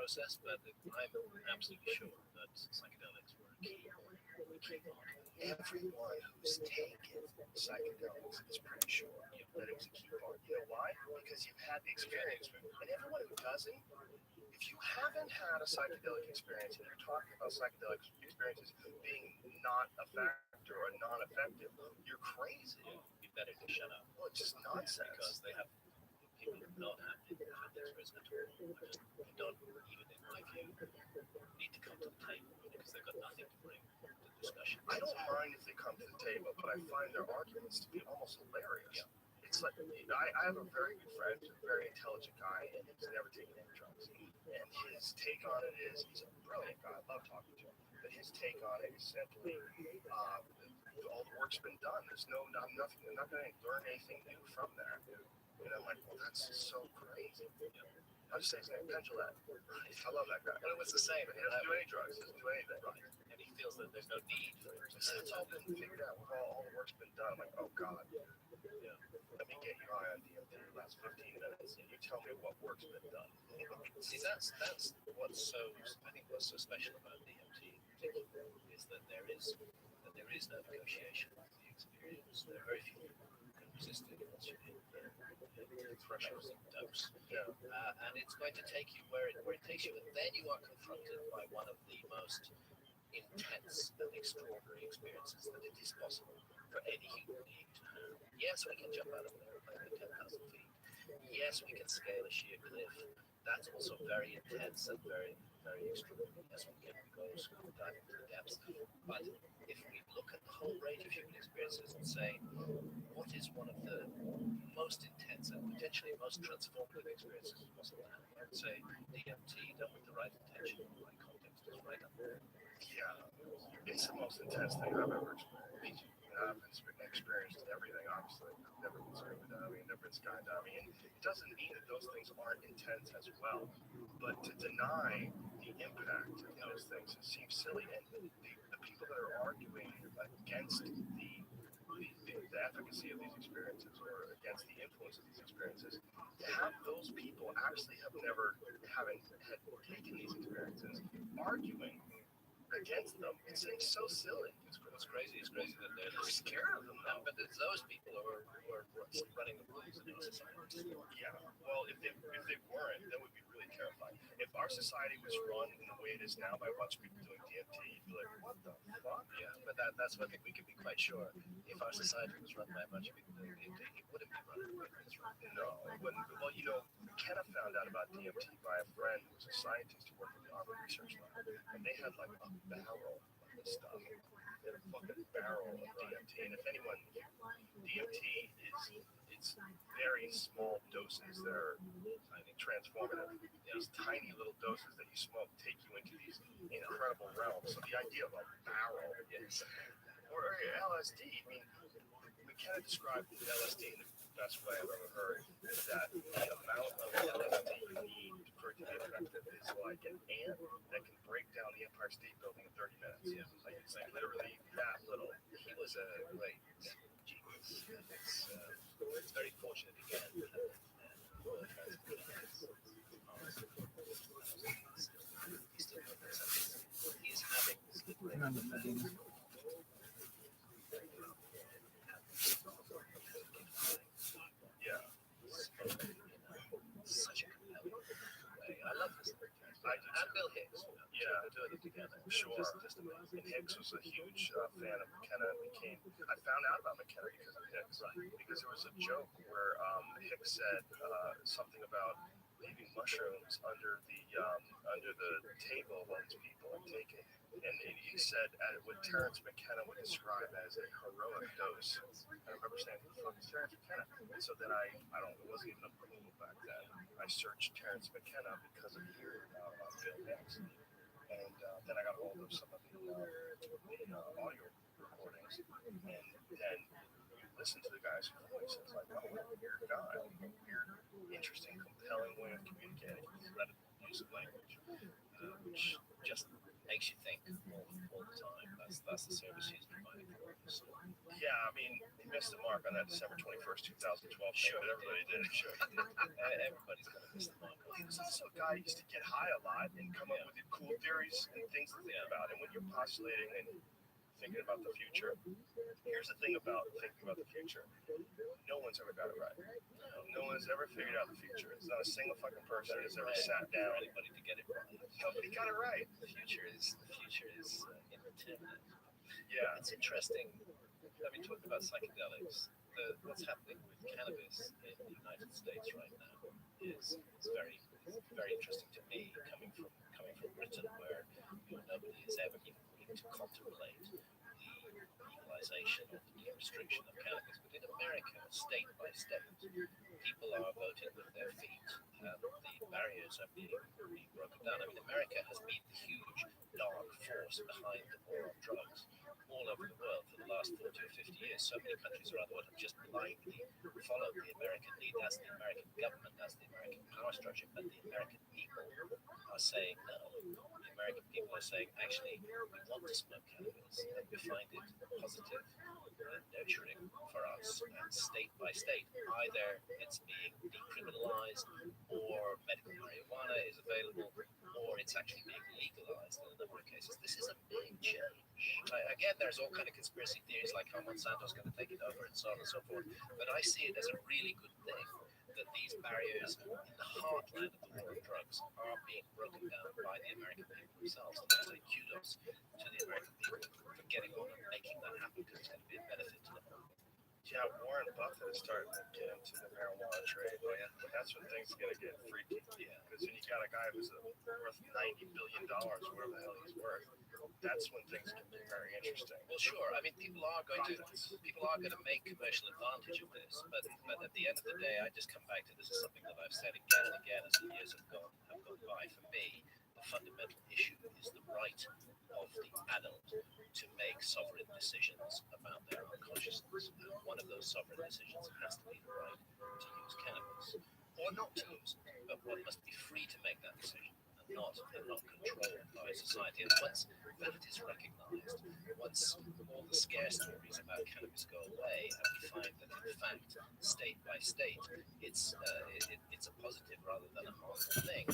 process, but I'm absolutely sure that psychedelics were a key part. Everyone who's taken psychedelics is pretty sure that it was a key part. You know why? Because you've had the experience. And everyone who doesn't, if you haven't had a psychedelic experience and you're talking about psychedelic experiences being not a factor or non-effective, you're crazy. Yeah, you better to shut up. Well, it's just nonsense. Because they have people who don't have the experience at all. Who don't, even in my view, need to come to the table because they've got nothing to bring to the discussion. I don't mind if they come to the table, but I find their arguments to be almost hilarious. Yeah. It's like, I have a very good friend, a very intelligent guy, and he's never taken any drugs. And his take on it is, he's a brilliant guy, I love talking to him, but his take on it is simply, all the work's been done. There's I'm not going to learn anything new from that. And I'm like, well, that's so crazy. I'll just say his name, Pendulette. I love that guy. Well, it was the same. He doesn't do any drugs, he doesn't do anything. Right. And he feels that there's no need for it. It's all been figured out. All the work's been done. I'm like, oh, God. Yeah. Let me get you high on DMT in the last 15 minutes, and you tell me what work's been done. See, that's what's so, I think what's so special about DMT is that there is no negotiation with the experience. There are very few people who can resist it once you hit the threshold dose. Yeah. And it's going to take you where it takes you, and then you are confronted by one of the most intense and extraordinary experiences that it is possible for any human being to have. Yes, we can jump out of there at 10,000 feet. Yes, we can scale a sheer cliff. That's also very intense and very, very extraordinary. Yes, we can go dive into the depths. But if we look at the whole range of human experiences and say, what is one of the most intense and potentially most transformative experiences possible to have? I would say DMT, done with the right intention and the right context, is right up there. Yeah, it's the most intense thing I've ever experienced. I've experienced everything, obviously. I've never been scuba diving, never been skydiving, and it doesn't mean that those things aren't intense as well. But to deny the impact of those things, it seems silly. And the people that are arguing against the efficacy of these experiences or against the influence of these experiences, to have those people actually having taken these experiences, arguing against them, it's so silly. What's crazy is crazy that they're scared of them now. But it's those people who are running the rules in our society. Yeah, well, if they weren't, that would be really terrifying. If our society was run in the way it is now by a bunch of people doing DMT, you'd be like, what the fuck? Yeah, but that's what I think we can be quite sure. If our society was run by a bunch of people doing DMT, it wouldn't be run the way it is run. No, it wouldn't. Well, McKenna found out about DMT by a friend who was a scientist who worked at the Army Research Lab, and they had like a barrel of this stuff. They had a fucking barrel of DMT, and if anyone, DMT it's very small doses that are transformative. These tiny little doses that you smoke take you into these incredible realms. So the idea of a barrel, or LSD, I mean, McKenna described LSD in the best way I've ever heard, is that the amount of LSD you need for it to be effective is like an ant that can break down the Empire State Building in 30 minutes. Yeah. Like it's like literally that little. He was a great genius. It's very fortunate again. He's having this little Yeah. Such a compelling way. I love this. And Bill Hicks. Yeah, they're doing it together. Sure. Just amazing. And Hicks was a huge fan of McKenna. I found out about McKenna because of Hicks. Right. Because there was a joke where Hicks said something about leaving mushrooms under the table while these people are taking. And he said what Terrence McKenna would describe as a heroic dose. I remember saying, who the fuck is Terrence McKenna? And so then it wasn't even a Google back then. I searched Terrence McKenna because of hearing about Bill Hicks. And then I got hold of some of the audio recordings. And then you listen to the guy's voice. It's like, oh, what a weird guy. What a weird, interesting, compelling way of communicating. Incredible use of language, which just makes you think all the time. that's the service he's providing for us. So, Yeah, I mean, he missed the mark on that December 21st, 2012. Sure. But everybody did. Sure, everybody's going to miss the mark. He was also a guy who used to get high a lot and come up with cool theories and things to think about. And when you're postulating and thinking about the future, here's the thing about thinking about the future. No one's ever got it right. No one's ever figured out the future. There's not a single fucking person that's ever sat down. Anybody to get it right. Nobody got it right. The future is indeterminate. Yeah. It's interesting. I mean, talking about psychedelics, what's happening with cannabis in the United States right now is very interesting to me, coming from Britain, where nobody is ever even willing to contemplate the legalization or the restriction of cannabis. But in America, state by state, people are voting with their feet, and the barriers are being broken down. I mean, America has been the huge dark force behind the war on drugs all over the world for the last 40 or 50 years. So many countries around the world have just blindly followed the American lead. That's the American government, that's the American power structure, but the American people are saying no. The American people are saying, actually, we want to smoke cannabis, and we find it positive and nurturing for us. And state by state, either it's being decriminalized, or medical marijuana is available, or it's actually being legalized in a number of cases. This is a big change. Again, there's all kind of conspiracy theories like how Monsanto's going to take it over and so on and so forth. But I see it as a really good thing that these barriers in the heartland of the war on drugs are being broken down by the American people themselves. And I say kudos to the American people for getting on and making that happen, because it's going to be a benefit to them. Yeah, Warren Buffett is starting to get into the marijuana trade. Oh, yeah. That's when things are going to get freaky. Yeah. Because when you got a guy who's worth $90 billion, whatever the hell he's worth, that's when things can be very interesting. Well, sure. I mean, people are going to make commercial advantage of this, but at the end of the day, I just come back to this is something that I've said again and again as the years have gone by. For me, the fundamental issue is the right of the adult to make sovereign decisions about their own consciousness. And one of those sovereign decisions has to be the right to use cannabis, or not to use it, but one must be free to make that decision, and not controlled by society. And once that is recognized, once all the scare stories about cannabis go away, and we find that in fact, state by state, it's a positive rather than a harmful thing,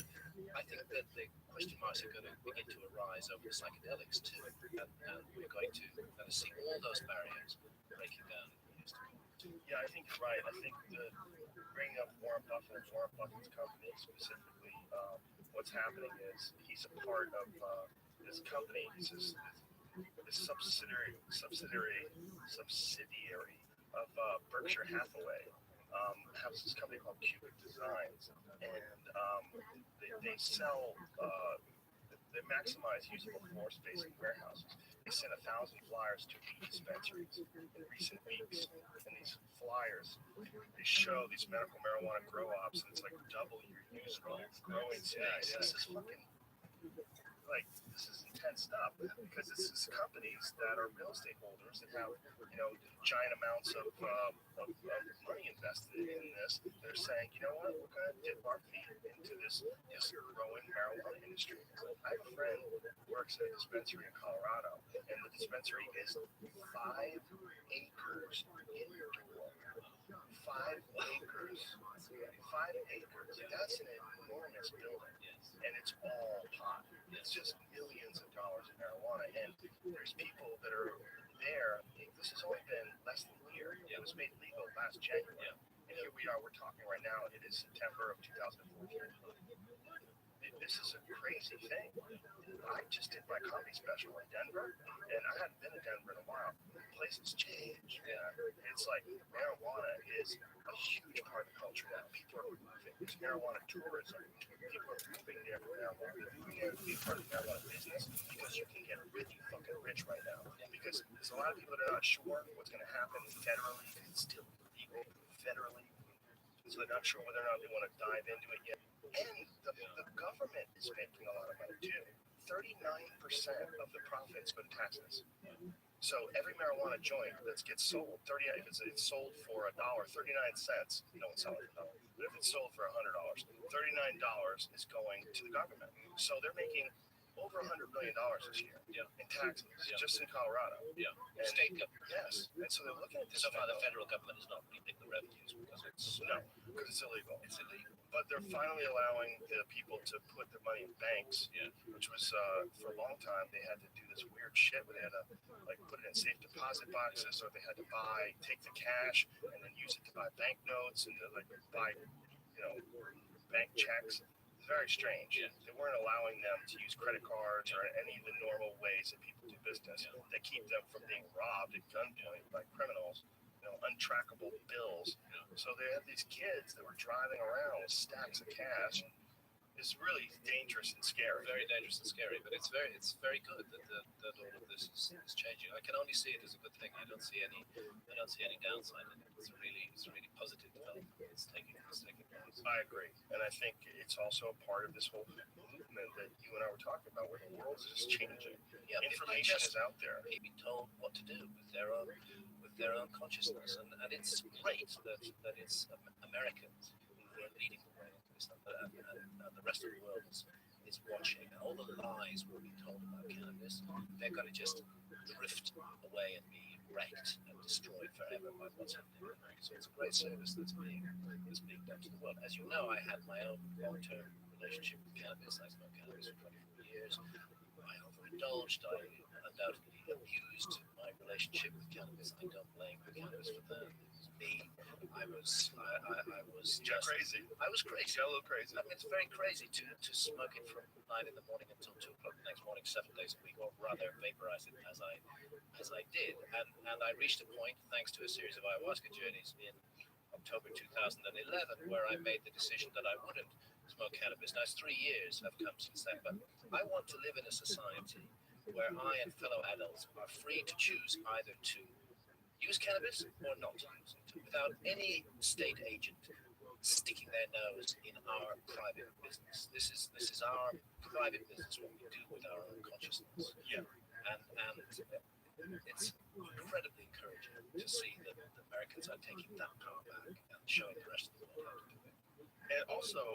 I think that the question marks are going to begin to arise over psychedelics too, and we're going to see all those barriers breaking down in the years to come. Yeah, I think you're right. I think bringing up Warren Buffett and Warren Buffett's company specifically, what's happening is he's a part of this company. He's this subsidiary of Berkshire Hathaway. Has this company called Cubic Designs, and they sell, they maximize usable floor space in warehouses. They sent 1,000 flyers to weed dispensaries in recent weeks, and these flyers, they show these medical marijuana grow ops, and it's like double your usual growing space. This is fucking, like, this is intense stuff, because this is companies that are real estate holders that have, giant amounts of money invested in this. They're saying, you know what, we're going to dip our feet into this growing marijuana industry. I have a friend who works at a dispensary in Colorado, and the dispensary is 5 acres indoor. 5 acres. 5 acres. That's an enormous building, and it's all pot. It's just millions of dollars in marijuana, and there's people that are there. This has only been less than a year. It was made legal last January, and here we are. We're talking right now. It is September of 2014. This is a crazy thing. I just did my comedy special in Denver, and I hadn't been to Denver in a while. Places change. Yeah. It's like marijuana is a huge part of the culture now. People are moving. There's marijuana tourism. People are moving there for marijuana. They're moving there to be part of the marijuana business, because you can get really fucking rich right now. Because there's a lot of people that are not sure what's going to happen federally. It's still illegal federally. So they're not sure whether or not they want to dive into it yet. And the government is making a lot of money too. 39% of the profits go to taxes. So every marijuana joint that gets sold, if it's sold for $1, 39 cents, no one's selling it for $1. But if it's sold for $100, $39 is going to the government. So they're making over $100 million this year in taxes, just in Colorado. Yeah. And State government. yes, and so they're looking at this. So far, the federal government is not reaping the revenues because it's illegal. It's illegal. But they're finally allowing the people to put their money in banks, which was for a long time they had to do this weird shit where they had to like put it in safe deposit boxes, or they had to take the cash and then use it to buy banknotes and like buy bank checks. It's very strange. Yeah. They weren't allowing them to use credit cards or any of the normal ways that people do business. They keep them from being robbed at gunpoint by criminals. Untrackable bills. So they have these kids that were driving around with stacks of cash. It's really dangerous and scary. Very dangerous and scary, but it's very good that all of this is changing. I can only see it as a good thing. I don't see any downside in it. It's a really positive development. It's taking place. I agree, and I think it's also a part of this whole movement that you and I were talking about, where the world is just changing. Yeah, information is out there. Being told what to do with their own consciousness, and it's great that it's Americans who are leading the way, and the rest of the world is watching. And all the lies we're being told about cannabis, they're going to just drift away and be wrecked and destroyed forever by what's happening in America. So it's a great service that's being done to the world. As you know, I had my own long-term relationship with cannabis. I smoked cannabis for 24 years. I overindulged. I undoubtedly abused my relationship with cannabis. I don't blame the cannabis for that. It was me. I was just crazy. I was crazy. A little crazy. I mean, it's very crazy to smoke it from 9 in the morning until 2 o'clock the next morning, 7 days a week, or rather vaporize it as I did. And I reached a point, thanks to a series of ayahuasca journeys in October 2011, where I made the decision that I wouldn't smoke cannabis. Now, it's 3 years have come since then, but I want to live in a society where I and fellow adults are free to choose either to use cannabis or not to use it, without any state agent sticking their nose in our private business. This is our private business, what we do with our own consciousness. Yeah. And it's incredibly encouraging to see that the Americans are taking that power back and showing the rest of the world how to do it. And also,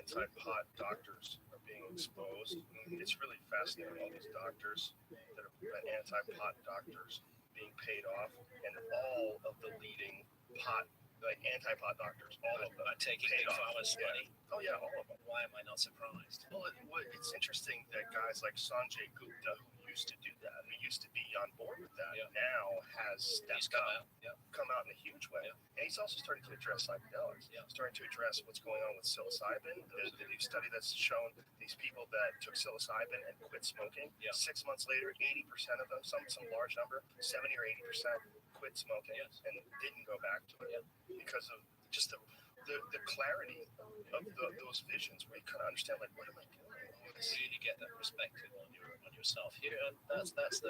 anti-pot doctors are being exposed. It's really fascinating. All these doctors that are anti-pot doctors being paid off, and all of the leading anti-pot doctors, all of them are taking big pharma's money. Oh yeah, all of them. Why am I not surprised? Well, it's interesting that guys like Sanjay Gupta, who used to do that, who used to be on board with that, now has stepped come out in a huge way. And he's also starting to address psychedelics, starting to address what's going on with psilocybin. The new study that's shown these people that took psilocybin and quit smoking, 6 months later, 80% of them, some large number, 70 or 80% quit smoking and didn't go back to it because of just the clarity of those visions, where you kind of understand, like, what am I doing? Really get that perspective on yourself here, and that's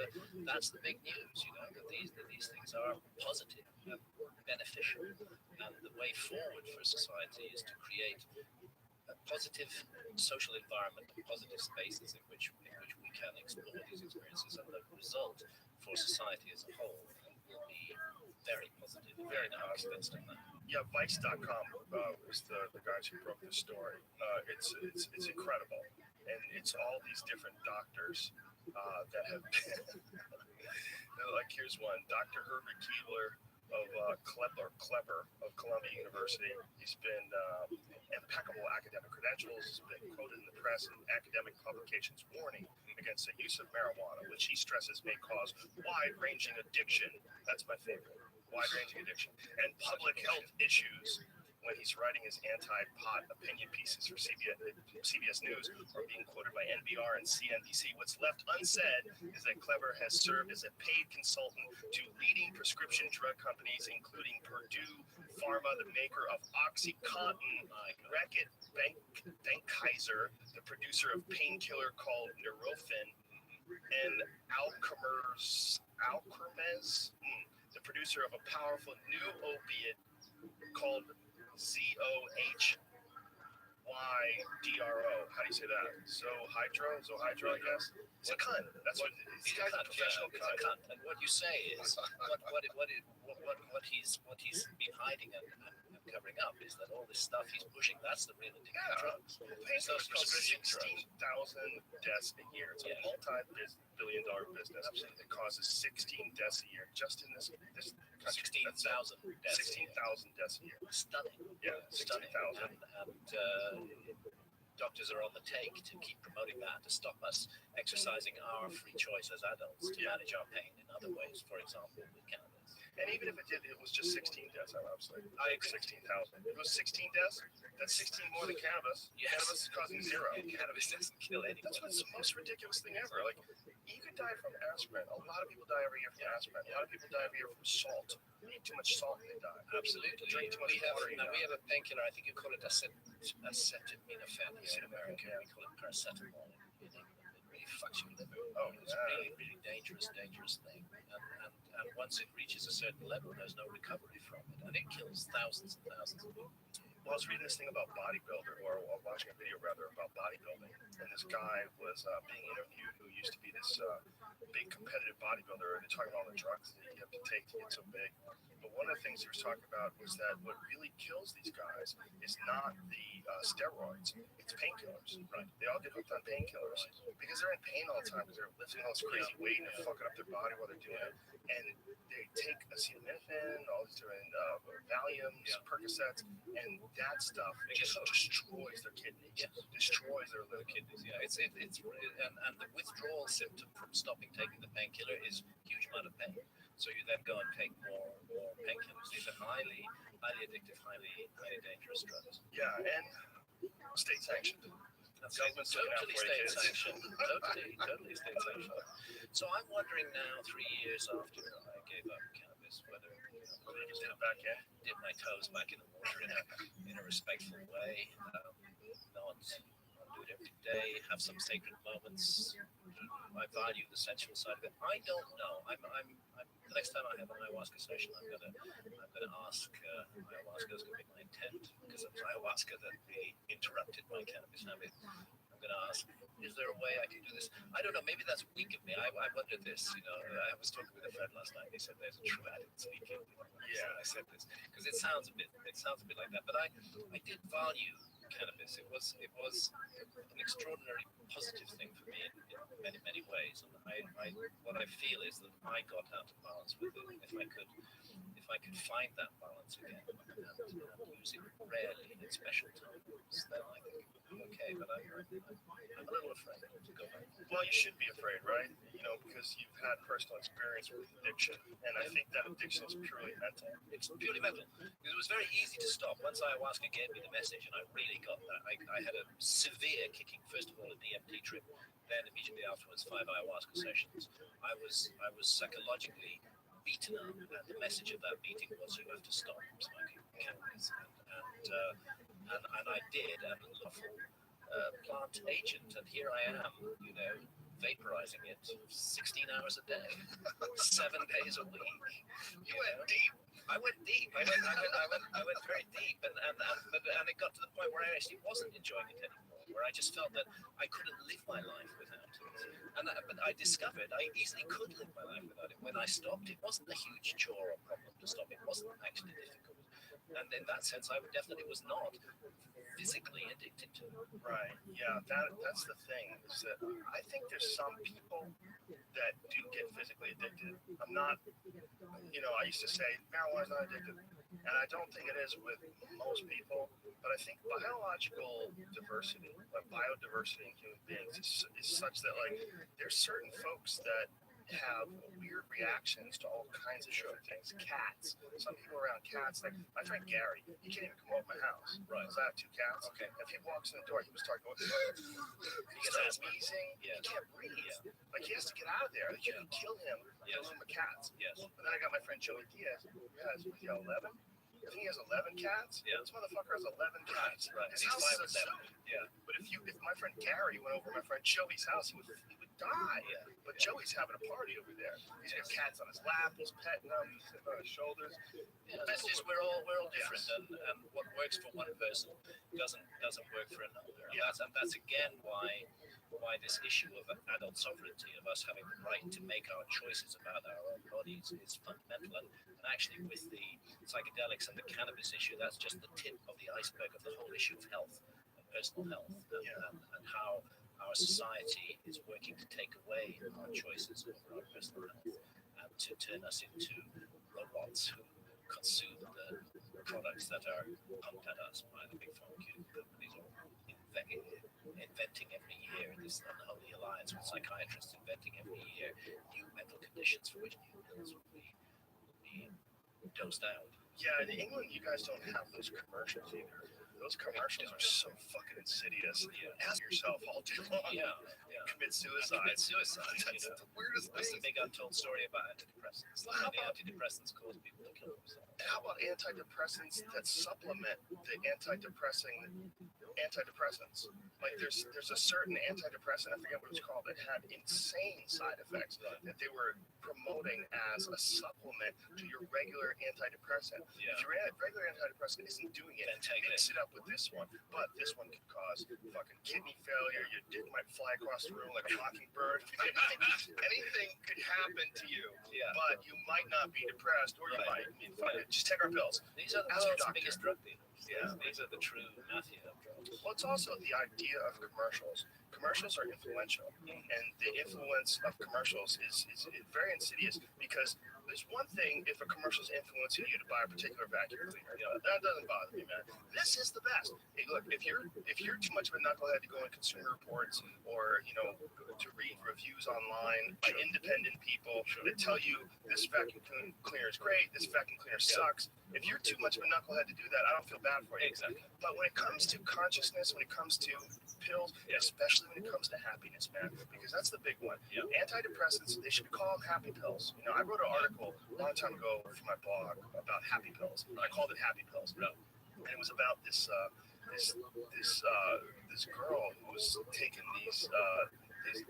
the big news. That these things are positive and beneficial, and the way forward for society is to create a positive social environment, positive spaces in which we can explore these experiences, and the result for society as a whole will be very positive. Very convinced on that. Yeah, Vice.com was the guys who broke this story. It's incredible, and it's all these different doctors that have been. Like, here's one, Dr. Herbert Keebler of Klepper of Columbia University. He's been impeccable academic credentials. He's been quoted in the press in academic publications warning against the use of marijuana, which he stresses may cause wide-ranging addiction. That's my favorite. Wide-ranging addiction and public health issues. When he's writing his anti-pot opinion pieces for CBS News, or being quoted by NPR and CNBC, what's left unsaid is that Kleber has served as a paid consultant to leading prescription drug companies, including Purdue Pharma, the maker of OxyContin, Reckitt Benckiser, the producer of painkiller called Nurofen, and Alkermes, the producer of a powerful new opiate called Zohydro. How do you say that? Zohydro, I guess. It's a cunt. That's what He's a professional cunt. And what you say is what he's been hiding and covering up is that all this stuff he's pushing, that's the real addictive Yeah. drugs. Painkillers cause 16,000 deaths a year. It's a multi-billion-dollar business. Absolutely. It causes 16 deaths a year just in this country. 16,000 deaths. 16,000 deaths a year. Stunning. Yeah, Stunning. 16,000. And doctors are on the take to keep promoting that, to stop us exercising our free choice as adults to manage our pain in other ways, for example, with cannabis. And even if it was just 16 deaths, obviously. I agree. 16,000. If it was 16 deaths, that's 16 more than cannabis. Yes. Cannabis is causing 0. Cannabis doesn't kill anyone. That's what's the most ridiculous thing ever. Like, you could die from aspirin. A lot of people die every year from aspirin. A lot of people die every year from salt. They eat too much salt and they die. Absolutely. Drink too much water. We have a painkiller. I think you call it acetaminophen here in America. We call it paracetamol. It really fucks your liver. Oh, It's a really, really dangerous thing. And once it reaches a certain level, there's no recovery from it, and it kills thousands and thousands of people. Well, I was reading this thing about bodybuilder, or watching a video rather about bodybuilding, and this guy was being interviewed who used to be this big competitive bodybuilder, and they're talking about all the drugs that you have to take to get so big. But one of the things he was talking about was that what really kills these guys is not the steroids, it's painkillers. Right? They all get hooked on painkillers because they're in pain all the time because they're lifting all this crazy weight and they're fucking up their body while they're doing it. And they take acetaminophen, all these different Valiums, Percocets, and that stuff just destroys their kidneys, destroys their liver. Kidneys, yeah. It's and the withdrawal symptom from stopping taking the painkiller is huge amount of pain. So you then go and take more painkillers. These are highly addictive, highly dangerous drugs. Yeah, and state sanctioned. Government's totally state sanctioned. Totally state sanctioned. So I'm wondering now, 3 years after I gave up cannabis, whether I just dip my toes back in the water in a respectful way, not do it every day, have some sacred moments. I value the sensual side of it. I don't know. The next time I have an ayahuasca session, I'm gonna ask. Ayahuasca is gonna be my intent because it's ayahuasca that really interrupted my cannabis habit. I'm gonna ask, is there a way I can do this? I don't know. Maybe that's weak of me. I wondered this. I was talking with a friend last night. He said there's a true addict speaking. Yeah, I said this because it sounds a bit like that. But I did value cannabis. It was an extraordinary positive thing for me in many ways. And what I feel is that I got out of balance with it. If I could find that balance again and use it rarely in special times, then I think I'm okay. But I'm a little afraid to go back. Well, you should be afraid, right? Because you've had personal experience with addiction, and I think that addiction is purely mental. It's purely mental. Because it was very easy to stop. Once ayahuasca gave me the message, and I really got that. I had a severe kicking, first of all, a DMT trip, then immediately afterwards 5 ayahuasca sessions. I was psychologically beaten up, and the message of that beating was you have to stop smoking cannabis. And I did, and a lawful plant agent, and here I am, vaporizing it 16 hours a day, 7 days a week. You went deep. I went deep. I went very deep, and it got to the point where I actually wasn't enjoying it anymore. Where I just felt that I couldn't live my life without it. But I discovered I easily could live my life without it. When I stopped, it wasn't a huge chore or problem to stop. It wasn't actually difficult. And in that sense, I definitely was not physically addicted to it. Right. Yeah, that's the thing, is that I think there's some people that do get physically addicted. I'm not, I used to say marijuana's not addictive, and I don't think it is with most people, but I think biological diversity, like biodiversity in human beings is such that, like, there's certain folks that have weird reactions to all kinds of different things. Cats. Some people around cats, like my friend Gary, he can't even come over my house. Right. So I have 2 cats. Okay. If he walks in the door, he was talking about he gets wheezing. Yeah. He can't breathe. Yeah. Like, he has to get out of there. You can kill him. Kill him with cats. Yes. But then I got my friend Joey Diaz, who has 11. I think he has 11 cats. Yeah. This motherfucker has 11 cats. Right. His house is 7. Yeah. But if my friend Gary went over to my friend Joey's house, he would die. Yeah. But Joey's having a party over there. He's got cats on his lap. He's petting them. He's sitting on his shoulders. Yeah, that's just we're all different, and what works for one person doesn't work for another. Yeah. And that's again why why this issue of adult sovereignty, of us having the right to make our choices about our own bodies, is fundamental. And actually, with the psychedelics and the cannabis issue, that's just the tip of the iceberg of the whole issue of health, of personal health, and how our society is working to take away our choices over our personal health and to turn us into robots who consume the products that are pumped at us by the big pharmaceutical companies, or inventing every year, this unholy alliance with psychiatrists inventing every year new mental conditions for which new pills will be dosed out. Yeah, in England, you guys don't have those commercials either. Those commercials are so fucking insidious. Ask yourself all day long. Yeah. Commit suicide. That's the weirdest That's the thing. big untold story about antidepressants. How many antidepressants cause people to kill themselves? How about antidepressants that supplement the antidepressants? Like there's a certain antidepressant, I forget what it's called, that had insane side effects that they were promoting as a supplement to your regular antidepressant. Yeah. If your regular antidepressant isn't doing it, Then take mix it up with this one. But this one could cause fucking kidney failure. Your dick might fly across the room like a mockingbird. Anything could happen to you. Yeah. But you might not be depressed, or you might. I mean, fuck it, just take our pills. These are the Ask your world's doctor. biggest drug dealers. Yeah. These are the true mafia of drugs. Well, it's also the idea of commercials. Commercials are influential, and the influence of commercials is very insidious, because there's one thing if a commercial is influencing you to buy a particular vacuum cleaner. That doesn't bother me, man. This is the best. Hey, look, if you're too much of a knucklehead to go in Consumer Reports, or to read reviews online by independent people that tell you this vacuum cleaner is great, this vacuum cleaner sucks. If you're too much of a knucklehead to do that, I don't feel bad for you. Exactly. But when it comes to consciousness, when it comes to pills, especially when it comes to happiness, man, because that's the big one. Yeah. Antidepressants, they should be called happy pills. I wrote an article a long time ago for my blog about happy pills. I called it Happy Pills. And it was about this girl who was taking these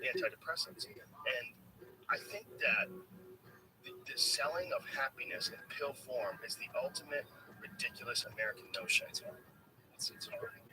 antidepressants. And I think that the selling of happiness in pill form is the ultimate ridiculous American notion. It's horrible.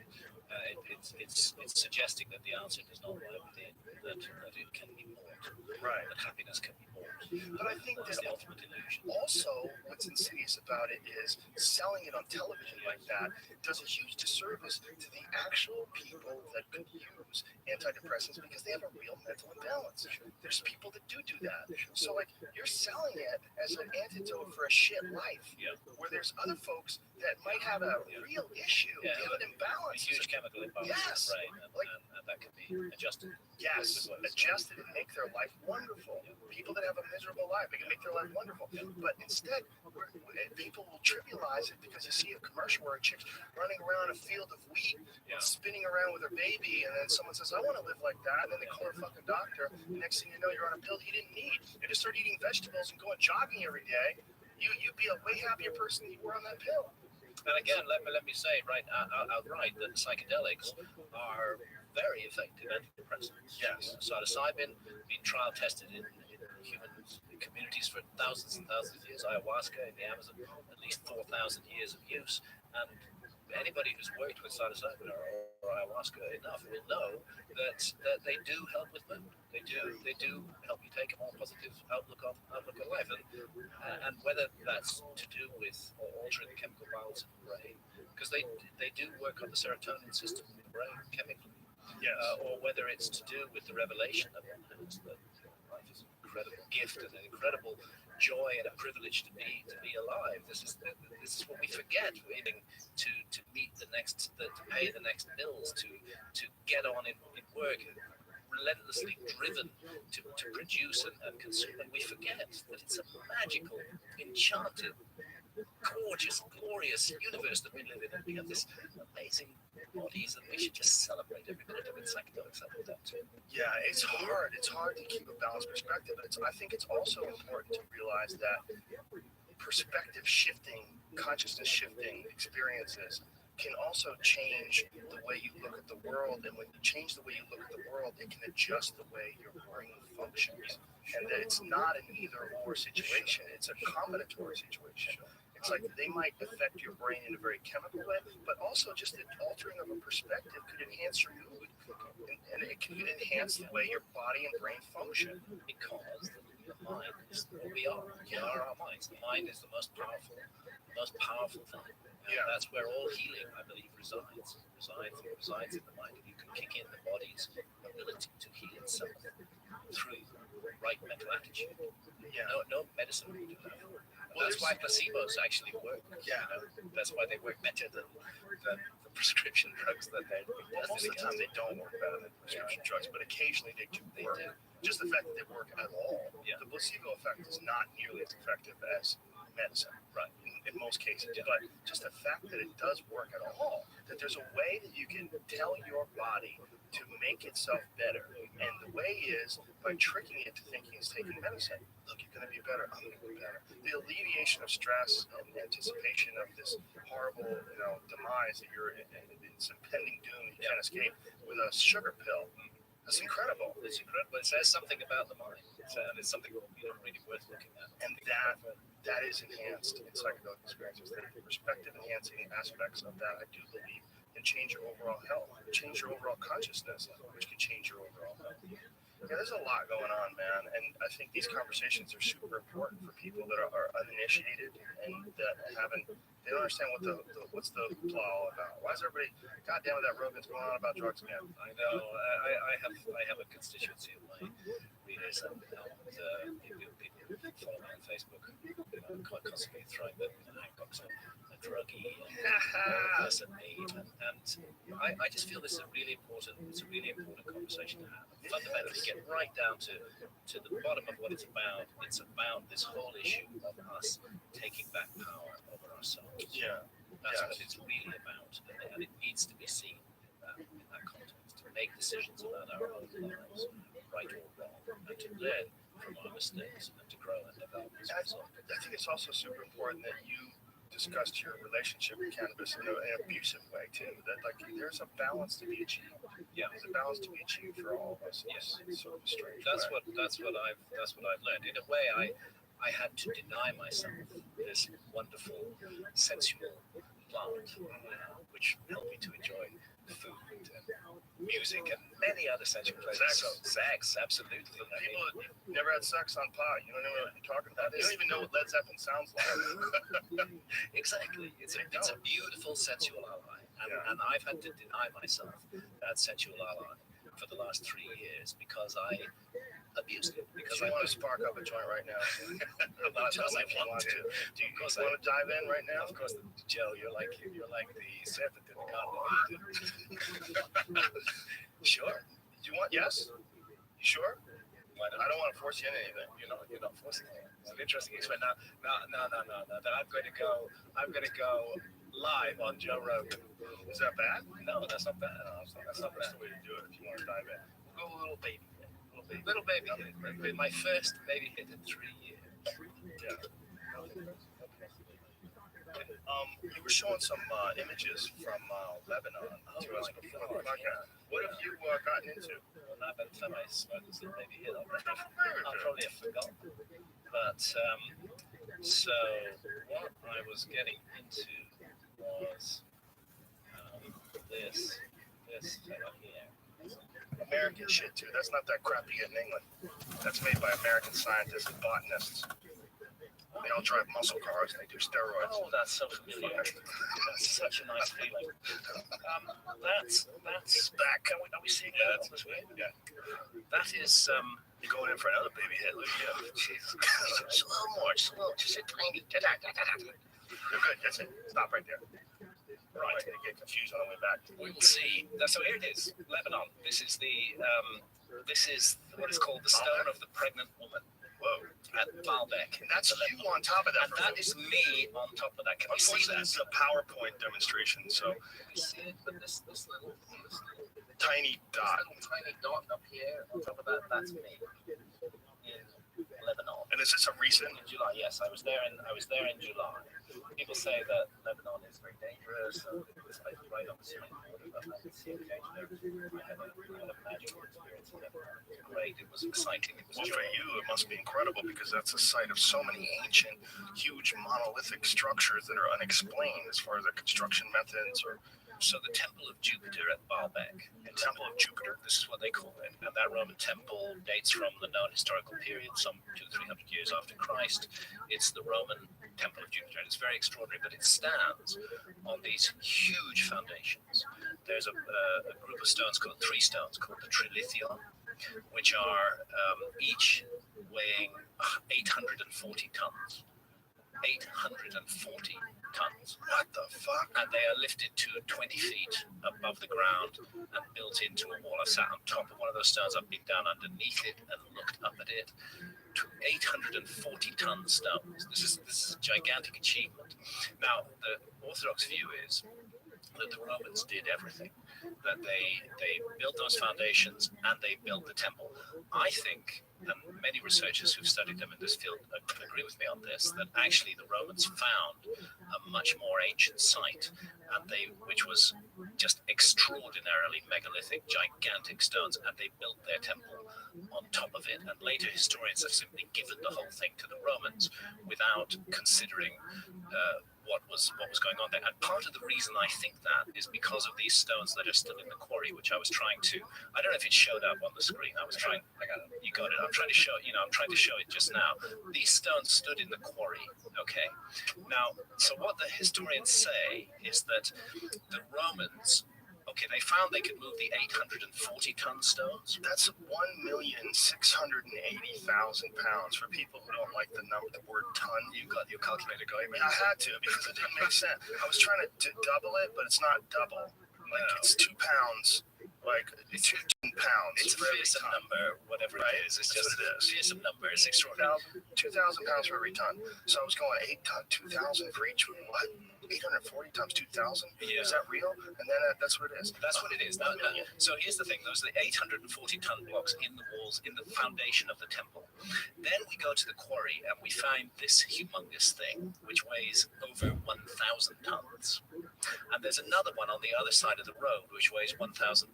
It's suggesting that the answer does not lie within, that it can be bought, Right. that happiness can be bought. But I think That's that the ultimate illusion. also what's insidious about it is selling it on television like that does a huge disservice to the actual people that could use antidepressants, because they have a real mental imbalance. There's people that do that. So like, you're selling it as an antidote for a shit life, where there's other folks that might have a real issue. They have an A imbalance. huge chemical imbalance Yes. in the brain, and that can be adjusted. Yes, adjusted and make their life wonderful. People that have a miserable life, they can make their life wonderful. But instead, people will trivialize it because you see a commercial where a chick's running around a field of wheat, spinning around with her baby, and then someone says, I want to live like that, and then they call her fucking doctor. Next thing you know, you're on a pill you didn't need. You just start eating vegetables and going jogging every day. You'd be a way happier person than you were on that pill. And again, let me say outright that psychedelics are very effective antidepressants. Yes. Psilocybin been trial tested in human communities for thousands and thousands of years. Ayahuasca in the Amazon, at least 4,000 years of use. And anybody who's worked with psilocybin or ayahuasca enough will know that they do help with mood. They do help you take a more positive outlook on life, and whether that's to do with altering the chemical balance in the brain, because they do work on the serotonin system in the brain chemically, or whether it's to do with the revelation that one has that life is an incredible gift and an incredible joy and a privilege to be alive. This is what we forget. We're aiming to meet to pay the next bills, to get on in work, relentlessly driven to produce and consume, and we forget that it's a magical, enchanted, gorgeous, glorious universe that we live in, and we have this amazing bodies, and we should just celebrate every minute of it. Psychedelics help with that too. Yeah, it's hard. It's hard to keep a balanced perspective. I think it's also important to realize that perspective shifting, consciousness shifting experiences can also change the way you look at the world. And when you change the way you look at the world, it can adjust the way your brain functions. And that it's not an either or situation, it's a combinatory situation. It's like they might affect your brain in a very chemical way, but also just the altering of a perspective could enhance your mood. And it it can enhance the way your body and brain function. Because the mind is what we are. We are our minds. The mind is the most powerful thing. Yeah. That's where all healing, I believe, resides in the mind. You can kick in the body's ability to heal itself through right mental attitude. Yeah. No medicine will do that. That's why placebos actually work. Yeah. That's why they work better than the prescription drugs that they're Most of the time they don't work better than prescription drugs, but occasionally they do work. Just the fact that they work at all, the placebo effect is not nearly as effective as medicine, right? In most cases, but just the fact that it does work at all, that there's a way that you can tell your body to make itself better, and the way is by tricking it to thinking it's taking medicine. Look, you're going to be better. I'm going to be better. The alleviation of stress and anticipation of this horrible, demise that you're in, it's impending doom that you can't escape with a sugar pill. That's incredible. It's incredible. It says something about the mind. It's something really worth looking at. And that is enhanced in psychedelic experiences. The perspective enhancing aspects of that, I do believe, can change your overall health, change your overall consciousness, which can change your overall health. Yeah, there's a lot going on, man, and I think these conversations are super important for people that are uninitiated and that they don't understand what's the plot all about. Why is everybody, God damn it, that Rogan's going on about drugs again? I know. I have a constituency of my readers and people follow me on Facebook, constantly throwing the Hancock's a druggie and this and me, and I just feel this is a really important conversation to have. Fundamentally, get right down to the bottom of what it's about. It's about this whole issue of us taking back power over ourselves. Yeah. That's what it's really about, and it needs to be seen in that context. To make decisions about our own lives, right or wrong, and to learn from our mistakes and to grow and develop as a result. I think it's also super important that you discussed your relationship with cannabis in an abusive way too. That there's a balance to be achieved. Yeah, there's a balance to be achieved for all of us. Yes, it's sort of a strange. That's what I've learned. In a way, I had to deny myself this wonderful sensual plant, which helped me to enjoy food and music and many other sensual pleasures. Sex, absolutely. People that never had sex on pot, you don't know what you're talking about. You don't even know what Led Zeppelin sounds like. Exactly. It's a beautiful sensual ally. And I've had to deny myself that sensual ally for the last 3 years because I abused it. Because I want to spark up a joint right now. Tell me if you want to. Do you want to dive in right now? Of course, Joe, you're like the serpent in the garden. Sure. Do you want? Yes. You sure? I don't want to force you into anything. You're not forcing me. It's an interesting experience. No. I'm going to go live on Joe Rogan. Is that bad? No, that's not bad. That's not the way to do it if you want to dive in. Go a little baby hit. Little baby hit. My first baby hit in 3 years. Yeah. You were showing some images from Lebanon to us before the podcast. What have you gotten into? Well, now by the time I smoked this little baby hit, I'll probably have forgotten. But so what I was getting into was this setup here. American shit too. That's not that crap you get in England. That's made by American scientists and botanists. They all drive muscle cars and they do steroids. Oh, that's so familiar. That's such a nice feeling. That's back. Are we seeing that? Yeah. That is You're going in for another baby hit, Luke. Yeah. Jesus. Just a little more. Just a tiny. You're good. That's it. Stop right there. Right. They get confused on the way back. We will see. So here it is, Lebanon. This is what is called the stone of the pregnant woman. Whoa. At Baalbek. And that's you on top of that. And that is me on top of that. Can you see that? It's a PowerPoint demonstration, so. Can you see it? But this little tiny dot. Tiny dot up here on top of that, that's me in Lebanon. And is this a recent? In July, yes. I was there in July. People say that Lebanon is very dangerous. It's like right on the side border, but I could see it occasionally. I had a magical experience in Lebanon. It was great. It was exciting. It was Well, for you, it must be incredible because that's a site of so many ancient, huge monolithic structures that are unexplained as far as their construction methods or So the Temple of Jupiter at Baalbek. Temple of Jupiter. This is what they call it. And that Roman temple dates from the known historical period, some 200-300 years after Christ. It's the Roman Temple of Jupiter. And it's very extraordinary, but it stands on these huge foundations. There's a group of stones called three stones called the Trillion, which are each weighing 840 tons. 840 tons. What the fuck? And they are lifted to 20 feet above the ground and built into a wall. I sat on top of one of those stones. I've been down underneath it and looked up at it. 840-ton stones. This is a gigantic achievement. Now, the Orthodox view is that the Romans did everything. That they built those foundations and they built the temple. I think, and many researchers who've studied them in this field agree with me on this, that actually the Romans found a much more ancient site, and which was just extraordinarily megalithic, gigantic stones, and they built their temple on top of it. And later historians have simply given the whole thing to the Romans without considering what was going on there. And part of the reason I think that is because of these stones that are still in the quarry, which I was trying to, I don't know if it showed up on the screen. I got it. You got it. I'm trying to show it just now. These stones stood in the quarry. Okay. Now, so what the historians say is that the Romans, they found they could move the 840-ton stones. That's 1,680,000 pounds for people who don't like the word ton. You got your calculator going, man. I had to because it didn't make sense. I was trying to double it, but it's not double. Like it's 2 pounds. Like it's 2 pounds. It's a fearsome number, whatever it is. It's just a fearsome number. It's extraordinary. 2,000 pounds for every ton. So I was going 8 ton, 2,000 for each. What? 840 times 2,000? Yeah. Is that real? And then that's what it is. That's what it is. No. So here's the thing. Those are the 840-ton blocks in the walls, in the foundation of the temple. Then we go to the quarry and we find this humongous thing, which weighs over 1,000 tons. And there's another one on the other side of the road, which weighs 1,200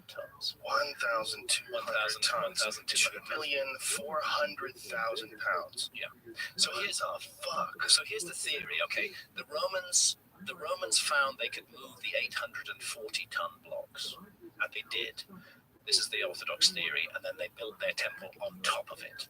tons. 1,200 tons. 2,400,000 pounds. Yeah. So here's the theory. Okay, the Romans found they could move the 840-ton blocks, and they did. This is the Orthodox theory, and then they built their temple on top of it.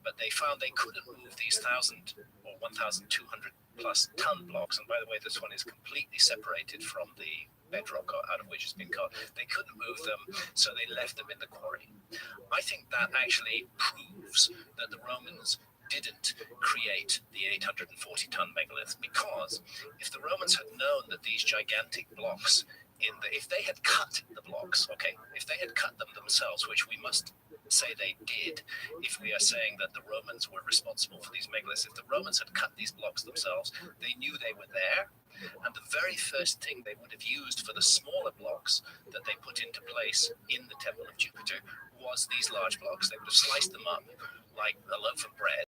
But they found they couldn't move these 1,000 or 1,200 plus ton blocks. And by the way, this one is completely separated from the bedrock out of which it's been cut. They couldn't move them, so they left them in the quarry. I think that actually proves that the Romans didn't create the 840-ton megaliths, because if the Romans had known that these gigantic blocks if they had cut the blocks, if they had cut them themselves, which we must say they did, if we are saying that the Romans were responsible for these megaliths, if the Romans had cut these blocks themselves, they knew they were there, and the very first thing they would have used for the smaller blocks that they put into place in the Temple of Jupiter was these large blocks. They would have sliced them up like a loaf of bread,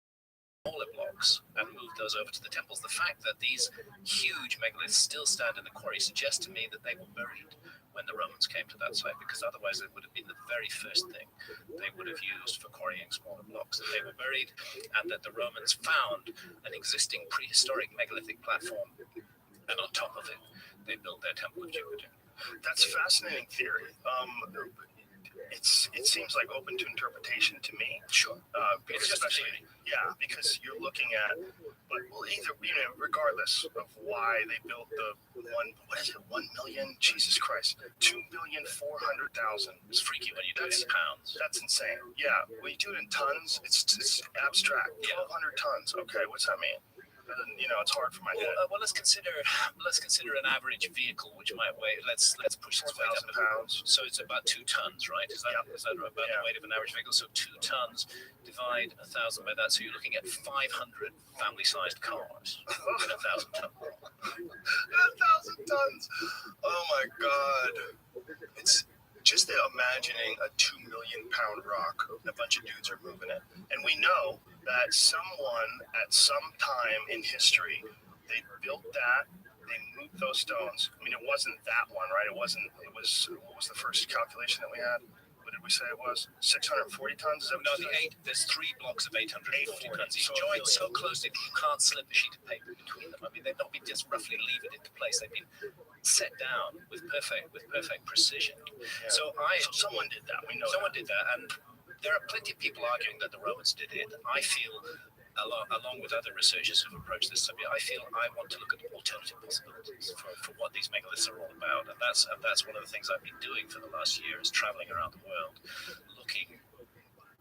smaller blocks, and moved those over to the temples. The fact that these huge megaliths still stand in the quarry suggests to me that they were buried when the Romans came to that site, because otherwise it would have been the very first thing they would have used for quarrying smaller blocks. That they were buried, and that the Romans found an existing prehistoric megalithic platform, and on top of it, they built their Temple of Jupiter. That's a fascinating theory. It seems like open to interpretation to me. Sure. Because especially, because you're looking at, regardless of why they built the 1 million? Jesus Christ, 2,400,000. It's freaky when you do it in pounds. That's insane. Yeah, when you do it in tons, it's abstract. 1,200 tons. Okay, what's that mean? It's hard for my head. Well, let's consider an average vehicle, which might weigh. Let's push its weight up. Pounds. So it's about 2 tons, right? Is that about the weight of an average vehicle? So 2 tons, divide 1,000 by that. So you're looking at 500 family-sized cars in 1,000 tons. 1,000 tons. Oh my God! It's just imagining a 2 million pound rock. A bunch of dudes are moving it, and we know that someone at some time in history, they built that, they moved those stones. I mean, it wasn't that one, right? It was, what was the first calculation that we had? Would it we say it was? 640 tons? Is that No, there's 3 blocks of 840 tons each, joined so closely that you can't slip a sheet of paper between them. I mean, they've not been just roughly levered into place. They've been set down with perfect precision. Yeah. So someone did that. We know someone did that, and there are plenty of people arguing that the Romans did it. I feel, along with other researchers who've approached this subject, I want to look at alternative possibilities for what these megaliths are all about, and that's one of the things I've been doing for the last year, is traveling around the world, looking.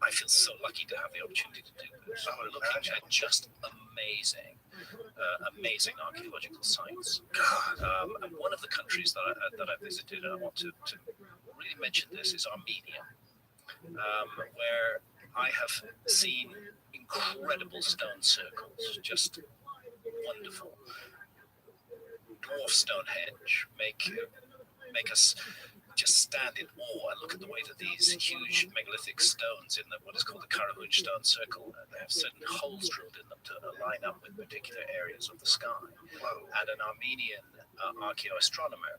I feel so lucky to have the opportunity to do this. Looking at just amazing archaeological sites. And one of the countries that I visited, and I want to really mention this, is Armenia, where I have seen incredible stone circles, just wonderful. Dwarf Stonehenge make us just stand in awe and look at the way that these huge megalithic stones in what is called the Karahuj stone circle, they have certain holes drilled in them to line up with particular areas of the sky. And an Armenian archaeoastronomer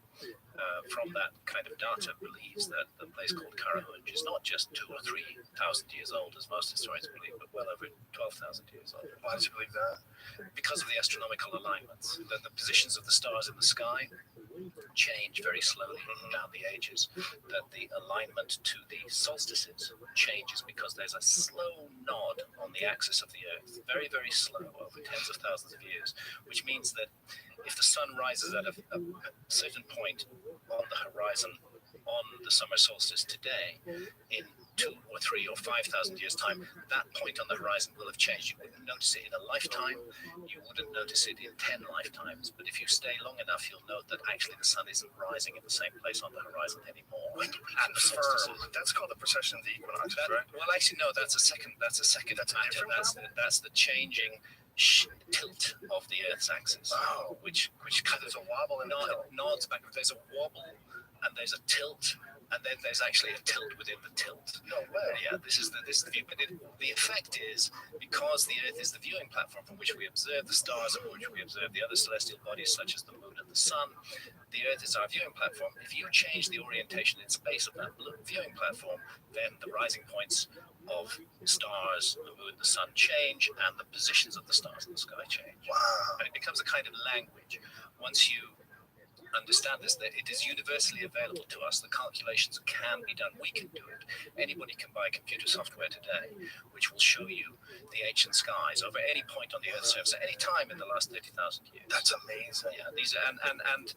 from that kind of data believes that the place called Karahuj is not just 2,000 or 3,000 years old, as most historians believe, but well over 12,000 years old. Why does he believe that? Because of the astronomical alignments. The positions of the stars in the sky change very slowly down the ages, that the alignment to the solstices changes because there's a slow nod on the axis of the Earth, very, very slow, over tens of thousands of years, which means that if the sun rises at a certain point on the horizon on the summer solstice today, in 2,000 or 3,000 or 5,000 years' time, that point on the horizon will have changed. You wouldn't notice it in a lifetime, you wouldn't notice it in 10 lifetimes, but if you stay long enough, you'll note that actually the sun isn't rising in the same place on the horizon anymore. When do we confirm? That's called the precession of the equinoxes, right? Well, actually, no, that's a second matter. That's the changing tilt of the Earth's axis, which there's a wobble and nods back. There's a wobble and there's a tilt, and then there's actually a tilt within the tilt. No way. Yeah, this is the view. But the effect is, because the Earth is the viewing platform from which we observe the stars and from which we observe the other celestial bodies such as the moon and the sun, the Earth is our viewing platform. If you change the orientation in space of that viewing platform, then the rising points of stars, the moon, the sun change, and the positions of the stars in the sky change. Wow. And it becomes a kind of language. Once you understand this, that it is universally available to us. The calculations can be done. We can do it. Anybody can buy computer software today, which will show you the ancient skies over any point on the Earth's surface at any time in the last 30,000 years. That's amazing. Yeah, these and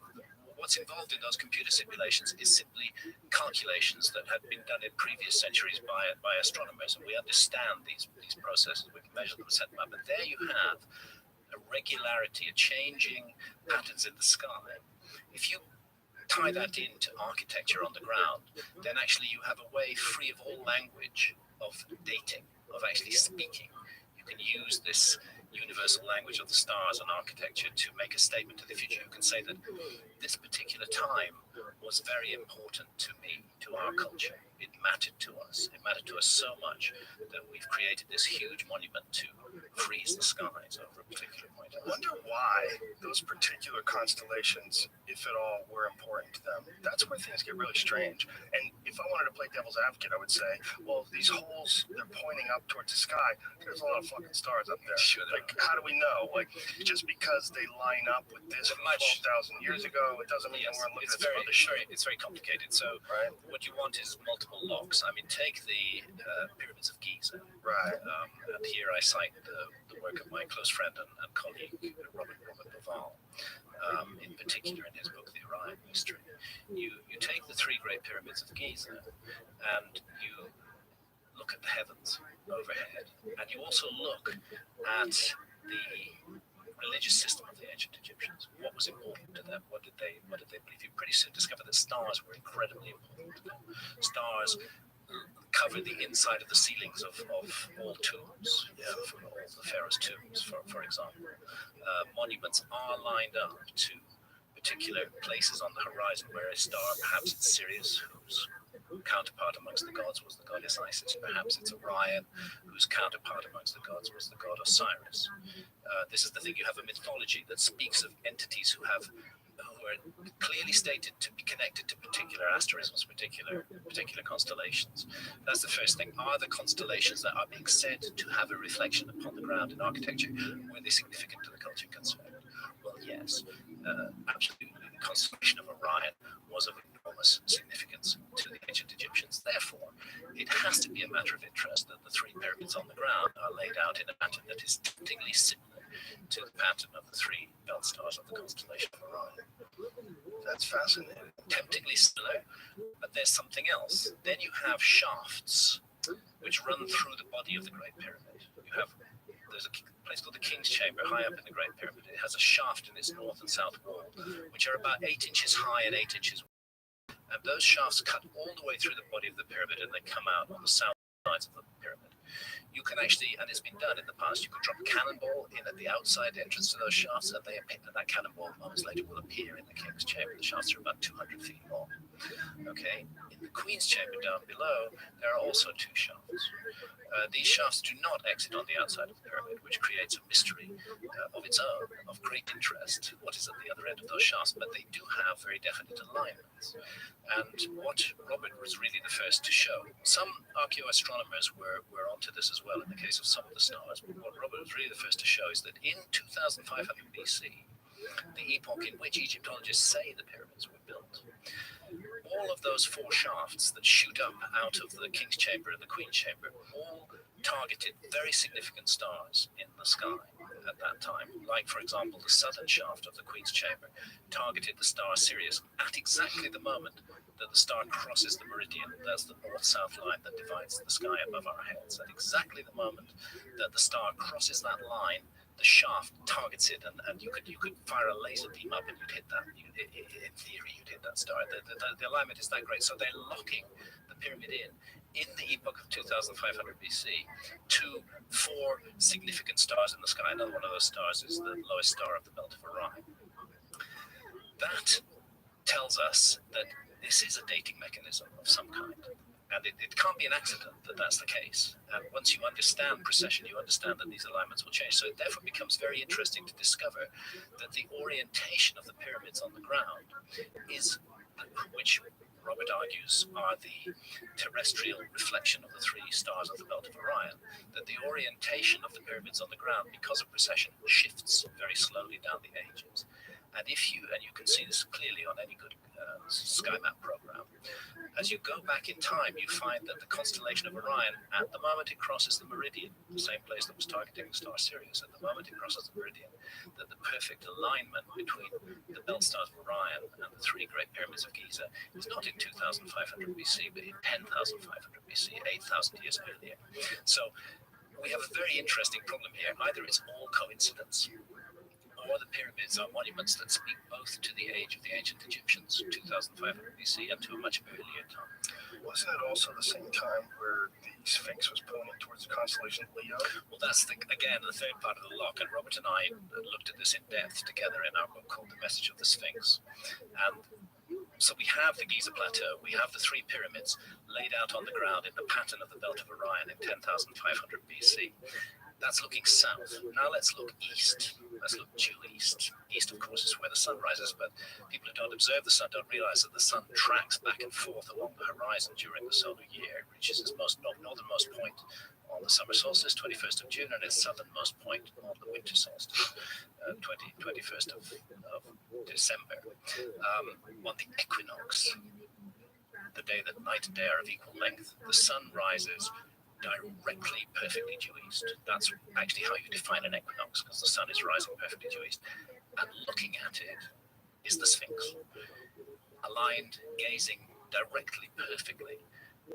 what's involved in those computer simulations is simply calculations that had been done in previous centuries by astronomers, and we understand these processes. We can measure them, set them up, and there you have a regularity, a changing patterns in the sky. If you tie that into architecture on the ground, then actually you have a way free of all language of dating, of actually speaking. You can use this universal language of the stars and architecture to make a statement to the future. You can say that this particular time was very important to me, to our culture. It mattered to us. It mattered to us so much that we've created this huge monument to freeze the skies over a particular point. I wonder why those particular constellations, if at all, were important to them. That's where things get really strange. And if I wanted to play devil's advocate, I would say, well, these holes, they're pointing up towards the sky. There's a lot of fucking stars up there. Sure, like, how do we know? Like, just because they line up with this from 12,000 years ago, it doesn't mean we're looking at some other shit. It's very complicated. So what you want is multiple locks. I mean, take the pyramids of Giza. Right. And here I cite the work of my close friend and colleague, Robert Laval, in particular in his book, The Orion Mystery. You take the 3 great pyramids of Giza and you look at the heavens overhead, and you also look at the religious system of the ancient Egyptians. What was important to them? What did they believe? You pretty soon discover that stars were incredibly important to them. Stars covered the inside of the ceilings of all tombs, from all the pharaoh's tombs, for example. Monuments are lined up to particular places on the horizon where a star, perhaps it's Sirius, whose counterpart amongst the gods was the goddess Isis, perhaps it's Orion, whose counterpart amongst the gods was the god Osiris. This is the thing, you have a mythology that speaks of entities who are were clearly stated to be connected to particular asterisms, particular constellations. That's the first thing. Are the constellations that are being said to have a reflection upon the ground in architecture, were they significant to the culture concerned? Well, yes, absolutely. The constellation of Orion was of enormous significance to the ancient Egyptians. Therefore, it has to be a matter of interest that the three pyramids on the ground are laid out in a pattern that is temptingly similar to the pattern of the three belt stars of the constellation of Orion. That's fascinating. Temptingly similar, but there's something else. Then you have shafts which run through the body of the Great Pyramid. There's a place called the King's Chamber high up in the Great Pyramid. It has a shaft in its north and south wall, which are about 8 inches high and 8 inches wide. And those shafts cut all the way through the body of the pyramid and they come out on the south sides of the pyramid. You can actually, and it's been done in the past, you can drop a cannonball in at the outside entrance to those shafts, and that cannonball moments later will appear in the King's Chamber. The shafts are about 200 feet long. Okay, in the Queen's Chamber down below, there are also 2 shafts. These shafts do not exit on the outside of the pyramid, which creates a mystery of its own, of great interest. What is at the other end of those shafts? But they do have very definite alignments. And what Robert was really the first to show, some archaeoastronomers were onto this as well in the case of some of the stars, but what Robert was really the first to show is that in 2500 BC, the epoch in which Egyptologists say the pyramids were built, all of those 4 shafts that shoot up out of the King's Chamber and the Queen's Chamber all targeted very significant stars in the sky at that time. Like, for example, the southern shaft of the Queen's Chamber targeted the star Sirius at exactly the moment that the star crosses the meridian. That's the north-south line that divides the sky above our heads. At exactly the moment that the star crosses that line, the shaft targets it, and you could fire a laser beam up and you'd hit that. In theory, you'd hit that star. The alignment is that great. So they're locking the pyramid in the epoch of 2500 BC to 4 significant stars in the sky. Another one of those stars is the lowest star of the belt of Orion. That tells us that this is a dating mechanism of some kind. And it can't be an accident that that's the case. And once you understand precession, you understand that these alignments will change. So it therefore becomes very interesting to discover that the orientation of the pyramids on the ground is, which Robert argues are the terrestrial reflection of the 3 stars of the belt of Orion, that the orientation of the pyramids on the ground, because of precession, shifts very slowly down the ages. And you can see this clearly on any good sky map program, as you go back in time, you find that the constellation of Orion, at the moment it crosses the meridian, the same place that was targeting the star Sirius, at the moment it crosses the meridian, that the perfect alignment between the belt stars of Orion and the 3 Great Pyramids of Giza is not in 2500 BC, but in 10,500 BC, 8,000 years earlier. So we have a very interesting problem here. Either it's all coincidence, or the pyramids are monuments that speak both to the age of the ancient Egyptians, 2500 BC, and to a much earlier time. Was that also the same time where the Sphinx was pointing towards the constellation of Leo? Well, that's, again, the third part of the lock, and Robert and I looked at this in depth together in our book called The Message of the Sphinx. And so we have the Giza Plateau, we have the 3 pyramids laid out on the ground in the pattern of the belt of Orion in 10,500 BC. That's looking south. Now let's look east. Let's look due east. East, of course, is where the sun rises, but people who don't observe the sun don't realize that the sun tracks back and forth along the horizon during the solar year. It reaches its northernmost point on the summer solstice, 21st of June, and its southernmost point on the winter solstice, 21st of December. On the equinox, the day that night and day are of equal length, the sun rises directly perfectly due east. That's actually how you define an equinox, because the sun is rising perfectly due east. And looking at it is the Sphinx, aligned, gazing directly, perfectly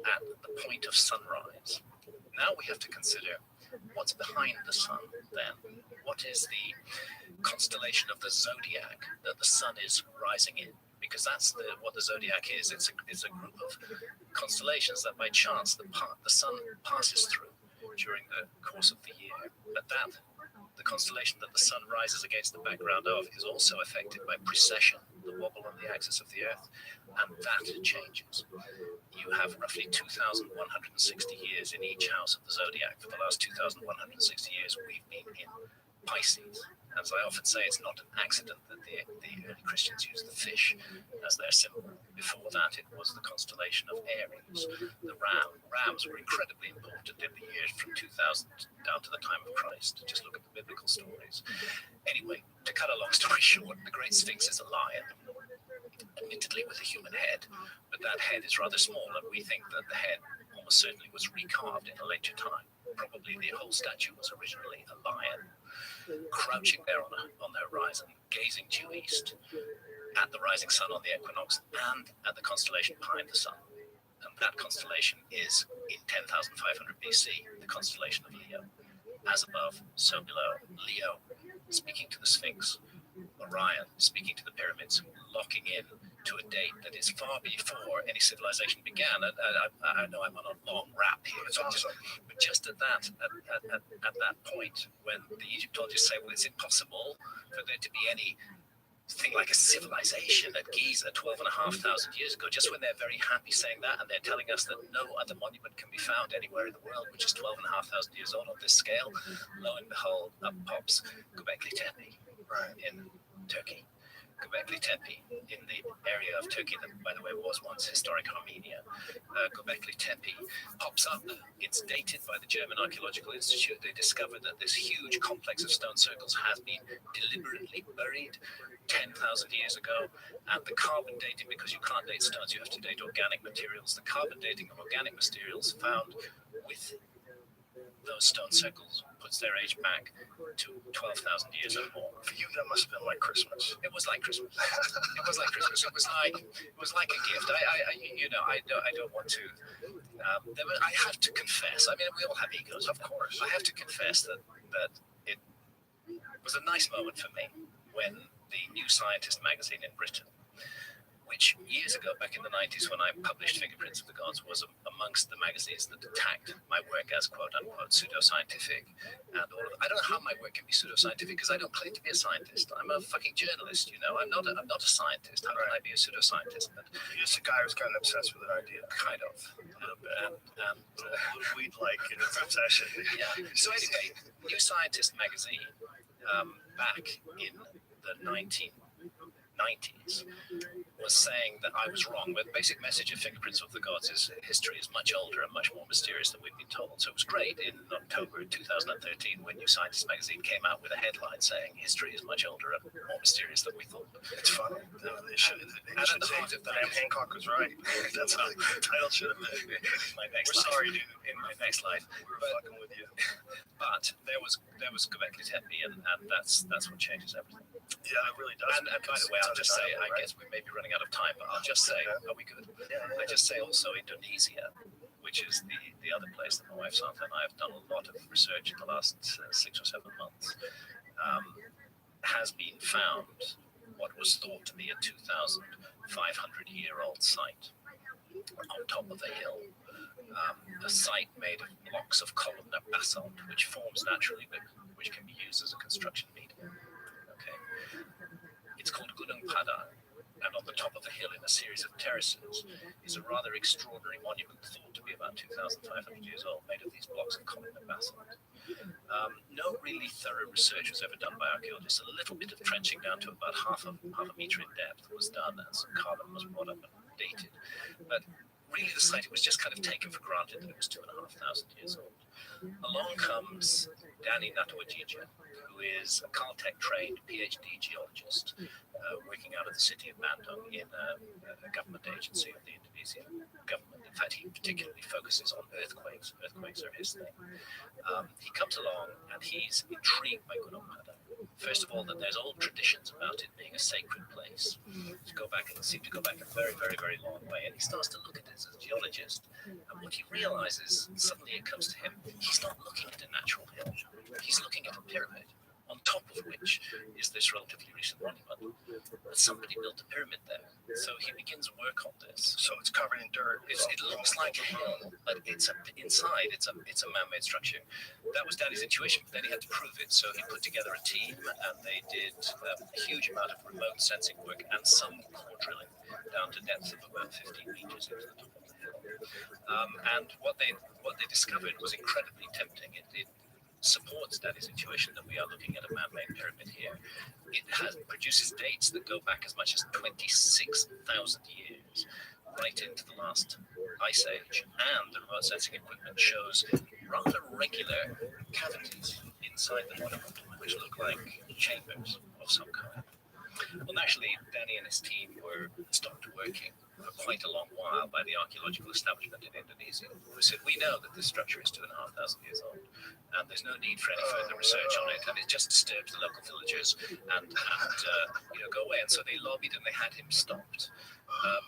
at the point of sunrise. Now we have to consider what's behind the sun then. What is the constellation of the zodiac that the sun is rising in? Because that's what the zodiac is. It's a group of constellations that by chance the sun passes through during the course of the year. But the constellation that the sun rises against the background of is also affected by precession, the wobble on the axis of the Earth, and that changes. You have roughly 2,160 years in each house of the zodiac. For the last 2,160 years, we've been in Pisces. As I often say, it's not an accident that the early Christians used the fish as their symbol. Before that, it was the constellation of Aries, the ram. Rams were incredibly important in the years from 2000 down to the time of Christ. Just look at the biblical stories. Anyway, to cut a long story short, the Great Sphinx is a lion, admittedly with a human head, but that head is rather small, and we think that the head almost certainly was recarved in a later time. Probably the whole statue was originally a lion, crouching there on the horizon, gazing due east at the rising sun on the equinox and at the constellation behind the sun. And that constellation is, in 10,500 BC, the constellation of Leo. As above, so below. Leo speaking to the Sphinx, Orion speaking to the pyramids, locking in to a date that is far before any civilization began. I know I'm on a long rap here, it's awesome. But just at that point, when the Egyptologists say, well, it's impossible for there to be anything like a civilization at Giza 12,500 years ago, just when they're very happy saying that, and they're telling us that no other monument can be found anywhere in the world which is 12,500 years old on this scale, lo and behold, up pops Göbekli Tepe in Turkey. Göbekli Tepe in the area of Turkey that, by the way, was once historic Armenia. Göbekli Tepe pops up. It's dated by the German Archaeological Institute. They discovered that this huge complex of stone circles has been deliberately buried 10,000 years ago. And the carbon dating, because you can't date stones, you have to date organic materials. The carbon dating of organic materials found with those stone circles puts their age back to 12,000 years or more. For you, that must have been like Christmas. It was like Christmas. It was like Christmas. It was like a gift. I don't want to. I have to confess. I mean, we all have egos, of course. I have to confess that it was a nice moment for me when the New Scientist magazine in Britain, which years ago, back in the 90s, when I published Fingerprints of the Gods, was amongst the magazines that attacked my work as quote-unquote pseudoscientific. And all of, I don't know how my work can be pseudoscientific, because I don't claim to be a scientist. I'm a fucking journalist, you know. I'm not a scientist. How can I be a pseudoscientist? But you're just a guy who's kind of obsessed with an idea. Kind of. We'd like in a obsession. Yeah. So anyway, New Scientist magazine, back in the 1990s, was saying that I was wrong. But the basic message of Fingerprints of the Gods is history is much older and much more mysterious than we've been told. So it was great in October 2013 when New Scientist magazine came out with a headline saying history is much older and more mysterious than we thought. It's funny. They should Hancock was right. That's how the title should have been. We're sorry, dude. In my next life. We were fucking with you. But there was Göbekli Tepe, and that's what changes everything. Yeah, it really does. And by the way, I'll just say, I guess we may be running out of time, but I'll just say, are we good? Yeah. I just say also Indonesia, which is the other place that my wife Santa and I have done a lot of research in the last 6 or 7 months, has been found what was thought to be a 2,500-year-old site on top of a hill. A site made of blocks of columnar basalt, which forms naturally, but which can be used as a construction medium. Okay, it's called Gunung Padang, and on the top of the hill, in a series of terraces, is a rather extraordinary monument thought to be about 2,500 years old, made of these blocks of columnar basalt. No really thorough research was ever done by archaeologists. A little bit of trenching down to about half a meter in depth was done, and some carbon was brought up and dated. But really, the site, it was just kind of taken for granted that it was 2,500 years old. Along comes Danny Natawajija, who is a Caltech-trained PhD geologist working out of the city of Bandung in a government agency of the Indonesian government. In fact, he particularly focuses on earthquakes. Earthquakes are his thing. He comes along and he's intrigued by Gunung Padang. First of all, that there's old traditions about it being a sacred place. Seem to go back a very, very, very long way. And he starts to look at it as a geologist. And what he realizes, suddenly it comes to him, he's not looking at a natural hill. He's looking at a pyramid, on top of which is this relatively recent monument. But somebody built a pyramid there. So he begins work on this. So it's covered in dirt. It looks like a hill, but inside it's a man-made structure. That was Daddy's intuition, but then he had to prove it. So he put together a team, and they did a huge amount of remote sensing work and some core drilling down to depths of about 15 meters into the top of the hill. And what they discovered was incredibly tempting. supports Danny's intuition that we are looking at a man-made pyramid here. It produces dates that go back as much as 26,000 years, right into the last ice age, and the remote sensing equipment shows rather regular cavities inside the bottom, which look like chambers of some kind. Well, naturally, Danny and his team were stopped working for quite a long while by the archaeological establishment in Indonesia, who said, we know that this structure is 2,500 years old, and there's no need for any further research on it, and it just disturbs the local villagers, and go away. And so they lobbied and they had him stopped.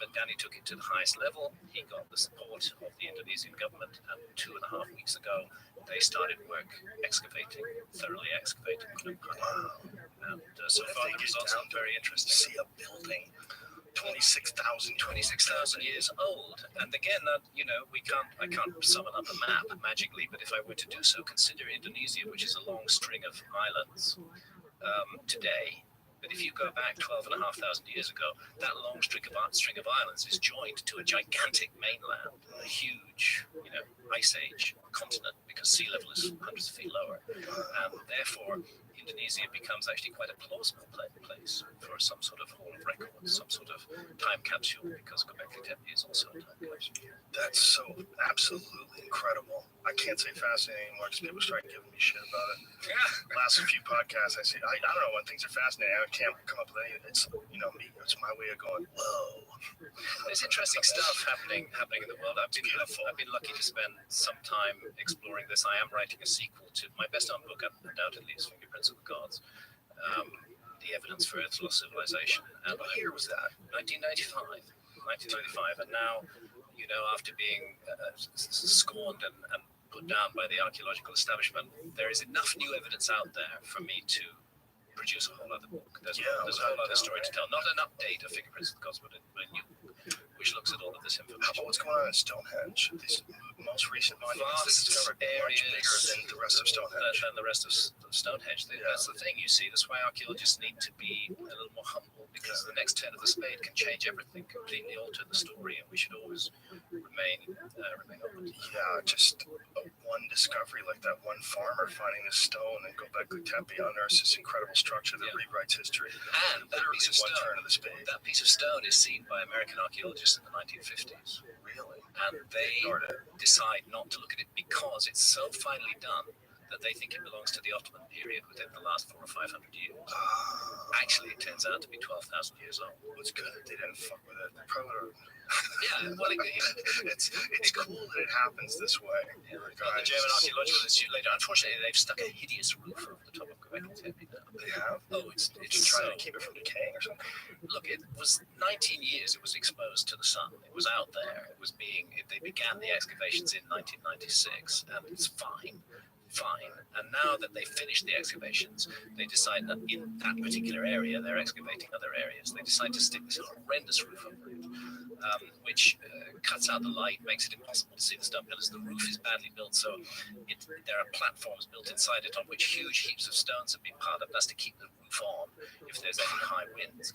But Danny took it to the highest level. He got the support of the Indonesian government, and 2.5 weeks ago, they started work thoroughly excavating. And so far, the results are very interesting. See a building 26,000 years old, and again, I can't summon up a map magically, but if I were to do so, consider Indonesia, which is a long string of islands today. But if you go back 12,500 years ago, that long string of islands is joined to a gigantic mainland, a huge, ice age continent, because sea level is hundreds of feet lower, and therefore Indonesia becomes actually quite a plausible place for some sort of hall of records, some sort of time capsule, because Göbekli Tepe is also a time capsule. That's so absolutely incredible. I can't say fascinating anymore because people start giving me shit about it. Yeah. Last few podcasts, I say, I don't know, when things are fascinating, I can't come up with any. It's, me. It's my way of going, whoa. There's interesting stuff happening in the world. I've been lucky to spend some time exploring this. I am writing a sequel to my best-known book, undoubtedly, is Fingerprints of the Gods. The evidence for Earth's lost civilization. And what year was that? 1995. And now, after being scorned and put down by the archaeological establishment, there is enough new evidence out there for me to produce a whole other book. There's a whole other story to tell. Not an update of Fingerprints of the Gods, but a new book, which looks at all of this information. How about what's going on in Stonehenge? These most recent monuments that discovered much bigger than the rest of Stonehenge. Than the rest of Stonehenge. That's the thing, you see. That's why archaeologists need to be a little more humble, because the next turn of the spade can change everything, completely alter the story, and we should always remain open. Yeah, just one discovery, like that one farmer finding this stone and Göbekli Tepe unearths this incredible structure that rewrites history. And that piece of stone is seen by American archaeologists in the 1950s. Really? And they decide not to look at it because it's so finely done that they think it belongs to the Ottoman period within the last 400 or 500 years. Actually, it turns out to be 12,000 years old. What's good? They didn't fuck with it. Probably. Yeah, well, it's cool that it happens this way. Yeah, the German Archaeological Institute later, unfortunately, they've stuck a hideous roof over the top of Göbekli Tepe now. They have? Oh, it's trying to keep it from decaying or something. Look, it was 19 years it was exposed to the sun. It was out there. They began the excavations in 1996, and it's fine. And now that they've finished the excavations, they decide that in that particular area, they're excavating other areas. They decide to stick this horrendous roof over it, which cuts out the light, makes it impossible to see the stone pillars. The roof is badly built, so there are platforms built inside it on which huge heaps of stones have been piled up. That's to keep the roof on if there's any high winds.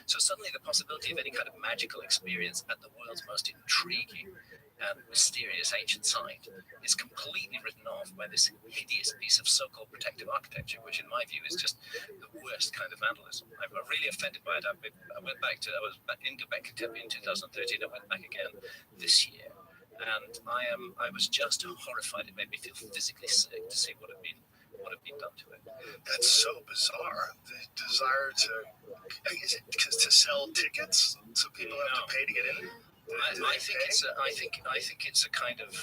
So suddenly the possibility of any kind of magical experience at the world's most intriguing and mysterious ancient site is completely written off by this hideous piece of so-called protective architecture, which in my view is just the worst kind of vandalism. I'm really offended by it. I was back in Göbekli Tepe in 2013. I went back again this year, and I was just horrified. It made me feel physically sick to see what had been done to it. That's so bizarre. The desire is it to sell tickets so people have to pay to get in? I think it's a kind of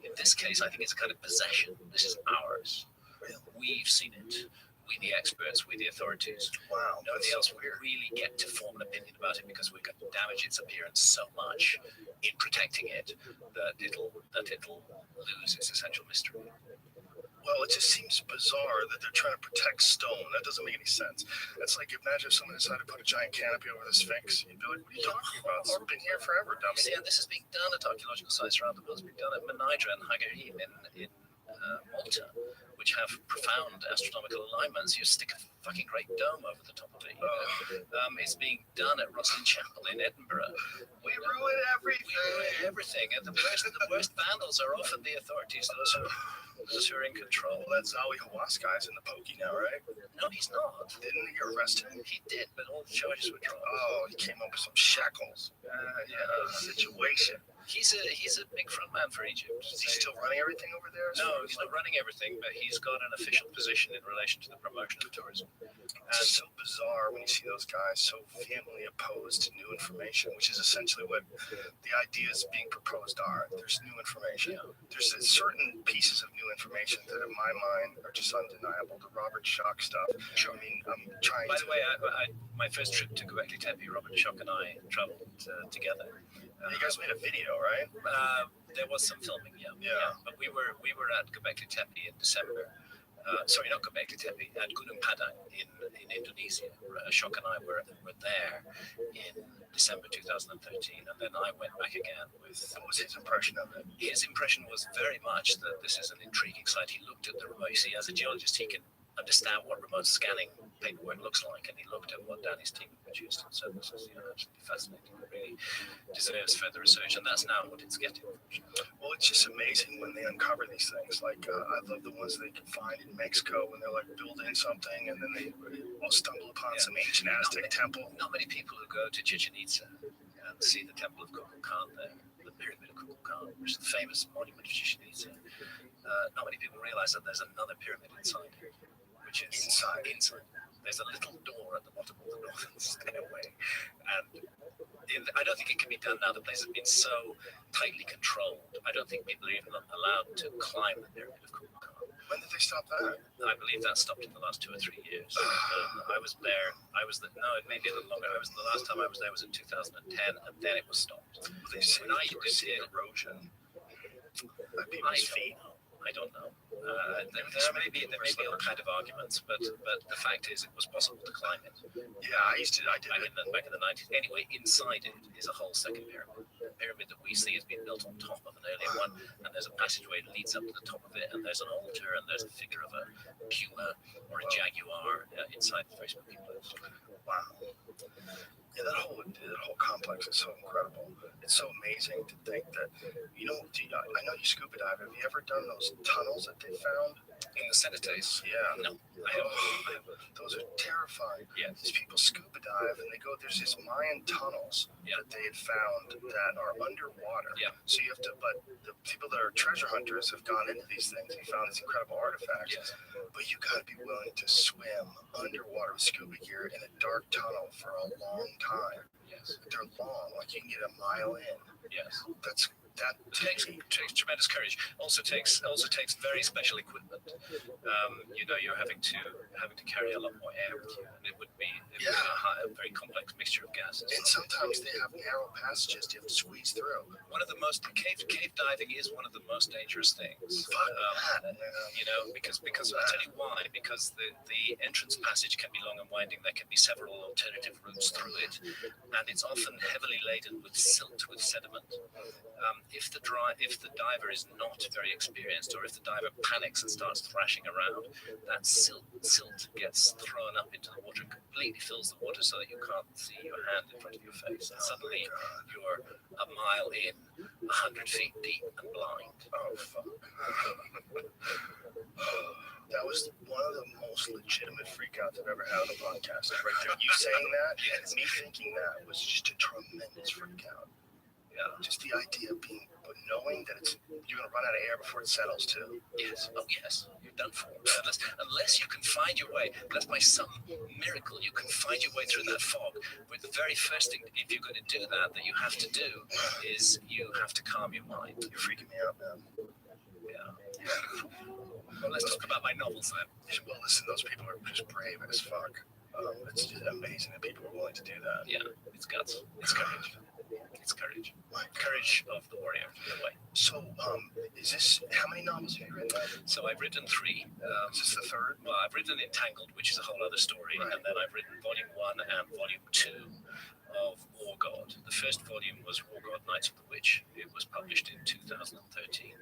in this case I think it's a kind of possession. This is ours. We've seen it. We the experts, we the authorities. Wow. Nobody else will really get to form an opinion about it because we're going to damage its appearance so much in protecting it that it'll lose its essential mystery. Well, it just seems bizarre that they're trying to protect stone. That doesn't make any sense. It's like imagine if someone decided to put a giant canopy over the Sphinx. You'd be like, what are you talking about? It's been here forever, dummy. See, and this is being done at archaeological sites around the world. It's being done at Menidra and Hagarim in Malta, which have profound astronomical alignments, you stick a fucking great dome over the top of it. It's being done at Rothschild Chapel in Edinburgh. We ruin everything. And the worst vandals are often the authorities, those who are in control. Well, that Zawi Hawass guy's in the pokey now, right? No, he's not. Didn't he get arrested? He did, but all the charges were dropped. Oh, he came up with some shackles. Situation. He's a big front man for Egypt. Is he still running everything over there? No, he's not running everything, but he's got an official position in relation to the promotion of tourism. It's so bizarre when you see those guys so vehemently opposed to new information, which is essentially what the ideas being proposed are. There's new information. There's certain pieces of new information that, in my mind, are just undeniable. The Robert Schoch stuff. Sure. I mean, I'm trying. By the way, my first trip to Göbekli Tepe, Robert Schoch and I traveled together. You guys made a video, right? There was some filming, yeah. But we were at Göbekli Tepe in December. Sorry, not Göbekli Tepe, at Gunung Padang in Indonesia. Schoch and I were there in December 2013, and then I went back again with. What was his impression of it? His impression was very much that this is an intriguing site. He looked at the remote. You see, as a geologist, he can understand what remote scanning paperwork looks like, and he looked at what Danny's team produced and said, this is absolutely fascinating. It really deserves further research, and that's now what it's getting. Well, it's just amazing when they uncover these things. Like, I love the ones they can find in Mexico when they're like building something, and then they will stumble upon some ancient Aztec temple. Not many people who go to Chichen Itza and see the temple of Kukulkan there, the pyramid of Kukulkan, which is the famous monument of Chichen Itza. Not many people realize that there's another pyramid inside, which is inside. There's a little door at the bottom of the northern stairway, and I don't think it can be done now. The place has been so tightly controlled. I don't think people are even allowed to climb the pyramid of Kukulkan. When did they stop that? I believe that stopped in the last 2 or 3 years. I was there. It may be a little longer. The last time I was there was in 2010, and then it was stopped. Well, they say you were seeing erosion at people's feet. I don't know. There may be all kind of arguments, but the fact is, it was possible to climb it. Yeah, I did back in the 90s. Anyway, inside it is a whole second pyramid. The pyramid that we see has been built on top of an earlier one, and there's a passageway that leads up to the top of it, and there's an altar, and there's the figure of a puma or a jaguar inside the very spooky place. Wow. Yeah, that whole complex is so incredible. It's so amazing to think that, I know you scuba dive. Have you ever done those tunnels that they found? In the cenotes? Yeah. No, I haven't. Those are terrifying. Yeah. These people scuba dive and there's these Mayan tunnels that they had found that are underwater. Yeah. So you have to, but the people that are treasure hunters have gone into these things and found these incredible artifacts. Yes. But you got to be willing to swim underwater with scuba gear in a dark tunnel for a long time. Yes. They're long, like you can get a mile in. Yes. That takes tremendous courage. Also takes very special equipment. You're having to carry a lot more air with you, and it would be a very complex mixture of gases. And sometimes they have narrow passages you have to squeeze through. One of the most cave diving is one of the most dangerous things. Because I'll tell you why. Because the entrance passage can be long and winding. There can be several alternative routes through it, and it's often heavily laden with silt, with sediment. If the diver is not very experienced, or if the diver panics and starts thrashing around, that silt gets thrown up into the water and completely fills the water so that you can't see your hand in front of your face. And suddenly you're a mile in, 100 feet deep and blind. Oh, fuck. That was one of the most legitimate freakouts I've ever had on a podcast. Right there. You saying that, and me thinking that was just a tremendous freakout. Yeah, just the idea of knowing that you're going to run out of air before it settles too. Yes. Oh, yes. You're done for. Unless you can find your way, unless by some miracle you can find your way through that fog. But the very first thing, if you're going to do that you have to do is you have to calm your mind. You're freaking me out, man. Yeah. Well, let's talk about my novels then. Well, listen, those people are just brave as fuck. It's just amazing that people are willing to do that. Yeah, it's guts. It's courage. It's courage. Courage of the warrior, in a way. So, is this, how many novels have you written? So I've written 3. Is this the third? Well, I've written Entangled, which is a whole other story, Right. and then I've written Volume 1 and Volume 2 of War God. The first volume was War God Knights of the Witch. It was published in 2013.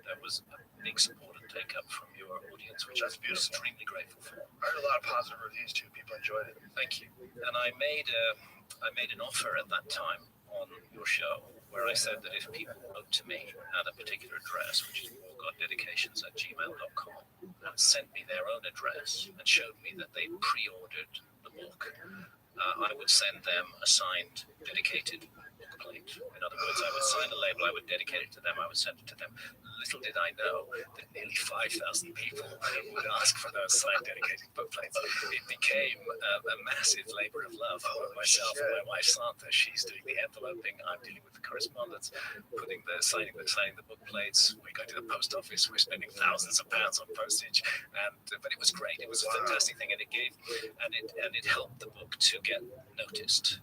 There was a big support and take up from your audience, which I'm extremely grateful for. I heard a lot of positive reviews too. People enjoyed it. Thank you. And I made an offer at that time on your show where I said that if people wrote to me at a particular address, which is wargoddedications@gmail.com, and sent me their own address and showed me that they pre-ordered the book, I would send them a signed, dedicated book plate. In other words, I would sign a label, I would dedicate it to them, I would send it to them. Little did I know that nearly 5,000 people would ask for those signed, dedicated book plates. It became a massive labor of love for myself and my wife Santa. She's doing the enveloping, I'm dealing with the correspondence, signing the book plates. We go to the post office, we're spending thousands of pounds on postage, but it was great. It was a fantastic thing, and it helped the book to get noticed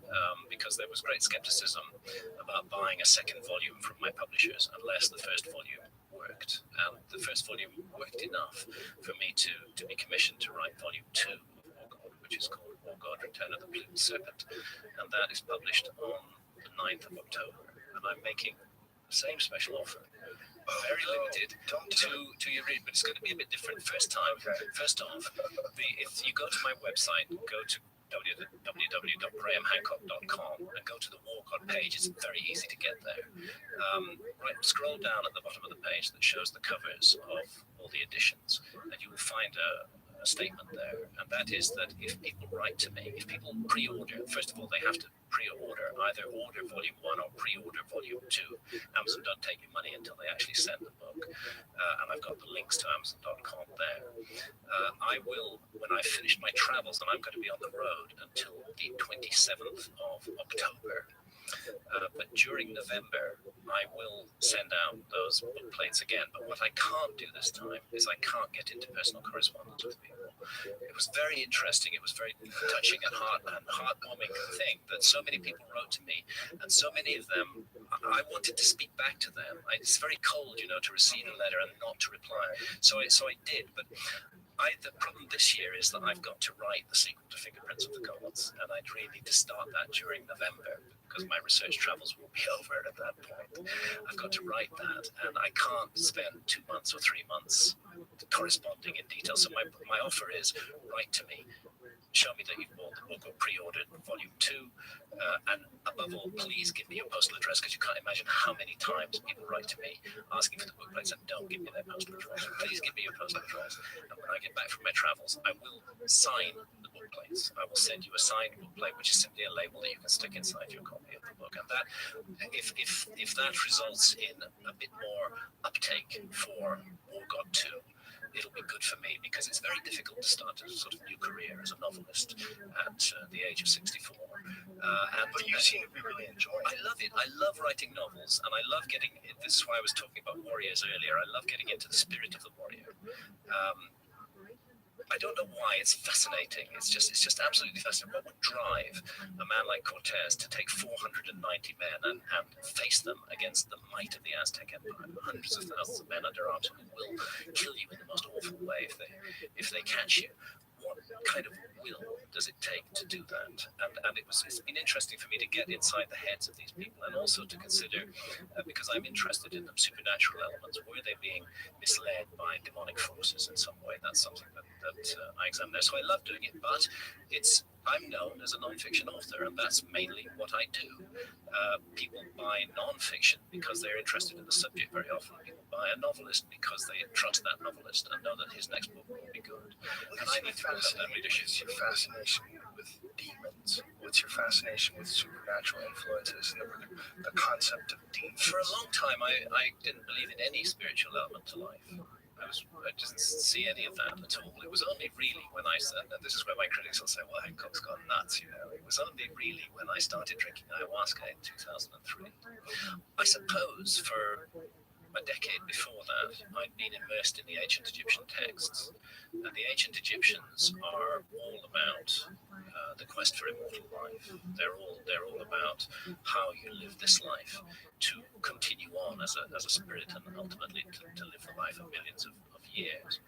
because there was great skepticism about buying a second volume from my publishers unless the first volume worked. And the first volume worked enough for me to be commissioned to write Volume 2 of War God, which is called War God Return of the Plumed Serpent, and that is published on the 9th of October. And I'm making the same special offer, very limited to your read, but it's going to be a bit different first time. First off, if you go to my website, go to www.grahamhancock.com and go to the War God page. It's very easy to get there. Scroll down at the bottom of the page that shows the covers of all the editions, and you will find a statement there, and that is that if people write to me, if people pre-order, first of all, they have to pre-order, either order Volume 1 or pre-order Volume 2. Amazon don't take your money until they actually send the book, and I've got the links to Amazon.com there. I will, when I finish my travels, and I'm going to be on the road until the 27th of October, but during November, I will send out those book plates again. But what I can't do this time is I can't get into personal correspondence with people. It was very interesting. It was very touching and heartwarming thing that so many people wrote to me, and so many of them, I wanted to speak back to them. It's very cold, to receive a letter and not to reply. So I did, but the problem this year is that I've got to write the sequel to Fingerprints of the Gods, and I'd really need to start that during November because my research travels will be over at that point. I've got to write that, and I can't spend 2 months or 3 months corresponding in detail. So my offer is, write to me, show me that you've bought the book or pre-ordered Volume 2, and above all, please give me your postal address, because you can't imagine how many times people write to me asking for the book plates and don't give me their postal address. Please give me your postal address, and when I get back from my travels, I will sign the book plates. I will send you a signed book plate, which is simply a label that you can stick inside your copy of the book, and that, if that results in a bit more uptake for War God 2, it'll be good for me, because it's very difficult to start a sort of new career as a novelist at the age of 64. But you seem to be really enjoying it. I love it. I love writing novels, and I love getting. This is why I was talking about warriors earlier. I love getting into the spirit of the warrior. I don't know why. It's fascinating. It's just absolutely fascinating. What would drive a man like Cortez to take 490 men and face them against the might of the Aztec Empire? Hundreds of thousands of men under arms who will kill you in the most awful way if they catch you. What kind of will does it take to do that? And it's been interesting for me to get inside the heads of these people, and also to consider, because I'm interested in the supernatural elements, were they being misled by demonic forces in some way? That's something that I examine there. So I love doing it, but I'm known as a non-fiction author, and that's mainly what I do. People buy non-fiction because they're interested in the subject very often. People buy a novelist because they trust that novelist and know that his next book will be good. And I need to have that readership. What's your fascination with demons? What's your fascination with supernatural influences and the concept of demons? For a long time, I didn't believe in any spiritual element to life. I didn't see any of that at all. It was only really when I said, and this is where my critics will say, well, Hancock's gone nuts, It was only really when I started drinking ayahuasca in 2003. I suppose for a decade before that, I'd been immersed in the ancient Egyptian texts, and the ancient Egyptians are all about the quest for immortal life. They're all about how you live this life to continue on as a spirit and ultimately to live the life of millions of years.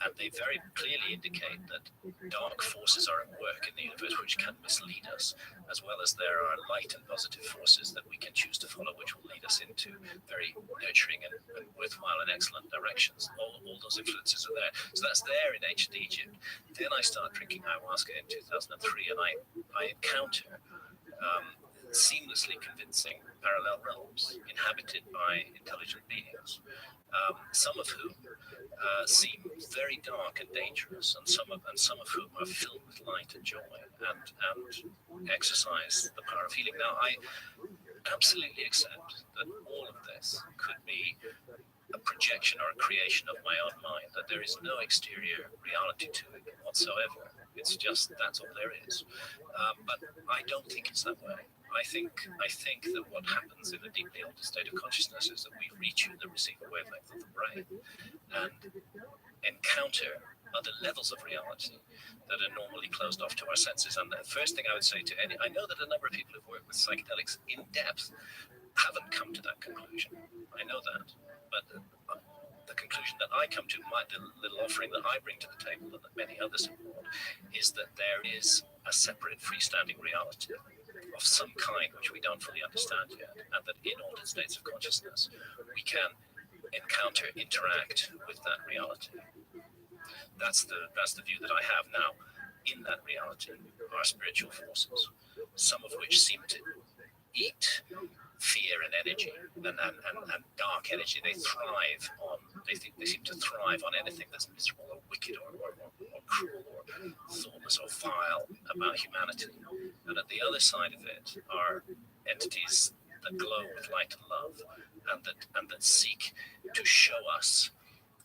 And they very clearly indicate that dark forces are at work in the universe which can mislead us, as well as there are light and positive forces that we can choose to follow, which will lead us into very nurturing and worthwhile and excellent directions. All those influences are there. So that's there in ancient Egypt. Then I start drinking ayahuasca in 2003, and I encounter seamlessly convincing parallel realms inhabited by intelligent beings, some of whom seem very dark and dangerous, and some of whom are filled with light and joy and exercise the power of healing. Now, I absolutely accept that all of this could be a projection or a creation of my own mind, that there is no exterior reality to it whatsoever. It's just that's all there is. But I don't think it's that way. I think that what happens in a deeply altered state of consciousness is that we retune the receiver wavelength of the brain and encounter other levels of reality that are normally closed off to our senses. And the first thing I would say to I know that a number of people who've worked with psychedelics in depth haven't come to that conclusion. I know that. But the conclusion that I come to, the little offering that I bring to the table and that many others have brought, is that there is a separate freestanding reality of some kind which we don't fully understand yet, and that in altered states of consciousness we can encounter, interact with that reality. That's the view that I have now. In that reality are spiritual forces, some of which seem to eat fear and energy and dark energy. They seem to thrive on anything that's miserable or wicked or cruel or thoughtless or vile about humanity. And at the other side of it are entities that glow with light and love, and that seek to show us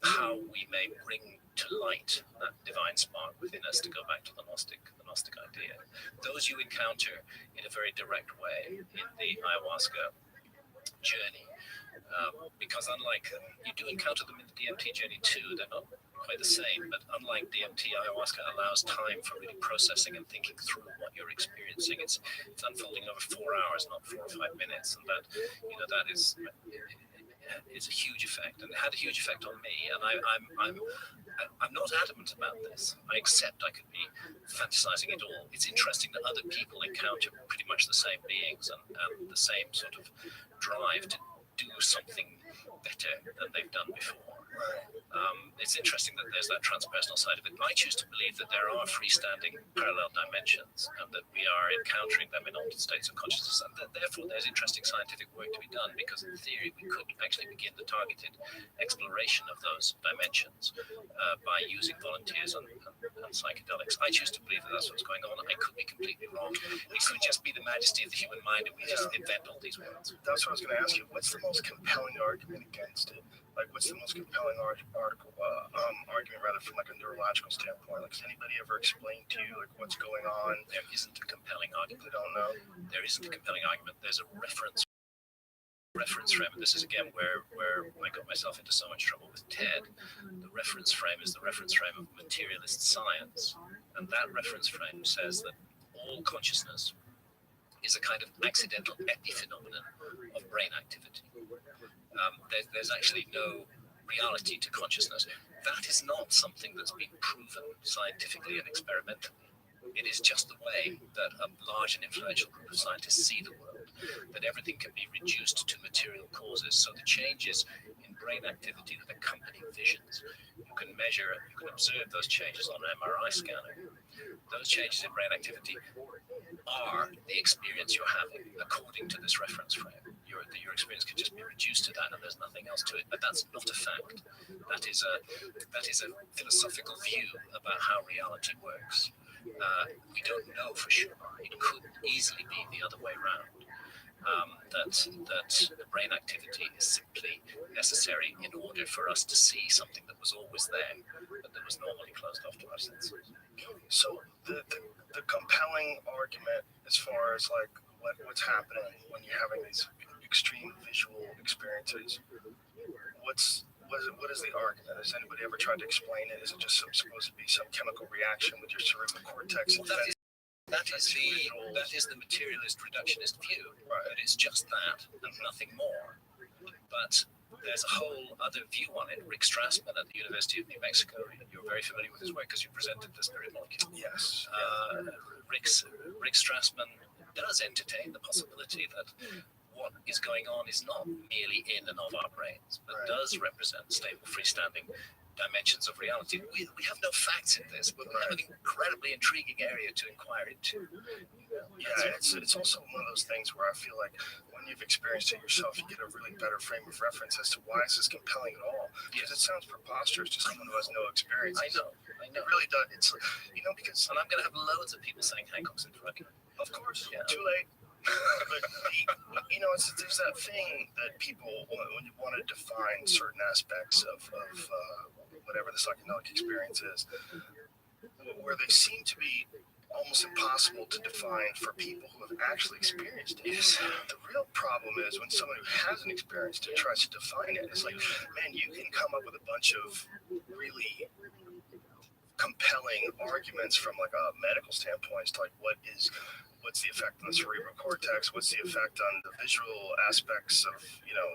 how we may bring to light that divine spark within us, to go back to the Gnostic idea. Those you encounter in a very direct way in the ayahuasca journey, because unlike, you do encounter them in the DMT journey too, they're not quite the same, but unlike DMT, ayahuasca allows time for really processing and thinking through what you're experiencing. It's unfolding over 4 hours, not 4 or 5 minutes, and that is a huge effect, and it had a huge effect on me. And I'm not adamant about this. I accept I could be fantasizing it all. It's interesting that other people encounter pretty much the same beings and the same sort of drive to do something better than they've done before. It's interesting that there's that transpersonal side of it. I choose to believe that there are freestanding parallel dimensions, and that we are encountering them in altered states of consciousness, and that therefore there's interesting scientific work to be done, because in theory we could actually begin the targeted exploration of those dimensions by using volunteers and psychedelics. I choose to believe that that's what's going on. I could be completely wrong. It could just be the majesty of the human mind, and we just invent all these words. That's what I was going to ask you. What's the most compelling argument against it? Like, what's the most compelling argument, rather, from like a neurological standpoint? Like, has anybody ever explained to you like what's going on? There isn't a compelling argument. They don't know. There isn't a compelling argument. There's a reference frame, and this is again where I got myself into so much trouble with TED. The reference frame is the reference frame of materialist science, and that reference frame says that all consciousness is a kind of accidental epiphenomenon of brain activity. There's actually no reality to consciousness. That is not something that's been proven scientifically and experimentally. It is just the way that a large and influential group of scientists see the world, that everything can be reduced to material causes. So the changes in brain activity that accompany visions, you can measure, you can observe those changes on an MRI scanner. Those changes in brain activity are the experience you're having according to this reference frame. Your experience can just be reduced to that, and there's nothing else to it. But that's not a fact. That is a philosophical view about how reality works. We don't know for sure. It could easily be the other way around. That the brain activity is simply necessary in order for us to see something that was always there, but that was normally closed off to our senses. So the compelling argument, as far as like what's happening when you're having these extreme visual experiences, what is the argument? Has anybody ever tried to explain it? Is it just supposed to be some chemical reaction with your cerebral cortex? Well, that is the materialist reductionist view. Right. That it's just that and nothing more. But there's a whole other view on it. Rick Strassman at the University of New Mexico, you're very familiar with his work because you presented the spirit molecule. Yes. Rick Strassman does entertain the possibility that what is going on is not merely in and of our brains, but does represent stable, freestanding dimensions of reality. We have no facts in this, but we have an incredibly intriguing area to inquire into. Yeah, it's also one of those things where I feel like when you've experienced it yourself, you get a really better frame of reference as to why is this compelling at all. Because it sounds preposterous to someone who has no experience. I know. It really does. It's because And I'm going to have loads of people saying Hancock's in front of you. of course, too late. But there's that thing that people, when you want to define certain aspects of whatever the psychedelic experience is, where they seem to be almost impossible to define for people who have actually experienced it. Yes. The real problem is when someone who hasn't experienced it tries to define it. It's like, man, you can come up with a bunch of really compelling arguments from like a medical standpoint. It's like, what's the effect on the cerebral cortex? What's the effect on the visual aspects of,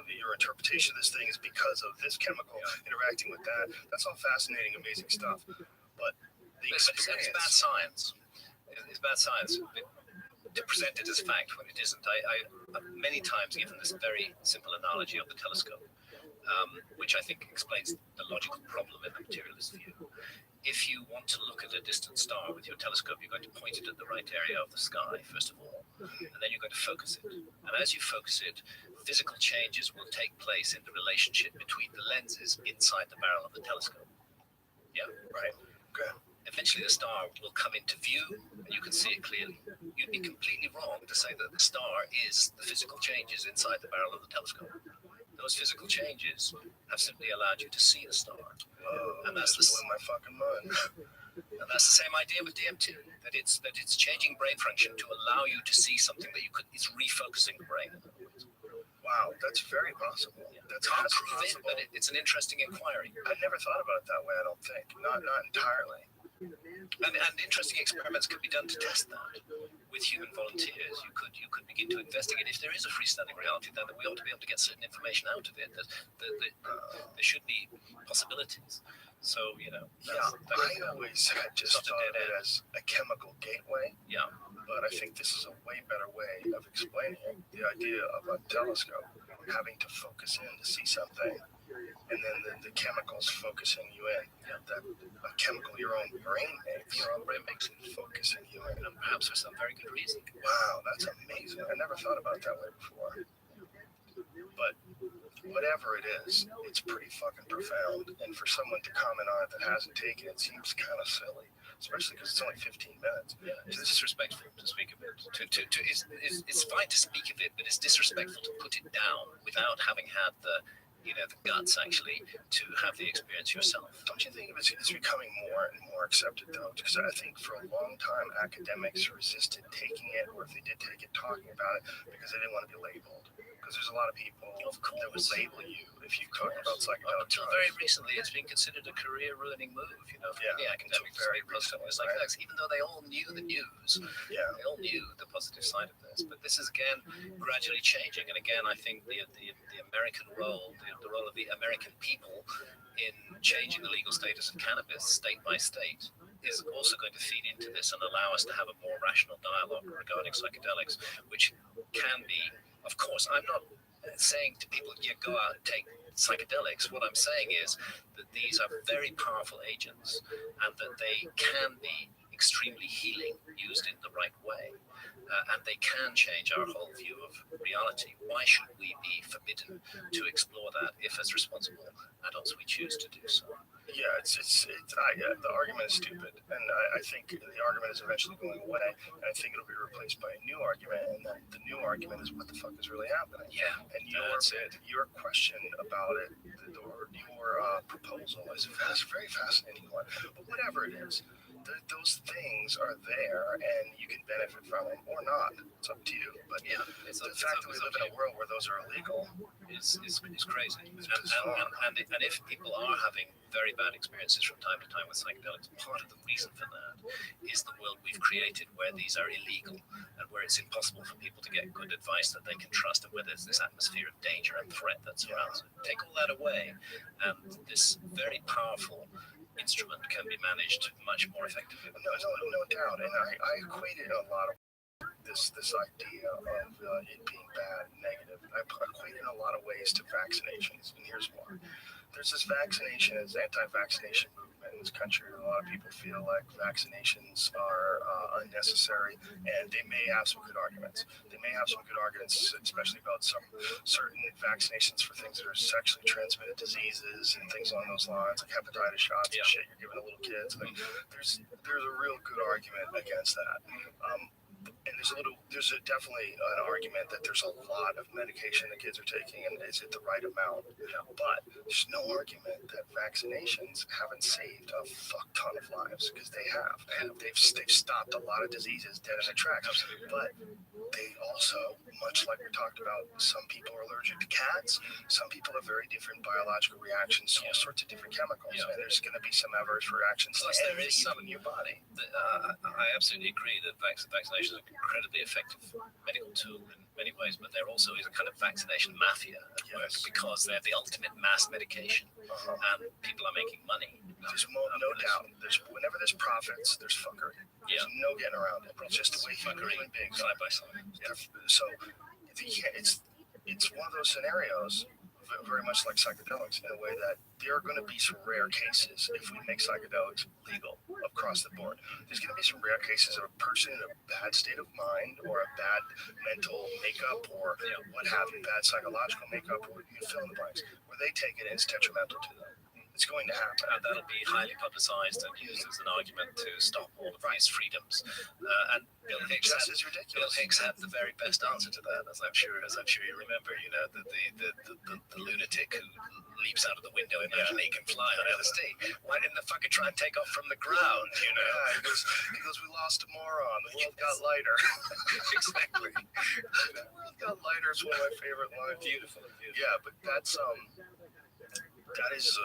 your interpretation of this thing is because of this chemical interacting with that. That's all fascinating, amazing stuff. But the experience... It's bad science. It's bad science. To present it as fact when it isn't. I many times given this very simple analogy of the telescope, which I think explains the logical problem in the materialist view. If you want to look at a distant star with your telescope, you're going to point it at the right area of the sky, first of all, and then you're going to focus it. And as you focus it, physical changes will take place in the relationship between the lenses inside the barrel of the telescope. Yeah, right. Okay. Eventually the star will come into view and you can see it clearly. You'd be completely wrong to say that the star is the physical changes inside the barrel of the telescope. Those physical changes have simply allowed you to see the star. And that's blew my fucking mind. And that's the same idea with DMT, that it's changing brain function to allow you to see something that it's refocusing the brain. Wow, that's very possible. That's Can't prove it, possible. but it's an interesting inquiry. I never thought about it that way. I don't think, not entirely. And interesting experiments could be done to test that with human volunteers. You could begin to investigate if there is a freestanding reality, then that we ought to be able to get certain information out of it. That there should be possibilities. So I always had just thought of it as a chemical gateway. Yeah. But I think this is a way better way of explaining it. The idea of a telescope having to focus in to see something, and then the chemicals focusing you in. That a chemical your own brain makes. Your own brain makes it. Focusing you in. And perhaps for some very good reason. Wow, that's amazing. I never thought about it that way before. But whatever it is, it's pretty fucking profound. And for someone to comment on it that hasn't taken it seems kind of silly, especially because it's only 15 minutes. Yeah, it's disrespectful to speak of it. It's fine to speak of it, but it's disrespectful to put it down without having had the guts actually to have the experience yourself. Don't you think it's becoming more and more accepted though? Because I think for a long time academics resisted taking it, or if they did take it, talking about it because they didn't want to be labeled. Because there's a lot of people that would label you if you talk about psychedelic Until drugs. very recently, it's been considered a career-ruining move, for any academic to speak positive on psychedelics, even though they all knew the news. Yeah. They all knew the positive side of this. But this is, again, gradually changing. And again, I think the American role, the role of the American people in changing the legal status of cannabis state by state is also going to feed into this and allow us to have a more rational dialogue regarding psychedelics, which can be, of course, I'm not saying to people, go out and take psychedelics. What I'm saying is that these are very powerful agents and that they can be extremely healing used in the right way. And they can change our whole view of reality. Why should we be forbidden to explore that if, as responsible adults, we choose to do so? Yeah, the argument is stupid, and I think the argument is eventually going away, and I think it'll be replaced by a new argument, and the new argument is what the fuck is really happening. Yeah, and your question about it, or your proposal is a very fascinating one. But whatever it is, those things are there, and you can benefit from them or not. It's up to you. But Yeah, the fact that we live in a world where those are illegal is crazy. bizarre. And if people are having very bad experiences from time to time with psychedelics, part of the reason for that is the world we've created where these are illegal and where it's impossible for people to get good advice that they can trust, and where there's this atmosphere of danger and threat that surrounds it. Take all that away, and this very powerful instrument can be managed much more effectively. No doubt. And I equated a lot of this idea of it being bad and negative. I equated a lot of ways to vaccinations, and here's why. There's this anti-vaccination movement in this country. A lot of people feel like vaccinations are unnecessary, and they may have some good arguments. They may have some good arguments, especially about some certain vaccinations for things that are sexually transmitted diseases and things along those lines, like hepatitis shots and shit you're giving to little kids. Like, there's a real good argument against that. And there's definitely an argument that there's a lot of medication that kids are taking, and is it the right amount? But there's no argument that vaccinations haven't saved a fuck ton of lives, because they have. They've stopped a lot of diseases dead in their tracks. But they also, much like we talked about, some people are allergic to cats. Some people have very different biological reactions to all sorts of different chemicals, and there's going to be some adverse reactions. Plus, there is some in your body. I absolutely agree that vaccination is an incredibly effective medical tool in many ways, but there also is a kind of vaccination mafia at work, because they're the ultimate mass medication, and people are making money. There's no doubt. Whenever there's profits, there's fuckery. There's no getting around it. It's just the way human beings side by side. So it's one of those scenarios, very much like psychedelics, in a way that there are going to be some rare cases if we make psychedelics legal across the board. There's going to be some rare cases of a person in a bad state of mind, or a bad mental makeup, or what have you, bad psychological makeup, or you fill in the blanks, where they take it and it's detrimental to them. It's going to happen. And that'll be highly publicized and used as an argument to stop all of these freedoms. And Bill Hicks had the very best answer to that, as I'm sure you remember. You know, the lunatic who leaps out of the window imagining he can fly on LSD. Why didn't the fucker try and take off from the ground? You know, he goes, we lost a moron. The world got lighter. Exactly. The world got lighter is one of my favorite lines. Beautiful. Yeah, but that's that is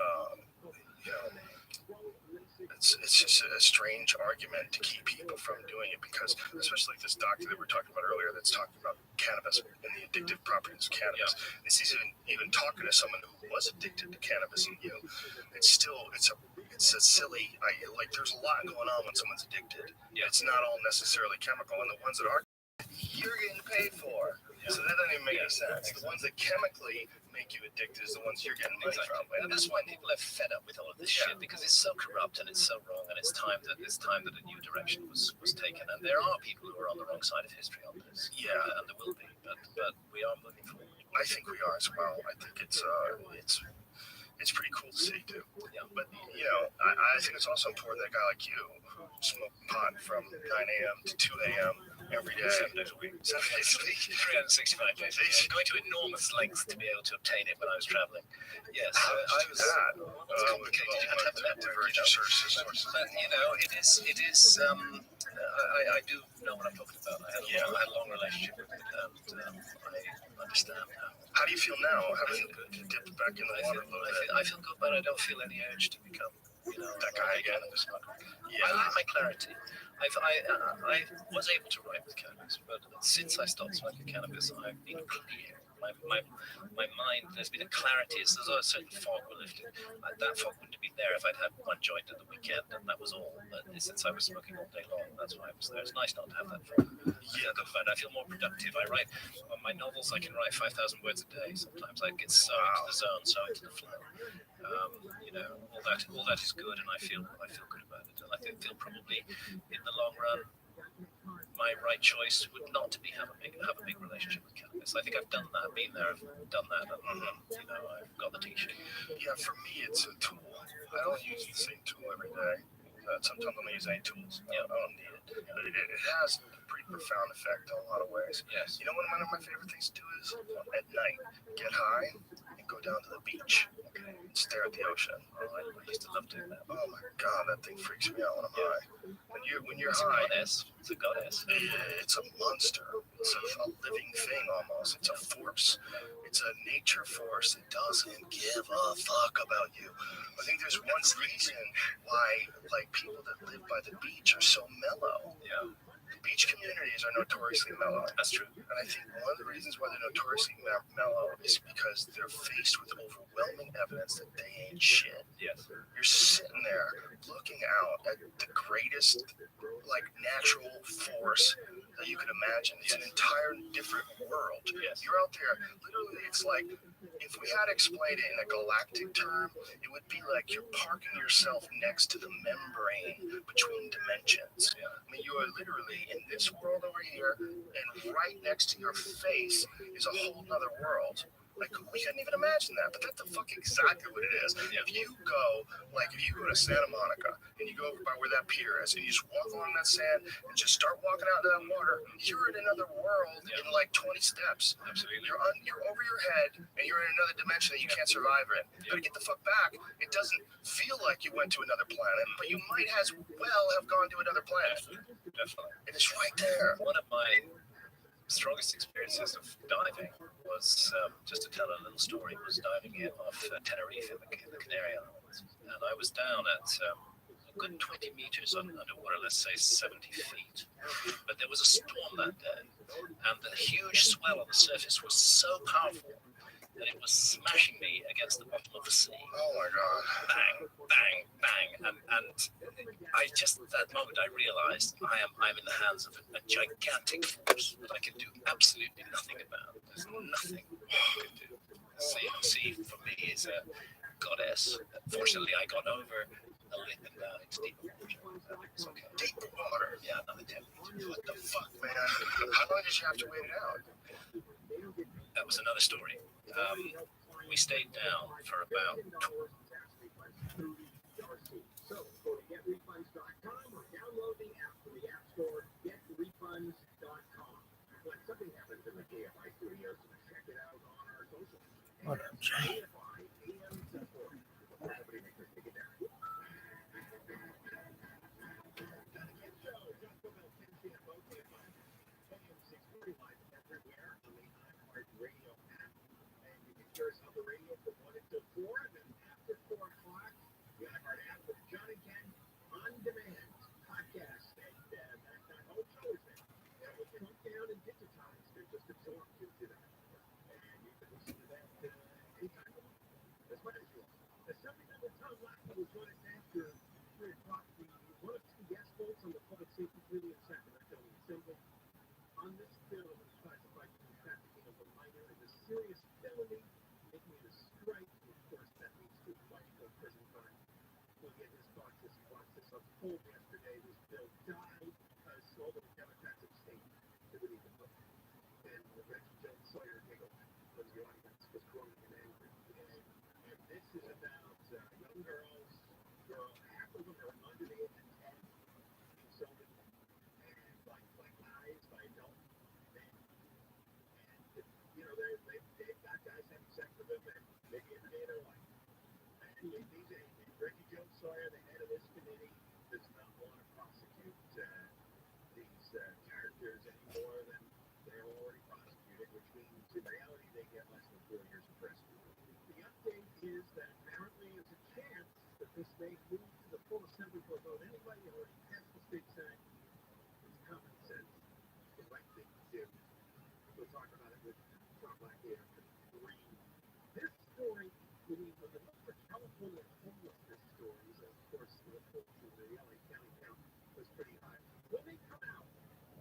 it's just a strange argument to keep people from doing it, because especially like this doctor that we were talking about earlier that's talking about cannabis and the addictive properties of cannabis. This is even talking to someone who was addicted to cannabis, and it's a silly like there's a lot going on when someone's addicted. It's not all necessarily chemical, and the ones that are you're getting paid for. So that doesn't even make any sense. The ones that chemically make you addicted is the ones you're getting money from. And that's why people are fed up with all of this shit, because it's so corrupt and it's so wrong, and it's time that a new direction was taken. And there are people who are on the wrong side of history on this. And there will be, but we are moving forward. I think we are as well. I think it's pretty cool to see too. But I think it's also important that a guy like you, who smoke pot from 9 a.m. to 2 a.m. every day, 7 days a week, 365 days. Going to enormous lengths to be able to obtain it when I was traveling. Yes, I was that. It's complicated. You have to have the network. But it is. I do know what I'm talking about. I had a long relationship with it, and I understand now. How do you feel now, having dipped back in the water a little bit? I feel good, but I don't feel any urge to become that guy again. I like my clarity. I was able to write with cannabis, but since I stopped smoking cannabis, I've been clear. My mind, there's been a clarity. It's as though a certain fog were lifted. That fog wouldn't have been there if I'd had one joint at the weekend, and that was all. But since I was smoking all day long, that's why I was there. It's nice not to have that fog. But I feel more productive. I write on my novels. I can write 5,000 words a day. Sometimes I get so into the zone, so into the flow. All that is good, and I feel good about it. And I feel probably in the long run, my right choice would not to have a big relationship with cannabis. I think I've done that, been there, I've done that, and I've got the t-shirt. Yeah, for me, it's a tool. I don't use the same tool every day. Sometimes I don't use any tools. I don't need it. But it has a pretty profound effect in a lot of ways. Yes. One of my favorite things to do is at night, get high and go down to the beach, okay, and stare at the ocean. Oh, I used to love doing that. Oh my God, that thing freaks me out when I'm high. When you're It's a high, goddess. It's a goddess. it's a monster. It's a living thing almost. It's a force. It's a nature force that doesn't give a fuck about you. I think there's one reason why like people that live by the beach are so mellow. Yeah, Beach communities are notoriously mellow. that's true. And I think one of the reasons why they're notoriously mellow is because they're faced with overwhelming evidence that they ain't shit. Yes. You're sitting there looking out at the greatest, like, natural force that you could imagine. It's an entire different world. Yes. You're out there, literally, it's like, if we had to explain it in a galactic term, it would be like you're parking yourself next to the membrane between dimensions. Yeah. I mean, you are literally in this world over here, and right next to your face is a whole nother world. Like, we couldn't even imagine that, but that's the fuck exactly what it is. If you go to Santa Monica, and you go over by where that pier is, and you just walk along that sand, and just start walking out into that water, you're in another world in like 20 steps. Absolutely. You're over your head, and you're in another dimension that you can't survive in. You gotta get the fuck back. It doesn't feel like you went to another planet, but you might as well have gone to another planet. Definitely. And it's right there. One of my strongest experiences of diving was, just to tell a little story, was diving in off Tenerife in the Canary Islands. And I was down at a good 20 meters underwater, let's say 70 feet. But there was a storm that day, and the huge swell on the surface was so powerful that it was smashing me against the bottom of the sea. Oh my God. Bang, bang, bang. And I just, at that moment, I realized I'm in the hands of a gigantic force that I can do absolutely nothing about. There's nothing I can do. Sea for me is a goddess. Fortunately, I got over a lip and down into deep water. It's okay. Deep water. Yeah, another 10 meters. What the fuck, man? How long did you have to wait it out? That was another story. We stayed down for about So go to getrefunds.com or download the app from the App Store, getrefunds.com. When something happens in the KFI studios, check it out on our social media. What up, Jay? KFI AM support. Somebody make us take it down. So, just about 10 CFO, KFI, AM 640 live everywhere on the iHeartRadio app. And you can hear us on the radio from 1 until 4, and then after 4 o'clock, the iHeart app with John and Ken on demand podcast. And that whole show is there. And we can hook down and digitize. They're just absorbed into that. And you can listen to that anytime you want. As much as you want. There's something that Tom Lackey was going to after 3 o'clock. One of 2 gas bolts on the public safety committee in Sacramento and Assembly. On this bill, it was classified as trafficking of a minor as a serious felony, making it a strike. And of course, that leads to life or prison time. We'll get his thoughts as he watched this unfold yesterday. This bill died because all the Democrats abstained. They wouldn't even vote. And Reggie Jones Sawyer giggled from the audience was groaning and angry. And this is about young girls. Half of them are under the age of 10, being sold and by guys, by adult men. And they've got guys having sex with them and maybe every day of their life. And Reggie Jones Sawyer, the head of this committee, does not want to prosecute these characters any more than they're already prosecuted, which means in reality they get less than 4 years in prison. The update is that apparently there's a chance that this may move to the full assembly for a vote. Anybody who already passed the state senate, it's common sense, the right thing to do. We'll talk about it with Tom Lackey after 3. This story, one of the most California homelessness stories, of course, the reports in the LA County count was pretty high. When they come out,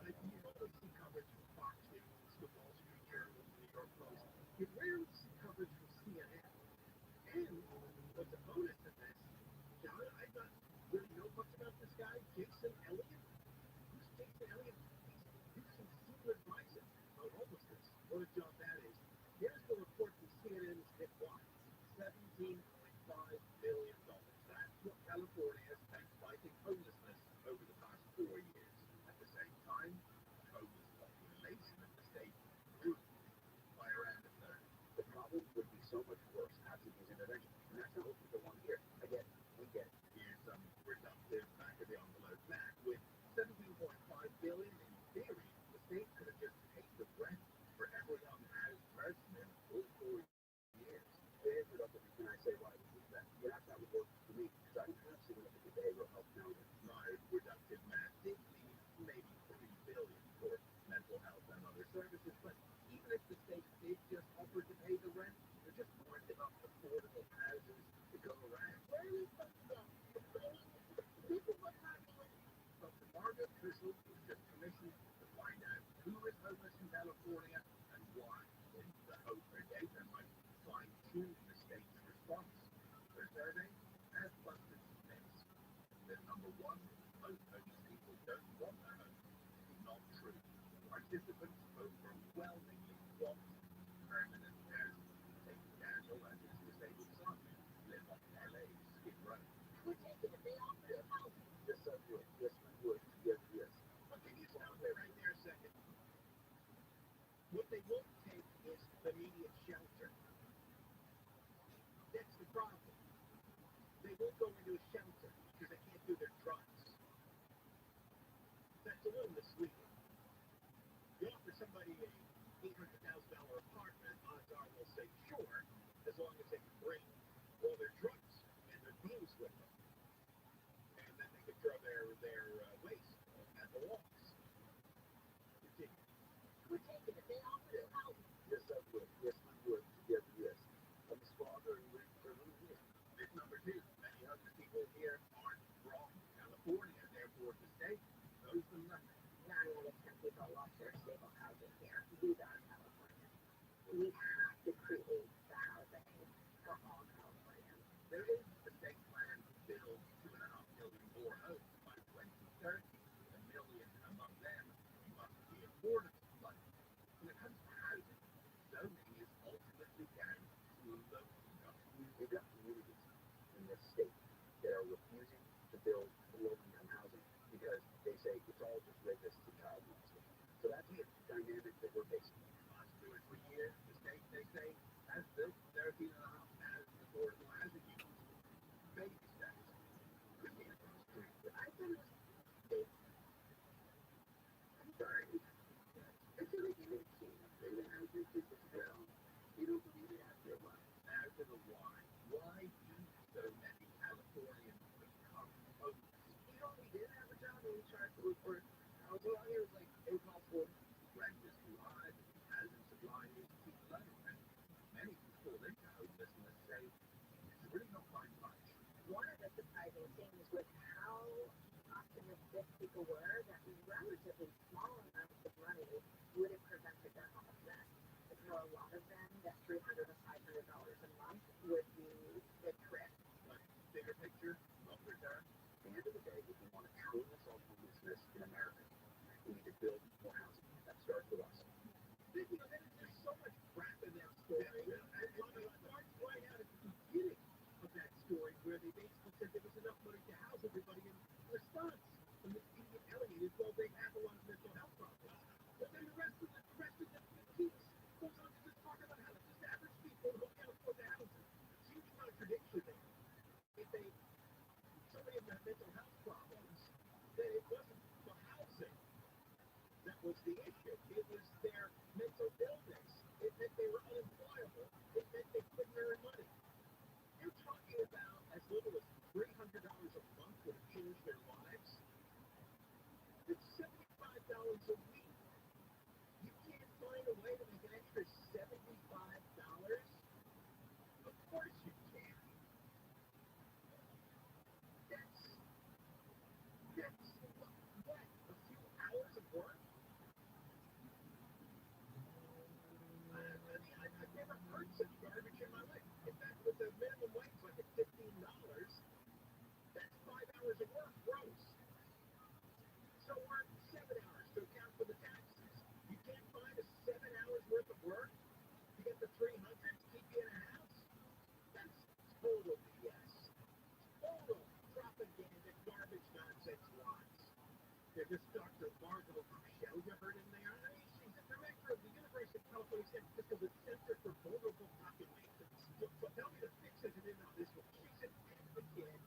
you always see coverage from Fox News, the Wall Street Journal, the New York Post. You rarely see coverage from CNN. And what's a bonus in this, John, I don't really know much about this guy, Jason Elliott. Who's Jason Elliott? He's a senior advisor on homelessness. What a job that is. official was just commissioned to find out who is homeless in California and why, in the hope that they can fine-tune the state's response. Their survey has busted some myths. Myth number one, most homeless people don't want a home. Not true. Participants overwhelmingly want permanent housing. Take Daniel and his disabled son, live on LA's Skid Row. We're taking a day off their house. Yes, I would. Yes, we would. Yes, yes. But can you stop there right there a second? What they won't take is immediate shelter. That's the problem. They won't go into a shelter because they can't do their drugs. That's a little misleading. You offer somebody a $800,000 apartment, odds are they'll say sure, as long as they can bring all their drugs and their booze with them. And then they can throw their waste at the walls. Continue. We're taking a day off their house. Yes, I would. Yes, we would. Yes, yes. I'm a father and live for a little bit. Myth number two, many homeless people here aren't from California, therefore the state owes them nothing. 9 people lost their stable housing here. These are California. We have to create the housing for all Californians. There is a state plan to build 2.5 million more homes by 2030. 1 million among them must be affordable. But when it comes to housing, zoning is ultimately down to local government. We've got communities in this state that are refusing to build low-income housing because they say it's all just rapists and child molesters. So that's the dynamic that we're facing. Last 2 or 3 years, the state, they say, has built 13.5 as affordable housing units. Baby steps. Could be across the street. But I thought it was big. I'm sorry. I feel like you make change. Maybe I think this is real. You don't believe it after a while. After the why. Why do so many Californians become homeless? You know, we did have a job and we tried to look for housing out here. It was like impossible. Rent is too high. Housing supply is too low. And many who fall into homelessness say it's really not quite much. One of the surprising things was how optimistic people were that relatively small amounts of money would have prevented their homelessness. And for a lot of them, that $300 to $500 a month would be the trip. But bigger picture, longer term, at the end of the day, if we want to truly solve homelessness in America, we need to build more housing. That starts with us. You know, there's so much crap in that story. And Mark right out at the beginning of that story where they basically said there was enough money to house everybody in response. And this idiot Elliot is, well, they have a lot of mental health problems. But then the rest of the piece goes on to just talk about how it's just average people who can't afford the housing. Huge contradiction there. If somebody had mental health problems, then it wasn't the housing that was the issue. It was their mental illness. It meant they were unemployable. It meant they couldn't earn money. You're talking about as little as $300 a month would have changed their lives. It's $75 a week. You can't find a way to make an extra $75? Of course you can. That's what? A few hours of work? I've never heard such garbage in my life. In fact, with the minimum wage like at $15, that's 5 hours of work, gross. So work 7 hours to account for the taxes. You can't find a 7 hours worth of work to get the $300 to keep you in a house? That's total BS. Total propaganda, garbage, nonsense lies. There's this Dr. Margot Rochelle you heard in there. I mean, she's the director of the University of California San Francisco Center for Vulnerable Populations. So tell me the fix is in on this one. She's an advocate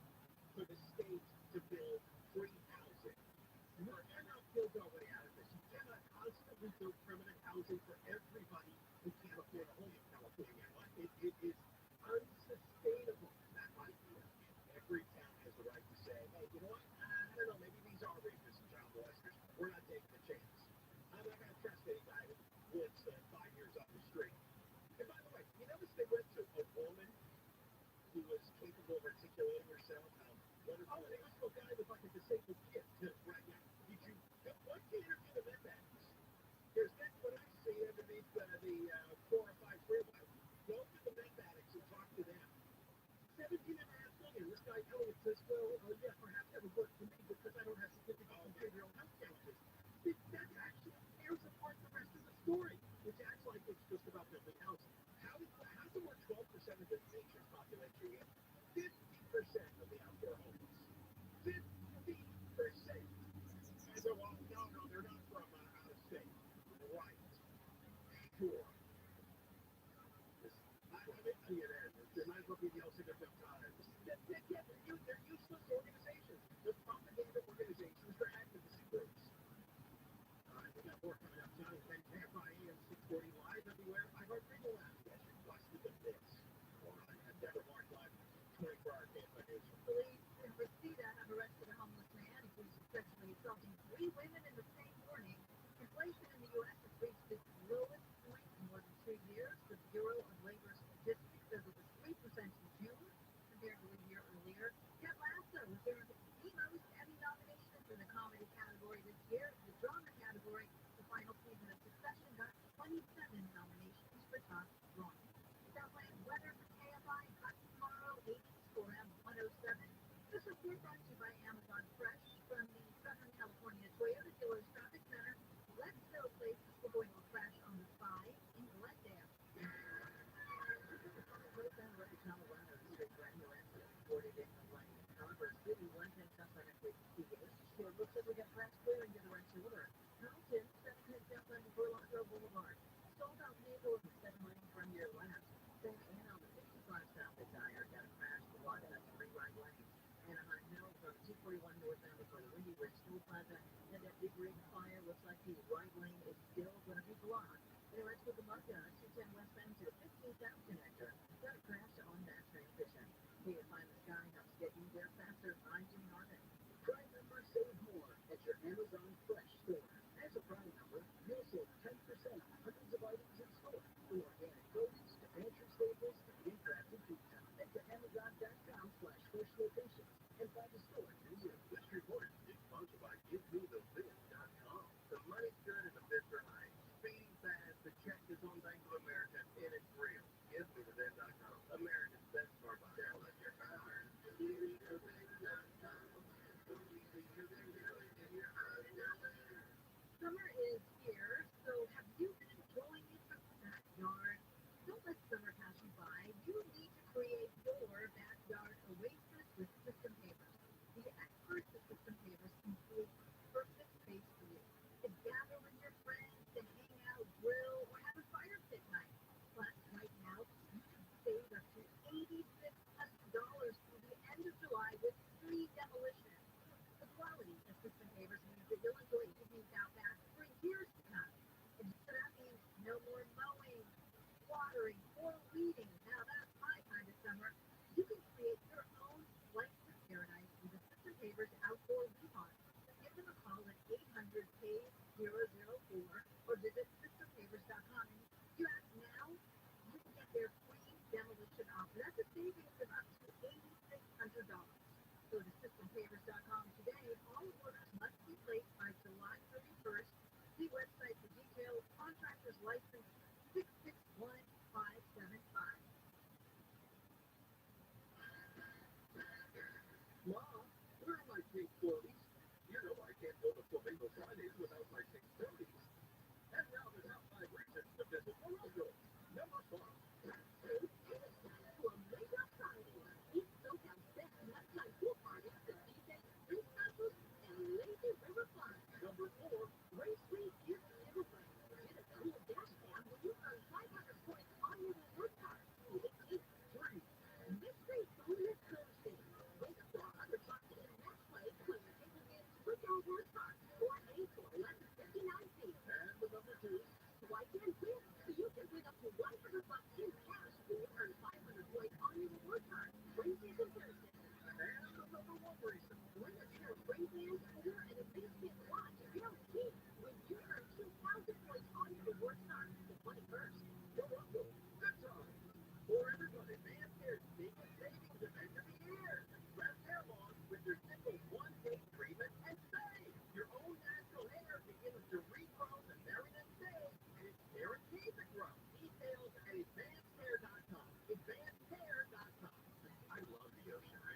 for the state to build free housing. You cannot build our way out of this. You cannot constantly build permanent housing for everybody who can't afford a home in California. It is unsustainable, that idea. Every town has the right to say, hey, you know what? I don't know, maybe these are rapists and child molesters. We're not taking a chance. I'm not going to trust any guy who lives 5 years up the street. And by the way, you notice they went to a woman who was capable of articulating herself. They went to a guy with like a disabled kid. Right now, did you Elliot says, well, yeah, perhaps that would work for me because I don't have significant behavioral health challenges. That's actually, here's the part, the rest of the story, which acts like it's just about building houses. How's the more 12% of the nation's population get 50% of the outdoor homeless? 50%. And so, well, no, they're not from out of state. Right. Sure. There might as well be the ultimate of time. They're useless organizations. They're propaganda organizations for activism groups. We got more coming up tonight. Then Tampa AM 640 live everywhere. iHeartRadio app. Yes, you're busted with this. All right, and Deborah Mark live 24-hour Tampa News. Police in Reseda have arrested a homeless man accused of sexually assaulting 3 women in the same morning. Inflation in the U.S. has reached its lowest point in more than 2 years. The Bureau of Labor Statistics says it was 3% in June compared to a year earlier. Ted Lasso was earned the most Emmy nominations in the comedy category this year. The drama category, the final season of Succession got 27 nominations for top drama. Southland weather for KFI, hot tomorrow, 80s for M107. This report brought to you by Amazon Fresh from the Southern California Toyota Dealers Traffic Center. Let's go places for going to crash on the 5 in Glendale. Colorado, District Brandon reported in the line of Congress. City, 110 Southland and 50 Sure, looks like we got crash clearing to the right shoulder. Carlton, 710 Southland and Furlongo Boulevard. Sold out vehicle with 7 lane from your left. Then in on the 55 South at Dyer, got a crash to block it up 3 right lanes. Anaheim Hill from 241 northbound for the Windy Ridge Toll Plaza. And that big rig fire looks like the right lane is still going to be blocked. And it's with the Mugga, 210 westbound to the 15 South connector. Got a crash on that transition. KFI in the Sky helps get you there faster. I'm Jimmy Harden. Prime member save more at your Amazon Fresh store. As a Prime member, you'll save 10% on hundreds of items in store. From organic produce to pantry staples to handcrafted pizza. Head to Amazon.com/fresh locations and find a store near you. This report is sponsored by GiveMeTheBid.com. The money's good and the bids are high. Speeding fast, the check is on Bank of America and it's real. GiveMeTheBid.com. America's best smart buy. Download your card. Summer is here, so have you been enjoying it from the backyard? Don't let summer pass you by. You need to create your backyard oasis with System Pavers. The experts at System Pavers can create the perfect space for you to gather with your friends, to hang out, grill, or have a fire pit night. Plus, right now, you can save up to $86 through the end of July with free demolition. The quality of System Pavers means that you'll enjoy evenings out back for years to come. And so that means no more mowing, watering, or weeding. Now that's my kind of summer. You can create your own lifeless paradise with the System Pavers Outdoor Remodel. Give them a call at 800-PAVE-004 or visit SystemPavers.com. And if you act now, you can get their free demolition offer. That's a savings of up to $8,600. Go to SystemPavers.com today. All orders must be placed by July 31st. See website for details. Contractor's license 661575. Mom, where are my pink floaties? You know I can't go to Flamingo Fridays without my pink floaties. And now the top 5 reasons to visit Morocco. Number 5. Flamingo Friday. Eat SoCal's best nighttime pool parties with DJs, food specials, and lazy river fun. Number 4. Race Week is everywhere. Get a cool dash cam when you earn 500 points on your reward card. It's 3. Mystery Bonus Thursday. Win up to $100 in match play when you're taking in quick reward cards for 8 to 11.59 fees. And the number 2. Swipe and win, so you can win up to $100 in cash when you earn 500 points on your reward card. Crazy Thursday. And the number 1 reason. Win a pair of Ray-Bans or an Amazing watch guaranteed when you earn 2,000 points on your reward card the 21st. Morocco. Good time. For everybody, man, there's biggest savings event of the year. Grab hair on with your simple 1-day treatment and save. Your own natural hair begins to regrow the very next day, and it's guaranteed to grow. Details at advancedhair.com. Advancedhair.com. I love the ocean.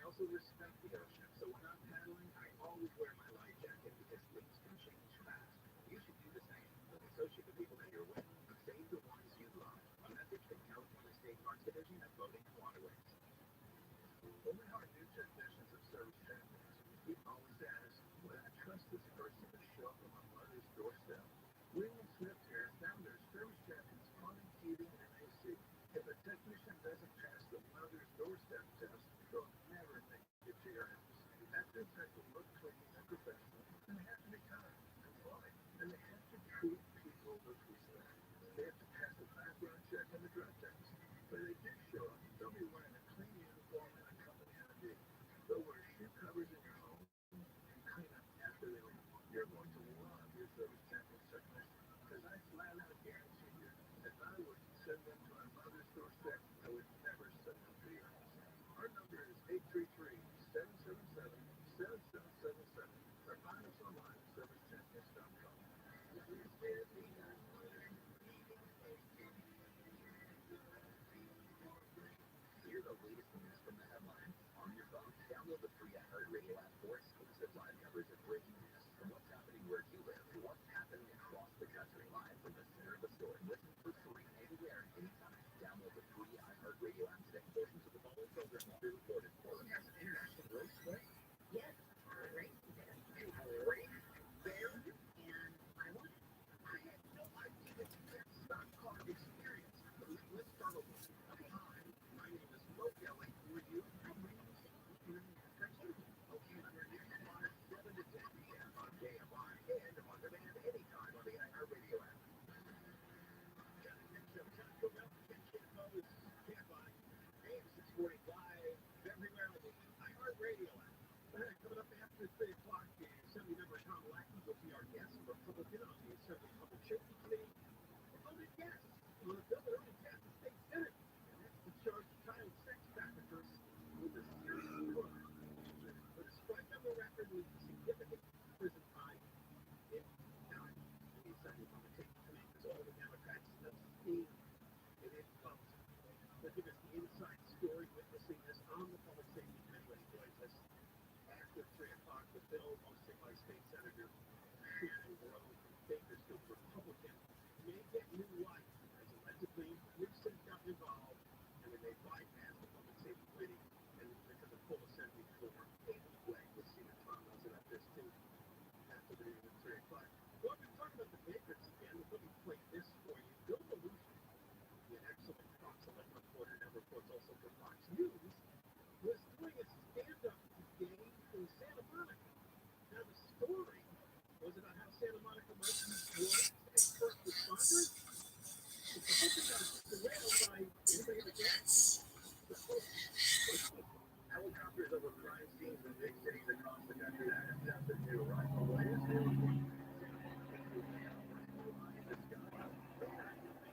the ocean. So when I'm paddling, I always wear my life jacket because things can change fast. You should do the same. Associate the people that you're with. Save the ones you love. A message from California State Parks Division of Boating and Waterways. When we are new technicians of service champions, we always ask, would I trust this person to show up on my mother's doorstep? William Smith here found their service champions plumbing, heating, and AC. If a technician doesn't pass the mother's doorstep test, they'll never make it to your house. Actors have to look clean and professional, and they have to be kind and polite, and they have to treat people with respect. They have to pass the background check and the drug test. When they do show up, they'll be wearing a clean uniform and a company ID. They'll wear shoe covers in your home and clean up after they leave. You're going to love your service champions technician, because I flat out guarantee you, if I would send them to my mother's doorstep, I would never send them to your house. Our number is 833-777-7777, or find us online at servicechampions.com. Hear the latest news from the headlines on your phone. Download the free iHeartRadio app for exclusive live coverage of breaking news from what's happening where you live to what's happening across the country, live from the center of the story. Listen for free anywhere, anytime. Download the free iHeartRadio app today. Portions of the following program will be recorded. Portland has an international raceway. Yes, our race there. A race there, and I won it. I had no idea that you had stock car experience. But let's start over. Hi, my name is Mo Kelly. Who are you? My name is Sharon. Okay, I'm your next spot, 7 to 10 p.m. on KMI and on demand anytime on the iHeartRadio app. Got a next show time coming up. KMI, AM 645, everywhere on the iHeartRadio app. Coming up after 3 o'clock, the Assembly Member Tom Lackey will be our guest, Republican on the Assembly Public Safety Committee. Voted yes on a bill that only passed the state Senate, and that's to charge child sex traffickers with a serious crime. But despite no record with significant prison time, it died. The Assembly Public Safety Committee was all the Democrats abstained. It didn't vote. They'll give us the inside story witnessing this on the Public Safety Committee when he joins us after 3 o'clock. The bill, hosted by State Senator Shannon Grove from Bakersfield, Republican, may get new life as allegedly Nixon got involved and then they bypassed the Public Safety Committee and because of full assembly floor. Anyway, we'll see the Trumans about this too after the meeting at 3 o'clock. Well, we're talking about the Bakers again. Let me play this for you. Bill Belushi, the excellent Fox 11 reporter, now reports also for Fox News, was doing a stand-up today in Santa Monica. Now, the story was about how Santa Monica might use drones as first responders. It's something that was derailed by anybody in the gas. Helicopters over crime scenes in big cities across the country. That is nothing new, right? The latest news from Santa Monica to now, right in the sky.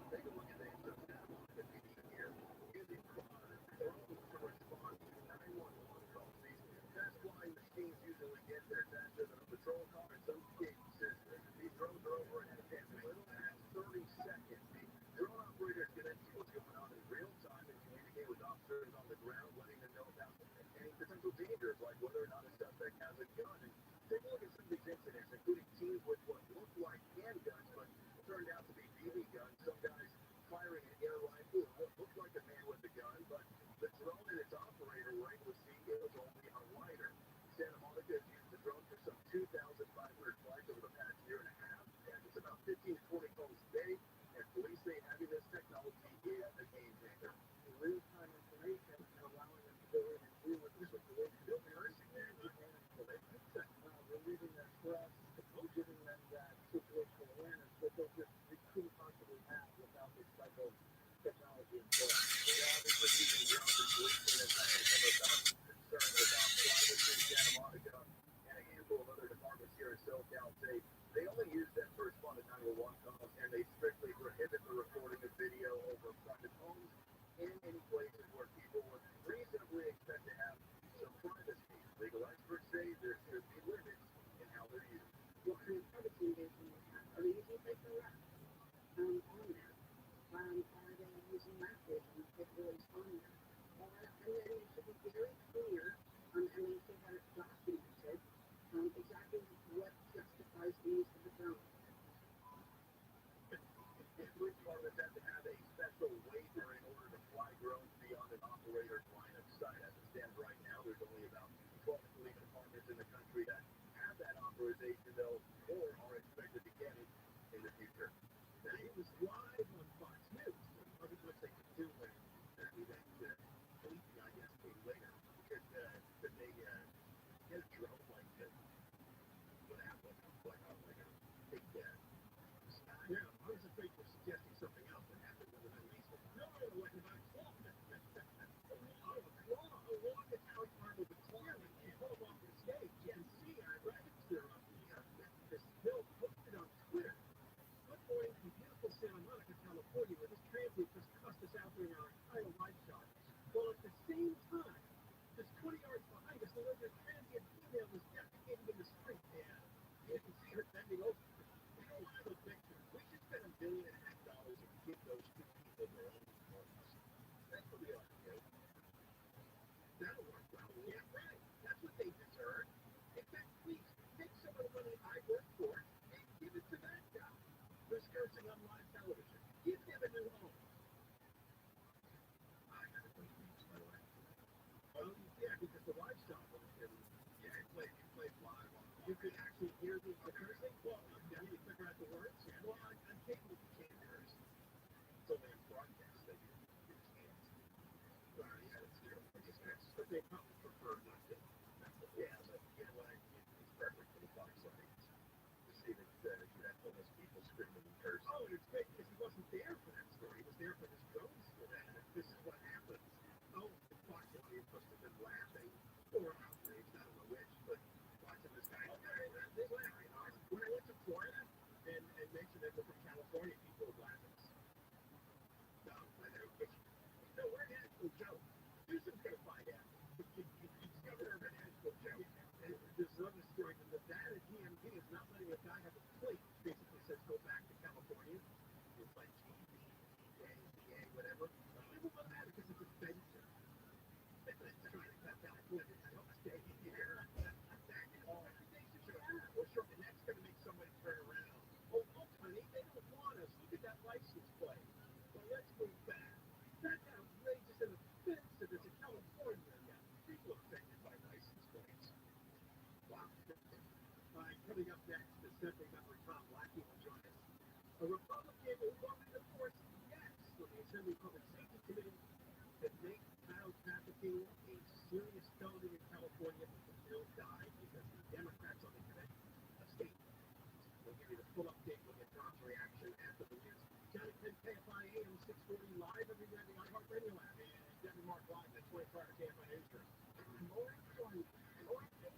Take a look at the Santa Monica PD here. Using drones to respond to 911 calls. That's why machines usually get there faster than a patrol car in some cases. These drones are over in as little as 30 seconds. Drone operators can then see what's going on in real time and communicate with officers on the ground, letting them know about any potential dangers, like whether or not a suspect has a gun. And take a look at some of these incidents, including teams with what looked like handguns, but turned out to be BB guns. Some guys firing an air rifle, what looked like a man with a gun, but the drone and its operator were able to see it was only a lighter. Santa Monica has used the drone for some 2,500 flights over the past year and a half, and it's about 15 to 20 calls a day, and police say having this technology is a game changer. Real-time information and allowing them to go in and do what this was the way to do it. Well, they fix that. Relieving that stress, giving them that situational awareness that they couldn't possibly have without this type of technology in place. They're obviously using ground policing as some about concerns about privacy in Santa Monica and a handful of other departments here in SoCal say they only use that for responded 911 calls, and they strictly prohibit the recording of video over private homes and any places where people would reasonably expect to have some privacy. Legal experts say there should be limits in how they're used. or as they develop more, are expected to get it in the future. Now, he was live on Fox News. So there wasn't much they could do when that tweet, I guess, came later. Could they get a drone like this? What happened? Like a big yeah, I was afraid you were suggesting something else that happened with the Middle East. No, what about claw? A long Italian arm with a claw. Yeah, pull him off the stage. You can see, I registered this bill posted on Twitter. Good morning from beautiful Santa Monica, California, where this transit just cussed us out during our entire live shot. Well, at the same time, just 20 yards behind us, the little transient female was defecating in the street, and you can see her bending over. We don't have a picture. We should spend $1.5 million and give those two people their own homes. That's what we ought to do. That'll work well. Yeah, right. That's what they deserve. In fact, please, take some of the money I work for and give it to that guy who's cursing on live television. Give him a new home. I got a funny thing, by the way. Well, yeah, because the live shot was in, yeah, it played live on. You could actually hear the cursing. Well, then you figure out the words. Yeah. Well, on cable you can't curse. It's only on broadcast that you can't. Well, yeah, that's true. But they probably prefer not to. Yeah, but you know what? It's perfect for the Fox audience to see that you had all those people screaming and cursing. Oh, and it's great because he wasn't there for that story. He was there for this drone story. And this is what happens. Oh, the Fox audience must have been laughing or outraged. I don't know which, but watching this guy. Okay, they laugh. When I went to Florida and mentioned that we're from California, people were laughing. No, we're in it for Joe. Houston's going to find out. He's governor of it for Joe. And there's another story. The Nevada DMV is not letting a guy have a plate. Basically says go back to California. It's like GBA, whatever. People love that because it's offensive. They're trying to cut California. Don't stay here. Or sure, and that's going to make somebody turn around. Oh, look, honey, they don't want us. Look at that license plate. Well, let's move back. That's outrageous and offensive as a California. People offended by license plates. Wow. Coming up next, Assembly Member Tom Lackey will join us. A Republican who voted, of course, yes, on the Assembly Public Safety Committee that make child trafficking a serious felony in California, but the bill died because the Democrats on the committee abstained. We'll give you the full update. We'll get Tom's reaction after the news. Jonathan, KFI AM 640 live everywhere in the iHeartRadio app. And Debbie Mark live at 24-hour KFI newsroom. More joining us. More KFI.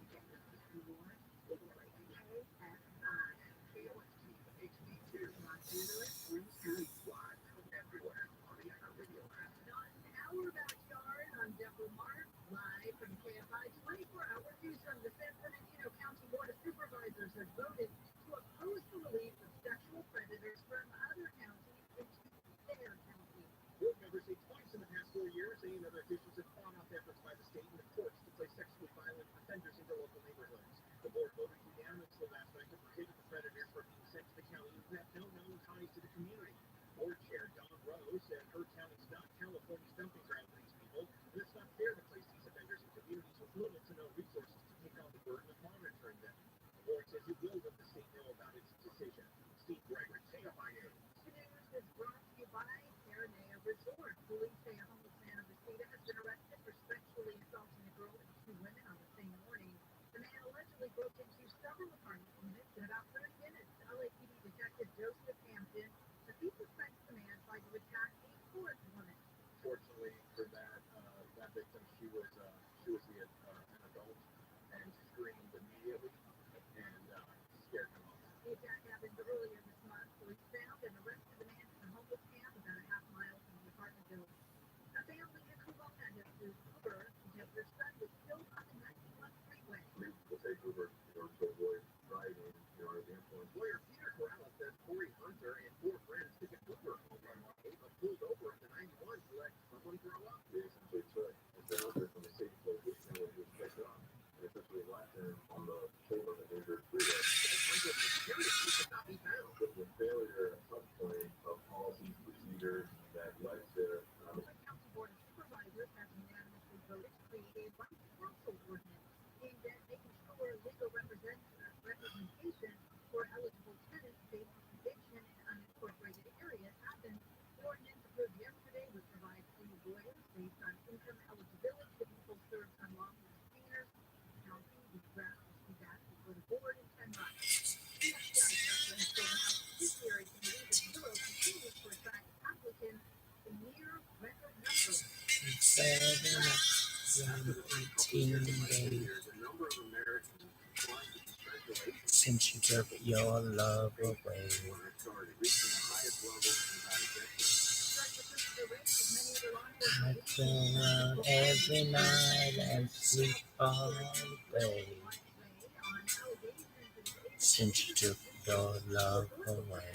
KOST, HD2, Los Angeles, Orange County, live everywhere on the iHeartRadio app. Not in our backyard. I'm Deborah Mark, live from KFI 24-hour newsroom. The San Bernardino County Board of Supervisors has voted to oppose the release of sexual predators from other counties into their county. Board members say twice in the past 4 years, they and other officials have fought off efforts by the state and the courts to place sexually violent offenders into local neighborhoods. The board voted unanimously last night to prohibit the predators from being sent to the county who have no known ties to the community. Board Chair Don Rose said her county's not California's dumping ground for these people, and it's not fair to place these offenders in communities with little to no resources to take on the burden of monitoring them. The board says it will let the state know about its decision. Steve Gregory, KFIA. The news is brought to you by Serenade Resort. Police say a homeless man of Reseda has been arrested for sexually assaulting a girl and 2 women on the same morning. The man allegedly broke into several apartment units in about 30 minutes. LAPD Detective Joseph Hampton says he suspects the man tried to attack a fourth woman. Fortunately for that victim, she was an adult and screamed immediately and scared him off. The attack happened earlier this month. Police found and arrested the man in a homeless camp about a half mile from the apartment building. A family in Corona has used Uber because their son was killed on the 91 freeway. We'll take Uber to avoid driving under the influence. Lawyer Peter Corrales says Corey Hunter and 4 friends took an Uber home on Monday, but pulled over at the 91 to let someone grow up. They essentially took the Hunter from the safe location where he was picked up and essentially left him on the shoulder of the dangerous freeway. Hunter mysteriously could not be found. With the failure at some point of policies, procedures that led to the County Board of Supervisors has unanimously voted to create a right counsel ordinance aimed at making sure legal representatives representation for eligible tenants based on eviction in unincorporated areas happened. The ordinance approved yesterday would provide free lawyers based on income eligibility to people served unlawful retainers. The county will draft be back before the board in 10 months. The FBI director has told the House Judiciary Committee the Bureau continues to attract applicants in near record numbers. 18 days since you took your love away. I go out every night and sleep all day since you took your love away.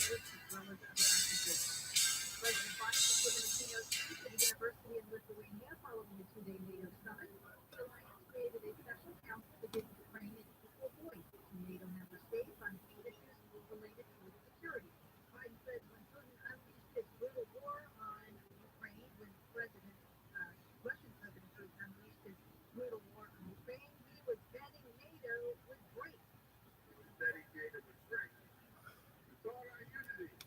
President Biden has given a keynote speech at a university in Lithuania following the two-day NATO summit. The alliance created a special council to give Ukraine an equal voice to NATO member states on key issues related to security. Biden said when Putin unleashed his brutal war on Ukraine, Russian President Putin unleashed his brutal war on Ukraine, he was betting NATO would break. Betting NATO would break. We thought our unity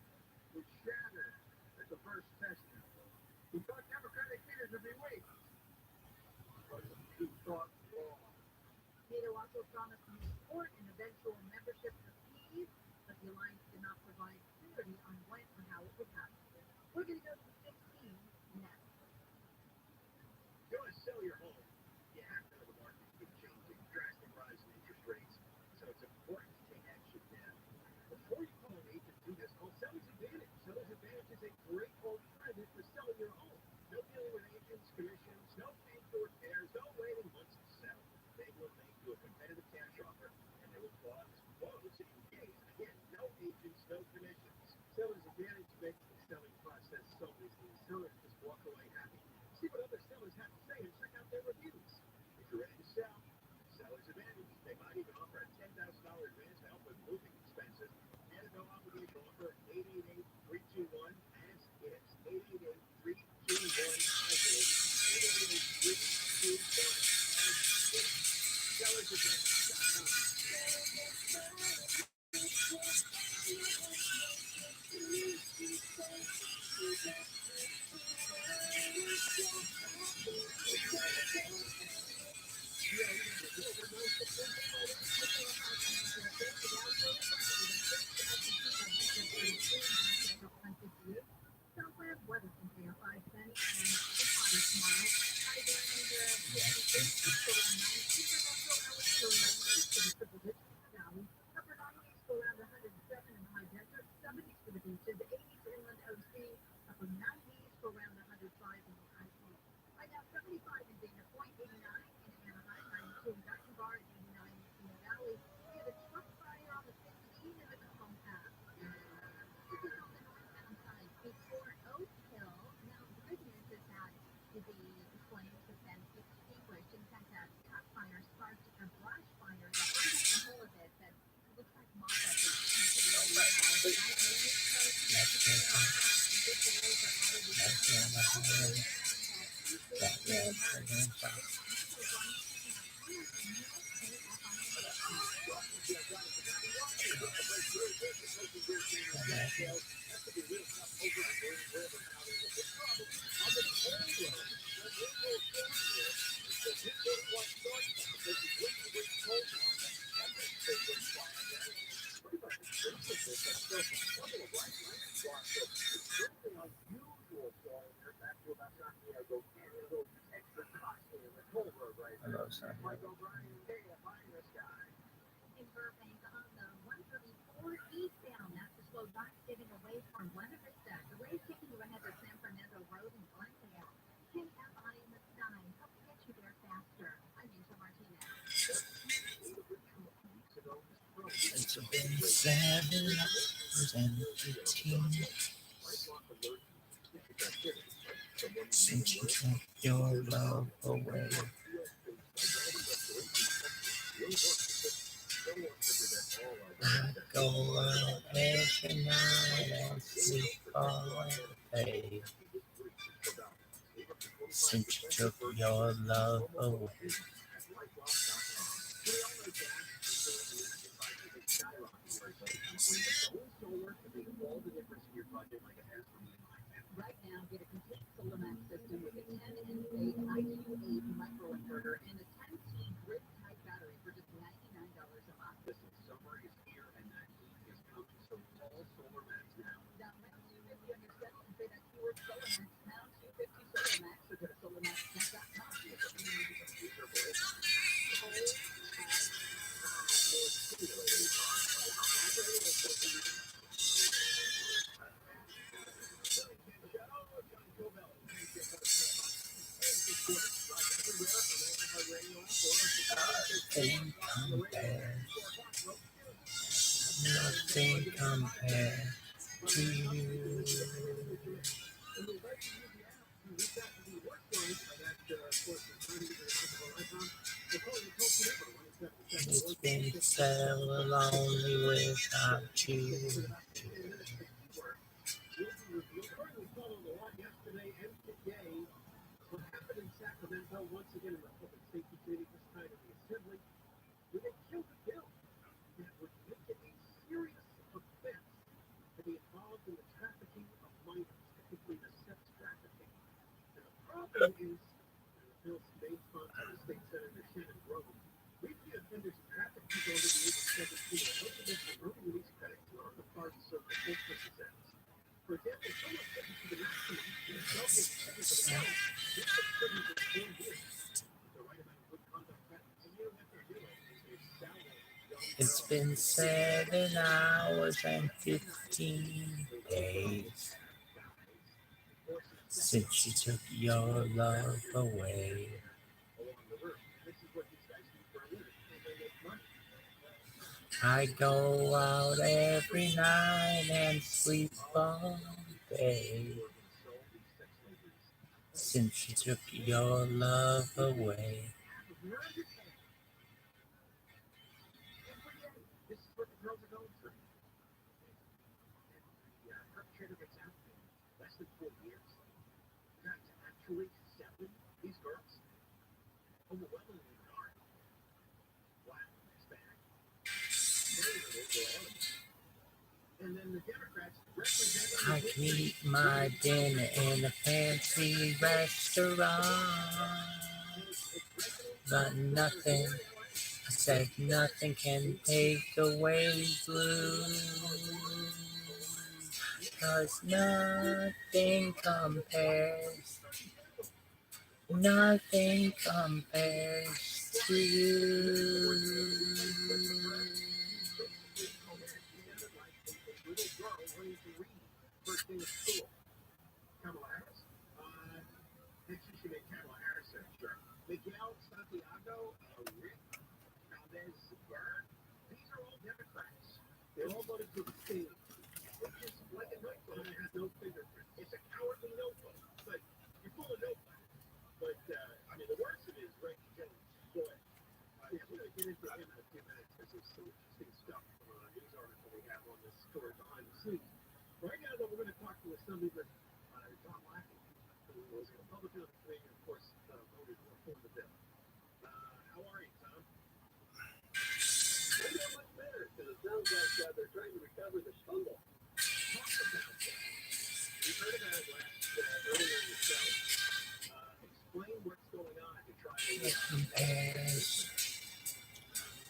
would shatter at the first testing. We thought democratic leaders would be weak. But we thought wrong. NATO also promised new support and eventual membership of Kyiv, but the alliance did not provide clarity on when or how it would happen. We're going to go to the 16 next. You want to sell your home, you have to know the market's been changing, drastic rise in interest rates, so it's important to take action now. Before you call an agent, do this called Seller's Advantage. Seller's Advantage is a great alternative for selling your home. No dealing with agents, commissions, no paying for repairs, no waiting months to sell. They will make you a competitive cash offer, and they will close in days. Again, no agents, no commissions. Seller's Advantage makes the selling process so easy. Sellers just walk away happy. See what other sellers have to say and check out their reviews. If you're ready to sell, Seller's Advantage. They might even offer a $10,000 advance to help with moving expenses and a no obligation offer 888-321 as is. 888-321 as is. 888-321 as is. Seller's Advantage.com. Southwest weather can pay a 5 cent and higher tomorrow. High around 56 around 90. Metro hours to the triple digits. Valley. Upper 90s go around 107 in the high desert. 70s for the beaches. 80s inland OC. Upper 90s go around 105 in the high coast. Right now 75 in Dana Point. 89 in Anaheim. 92 in Diamond Bar. 89 in Keno Valley. We had a truck fire on the 15 in the Macomb Pass. On the northbound side, before Oak Hill, now good news is that the flames have been extinguished. In fact, that truck fire sparked a brush fire that burned up the whole of it that looks like moth up is in Burbank on the 134 eastbound. That's the slow dock getting away from Weatherford. The way is taking you ahead to San Fernando Road in Glendale. KFI in the sky. Help get you there faster. I'm Angel Martinez. It's been 7 hours and 15 since you took your love away. I go out every night and sleep all day since you took your love away. Right now, get a complete solar max system with a 10 and 8 IQ8 microinverter and a 10C grid type battery for just $99 a month. Listen, summer is here and that heat is coming, so call Solar Max now. Now, pound 250 on your second and say that keyword solar max, pound 250 solar max, or go to solarmax.com. Nothing compares. Nothing compares to you. It's been so lonely without you. What happened in Sacramento, once again in the public safety committee, this time in the assembly, where they killed a bill that would make it a serious offense to be involved in the trafficking of minors, particularly the sex trafficking. And the problem is, the bill's main sponsor is State Senator Shannon Rowe. Repeat offenders who traffic people under the age of 17 are eligible for early release credits and are required to serve the full prison sentence. For example, someone sentenced to the maximum in a 12-year sentence for the felon, this is prison for 4 years. The right amount of good conduct credit. And you know what they're doing is selling. It's been 7 hours and 15 days since you took your love away. I go out every night and sleep all day since you took your love away. This is what the girls are going through. And the perpetrator gets out in less than 4 years. Guys, actually selling these girls overwhelmingly are. Wow, it's bad. And then the Democrats representing. I can eat my dinner in a fancy restaurant, but nothing, I said nothing can take away these blues, 'cause nothing compares to you. First thing at school. Kamala Harris? Actually, she made Kamala Harris sure. Miguel Santiago, Rick Valdez, Burr. These are all Democrats. They all voted for the state, which is like a notebook that has no fingerprint. It's a cowardly notebook, but you're full of notebooks. But, I mean, the worst of it is Reggie Jones. Go ahead. Yeah, we're going to get into him in a few minutes. This is some interesting stuff from a news article we have on this story behind the scenes. Right now, though, we're going to talk to Assemblyman Tom Lackey, who was a Republican of the committee and, of course, voted for the bill. How are you, Tom? I'm not much better, because it sounds like they're trying to recover the stumble. Talk about that. We heard about it earlier in the show. Explain what's going on to try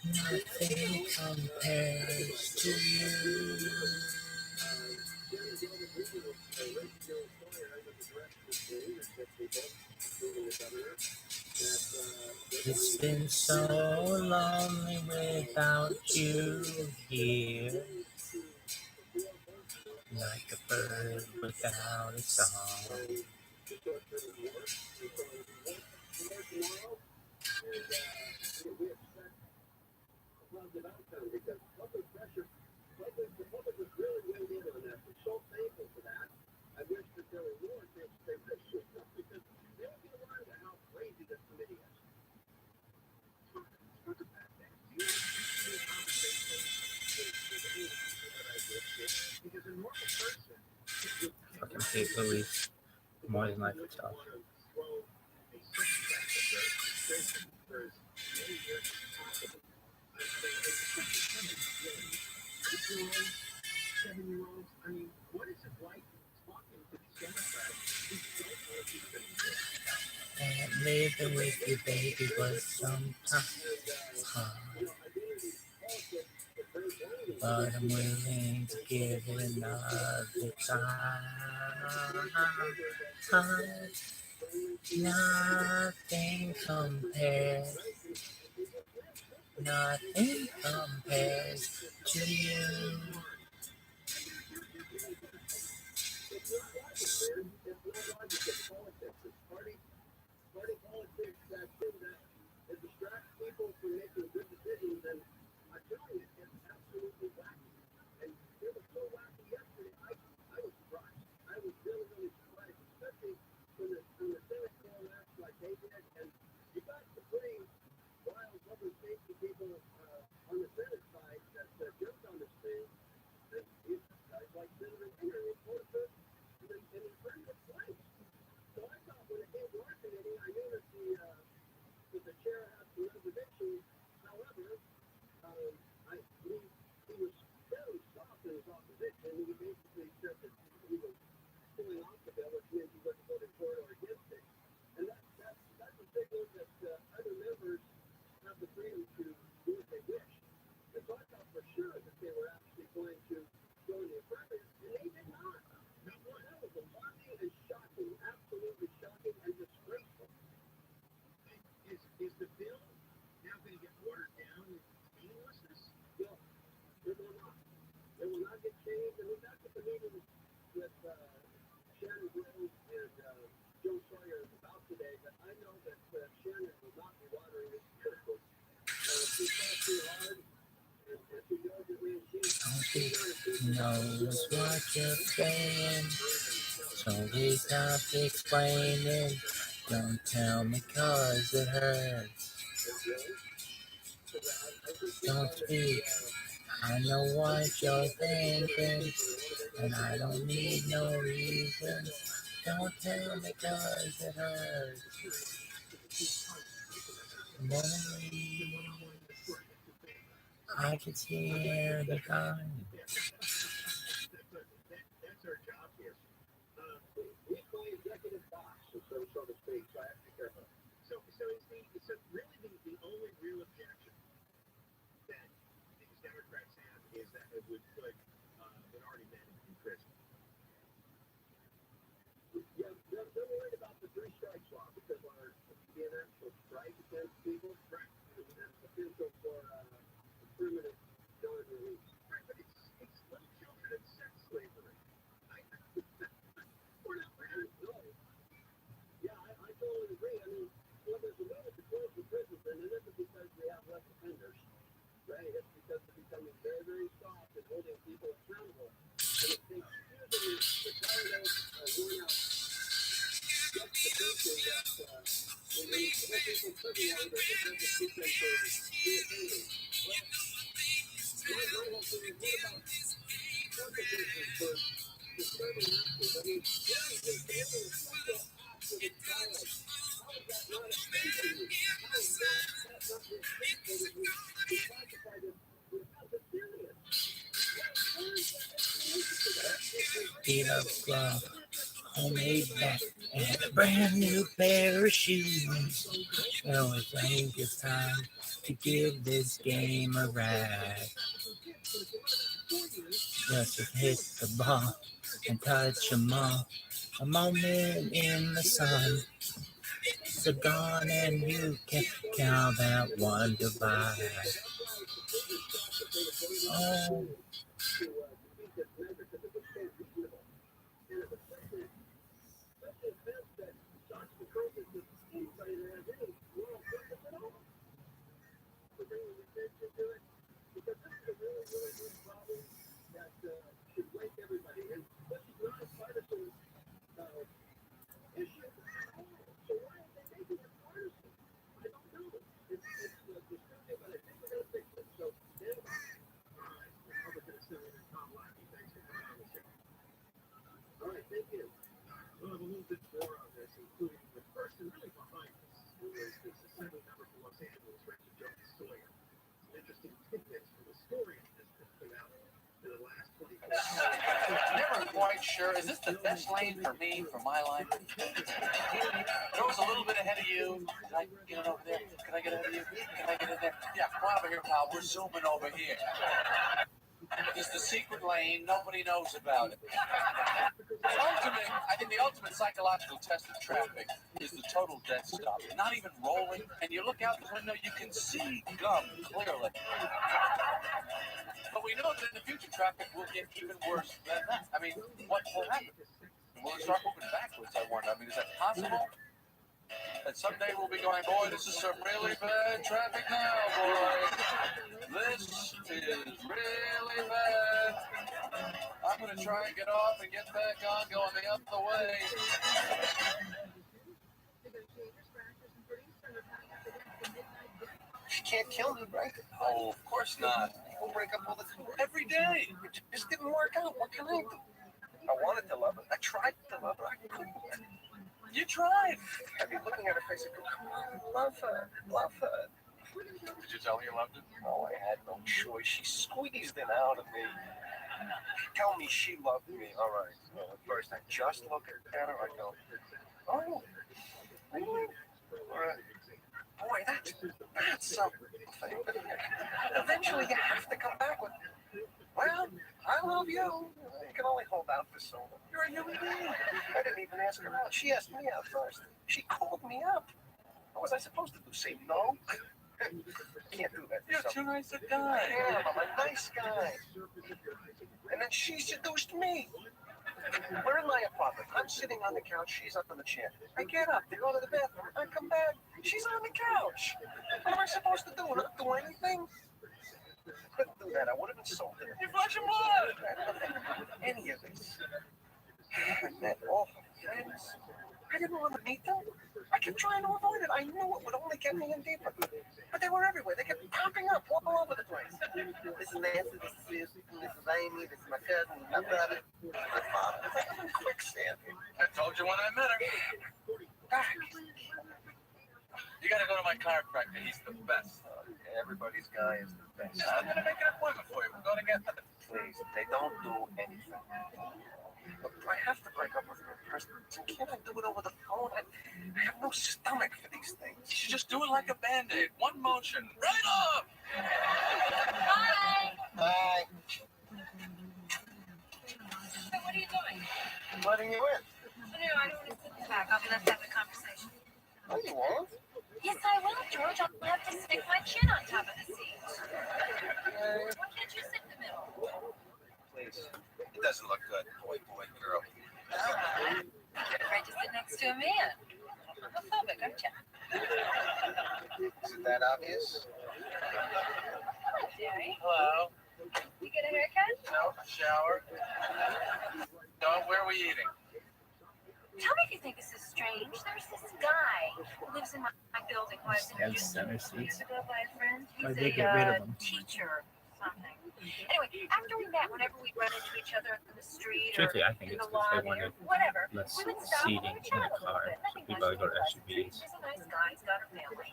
Nothing compares to you. It's been so lonely without you here, like a bird without a song. Because public pressure, the public was really weighed in on that. I'm so thankful for that. I wish that there were more things they would shoot up, because they would be aware of how crazy this committee is. Talk about that. Do you have a conversation with because a normal person would Fucking hate Louise more than life itself. throw a sex trafficker for as many years as possible. 8-year-olds, 7-year-olds. I mean, what is it like living with you, baby, was sometimes hard. But I'm willing to give it another try. Nothing compares, nothing compares to you. Party politics that distract people from making good decisions, and I'm telling you, it's absolutely wacky. And it was so wacky yesterday. I was surprised. I was really, really surprised, especially when the Senate came out like they did. And you got the pretty wild public safety people on the Senate side that jumped on this thing. And these guys like Senator Henry reported it in the affirmative place. So I thought when it came to our committee, I knew that the chair had some reservations. However, he was fairly soft in his opposition. He basically said that he was pulling off the bill, which means he wasn't voting for it or against it. And that's a signal that other members have the freedom to do what they wish. And so I thought for sure that they were actually going to go in the affirmative, and they did not. That was alarming and shocking, absolutely shocking and disgraceful. Is the bill now going to get watered down in meaninglessness? No, it will not. It will not get changed. And that's what the meeting with Shannon Rose and Joe Sawyer is about today. But I know that Shannon will not be watering his miracles. She fought too hard, and she diligently and she Knows what you're saying, so we stop explaining. Don't tell me 'cause it hurts. Don't speak. I know what you're thinking, and I don't need no reason. Don't tell me 'cause it hurts. Morning, I can hear the kind. That's our job here. We play executive box, so to speak, so I have to be careful. So really the only real objection that these Democrats have is that it would put minority men in prison. Yeah, they're worried about the three strikes law because our be an actual strike against people, right? And potential for permanent non-release. Right, but it's little children and sex slavery. We're not ready. No. Yeah, I totally agree. I mean, there's a limit to close the prisons, and it isn't because we have less offenders, right? It's because they're becoming very, very soft and holding people accountable. And it takes usually the kind of worn out justification that when they hold people prison longer, it doesn't keep them from reoffending. Well, my whole thing is what about consequences for disturbing actions? I mean, what is this committing a sexual act with a child? How is that not offending you? How is that not respectful that you classify this as a serious? What is the explanation for that? Beat up glove, homemade bat, and a brand new pair of shoes. Well, I think it's time to give this game a rag. Just to hit the ball and touch them all. A moment in the sun. So gone and you can count that one goodbye. Oh, Because this is a really, really big problem that should wake everybody. And this is not a partisan issue at all. So why are they making it partisan? I don't know. It's disturbing, but I think we're going to fix it. So stand by. All right, Republican Senator Tom Lackey, thanks for coming on the show. All right, thank you. We'll have a little bit more on this, including the person really behind this, who is this Assembly member from Los Angeles, Richard Jones Sawyer. Some interesting tidbits from the story that just come out in the last 24 hours. quite sure. Is this the best lane for me, for my line? There was a little bit ahead of you. Can I get it over there? Can I get ahead of you? Can I get in there? Yeah, come on over here, pal. We're zooming over here. This is the secret lane. Nobody knows about it. I think the ultimate psychological test of traffic is the total dead stop. Not even rolling, and you look out the window, you can see gum clearly. But we know that in the future, traffic will get even worse than that. I mean, what will happen? Will it start moving backwards, I wonder? I mean, is that possible? And someday we'll be going, boy, this is some really bad traffic now, boy. This is really bad. I'm going to try and get off and get back on going the other way. She can't kill me, right? Oh, of course not. People break up all the time. Every day. It just didn't work out. What can I do? I wanted to love her. I tried to love her. I couldn't. You tried. I'd be looking at her face and go, come on, love her, love her. Did you tell her you loved her? No, I had no choice. She squeezed it out of me. Tell me she loved me. All right. Well, at first, I just look at her. I go, oh, really? All right. Boy, that's something. Eventually, you have to come back with, well, I love you. You can only hold out for so long. You're a human being. I didn't even ask her out. She asked me out first. She called me up. What was I supposed to do? Say no? Can't do that. You're too nice a I guy. am. I'm a nice guy. And then she seduced me. We're in my apartment. I'm sitting on the couch. She's up on the chair. I get up. They go to the bathroom. I come back. She's on the couch. What am I supposed to do? Not do anything? Couldn't do that. I would have insulted her. You're flushing blood. I didn't want any of this. I met all her friends. I didn't want to meet them. I kept trying to avoid it. I knew it would only get me in deeper. But they were everywhere. They kept popping up all over the place. This is Nancy, this is Susan, this is Amy, this is my cousin, my brother, this is my father. It's like I'm in quicksand. I told you when I met her. You gotta go to my chiropractor. He's the best. Everybody's guy is the best. Yeah, I'm gonna make an appointment for you. We'll go together. Please, they don't do anything. Look, I have to break up with her in person. Can't I do it over the phone? I have no stomach for these things. You should just do it like a Band-Aid. One motion. Right off! Hi. Hi. So what are you doing? Letting you in. No, I don't want to sit back. I'll let us have a conversation. No, you won't. Yes, I will, George. I'll have to stick my chin on top of the seat. Why can't you sit in the middle? Please. It doesn't look good. Boy, girl. You're afraid to sit next to a man. Homophobic, aren't you? Is it that obvious? Hello, Jerry. Hello. You get a haircut? No, shower. No, where are we eating? Tell me if you think this is strange. There's this guy who lives in my building who I was introduced to Center years seats. ago by a friend. Why'd He's they get rid a of 'em? teacher or something. Anyway, after we met, whenever we'd run into each other in the street or Truthfully, I think in it's the because they lobby or wanted whatever, less we would stop and seating we would in chat the a little car, bit. so Nothing people would go to much. SUVs. He's a nice guy. He's got a family.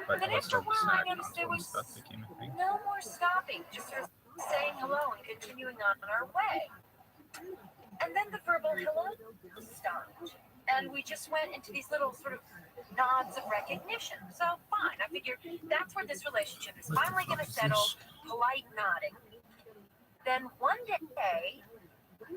But Then most after a of the while, I snack noticed there and was stuff became a thing. no more stopping, just sort of saying hello and continuing on our way. And then the verbal hello stopped. And we just went into these little sort of nods of recognition. So fine, I figured that's where this relationship is finally going to settle, polite nodding. Then one day,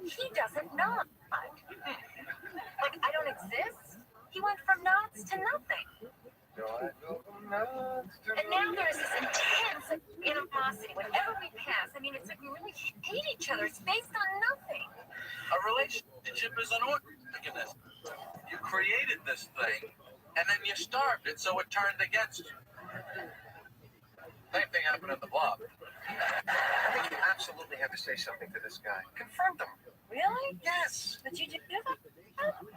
he doesn't nod. Like I don't exist. He went from nods to nothing. And now there's this intense animosity whenever we pass. I mean, it's like we really hate each other. It's based on nothing. A relationship is an organism. You created this thing, and then you starved it, so it turned against you. Same thing happened in the blob. I think you absolutely have to say something to this guy. Confront him. Really? Yes. Did you do that?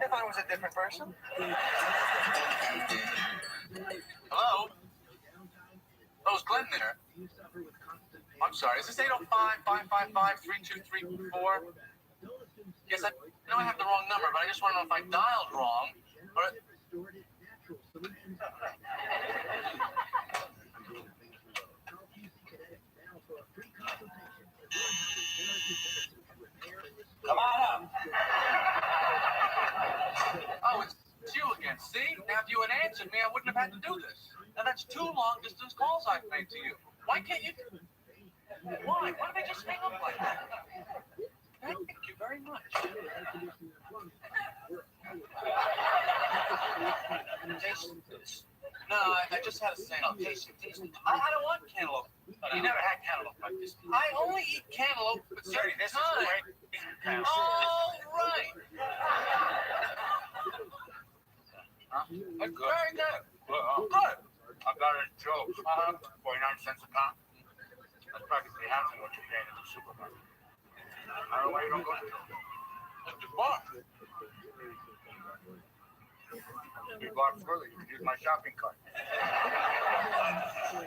If I was a different person. Hello? Oh, is Glenn there? I'm sorry, is this 805-555-3234? Yes, I know I have the wrong number, but I just want to know if I dialed wrong. Or... Come on up. had to do this. And that's 2 long-distance calls I've made to you. Why can't you? Why? Why don't they just hang up like that? Thank you very much. Taste this. No, I just had a sample. Taste it. I don't want cantaloupe. You never had cantaloupe like this. I only eat cantaloupe at certain times. All right. That's good. Very good. Good. I got a joke. 49 cents a pound. That's practically half of what you're paying at the supermarket. I don't know why you don't go to it. That's the bar. 3 blocks further, you can use my shopping cart.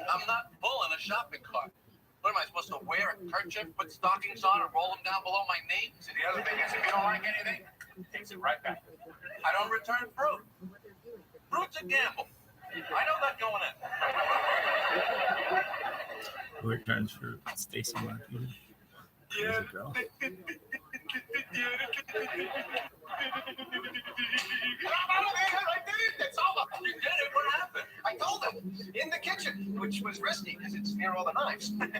I'm not pulling a shopping cart. What am I supposed to wear? A kerchief, put stockings on, and roll them down below my knee? So the other thing is, if you don't like anything, takes it right back. I don't return fruit. Fruit's a gamble. I know that going in. Who returns fruit? Stacy Martin. There's a girl. I did it. It's over. You did it. What happened? I told him in the kitchen, which was risky because it's near all the knives. And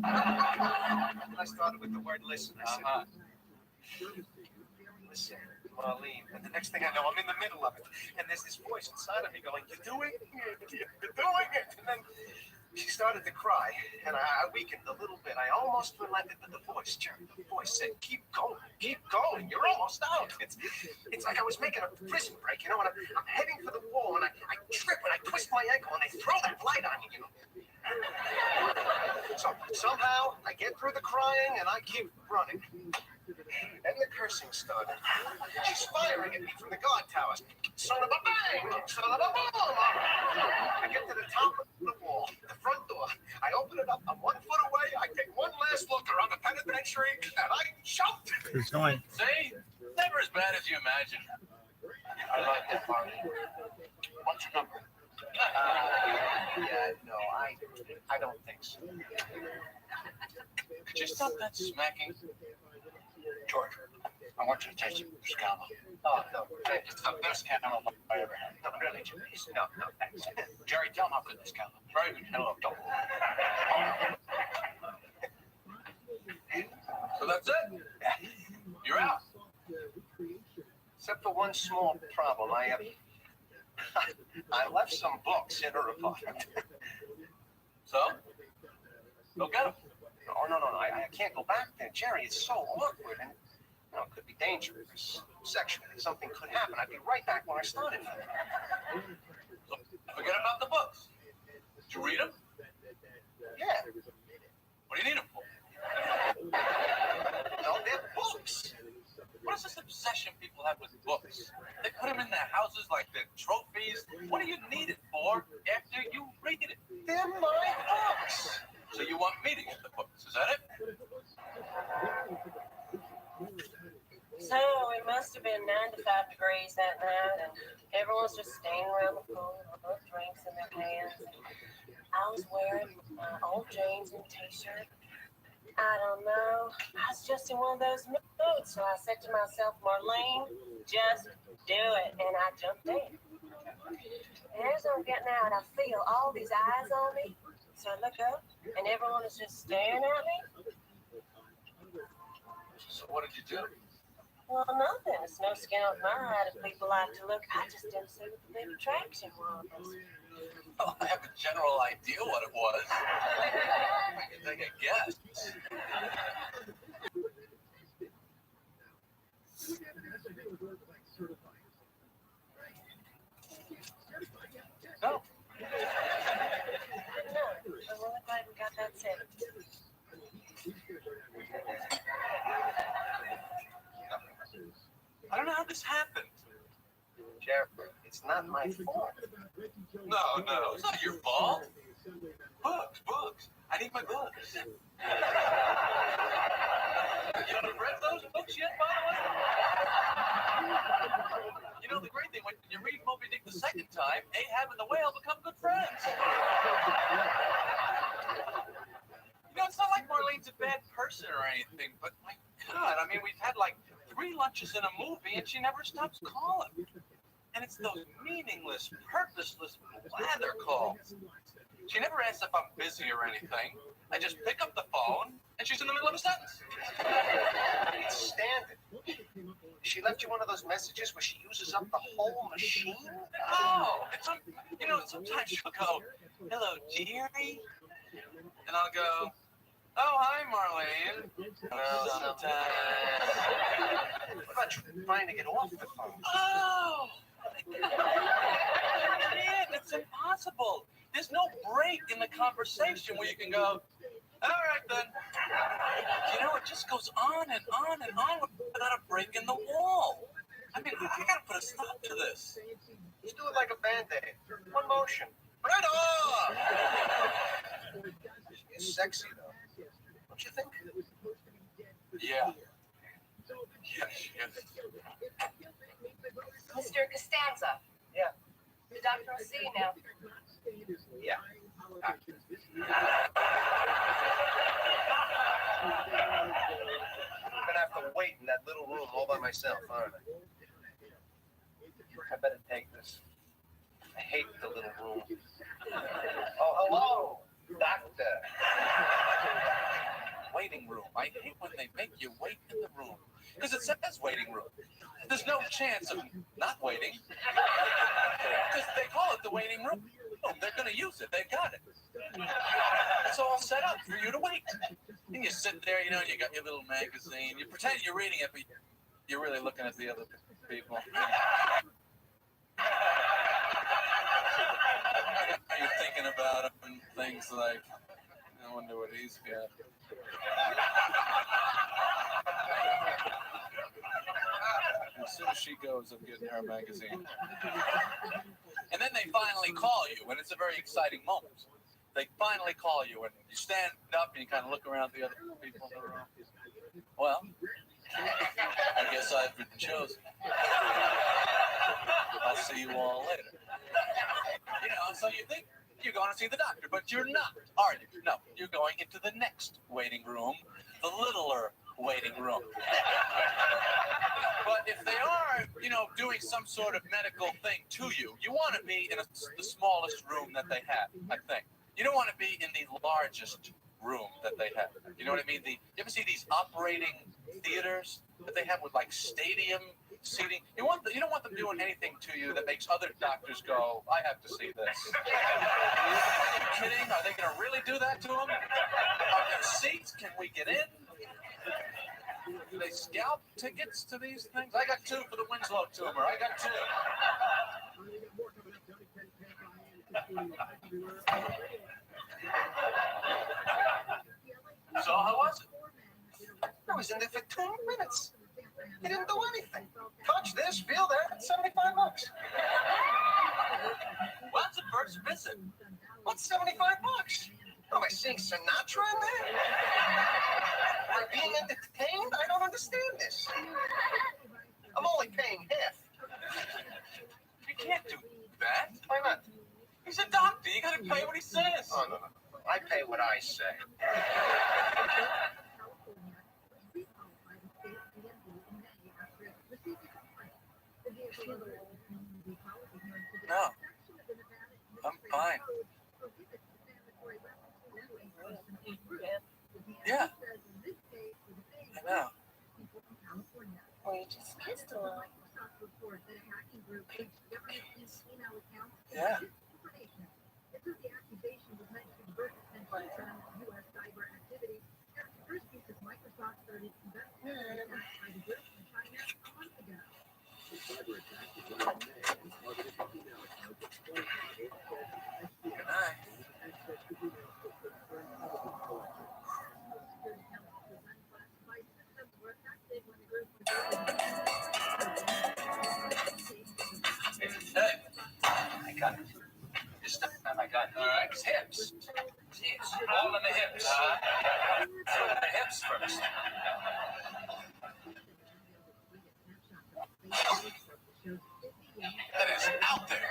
I started with the word listen. I said, listen, Marlene. And the next thing I know, I'm in the middle of it. And there's this voice inside of me going, you're doing it. You're doing it. And then she started to cry, and I weakened a little bit. I almost relented, but the voice, Jerry, the voice said, keep going, you're almost out. It's like I was making a prison break, you know, and I'm heading for the wall, and I trip, and I twist my ankle, and they throw that light on me, you know. So somehow, I get through the crying, and I keep running. Then the cursing started. She's firing at me from the guard tower. Son of a bang! Son of a boom! I get to the top of the wall, the front door. I open it up. I'm 1 foot away. I take one last look around the penitentiary, and I shout. Who's going? See? Never as bad as you imagine. I like that part. What's your number? Yeah, no, I don't think so. Could you stop that smacking? George, I want you to taste this cantaloupe. Oh, no, thanks. It's the best cantaloupe I ever had. No, really, Jimmy. No, thanks. Jerry, tell him how good this cantaloupe. Very good cantaloupe. Don't. So that's it. You're out. Except for one small problem. I left some books in her apartment. So? Go get them. No, I can't go back there. Jerry, it's so awkward, and you know, it could be dangerous. Sexually, something could happen. I'd be right back where I started. So forget about the books. Did you read them? Yeah. What do you need them for? No, they're books. What is this obsession people have with books? They put them in their houses like they're trophies. What do you need it for after you read it? They're my books. So you want me to get the books, is that it? So it must have been 95 degrees that night, and everyone's just standing around the pool with drinks in their hands. I was wearing my old jeans and t-shirt. I don't know. I was just in one of those moods, so I said to myself, Marlene, just do it, and I jumped in. And as I'm getting out, I feel all these eyes on me. So I look up, and everyone is just staring at me. So what did you do? Well, nothing. It's no skin off my hide if people like to look. I just didn't see what the big attraction was. Well, I have a general idea what it was. I can take a guess. No. I'm really glad we got that settled. I don't know how this happened. Jeffrey, it's not my fault. No, it's not your fault. Books. I need my books. You haven't read those books yet, by the way? You know, the great thing, when you read Moby Dick the second time, Ahab and the whale become good friends. You know, it's not like Marlene's a bad person or anything, but my God, I mean, we've had like 3 lunches in a movie, and she never stops calling. And it's those meaningless, purposeless blather calls. She never asks if I'm busy or anything. I just pick up the phone, and she's in the middle of a sentence. I can't stand it. She left you one of those messages where she uses up the whole machine? Oh, it's sometimes she'll go, "Hello, dearie," and I'll go, "Oh, hi, Marlene." Sometimes. What about trying to get off the phone? Oh, man, it's impossible. There's no break in the conversation where you can go, "All right, then." It just goes on and on and on without a break in the wall. I mean, I gotta put a stop to this. Just do it like a Band-Aid. One motion. Right on! She's sexy, though. Don't you think? Yeah. Yeah, she is. Mr. Costanza. Yeah. The doctor will see you now. Yeah. I'm gonna have to wait in that little room all by myself, aren't I? I better take this. I hate the little room. Oh, hello, doctor. Waiting room. I hate when they make you wait in the room. Because it says waiting room. There's no chance of not waiting. Because they call it the waiting room. They're going to use it. They got it. It's all set up for you to wait. And you sit there, you got your little magazine. You pretend you're reading it, but you're really looking at the other people. You're thinking about it and things like, I wonder what he's got. As soon as she goes, I'm getting her magazine. And then they finally call you, and it's a very exciting moment. They finally call you, and you stand up and you kind of look around at the other people in the room. Well, I guess I've been chosen. I'll see you all later. So you think you're going to see the doctor, but you're not, are you? No, you're going into the next waiting room, the littler waiting room. But if they are, doing some sort of medical thing to you, you want to be in the smallest room that they have, I think. You don't want to be in the largest room that they have. You know what I mean? You ever see these operating theaters that they have with like stadium seating? You don't want them doing anything to you that makes other doctors go, "I have to see this." Are you kidding? Are they going to really do that to them? Are there seats? Can we get in? Do they scalp tickets to these things? I got 2 for the Winslow tumor. I got 2. So how was it? I was in there for 2 minutes. He didn't do anything. Touch this, feel that, $75. What's the first visit? What's $75? Am I seeing Sinatra in there? Am I being entertained? I don't understand this. I'm only paying half. You can't do that. Why not? He's a doctor. You got to pay what he says. Oh, no. I pay what I say. No, I'm fine. Yeah, I know. Well, you just kissed a lot. Yeah. Good night. Hey, I got it. This time I got it. all right. His hips. Jeez, all in the hips. The hips first. That is out there.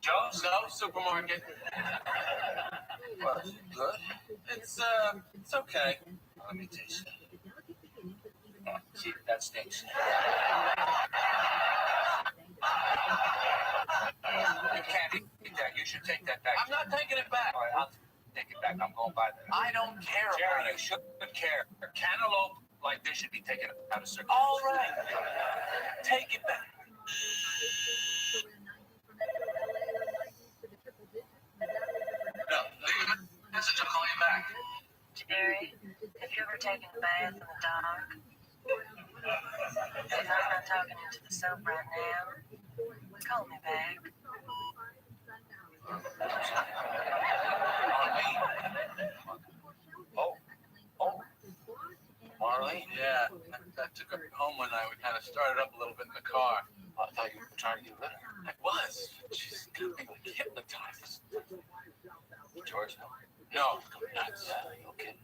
Joe's? No, supermarket. Well, good. It's okay. Let me taste it. See, that stinks. You can't eat that. You should take that back. I'm not taking it back. All right, I'll take it back. I'm going by that. I don't care. Jerry, you shouldn't care. Cantaloupe like this should be taken out of circulation. All right. Take it back. No, leave it. Message, I'll call you back. Jerry, have you ever taken a bath in the dark? I'm not talking into the soap right now. Call me back. Oh, Marlene? Yeah, I took her home one night. We kind of started up a little bit in the car. I thought you were trying to get rid of her. I was. She's got me like hypnotized. George, no, I'm nuts. You okay?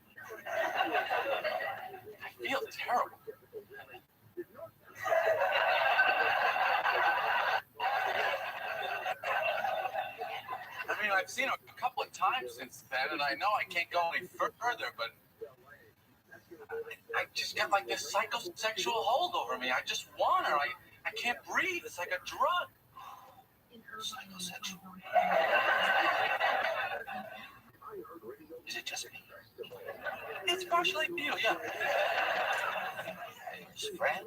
I feel terrible. I mean, I've seen her a couple of times since then, and I know I can't go any further, but I just got like this psychosexual hold over me. I just want her. I can't breathe. It's like a drug. Psychosexual. Is it just me? It's partially you, yeah. His friend?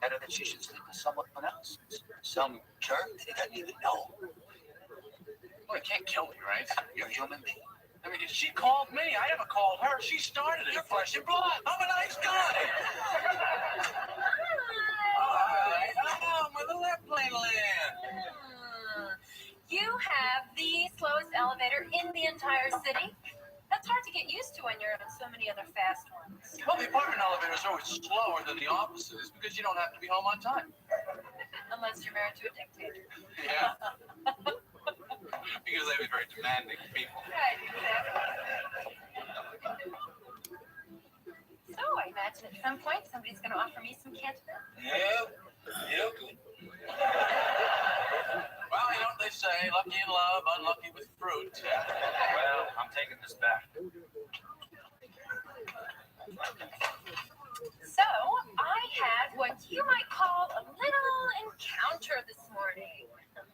Better that she should sleep with someone else? Some jerk that he doesn't even know? Well, it can't kill me, right? You're a human being. I mean, she called me. I never called her. She started it. You're flesh and blood. I'm a nice guy. Hi. Oh, my little airplane land. You have the slowest elevator in the entire city. That's hard to get used to when you're in so many other fast ones. Well, the apartment elevators are always slower than the offices because you don't have to be home on time. Unless you're married to a dictator. Yeah. Because they'd be very demanding people. Right, exactly. So I imagine at some point somebody's going to offer me some cantaloupe. Yep. Well, you know what they say, lucky in love, unlucky with fruit. Well, I'm taking this back. So I had what you might call a little encounter this morning.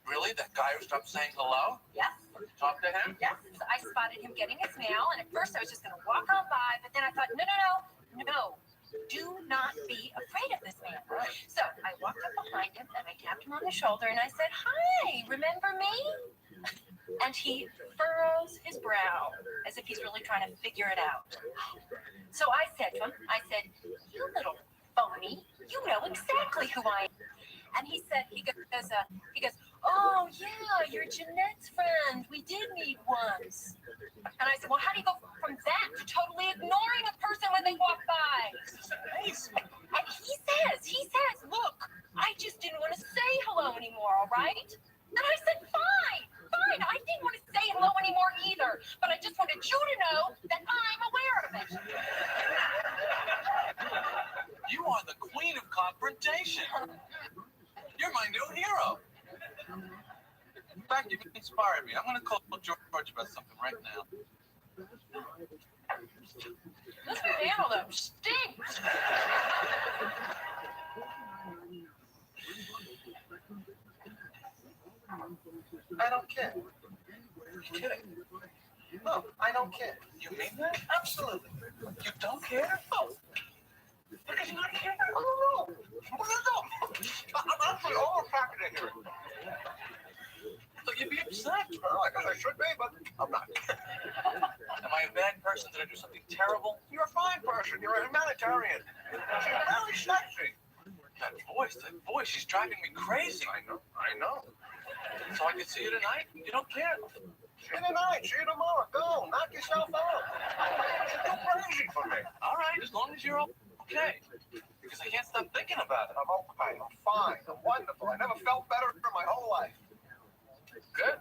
Really? That guy who stopped saying hello? Yes. Talk to him? Yes. I spotted him getting his mail, and at first I was just going to walk on by, but then I thought, no. Do not be afraid of this man. Right. So I walked up behind him, and I tapped him on the shoulder, and I said, hi, remember me? And he furrows his brow as if he's really trying to figure it out. So I said to him, you little phony, you know exactly who I am. And he goes, oh, yeah, you're Jeanette's friend. We did meet once. And I said, well, how do you go from that to totally ignoring a person when they walk by? And he says, look, I just didn't want to say hello anymore, all right? And I said, fine. I didn't want to say hello anymore either. But I just wanted you to know that I'm aware of it. You are the queen of confrontation. You're my new hero. In fact, you inspired me. I'm going to call George about something right now. This cantaloupe stinks. I don't care. You're kidding. No, I don't care. You mean that? Absolutely. You don't care? Oh. Because you're not caring? Oh, no. I'm actually overpacked in here. So you'd be upset. Well, I guess I should be, but I'm not. Am I a bad person? Did I do something terrible? You're a fine person. You're a humanitarian. She's very sexy. That voice, she's driving me crazy. I know. So I can see you tonight? You don't care? See you tonight. See you tomorrow. Go. Knock yourself out. You're too crazy for me. All right, as long as you're okay. Because I can't stop thinking about it. I'm okay. I'm fine. I'm wonderful. I never felt better in my whole life. Good.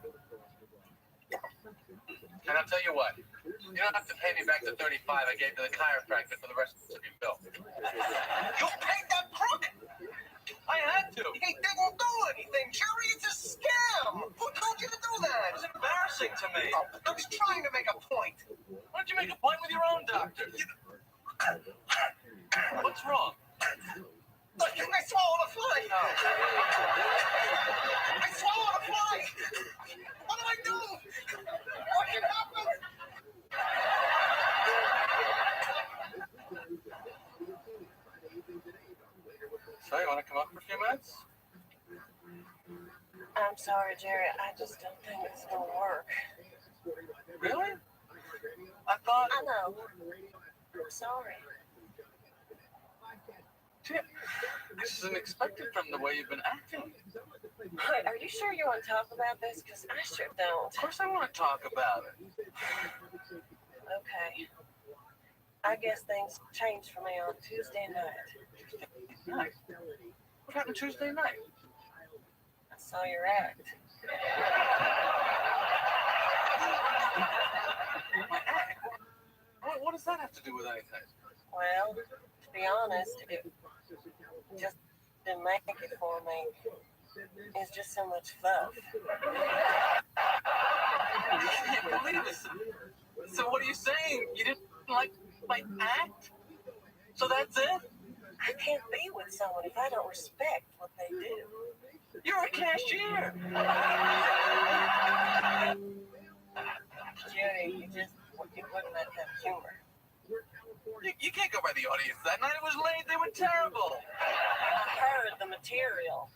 And I'll tell you what. You don't have to pay me back the $35 I gave to the chiropractor for the rest of your bill. You paid that crook? I had to. He didn't do anything, Jerry. It's a scam. Who told you to do that? It was embarrassing to me. I was trying to make a point. Why don't you make a point with your own doctor? What's wrong? swallowed a fly! I swallowed a fly! What do I do? What can happen? So, you want to come up for a few minutes? I'm sorry, Jerry. I just don't think it's gonna work. Really? I thought... I know. I'm sorry. Gee, this isn't expected from the way you've been acting. Wait, are you sure you want to talk about this? Because I sure don't. Of course I want to talk about it. Okay. I guess things changed for me on Tuesday night. Night? What happened Tuesday night? I saw your act. My act? What does that have to do with anything? Well, to be honest, it just didn't make it for me. It's just so much fun. I can't believe this. So what are you saying? You didn't like my act? So that's it? I can't be with someone if I don't respect what they do. You're a cashier. Jerry, you wouldn't let that humor. You can't go by the audience that night. It was late. They were terrible. I heard the material.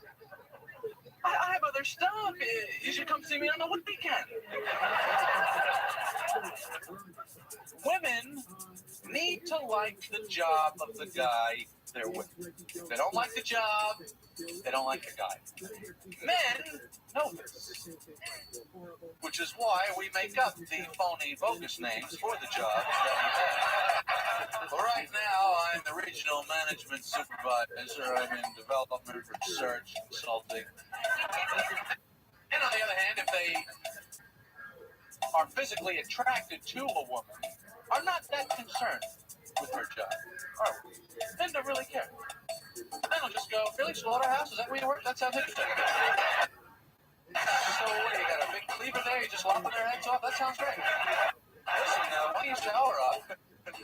I have other stuff. You should come see me on the weekend. Women need to like the job of the guy they're with. If they don't like the job, they don't like the guy. Men know this, which is why we make up the phony bogus names for the jobs that we have. But right now, I'm the regional management supervisor. I'm in development, research, consulting. And on the other hand, if they are physically attracted to a woman, are not that concerned with her job, are we? Then don't really care. Then I'll just go, really, slaughterhouse? Is that where you work? That sounds interesting. So what, you got a big cleaver there? You just lopping their heads off? That sounds great. Listen, why don't you shower up? And,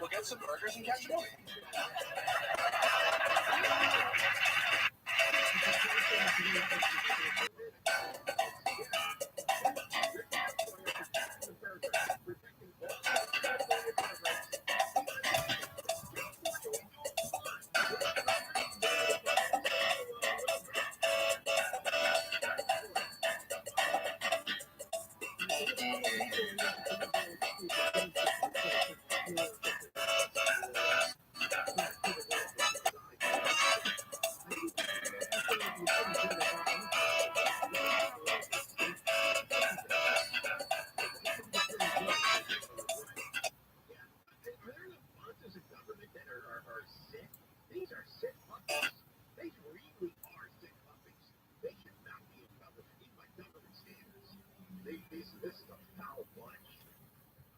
we'll get some burgers and catch a movie.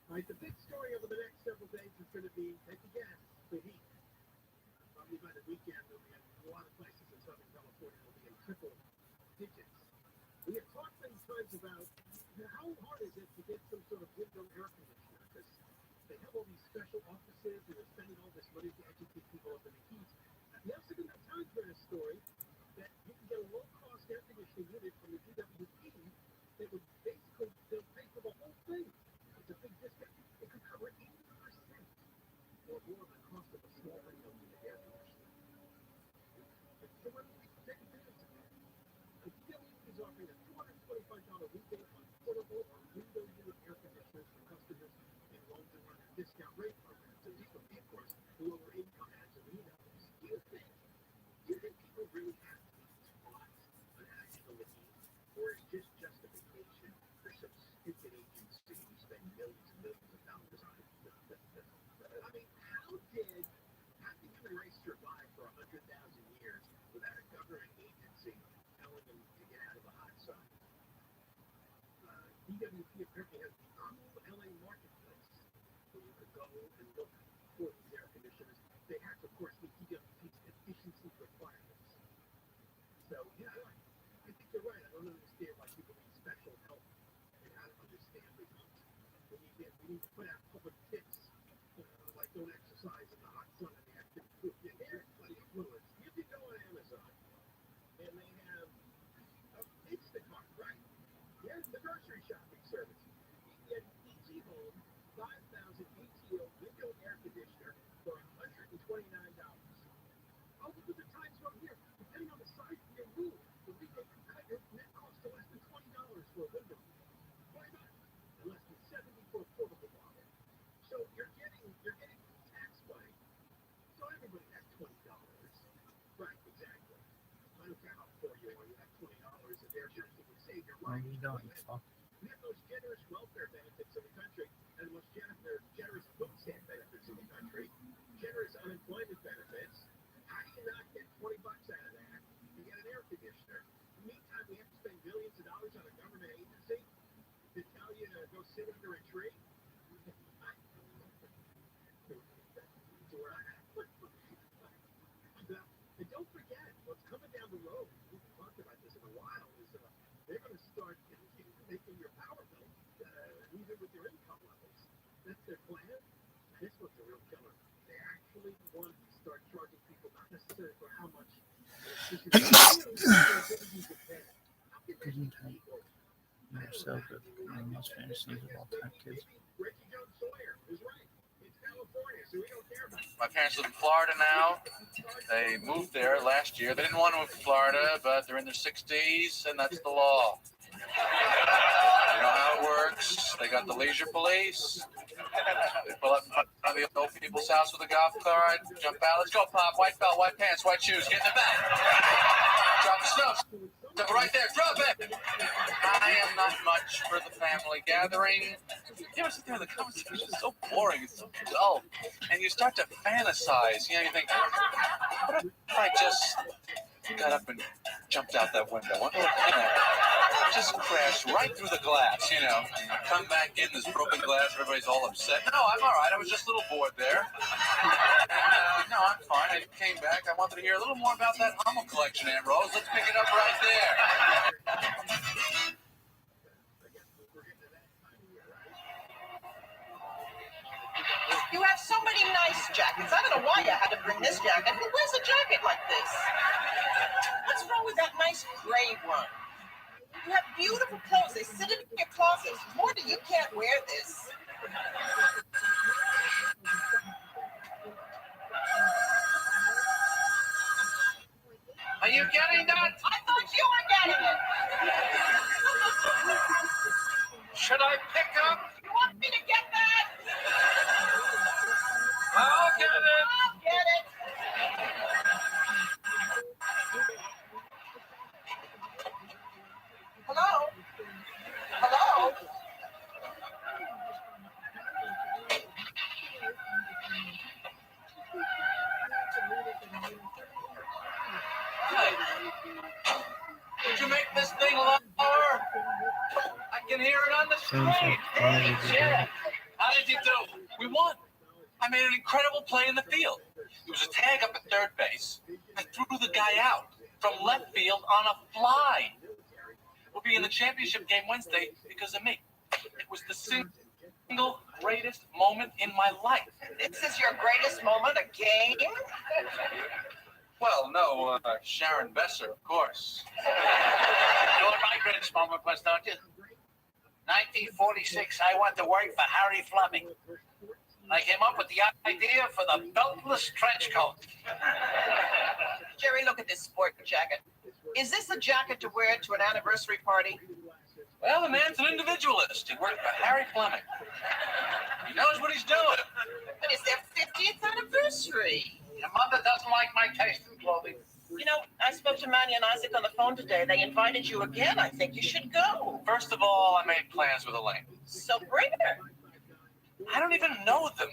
Right, the big story over the next several days is going to be, take a guess, the heat. Probably by the weekend, there'll be a lot of places in Southern California will be in triple digits. We have talked many times about how hard is it to get some sort of window air conditioner, because they have all these special offices and they're spending all this money to educate people up in the heat. The Austin Times ran a story that you can get a low-cost air conditioning unit from the DWP that would basically, they'll pay for the whole thing. It's a big discount. It could cover 80% or more of the cost of a small window unit air conditioner. So when we take advantage of that, the DWP is offering a $225 rebate on portable or window unit air conditioners for customers enrolled in one of their discount rate programs. So these will be, of course, lower income ads and emails. Do you think people really have to be taught on how to handle the heat? Or is this just a vacation for some stupid agency who spend millions and millions of dollars on it? I mean, how the human race survive for 100,000 years without a government agency telling them to get out of the hot sun? DWP apparently has the cool LA marketplace where you could go and look for these air conditioners. They have to, of course, meet DWP's efficiency requirements. So, yeah, I think you're right. I don't understand why people need special help in how to understand the heat. We need to put out public tips, like don't exercise in the hot sun and the active food. Yeah, there's plenty of grocery shopping service. You can get EG Home 5,000 BTO window air conditioner for $129. Oh, look at the time zone here. Depending on the size of your room, the weekend can cut your net cost to less than $20 for a window. Why not? And less than $70 for a portable bottle. So you're getting tax money. So everybody has $20. Right, exactly. I don't care how poor you are, you have $20 and there's your you can save your What are life. you doing, fuck? We have those generous welfare benefits in the country and the most generous food stamp benefits in the country, generous unemployment benefits. How do you not get $20 out of that and get an air conditioner? In the meantime, we have to spend millions of dollars on a government agency to tell you to go sit under a tree. And don't forget, what's coming down the road, we've talked about this in a while, is they're going to start making your power bill even with your income levels. That's their plan. And this one's a real killer. They actually want to start charging people not necessarily for how much. You're so good. One of the most famous things of all time, kids. Reggie Jones Sawyer is right. It's California, so we don't care about it. My parents live in Florida now. They moved there last year. They didn't want to move to Florida, but they're in their 60s, and that's the law. You know how it works. They got the leisure police. They pull up in front of the old people's house with a golf cart, jump out. Let's go, Pop. White belt, white pants, white shoes. Get in the back. Drop the snow. Step right there. Drop it. I am not much for the family gathering. You ever sit there and the conversation is so boring. It's so dull. And you start to fantasize. You know, you think, what if I just got up and jumped out that window? What if, you know, just crashed right through the glass, you know. Come back in, this broken glass, everybody's all upset. No, I'm all right. I was just a little bored there. And, no, I'm fine. I came back. I wanted to hear a little more about that Hummel collection, Aunt Rose. Let's pick it up right there. You have so many nice jackets. I don't know why you had to bring this jacket. Who wears a jacket like this? What's wrong with that nice gray one? You have beautiful clothes. They sit in your closet. Morty, you can't wear this. Are you getting that? I thought you were getting it. Should I pick up? You want me to get that? I'll get it. I'll get it. Hello? Hello? Hey, did you make this thing lower? I can hear it on the screen. Hey, Jeff, how did you do? We won. I made an incredible play in the field. It was a tag up at third base. I threw the guy out from left field on a fly. We'll be in the championship game Wednesday because of me. It was the single greatest moment in my life. This is your greatest moment, a game? Well, no, Sharon Besser, of course. You know what my greatest moment was, don't you? 1946, I went to work for Harry Fleming. I came up with the idea for the beltless trench coat. Jerry, look at this sport jacket. Is this a jacket to wear to an anniversary party? Well, the man's an individualist. He worked for Harry Fleming. He knows what he's doing. But it's their 50th anniversary. Your mother doesn't like my taste in clothing. You know, I spoke to Manny and Isaac on the phone today. They invited you again. I think you should go. First of all, I made plans with Elaine. So bring her. I don't even know them.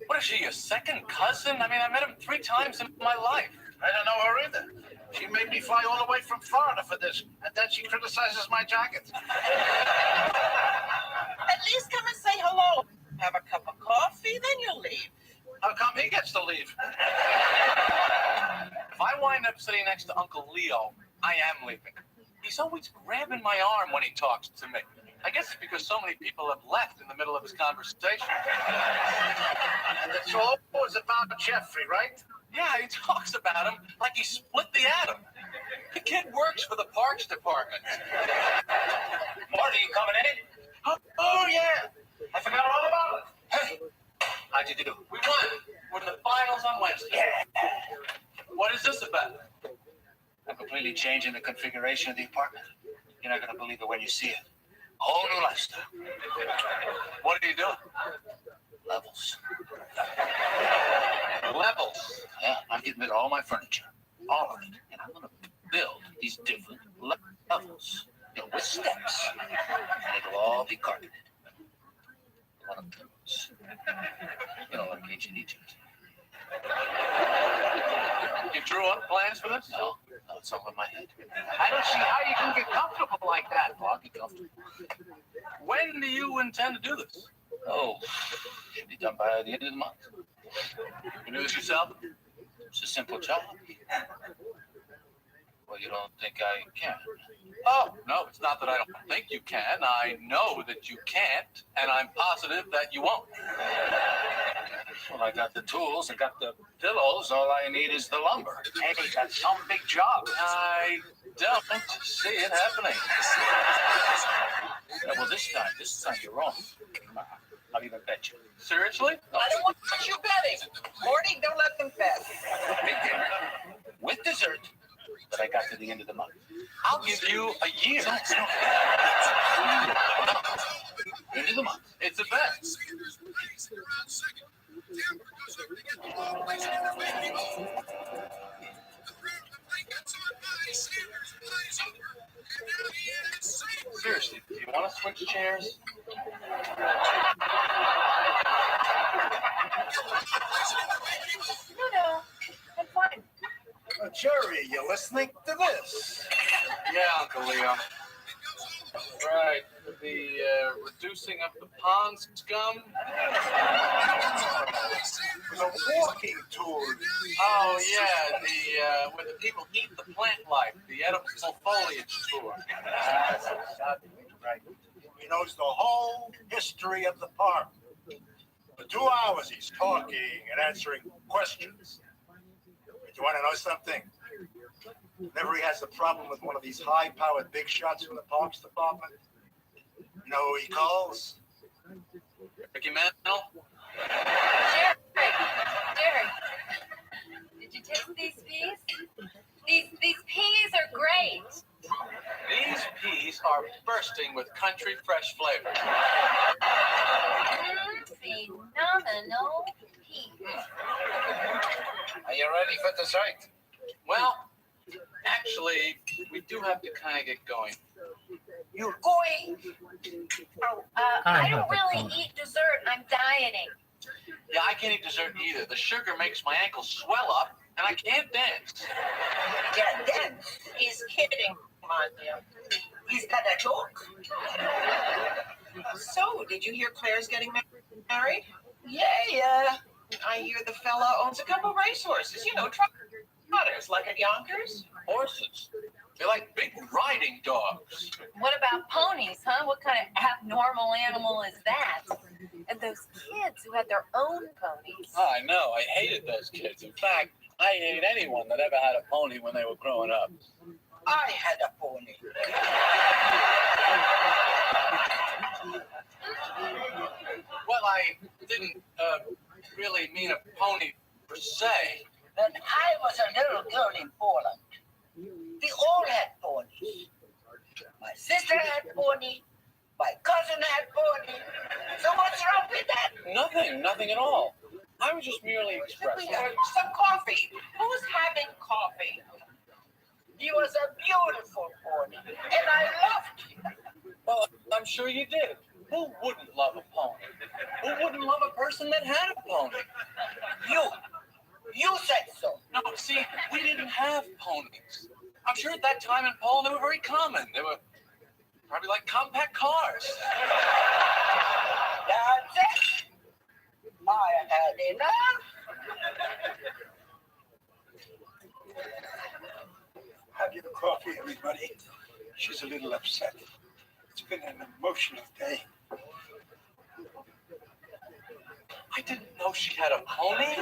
What is she, a second cousin? I mean, I met him 3 times in my life. I don't know her either. She made me fly all the way from Florida for this, and then she criticizes my jacket. At least come and say hello. Have a cup of coffee, then you'll leave. How come he gets to leave? If I wind up sitting next to Uncle Leo, I am leaving. He's always grabbing my arm when he talks to me. I guess it's because so many people have left in the middle of his conversation. And it's always about Jeffrey, right? Yeah, he talks about him like he split the atom. The kid works for the Parks Department. Boy, Marty, you coming in? Oh, yeah. I forgot all about it. Hey, how'd you do? We won. We're in the finals on Wednesday. Yeah. What is this about? I'm completely changing the configuration of the apartment. You're not going to believe it when you see it. A whole new lifestyle. What are you doing? Levels. Levels? Yeah, I'm getting rid of all my furniture. All of it. And I'm going to build these different levels. You know, with steps. And it'll all be carpeted. One of those. You know, like ancient Egypt. You drew up plans for this? No, it's all in my head. I don't see how you can get comfortable like that. Well, I'll be comfortable. When do you intend to do this? Oh, should be done by the end of the month. You do this yourself? It's a simple job. Well, you don't think I can? Oh, no, it's not that I don't think you can. I know that you can't, and I'm positive that you won't. Well, I got the tools, I got the pillows, all I need is the lumber. Hey, that's some big job. I don't see it happening. Yeah, well, this time you're wrong. I'll even bet you. Seriously? No. I don't want you betting. Morty, don't let them bet. Big dinner with dessert that I got to the end of the month. I'll give you a year. End of the month. It's a bet. Seriously, do you want to switch chairs? No, I'm fine. Jerry, you listening to this? Yeah, Uncle Leo. Right, the reducing of the pond scum. The walking tour. Oh yeah, the where the people eat the plant life, the edible foliage tour. That's exactly right. He knows the whole history of the park. For 2 hours, he's talking and answering questions. But you want to know something? Whenever he has a problem with one of these high-powered big shots from the Parks Department, you know who he calls? Ricky Mantle? Jerry, did you taste these peas? These peas are great. These peas are bursting with country fresh flavor. Phenomenal peas. Are you ready for dessert? Well, actually, we do have to kind of get going. You're going? I don't really eat dessert. I'm dieting. Yeah, I can't eat dessert either. The sugar makes my ankles swell up, and I can't dance. Yeah, that is kidding, my dear. Is that a joke? So, did you hear Claire's getting married? Yeah. I hear the fella owns a couple racehorses. You know, trotters, like at Yonkers. Horses. They're like big riding dogs. What about ponies, huh? What kind of abnormal animal is that? And those kids who had their own ponies. Oh, I know. I hated those kids. In fact, I hate anyone that ever had a pony when they were growing up. I had a pony. Well, I didn't really mean a pony per se. When I was a little girl in Poland, we all had ponies. My sister had pony. My cousin had pony. So what's wrong with that? Nothing at all. I was just merely expressing. Some coffee. Who's having coffee? He was a beautiful pony, and I loved him. Well, I'm sure you did. Who wouldn't love a pony? Who wouldn't love a person that had a pony? You said so. No, see, we didn't have ponies. I'm sure at that time in Poland they were very common. They were probably like compact cars. That's it. I had enough. Have your coffee, everybody. She's a little upset. It's been an emotional day. I didn't know she had a pony.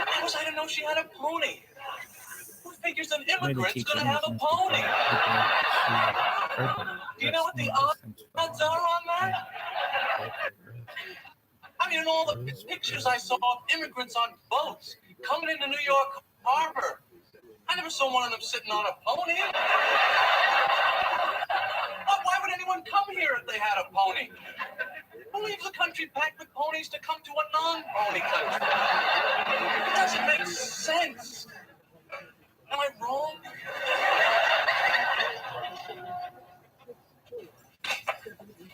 How was I to know she had a pony? Who figures an immigrant's gonna have a pony? Do you know what the odds are on that? I mean, in all the pictures I saw of immigrants on boats coming into New York Harbor, I never saw one of them sitting on a pony. Why would anyone come here if they had a pony? Who leaves a country packed with ponies to come to a non-pony country? It doesn't make sense. Am I wrong?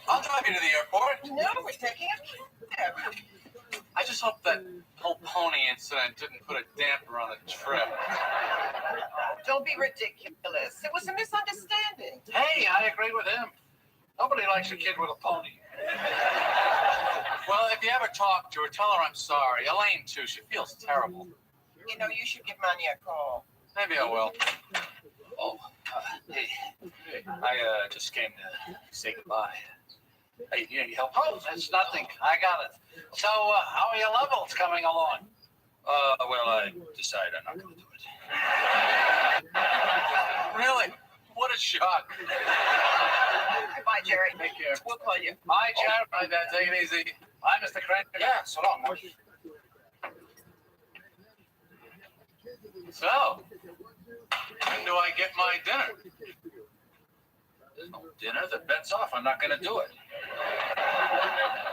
I'll drive you to the airport. No, we're taking a cab. I just hope that whole pony incident didn't put a damper on the trip. Don't be ridiculous. It was a misunderstanding. Hey, I agree with him. Nobody likes a kid with a pony. Well, if you ever talk to her, tell her I'm sorry. Elaine, too. She feels terrible. You know, you should give Manny a call. Maybe I will. Oh, hey. I just came to say goodbye. Hey, you need help? Oh, that's nothing. I got it. So, how are your levels coming along? Well, I decided I'm not going to do it. Really? What a shock. Bye, Jerry. Take care. We'll call you. Bye, Jerry. Bye, Dad. Take it easy. Bye, Mr. Crank. Yeah, so long, Mush. So, when do I get my dinner? There's no dinner. The bet's off. I'm not going to do it.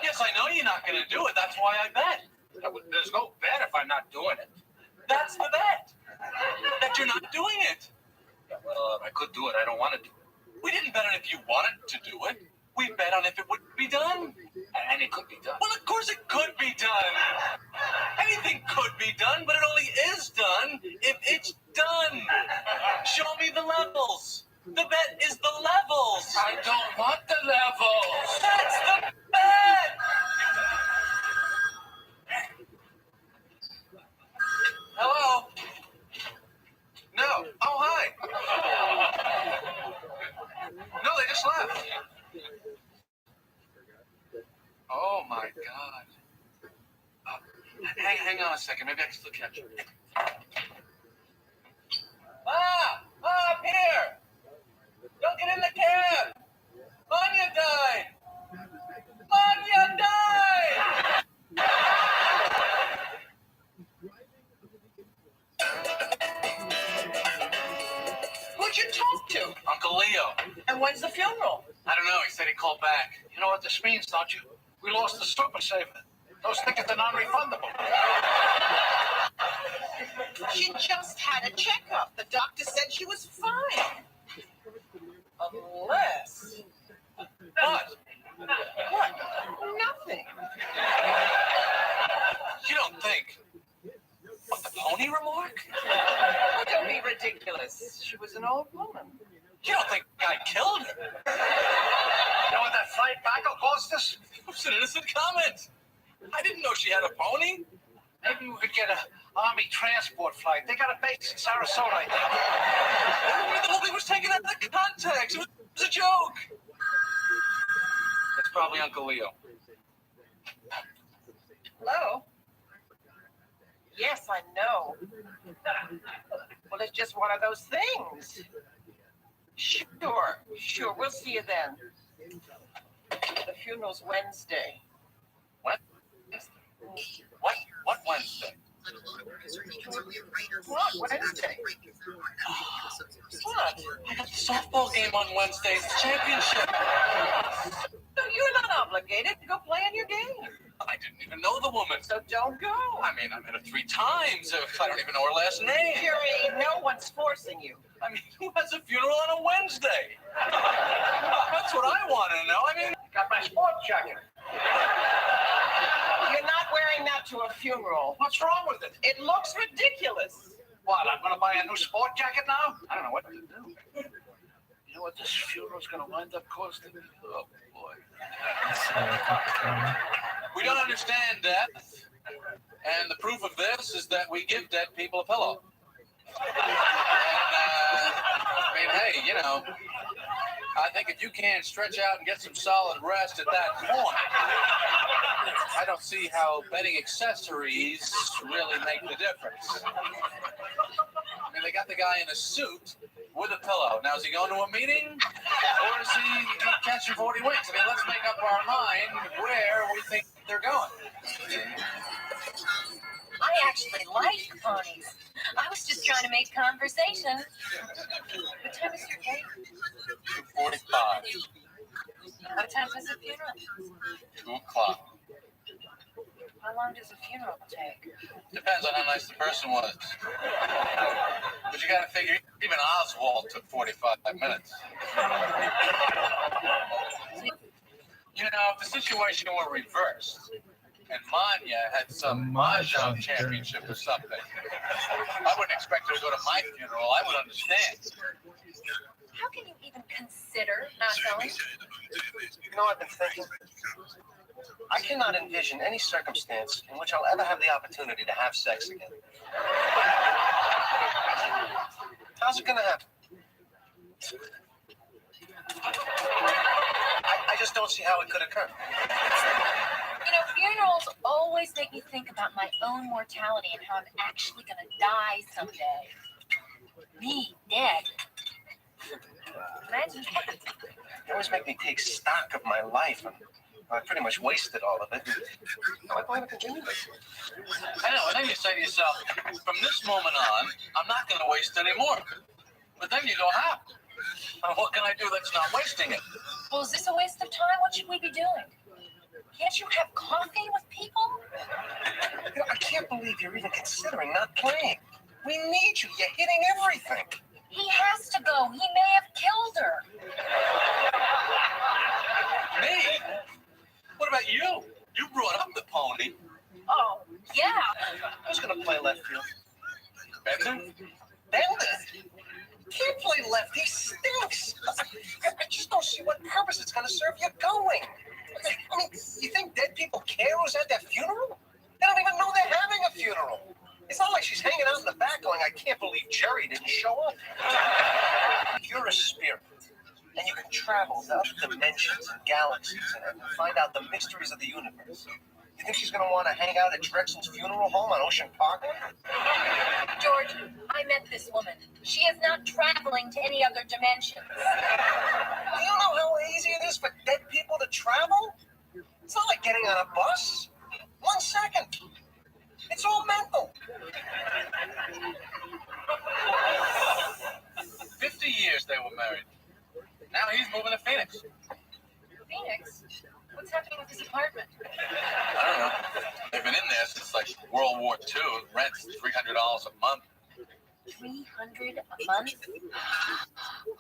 Yes, I know you're not going to do it. That's why I bet. There's no bet if I'm not doing it. That's the bet. That you're not doing it. Yeah, well, if I could do it, I don't want to do it. We didn't bet on if you wanted to do it. We bet on if it would be done. And it could be done. Well, of course it could be done. Anything could be done, but it only is done if it's done. Show me the levels. The bet is the levels. I don't want the levels. That's the bet. Hello? No. Oh, hi. No, they just left. Oh, my God. Hang on a second. Maybe I can still catch it. Up here. Don't get in the cab. Anya died. Anya died. Who'd you talk to? Uncle Leo. And when's the funeral? I don't know. He said he called back. You know what this means, don't you? We lost the super saver. Those tickets are non-refundable. She just had a checkup. The doctor said she was fine. Unless... What? What? Nothing. You don't think... What, the pony remark? Oh, don't be ridiculous. She was an old woman. You don't think I killed her? You know what that flight back will cost us? It was an innocent comment. I didn't know she had a pony. Maybe we could get an Army transport flight. They got a base in Sarasota, I think. The whole thing was taken out of context. It was a joke. It's probably Uncle Leo. Hello? Yes, I know. Well, it's just one of those things. Sure. We'll see you then. The funeral's Wednesday. What? What Wednesday? What, Wednesday? What? I got the softball game on Wednesday. It's the championship. No, you're not obligated to go play in your game. I didn't even know the woman. So don't go. I mean, I met her 3 times. I don't even know her last name. Jerry, no one's forcing you. I mean, who has a funeral on a Wednesday? That's what I want to know. I mean, got my sports jacket. You're not wearing that to a funeral. What's wrong with it? It looks ridiculous. What, I'm going to buy a new sport jacket now? I don't know what to do. You know what this funeral's going to wind up costing? Oh, boy. We don't understand death. And the proof of this is that we give dead people a pillow. And, I mean, hey, you know, I think if you can't stretch out and get some solid rest at that point, I don't see how bedding accessories really make the difference. I mean, they got the guy in a suit with a pillow. Now, is he going to a meeting Or is he catching 40 winks? I mean, let's make up our mind where we think they're going. I actually like ponies. I was just trying to make conversation. What time is your date? 2:45. What time is the funeral? 2 o'clock. How long does a funeral take? Depends on how nice the person was. But you gotta figure, even Oswald took 45 minutes. You know, if the situation were reversed, and Manya had some mahjong championship or something, I wouldn't expect her to go to my funeral. I would understand. How can you even consider not going? You know, I've been thinking. I cannot envision any circumstance in which I'll ever have the opportunity to have sex again. How's it gonna happen? I just don't see how it could occur. You know, funerals always make me think about my own mortality and how I'm actually gonna die someday. Me, dead. Imagine that. You always make me take stock of my life, and I pretty much wasted all of it. Now I plan to continue this. I know, and then you say to yourself, from this moment on, I'm not gonna waste any more. But then you go, how? What can I do that's not wasting it? Well, is this a waste of time? What should we be doing? Can't you have coffee with people? You know, I can't believe you're even considering not playing. We need you. You're hitting everything. He has to go. He may have killed her. Me? What about you? You brought up the pony. Oh, yeah. Who's going to play left field? Bender? Bender? Can't play left. He stinks. I just don't see what purpose it's going to serve you going. I mean, you think dead people care who's at their funeral? They don't even know they're having a funeral. It's not like she's hanging out in the back going, I can't believe Jerry didn't show up. You're a spirit, and you can travel to other dimensions and galaxies and find out the mysteries of the universe. You think she's going to want to hang out at Drexel's funeral home on Ocean Park? George, I met this woman. She is not traveling to any other dimensions. Do you know how easy it is for dead people to travel? It's not like getting on a bus. 1 second. It's all mental. 50 years they were married. Now he's moving to Phoenix. Phoenix? What's happening with his apartment? I don't know. They've been in there since like World War II. Rent's $300 a month. $300 a month?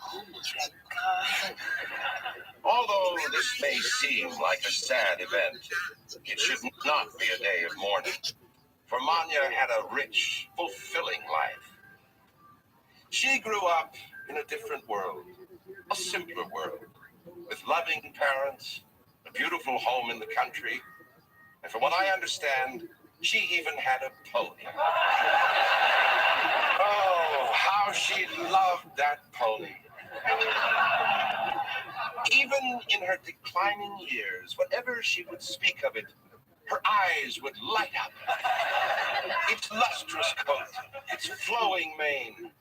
Oh my God. Although this may seem like a sad event, it should not be a day of mourning. For Manya had a rich, fulfilling life. She grew up in a different world, a simpler world, with loving parents, a beautiful home in the country, and from what I understand, she even had a pony. Oh, how she loved that pony. Even in her declining years, whenever she would speak of it, her eyes would light up. Its lustrous coat, its flowing mane,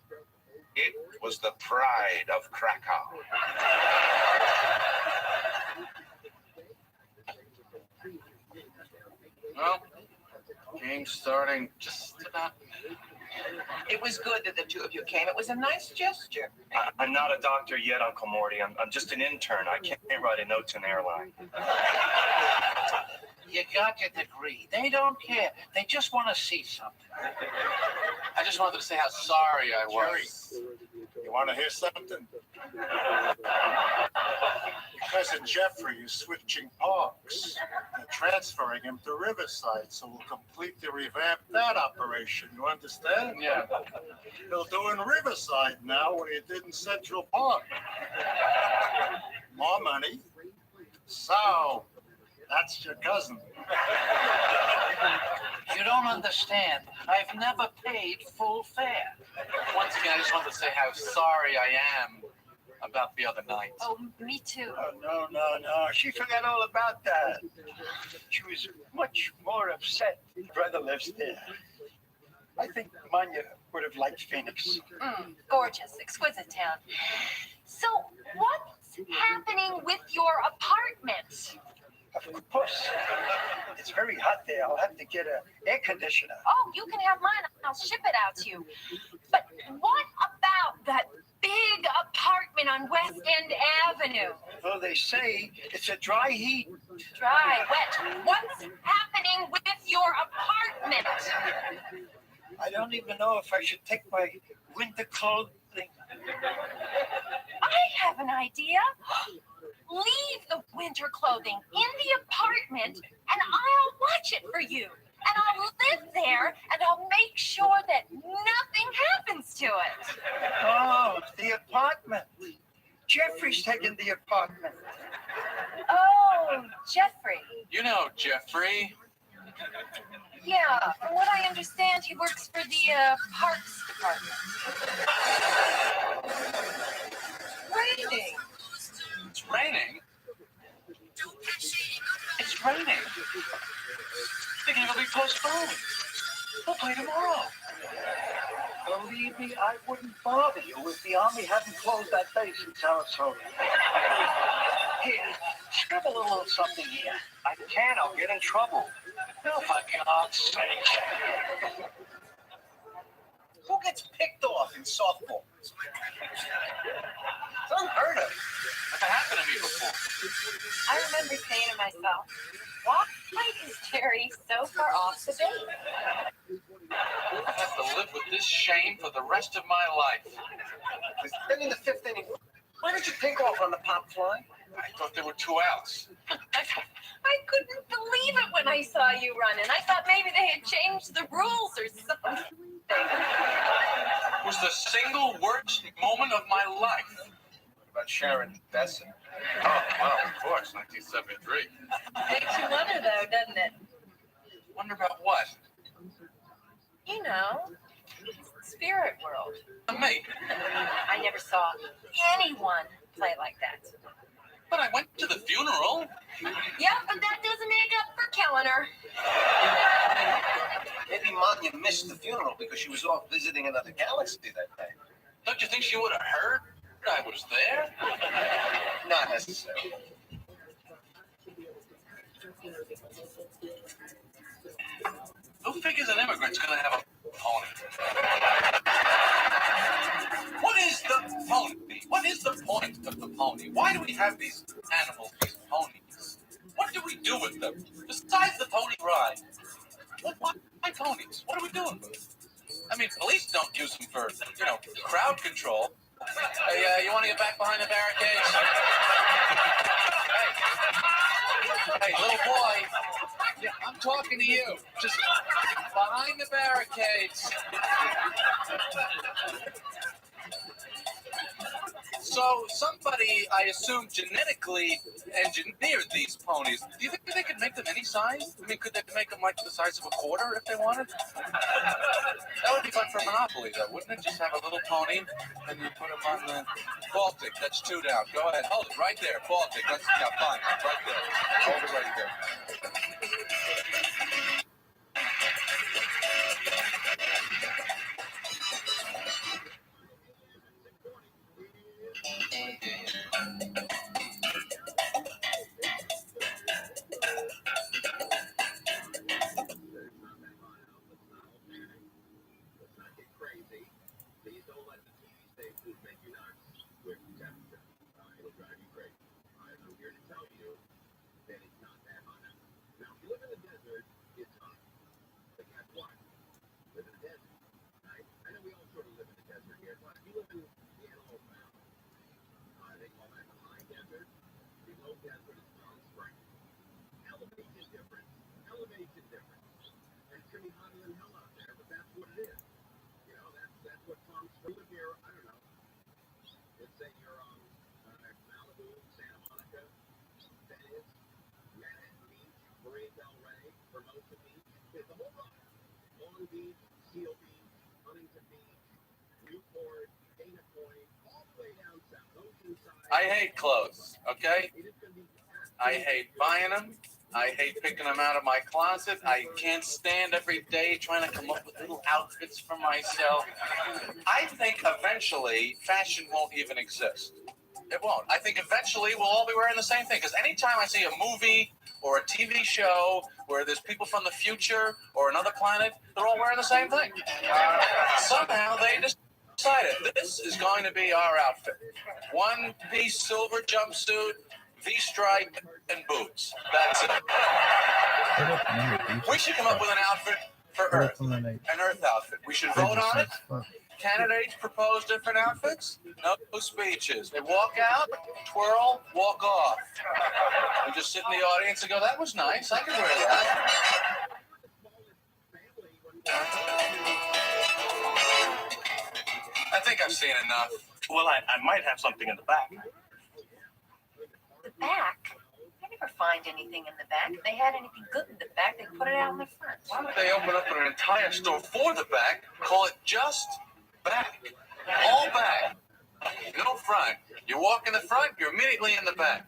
it was the pride of Krakow. Well, game's starting just about. It was good that the two of you came. It was a nice gesture. I'm not a doctor yet, Uncle Morty. I'm just an intern. I can't write a note to an airline. You got your degree. They don't care. They just want to see something. I just wanted to say how sorry I was. You want to hear something? Cousin Jeffrey is switching parks. They're transferring him to Riverside, so we'll completely revamp that operation. You understand? Yeah. He'll do in Riverside now what he did in Central Park. More money. So, that's your cousin. You don't understand. I've never paid full fare. Once again, I just wanted to say how sorry I am about the other night. Oh, me too. Oh, no. She forgot all about that. She was much more upset. Brother lives there. I think Manya would have liked Phoenix. Gorgeous, exquisite town. So, what happening with your apartment? Of course. It's very hot there. I'll have to get an air conditioner. Oh, you can have mine. I'll ship it out to you. But what about that big apartment on West End Avenue? Well, they say it's a dry heat. Dry, wet. What's happening with your apartment? I don't even know if I should take my winter clothing. I have an idea. Leave the winter clothing in the apartment and I'll watch it for you. And I'll live there and I'll make sure that nothing happens to it. Oh, the apartment. Jeffrey's taking the apartment. Oh, Jeffrey. You know Jeffrey. Yeah, from what I understand, he works for the Parks Department. Raining. It's raining. It's raining. Thinking it'll be postponed. We'll play tomorrow. Believe me, I wouldn't bother you if the Army hadn't closed that base in Sarasota. Here, scribble a little something here. I can't, I'll get in trouble. Oh, for God's sake. Who gets picked off in softball? It's unheard of. Never happened to me before. I remember saying to myself, why is Jerry so far off the base? I have to live with this shame for the rest of my life. Then in the fifth inning, why did you pick off on the pop fly? I thought there were 2 outs. I couldn't believe it when I saw you running. I thought maybe they had changed the rules or something. It was the single worst moment of my life. What about Sharon Besson? Oh, well, of course, 1973. Makes you wonder, though, doesn't it? Wonder about what? You know, spirit world. Me. I never saw anyone play like that. But I went to the funeral. Yeah, but that doesn't make up for killing her. Maybe Manya missed the funeral because she was off visiting another galaxy that day. Don't you think she would have heard I was there? Not necessarily. Who figures an immigrant's going to have a pony? What is the pony? What is the point of the pony? Why do we have these animals, these ponies? What do we do with them? Besides the pony ride. Why ponies? What are we doing with them? I mean, police don't use them for, crowd control. Hey, you want to get back behind the barricades? Hey, little boy. Yeah, I'm talking to you. Just behind the barricades. So somebody, I assume, genetically engineered these ponies. Do you think they could make them any size? I mean, could they make them like the size of a quarter if they wanted? That would be fun for Monopoly, though, wouldn't it? Just have a little pony, and you put them on the Baltic. That's 2 down. Go ahead. Hold it right there. Baltic. That's, fine. Right there. Hold it right there. I hate clothes, okay? I hate buying them. I hate picking them out of my closet. I can't stand every day trying to come up with little outfits for myself. I think eventually fashion won't even exist. It won't. I think eventually we'll all be wearing the same thing. Because anytime I see a movie or a TV show where there's people from the future or another planet, they're all wearing the same thing. Somehow they decided this is going to be our outfit. One-piece silver jumpsuit, V-stripe, and boots. That's it. We should come up with an outfit for Earth. An Earth outfit. We should vote on it. Candidates propose different outfits. No speeches. They walk out, twirl, walk off. We just sit in the audience and go, that was nice. I can wear that. I think I've seen enough. Well, I might have something in the back. The back? I never find anything in the back. If they had anything good in the back, they'd put it out in the front. Why don't they open up an entire store for the back, call it just back? All back. No front. You walk in the front, you're immediately in the back.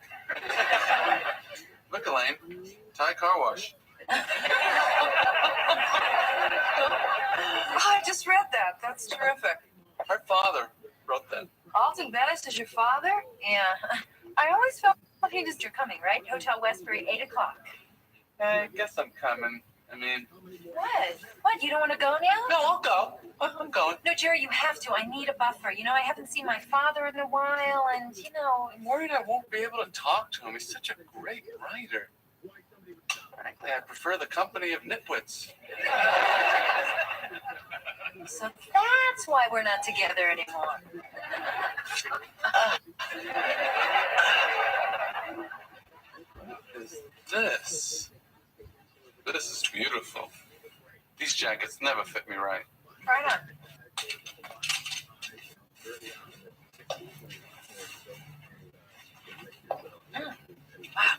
Look, Elaine. Thai car wash. I just read that. That's terrific. Her father wrote that. Alton Bettis is your father? Yeah. I always felt he was you're coming, right? Hotel Westbury, 8 o'clock. I guess I'm coming. I mean... What? What, you don't want to go now? No, I'll go. I'm going. No, Jerry, you have to. I need a buffer. You know, I haven't seen my father in a while, and, you know... I'm worried I won't be able to talk to him. He's such a great writer. Frankly, I prefer the company of nitwits. So that's why we're not together anymore. What is this? This is beautiful. These jackets never fit me right. Right on. Wow.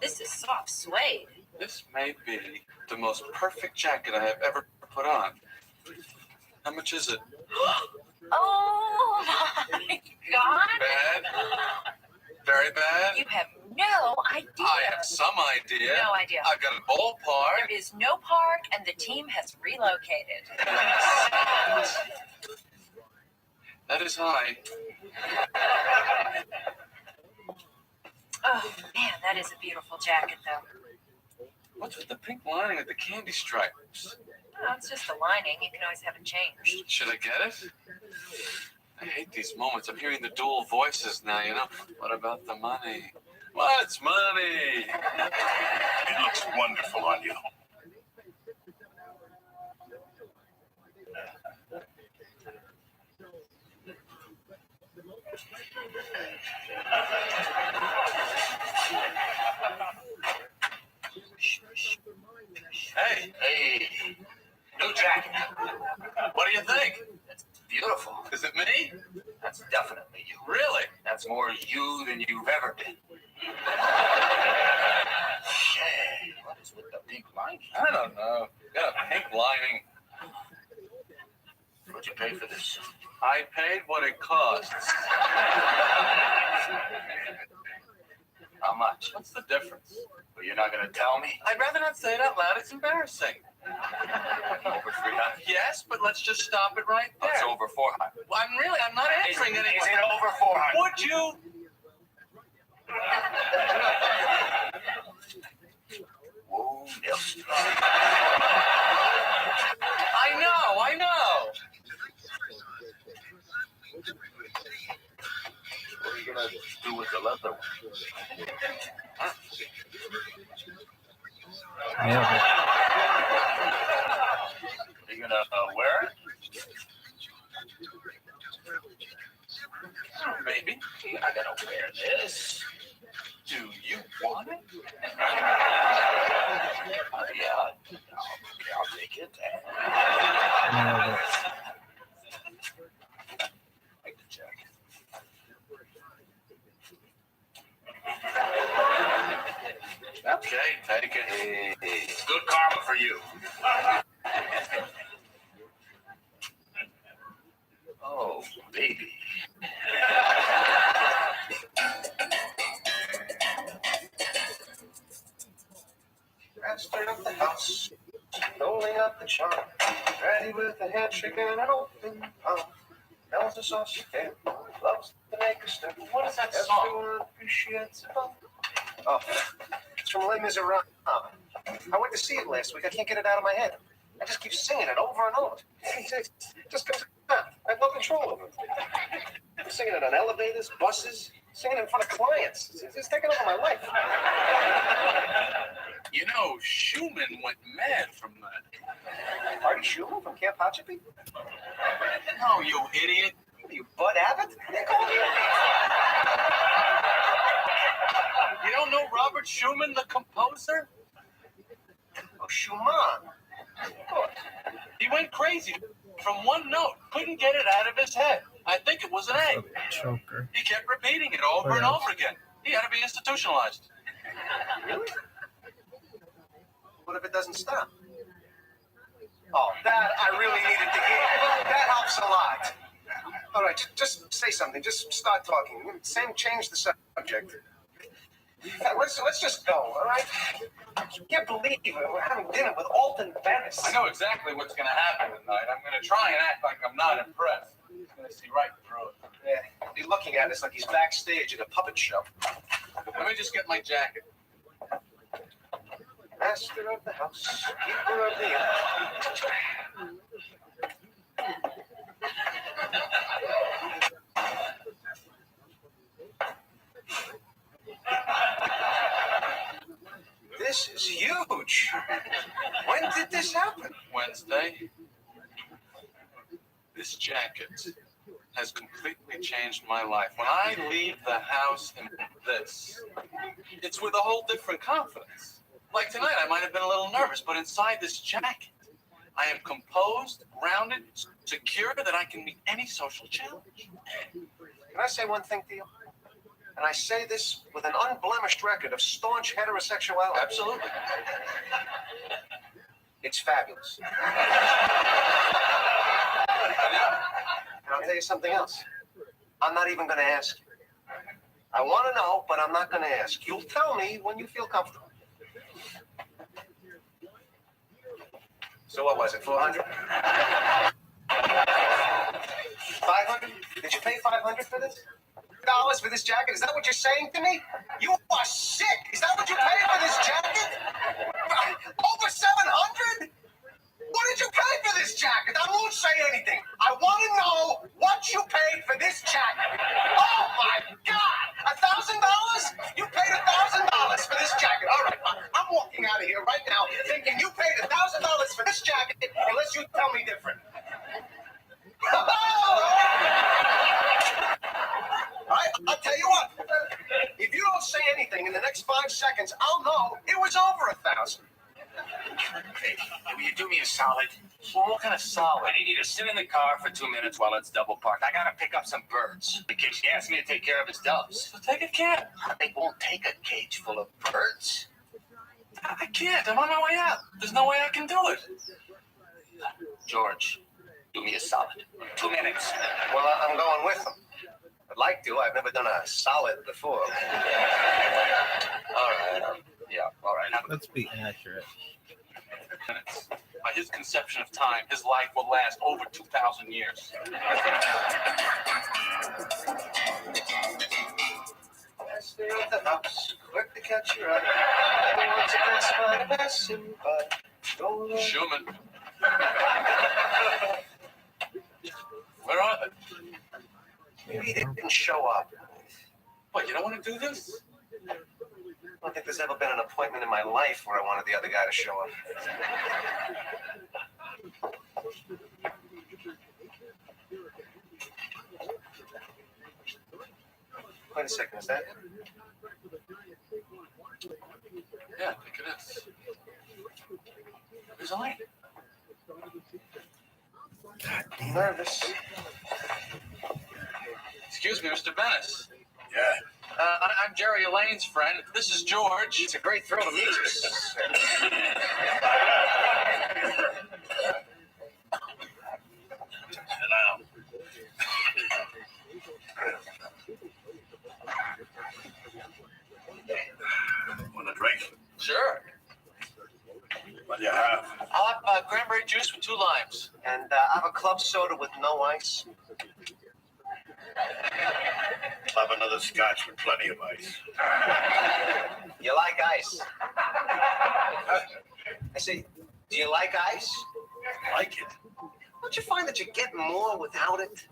This is soft suede. This may be the most perfect jacket I have ever put on. How much is it? Oh my God. Bad? Very bad? You have no idea. I have some idea. No idea. I've got a ballpark. There is no park, and the team has relocated. That is high. Oh, man, that is a beautiful jacket, though. What's with the pink lining with the candy stripes? Oh, it's just a lining. You can always have it changed. Should I get it? I hate these moments. I'm hearing the dual voices now, you know. What about the money? What's money? It looks wonderful on you. Hey, new jacket. What do you think? It's beautiful. Is it me? That's definitely you. Really? That's more you than you've ever been. Hey, what is with the pink lining? I don't know. Got a pink lining. What'd you pay for this? I paid what it costs. How much? What's the difference? Well, you're not going to tell me? I'd rather not say it out loud. It's embarrassing. Over 300? Yes, but let's just stop it right there. It's over 400. Well, I'm not answering Is anything. it over 400? Would you? Whoa, Nelson. I know. What are you going to do with the leather one? Yeah. Are you going to wear it? Maybe. You're not going to wear this. Do you want it? Yeah. Okay, I'll take it. Like the jacket. Okay, take it. Hey, good karma for you. Oh, baby. Master of the house, rolling up the charm, ready with a handshake and an open palm. Mel's the sauce you can, loves the What is that song? Everyone appreciates it. Oh, it's from Les Miserables. I went to see it last week. I can't get it out of my head. I just keep singing it over and over. It just comes out. I have no control over it. I'm singing it on elevators, buses, singing it in front of clients. It's taking over my life. You know, Schumann went mad from that. Marty Schumann from Camp Hotchkiss? No, you idiot. What are you, Bud Abbott? They call me. You don't know Robert Schumann, the composer? Oh, Schumann. He went crazy from one note. Couldn't get it out of his head. I think it was an A. Choker. He kept repeating it over and over again. He had to be institutionalized. Really? What if it doesn't stop? Oh, that I really needed to hear. That helps a lot. All right, just say something. Just start talking. Change the subject. Let's just go, all right? I can't believe we're having dinner with Alton Venice. I know exactly what's going to happen tonight. I'm going to try and act like I'm not impressed. He's going to see right through it. Yeah, he's looking at us like he's backstage at a puppet show. Let me just get my jacket. Master of the house, keeper of the inn. This is huge. When did this happen? Wednesday. This jacket has completely changed my life. When I leave the house in this, it's with a whole different confidence. Like tonight, I might have been a little nervous, but inside this jacket, I am composed, grounded, secure that I can meet any social challenge. Can I say one thing to you? And I say this with an unblemished record of staunch heterosexuality. Absolutely. It's fabulous. And I'll tell you something else. I'm not even going to ask you. I want to know, but I'm not going to ask. You'll tell me when you feel comfortable. So what was it, 400? 500? Did you pay 500 for this? $5 for this jacket? Is that what you're saying to me? You are sick. Is that what you paid for this jacket? Over 700? What did you pay for this jacket? I won't say anything. I want to know what you paid for this jacket. Oh my God! $1,000? You paid $1,000 for this jacket. All right, I'm walking out of here right now thinking you paid $1,000 for this jacket unless you tell me different. I'll tell you what. If you don't say anything in the next 5 seconds, I'll know it was over 1,000. Hey, will you do me a solid? Well, what kind of solid? I need you to sit in the car for 2 minutes while it's double parked. I gotta pick up some birds. In case he asks me to take care of his doves. So take a cab. They won't take a cage full of birds. I can't. I'm on my way out. There's no way I can do it. George, do me a solid. 2 minutes. Well, I'm going with them. I'd like to. I've never done a solid before. All right. All right. Let's be accurate. Minutes. By his conception of time, his life will last over 2,000 years. Master of the house, quick to catch your eye. Everyone's a best by passing by. Schumann. Where are they? Maybe they didn't show up. What, you don't want to do this? I don't think there's ever been an appointment in my life where I wanted the other guy to show up. Wait a second, is that? Yeah, I think it is. There's a light. I'm nervous. Excuse me, Mr. Venice. Yeah. I'm Jerry Elaine's friend. This is George. It's a great thrill to meet you. Want a drink? Sure. What do you have? I'll have cranberry juice with 2 limes. And I have a club soda with no ice. Have another scotch with plenty of ice. You like ice? I say, do you like ice? Like it? Don't you find that you're getting more without it?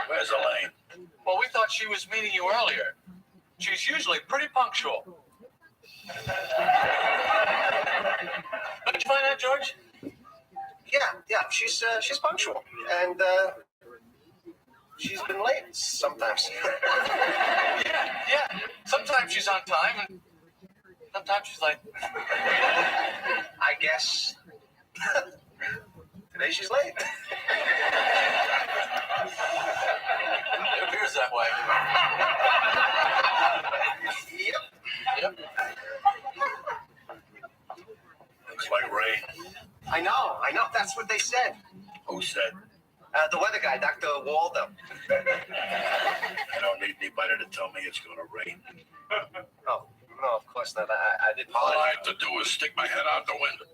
Where's Elaine? Well, we thought she was meeting you earlier. She's usually pretty punctual. Did you find out, George? Yeah, she's punctual, and she's been late sometimes. Yeah. Sometimes she's on time, and sometimes she's like, I guess today she's late. it appears that way. Yep. Looks like rain. I know. That's what they said. Who said? The weather guy, Dr. Waldo. I don't need anybody to tell me it's going to rain. Oh, no, of course not. I didn't. All I have to do is stick my head out the window.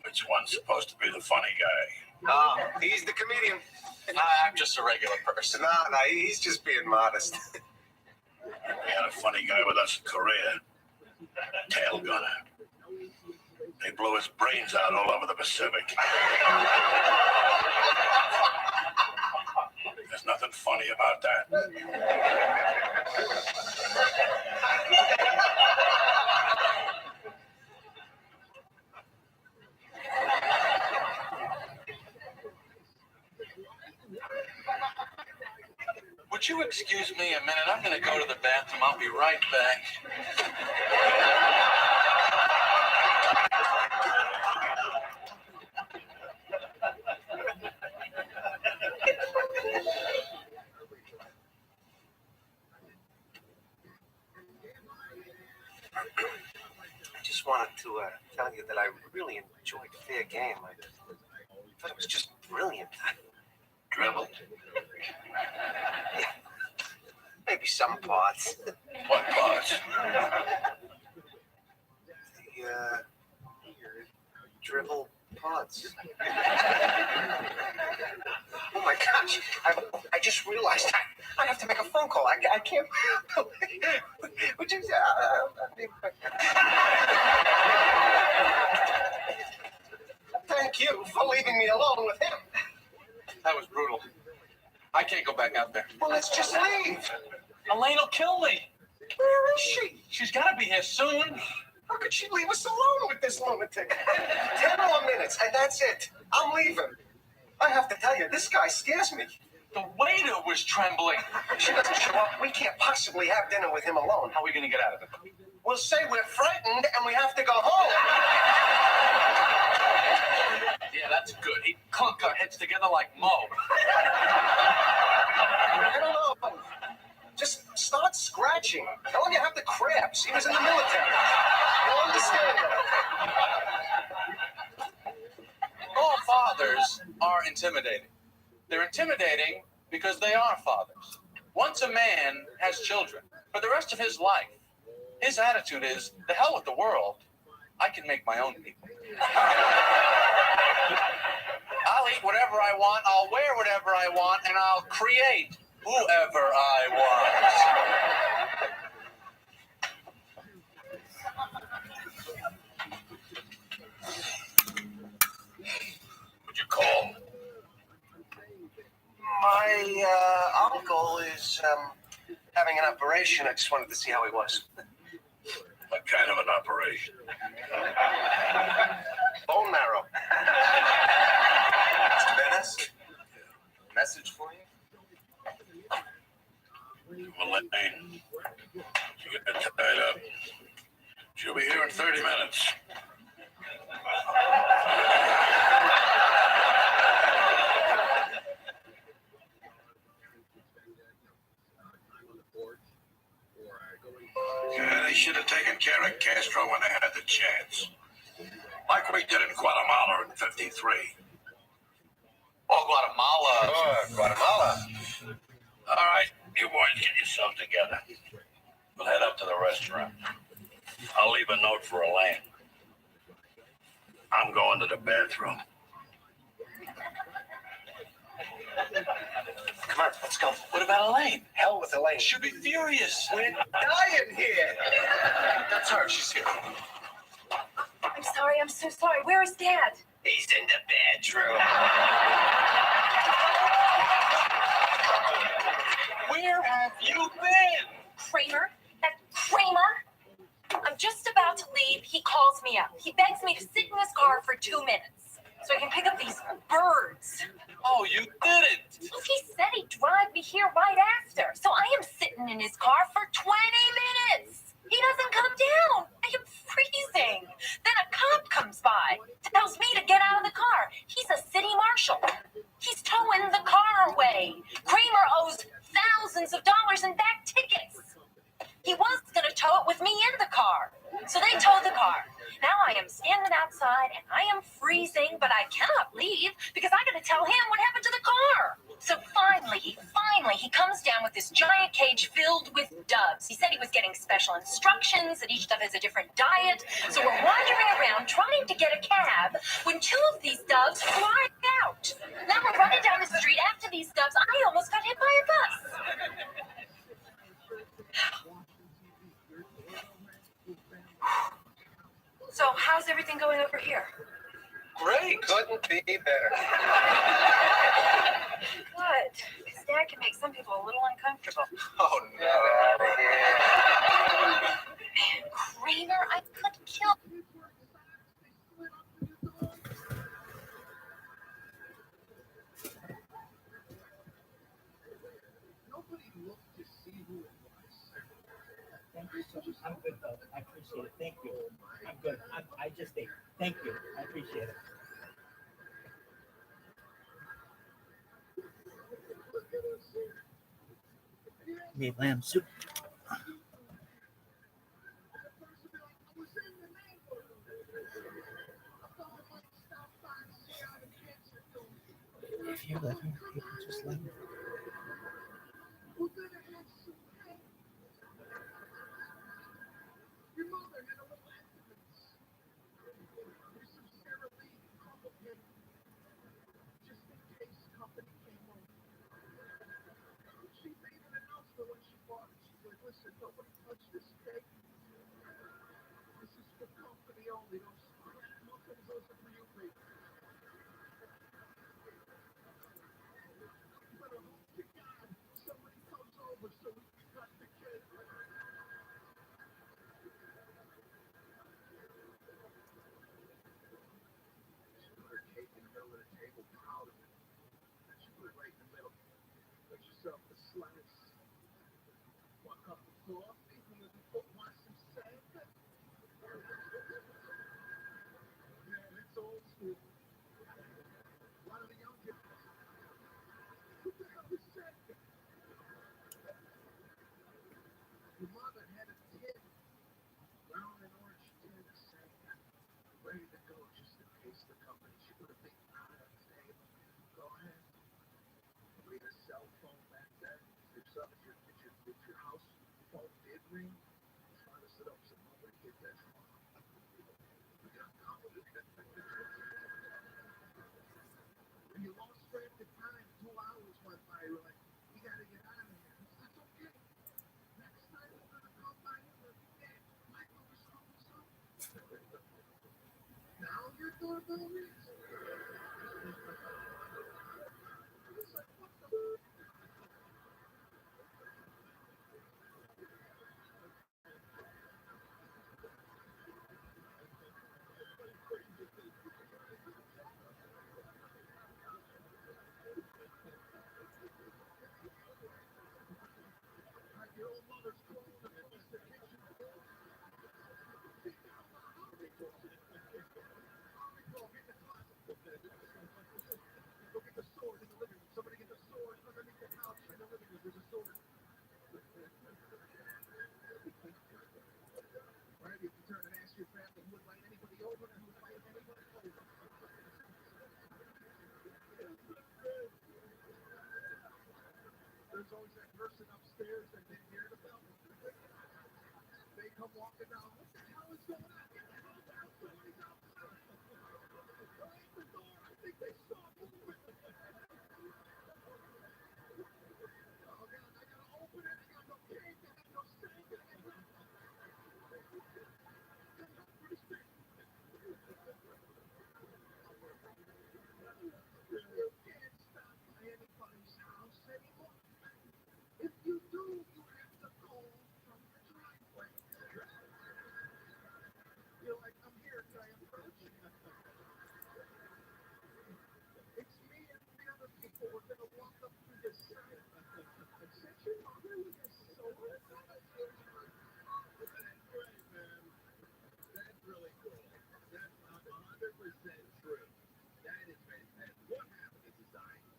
Which one's supposed to be the funny guy? He's the comedian. I'm just a regular person. No, he's just being modest. We had a funny guy with us in Korea. Tail gunner. They blew his brains out all over the Pacific. There's nothing funny about that. Would you excuse me a minute? I'm going to go to the bathroom. I'll be right back. I just wanted to tell you that I really enjoyed Fair Game. I thought it was just brilliant. Dribble. Yeah. Maybe some parts. What parts? The dribble parts. Oh my gosh! I just realized I have to make a phone call. I can't. Would you? Thank you for leaving me alone with him. That was brutal. I can't go back out there. Well, let's just leave. Elaine will kill me. Where is she? She's got to be here soon. How could she leave us alone with this lunatic? 10 more minutes, and that's it. I'm leaving. I have to tell you, this guy scares me. The waiter was trembling. If she doesn't show up, we can't possibly have dinner with him alone. How are we going to get out of it? We'll say we're frightened and we have to go home. Yeah, that's good. He'd clunk our heads together like Mo. I don't know. Just start scratching. Tell him you have the cramps. He was in the military. You'll understand that. All fathers are intimidating. They're intimidating because they are fathers. Once a man has children, for the rest of his life, his attitude is, the hell with the world. I can make my own people. I'll eat whatever I want, I'll wear whatever I want, and I'll create whoever I want. Would you call? My uncle is having an operation. I just wanted to see how he was. What kind of an operation? Bone marrow. Mr. Venice? Message for you? Elaine, she got tied up. She'll be here in 30 minutes. Yeah, they should have taken care of Castro when they had the chance. Like we did in Guatemala in '53. Oh, Guatemala. Oh, Guatemala. All right, you boys get yourselves together. We'll head up to the restaurant. I'll leave a note for Elaine. I'm going to the bathroom. Come on, let's go. What about Elaine? Hell with Elaine. She'll be furious. We're dying here. That's her. She's here. I'm sorry. I'm so sorry. Where is Dad? He's in the bedroom. Where have you been? Kramer? That Kramer? I'm just about to leave. He calls me up. He begs me to sit in his car for 2 minutes so I can pick up these birds. Oh, you didn't. Well, he said he'd drive me here right after. So I am sitting in his car for 20 minutes. He doesn't come down. I am freezing. Then a cop comes by, tells me to get out of the car. He's a city marshal. He's towing the car away. Kramer owes thousands of dollars in back tickets. He was going to tow it with me in the car. So they towed the car. Now I am standing outside and I am freezing, but I cannot leave because I got to tell him what happened to the car. So finally, he comes down with this giant cage filled with doves. He said he was getting special instructions, that each dove has a different diet. So we're wandering around trying to get a cab when 2 of these doves fly out. Now we're running down the street after these doves. I almost got hit by a bus. So how's everything going over here? Great. Couldn't be better. Good. Because Dad can make some people a little uncomfortable. Oh, no. Man, Kramer, I could kill. Nobody looked to see who it was. Thank you so much. I'm good though. I appreciate it. Thank you. I'm good. I just ate. Thank you. I appreciate it. Need lamb soup. If you're living, people just live. Your mother had a little accident. There's some Sarah Lee couple him just in case company came over. She made an announcement when she bought it. She's like, listen, nobody touch this cake. This is for company only. Those muffins, those are for you, baby. You better hope to God somebody comes over so we can cut the cake. Cake in the middle of the table, proud of it. And she put it right in the middle. Get yourself a slice. 1 cup of coffee. Want some sand? Yeah, it's old school. A lot of the young kids. Who the hell is sand? Your mother had a tin, brown and orange tin of sand, ready to go just in case the company. She put a big knot on the table. Go ahead. Leave a cell phone back there. If your house phone did ring, try to sit up so nobody get that wrong. We got complicated. When you lost track of time, 2 hours went by. You're like, we gotta get out of here. That's okay. Next time we're gonna come by here. Michael was so. Now your doorbell rings. It's like, what the? Your old mother's clothes are across the kitchen. Go get the closet. Go get the sword in the living room. Somebody get the sword underneath the couch in the living room. There's a sword. Right? You can turn and ask your family who would invite anybody over and who would invite anybody over. There's always that person upstairs that didn't hear the bell. come walking down. What the hell is going on? Get the hell down. Somebody's outside. Close the door. I think they saw movement. Oh, God, I got to open it. I got no cake. I got no steak. I got no... You can't stop by anybody's house anymore. If you do, you have to call from the driveway. You're like, I'm here, can I approach? It's me and three other people. We're going to walk up through this side. Since your mother was a sword? That's great, man. That's really cool. That's 100% true. That is fantastic. What happened to society?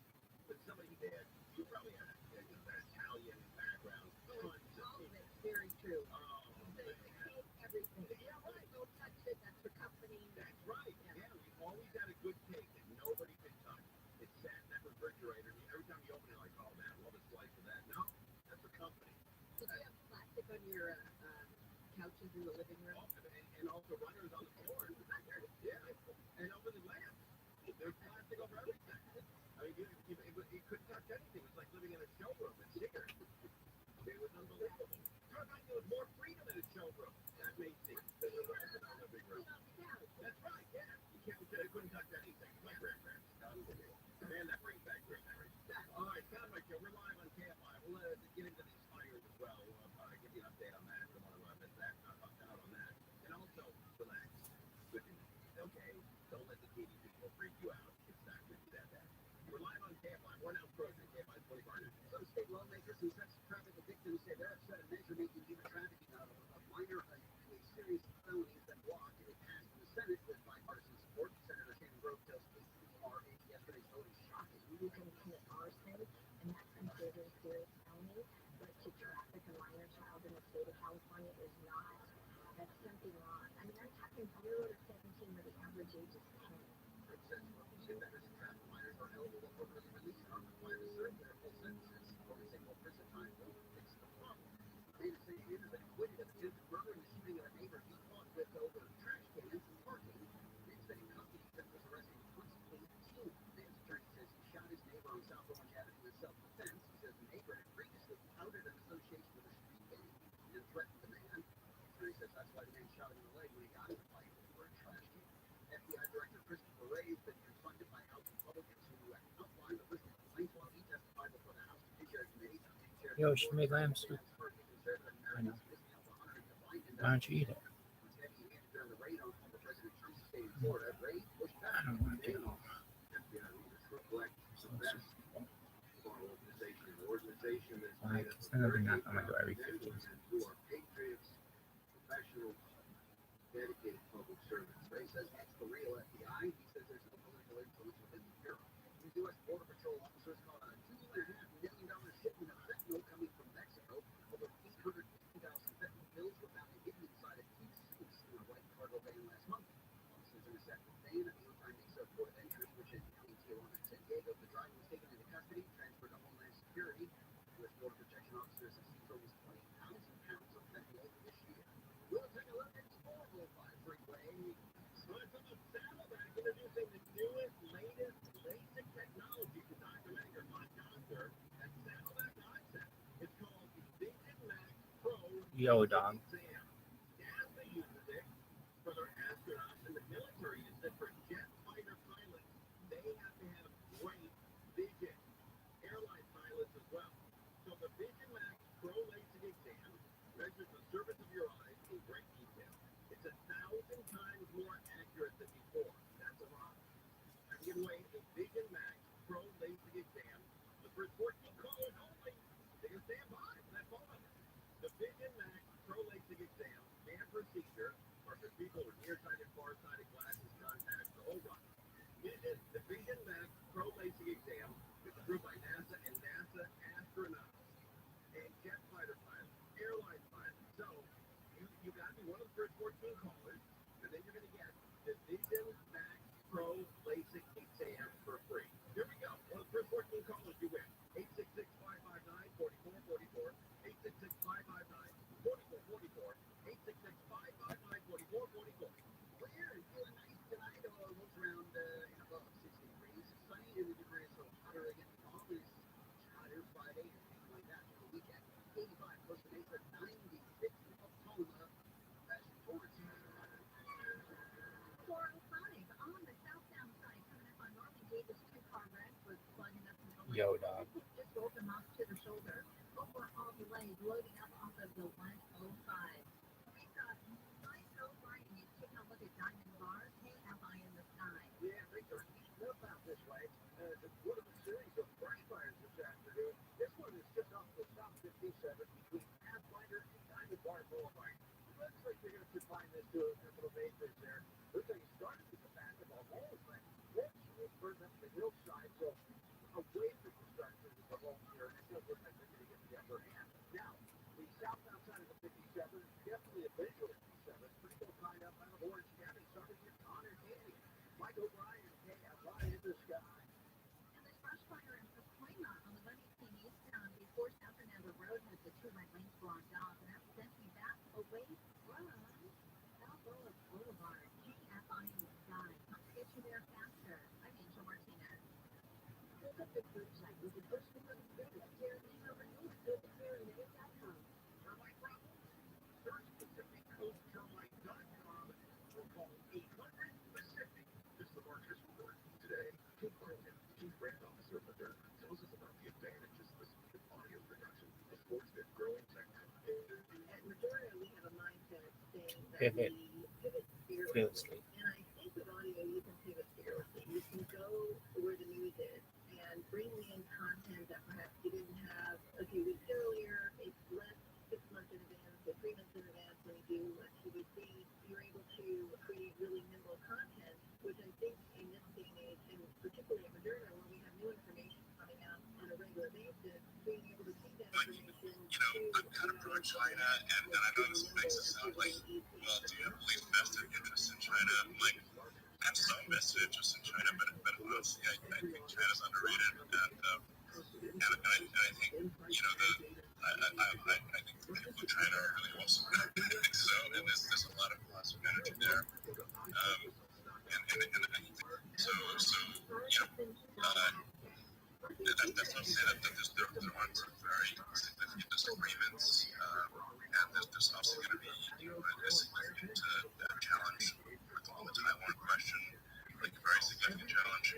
When somebody did, you probably had an Italian background. Tons of it. Very true. Oh, they hate everything. Yeah, right. Don't touch it. That's for company. That's right. Yeah, we always had a good cake that nobody could touch. It sat in that refrigerator. Every time you open it, like, oh man, love a slice of that. No, that's for company. Did you have plastic on your couches in the living room? And also runners on the floor. Yeah, and over the lamp. There's plastic over everything. I mean, you couldn't touch anything. It was like living in a showroom at Sears. It was unbelievable. Sometimes there was more freedom in a showroom. That made sense. That's right, yeah. You couldn't touch anything. My grandparents. Man, that brings back great memories. All right, sound like we're live on KFI. We'll get into these fires as well. We'll give you an update on that. Don't want to miss that. Out on that. And also, relax. Good news. Okay? Don't let the TV people freak you out. It's not good to that. We're live on KFI. 1 ounce grocery. KFI 25. Some state lawmakers who sex traffic victims say they're upset a measure making human trafficking out of minor a serious felonies that blocked and it passed in the Senate with bipartisan support. Senator Shannon Grove tells KCRA yesterday's vote is shocking. You can commit arson, and that's considered a serious felony, but to traffic a minor child in the state of California is not. That's something wrong. I mean, I'm talking 0 to 17 where the average age is 10. It says offenders and traffic minors are eligible for early release and are required to serve their full sentences or receive more prison time will fix the problem. Man, the city has been acquitted of attempted murder and the shooting of a neighbor he fought with over trash cans and parking. Man said he was arrested in 2018. Man's attorney says he shot his neighbor on South Orange Avenue in self-defense. He says the neighbor had previously touted an association with a street gang and threatened the man. He says that's why the man shot him in the leg when he got in the fight over a trash can. FBI Director Christopher Wray has been confronted by House Republicans who outlined the list of complaints while he testified before the House Judiciary Committee. Yo, she made lamb soup. I know. Why don't you eat it? I don't want to do it. Like, it's another not I'm gonna go every 15 seconds. Dedicated public servants. Ray says it's the real FBI. He says there's no political influence within the bureau. The U.S. Border Patrol officers caught a $2.5 million shipment of fentanyl coming from Mexico. Over 850,000 fentanyl pills were found hidden inside a few suits in a white cargo van last month. Officers intercepted the van at the Otay Mesa port of entry, which is between Tijuana and San Diego. The driver was taken into custody, transferred to Homeland Security. U.S. Border Protection officers have seized almost 20,000 pounds of fentanyl this year. We'll take a look at the 405 freeway. Starts on the Saddleback, introducing the newest, latest LASIK technology designed to make your mind concert. That Saddleback concept is called the Vision Max Pro. Yo, dog. NASA uses it for their astronauts, and the military uses it for jet fighter pilots. They have to have great vision. Airline pilots as well. So the Vision Max Pro LASIK exam measures the surface of your eyes in great detail. It's 1,000 times more accurate than before. That's a lot. I'm giving away a Vision Max Pro LASIK exam. The first 14 callers only. They can stand by for that phone number. The Vision Max Pro LASIK exam and procedure are for people with nearsighted, far-sighted glasses, contacts, the whole run. Visit the Vision Max Pro LASIK exam. It's approved by NASA and NASA astronauts and jet fighter pilots, airline pilots. So you got to be one of the first 14 callers, and then you're going to get the Vision Max Pro LASIK exam for free. Here we go. One of the first 14 callers you win. 866-559-4444. 866-559-4444. Yo, dog. Just rolled them off to the shoulder. Overall delay loading up off of the 105. We've got nice profile. You take a look at Diamond Bar, KFI in the sky. Yeah, things are heating up out this way. It's one of a series of brush fires this afternoon. This one is just off the South 57 between Pathfinder and Diamond Bar Boulevard. Looks like you're going to confine this to a couple of acres there. Looks like you started with the back of the hole, but eventually burned up the hillside. So away from the structure is the hole here. It does look like they're going to get the upper hand. Now, the southbound side of the 57 is definitely a visual 57. Pretty well tied up out of Orange County. Starting with Connor Daly. Michael Ryan, KFI in the sky. And this brush fire in Pacoima on the 118 eastbound before San Fernando Road has the 2 right lanes blocked off. And that's sent me back away from Balboa Boulevard. KFI in the sky. Let's get you there faster. I'm Angel Martinez. Look up the group site. You can push the button to the Carolina over north. Go to Carolina.com. Termite problem? Search PacificCoastTermite.com or call 800-PACIFIC. This is the Marketers Report. Today, Tim Carlton, Chief Brand Officer of Moderna, tells us about the advantages of the speed of audio production, a sports that growing sector. At Moderna, we have a mindset saying that Pivot. we pivot fearlessly. Fearlessly. And I think with audio, you can pivot fearlessly. You can go where the news is and bring in content that perhaps you didn't have a few weeks earlier. It's less 6 months in advance or 3 months in advance when you do a TVC. You're able to create really nimble content, which I think in this day and age, and particularly at Moderna, when we have new information coming out on a regular basis, being able to take that information I'm kind of pro China, and I know this makes it sound like, well, do you have really vested interest in China? I'm like, I have some vested interest in China, but honestly, I think China's underrated, and I think, you know, I think the people in China are really awesome. So, and there's a lot of positive energy there, and I think so, you know, that's not to say that there aren't some very significant disagreements, and there's also going to be, you know, a significant challenge with all the Taiwan question, like a very significant challenge.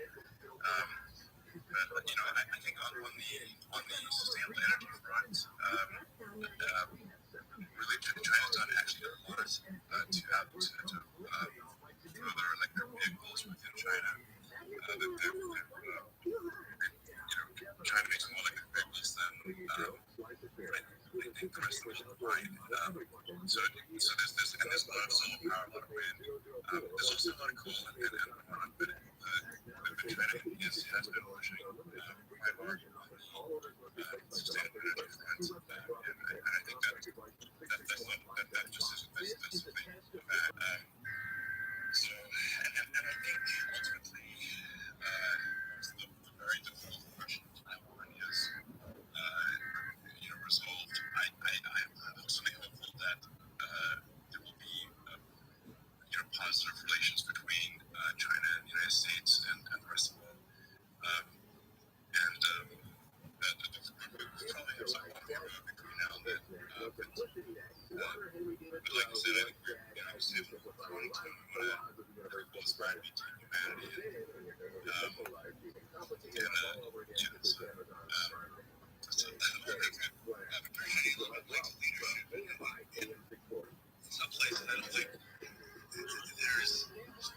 But you know, I think on the sustainable energy front, really China's done actually a lot to further electric vehicles within China. China makes more electric vehicles than I think the rest of the world combined. So there's a lot of solar power, a lot of wind. There's also a lot of coal and whatnot, but China has been pushing quite hard on the sustainable energy front, and I think that just is that's the thing. So and I think ultimately the very difficult question of Taiwan is resolved. I'm personally hopeful that there will be positive relations between China and the United States and the rest of the world. We'll probably have some more between now and then. But like I said, I think we're still going to whatever goes by between humanity in some places, I don't think there's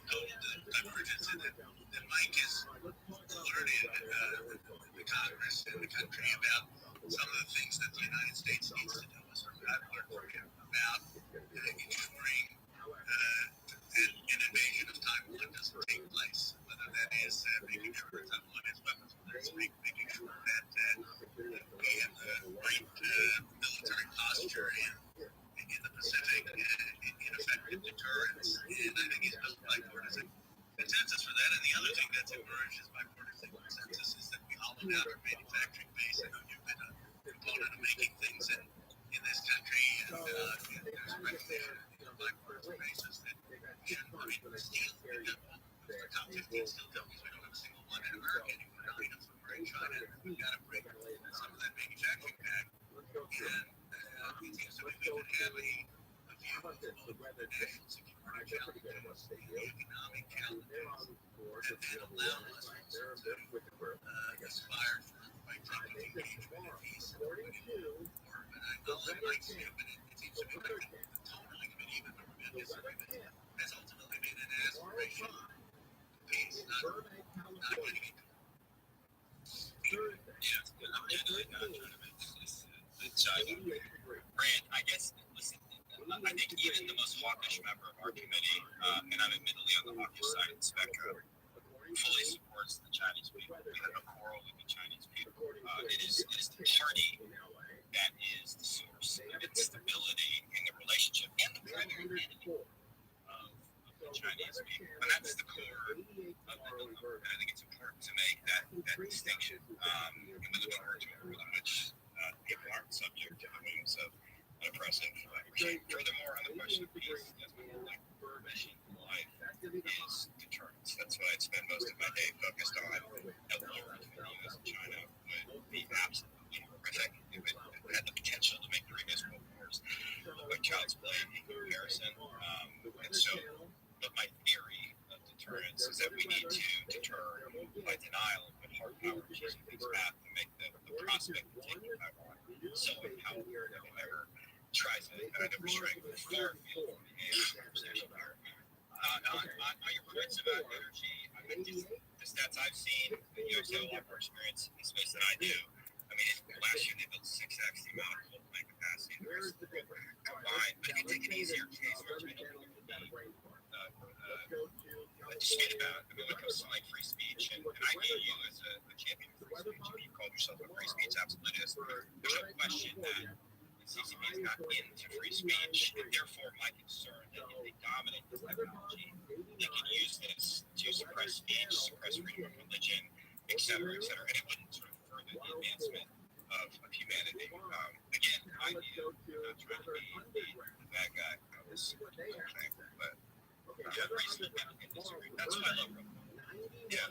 total divergence in it. And Mike is learning the Congress and the country about some of the things that the United States needs to do. So I've learned from him about ensuring that an invasion of Taiwan doesn't take place, whether that is making sure Taiwan has weapons, whether it's making sure that we have the right military posture in the Pacific, in effective deterrence. And I think he's built bipartisan consensus for that. And the other thing that's emerged as bipartisan consensus is that we hollowed out our manufacturing base. I know you've been a component of making things in this country, and there's recognition on a bipartisan basis that we shouldn't, I mean, steel, the top 15 steel companies, we don't have a single one in America anymore. I mean, if we're in China, we've got to bring some of that manufacturing back. And it seems to me we would have a view of the national security challenges, the economic challenges, that then allow us also to aspire for stupid. It seems to be like the tone argument, even the rebellious argument, has ultimately been an aspiration. Peace, not winning. Yeah, I'm generally not trying to make this China brand. I guess, listen, I think even the most hawkish member of our committee, and I'm admittedly on the hawkish side of the spectrum, fully supports the Chinese people. We have no quarrel with the Chinese people. It is the party that is the source of instability in the relationship and the primary enemy of the Chinese people. And that's the core of the dilemma. And I think it's important to make that distinction. And we live in a world in which people aren't subject to the whims of an oppressive regime. Furthermore, on the question of peace, as we like mission in life, is deterrence. That's what I'd spend most of my day focused on. A war between the U.S. and China would be absolutely horrific. It had the potential to make the biggest world wars look like child's play in comparison. And so, but my theory of deterrence is that we need to deter by denial and put hard power in Xi Jinping's path to make the prospect of taking Taiwan so impalpable that whoever tries it at a strength far field from the conversation here. On your points about energy, I mean, the stats I've seen, you guys have a lot more experience in space than I do. I mean, last year they built 6x the amount of coal plant capacity in the rest of the world combined. But if you take an easier case, which I don't think would be a dispute about, I mean, when it comes to like free speech, and I view you as a champion of free speech, if you call yourself a free speech absolutist, there's no question that CCP is not into free speech, and therefore my concern that if they dominate this technology, they can use this to suppress speech, suppress freedom of religion, et cetera, and it wouldn't sort of further the advancement of humanity. Again, I view, I'm not trying to be the bad guy of this whole thing, but reasonable people can disagree. That's why I love Rabbi. Yeah.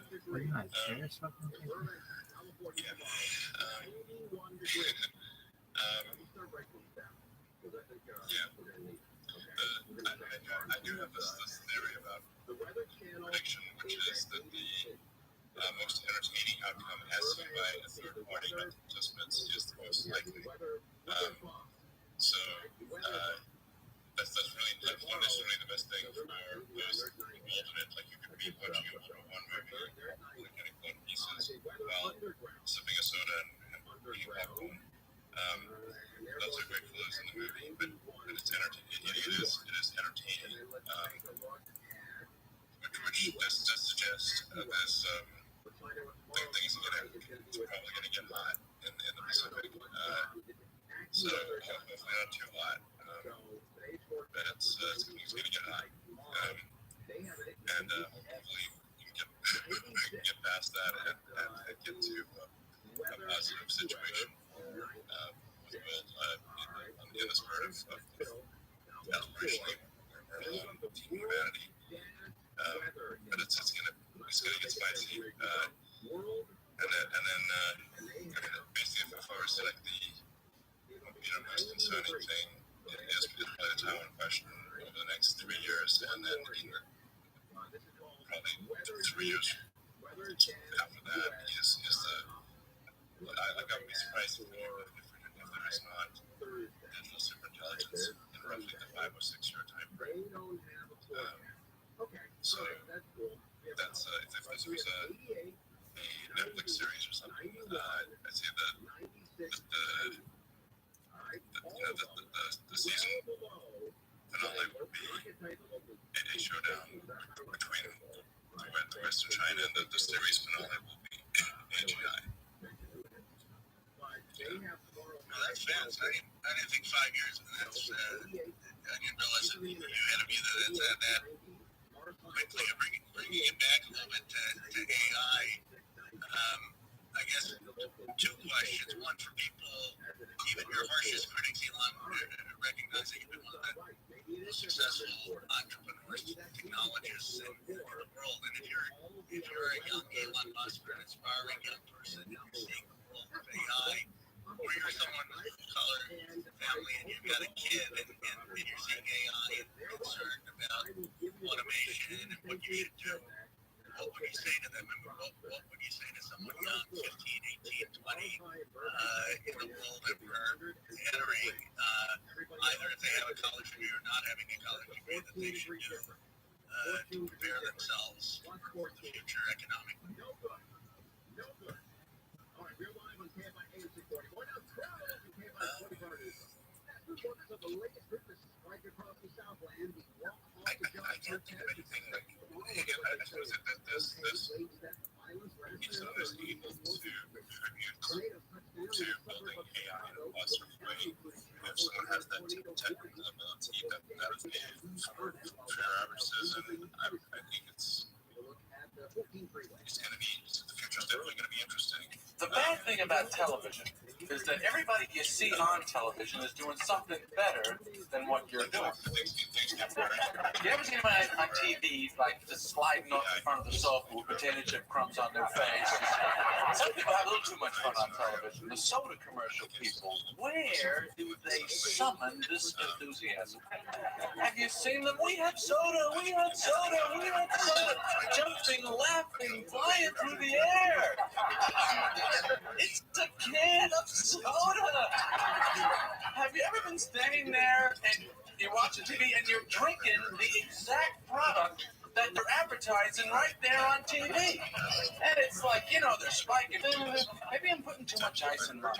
I do have this theory about prediction, which is that the most entertaining outcome as seen by a third party, not participants, is the most likely. So that's really not necessarily the best thing for those involved in it. Like you could be watching a 101 movie, getting blown pieces while sipping a soda and eating popcorn. Those are great flows in the movie, but it's entertaining. It is entertaining, which does suggest this things it's probably going to get hot in the Pacific. So hopefully not too hot, but it's going to get hot, and hopefully you can get past that and get to a positive situation for the world in the spirit of aspirationally or team humanity. But it's gonna get spicy. And then basically, if I were to select the most concerning thing is probably the Taiwan question over the next 3 years, and then probably 3 years after that is the I wouldn't be surprised if there is not digital superintelligence in roughly the 5 or 6 year time frame. So that's if this was a Netflix series or something, I'd say the season finale would be a showdown between the Western China, and the series finale will be AGI. Well, that's fast. I didn't think 5 years. That's I didn't realize that you had a view that quickly. Bringing it back a little bit to AI. I guess 2 questions. One for people, even your harshest critics, Elon, recognize that you've been one of the most successful entrepreneurs, technologists in the world. And if you're a young Elon Musk or an aspiring young person seeing the world of AI, or you're someone with a color family and you've got a kid and you're seeing AI and concerned about automation and what you should do, what would you say to them? And what would you say to someone young, 15, 18, 20, in the world that we're entering? that they should do to prepare themselves for the future economically. I can't think of anything like, I suppose that this each of us is able to contribute to building AI in a positive way. If someone has that technical ability, that is for your average citizen, I think it's going to be, the future's definitely going to be interesting. The bad thing about television is that everybody you see on television is doing something better than what you're doing. You ever seen anybody on TV, like, just sliding off the front of the sofa with potato chip crumbs on their face? Some people have a little too much fun on television. The soda commercial people, where do they summon this enthusiasm? Have you seen them? We have soda, we have soda, we have soda. Jumping, laughing, flying through the air. It's a can of soda. Have you ever been standing there and you're watching TV and you're drinking the exact product that they're advertising right there on TV? And it's like, you know, they're spiking. Maybe I'm putting too much ice in mine.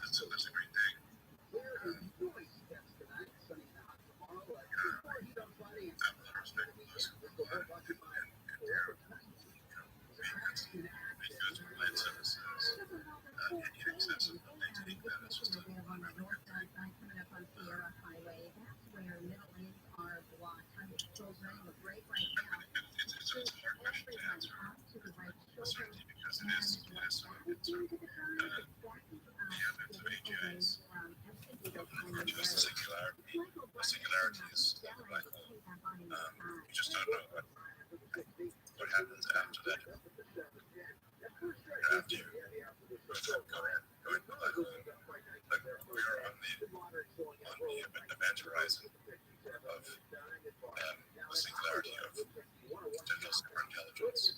That's a great thing. Singularity is the black hole. You just don't know what happens after that. After you go into the black hole, like we are on the event horizon of the singularity of potential superintelligence.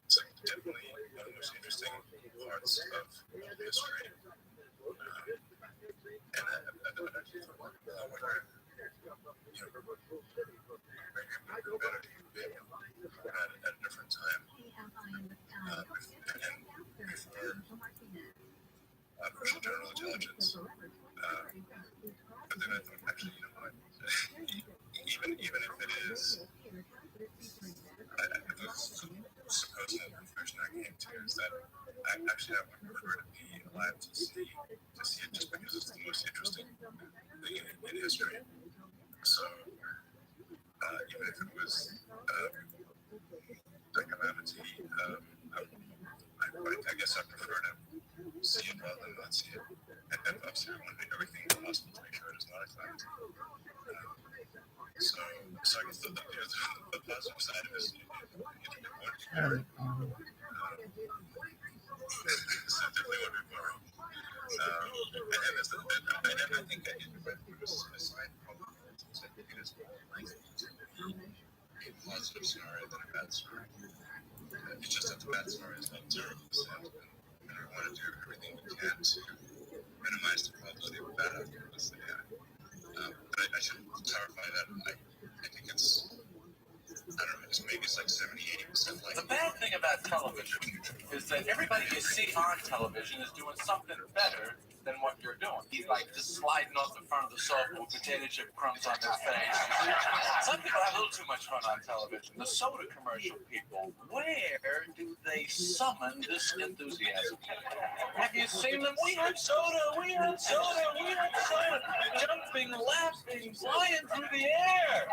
It's definitely one of the most interesting parts of history. And at a different time. For general intelligence. But then I thought, actually, you know what? even if it is, I was supposed to the conclusion I came to is that I would prefer to be alive to see it just because it's the most interesting thing in history. So even if it was a calamity, I guess I prefer to see it rather than not see it. And obviously I want to do everything possible to make sure it is not a calamity. So I guess the positive side of it is definitely what we borrow. And I think that it was a side problem. I think it is more like a positive scenario than a bad scenario. It's just that the bad scenario is not 0%, and we want to do everything we can to minimize the probability of a bad outcome with the AI. But I should clarify that I think it's, I don't know, maybe it's like 70-80% like. The bad thing about television is that everybody you see on television is doing something better than what you're doing. He's like just sliding off the front of the sofa with potato chip crumbs on their face. Some people have a little too much fun on television. The soda commercial people, where do they summon this enthusiasm? Have you seen them? We have soda, we have soda, we have soda. Jumping, laughing, flying through the air.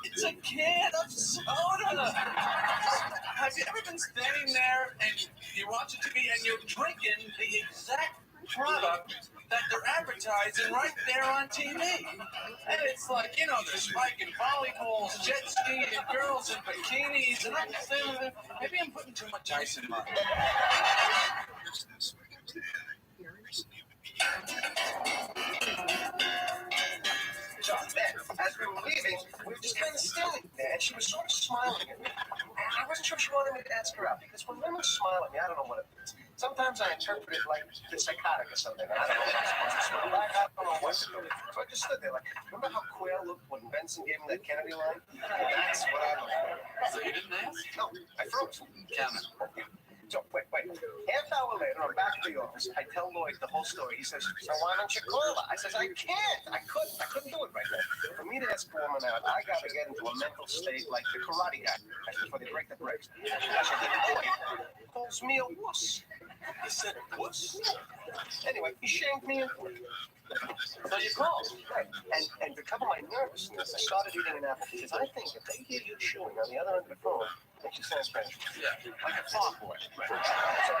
It's a can of soda. Have you ever been standing there and you're watching TV and you're drinking the exact product that they're advertising right there on TV? And it's like, you know, they're spiking volleyballs, jet skiing, girls in bikinis, and I'm just saying, maybe I'm putting too much ice in mine. John, as we were leaving, we were just kind of staring there, and she was sort of smiling at me. And I wasn't sure if she wanted or something. I don't know what I'm supposed to smell. I don't know what to do. So I just stood there like, remember how Quayle looked when Benson gave him that Kennedy line? That's what I looked for. So you didn't ask? No, I froze. Count it. So, wait. Half hour later, I'm back at the office. I tell Lloyd the whole story. He says, so why don't you call her? I says, I can't. I couldn't do it right now. For me to ask a woman out, I got to get into a mental state like the karate guy before they break the bricks. I said, Lloyd calls me a wuss. He said wuss? Anyway, he shamed me into it. So you called? Right. And to cover my nervousness, I started eating an apple. He says, I think if they hear you chewing on the other end of the phone, makes you sound special. Yeah, like a fart boy. Right. So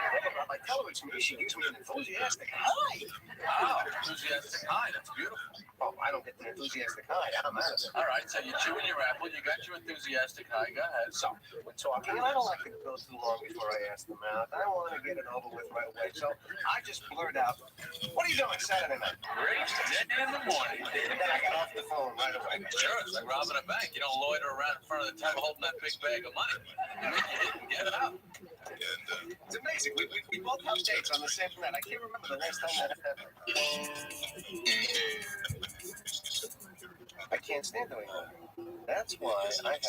I tell her it's me. She gives me an enthusiastic hi. Wow, enthusiastic hi. That's beautiful. Oh, I don't get the enthusiastic hi. I'm out of it. All right, so you're chewing your apple. You got your enthusiastic hi. Go ahead. So we're talking, and I don't like to go too long before I ask them out. I want to get it over with right away. So I just blurt out, what are you doing Saturday night? Great day in the morning. And then I got off the phone right away. Sure, it's like robbing a bank. You don't loiter around in front of the table holding that big bag of money. You hit and get it out. It's amazing. We both have dates on the same night. I can't remember the last time that happened. I can't stand doing that. That's why I have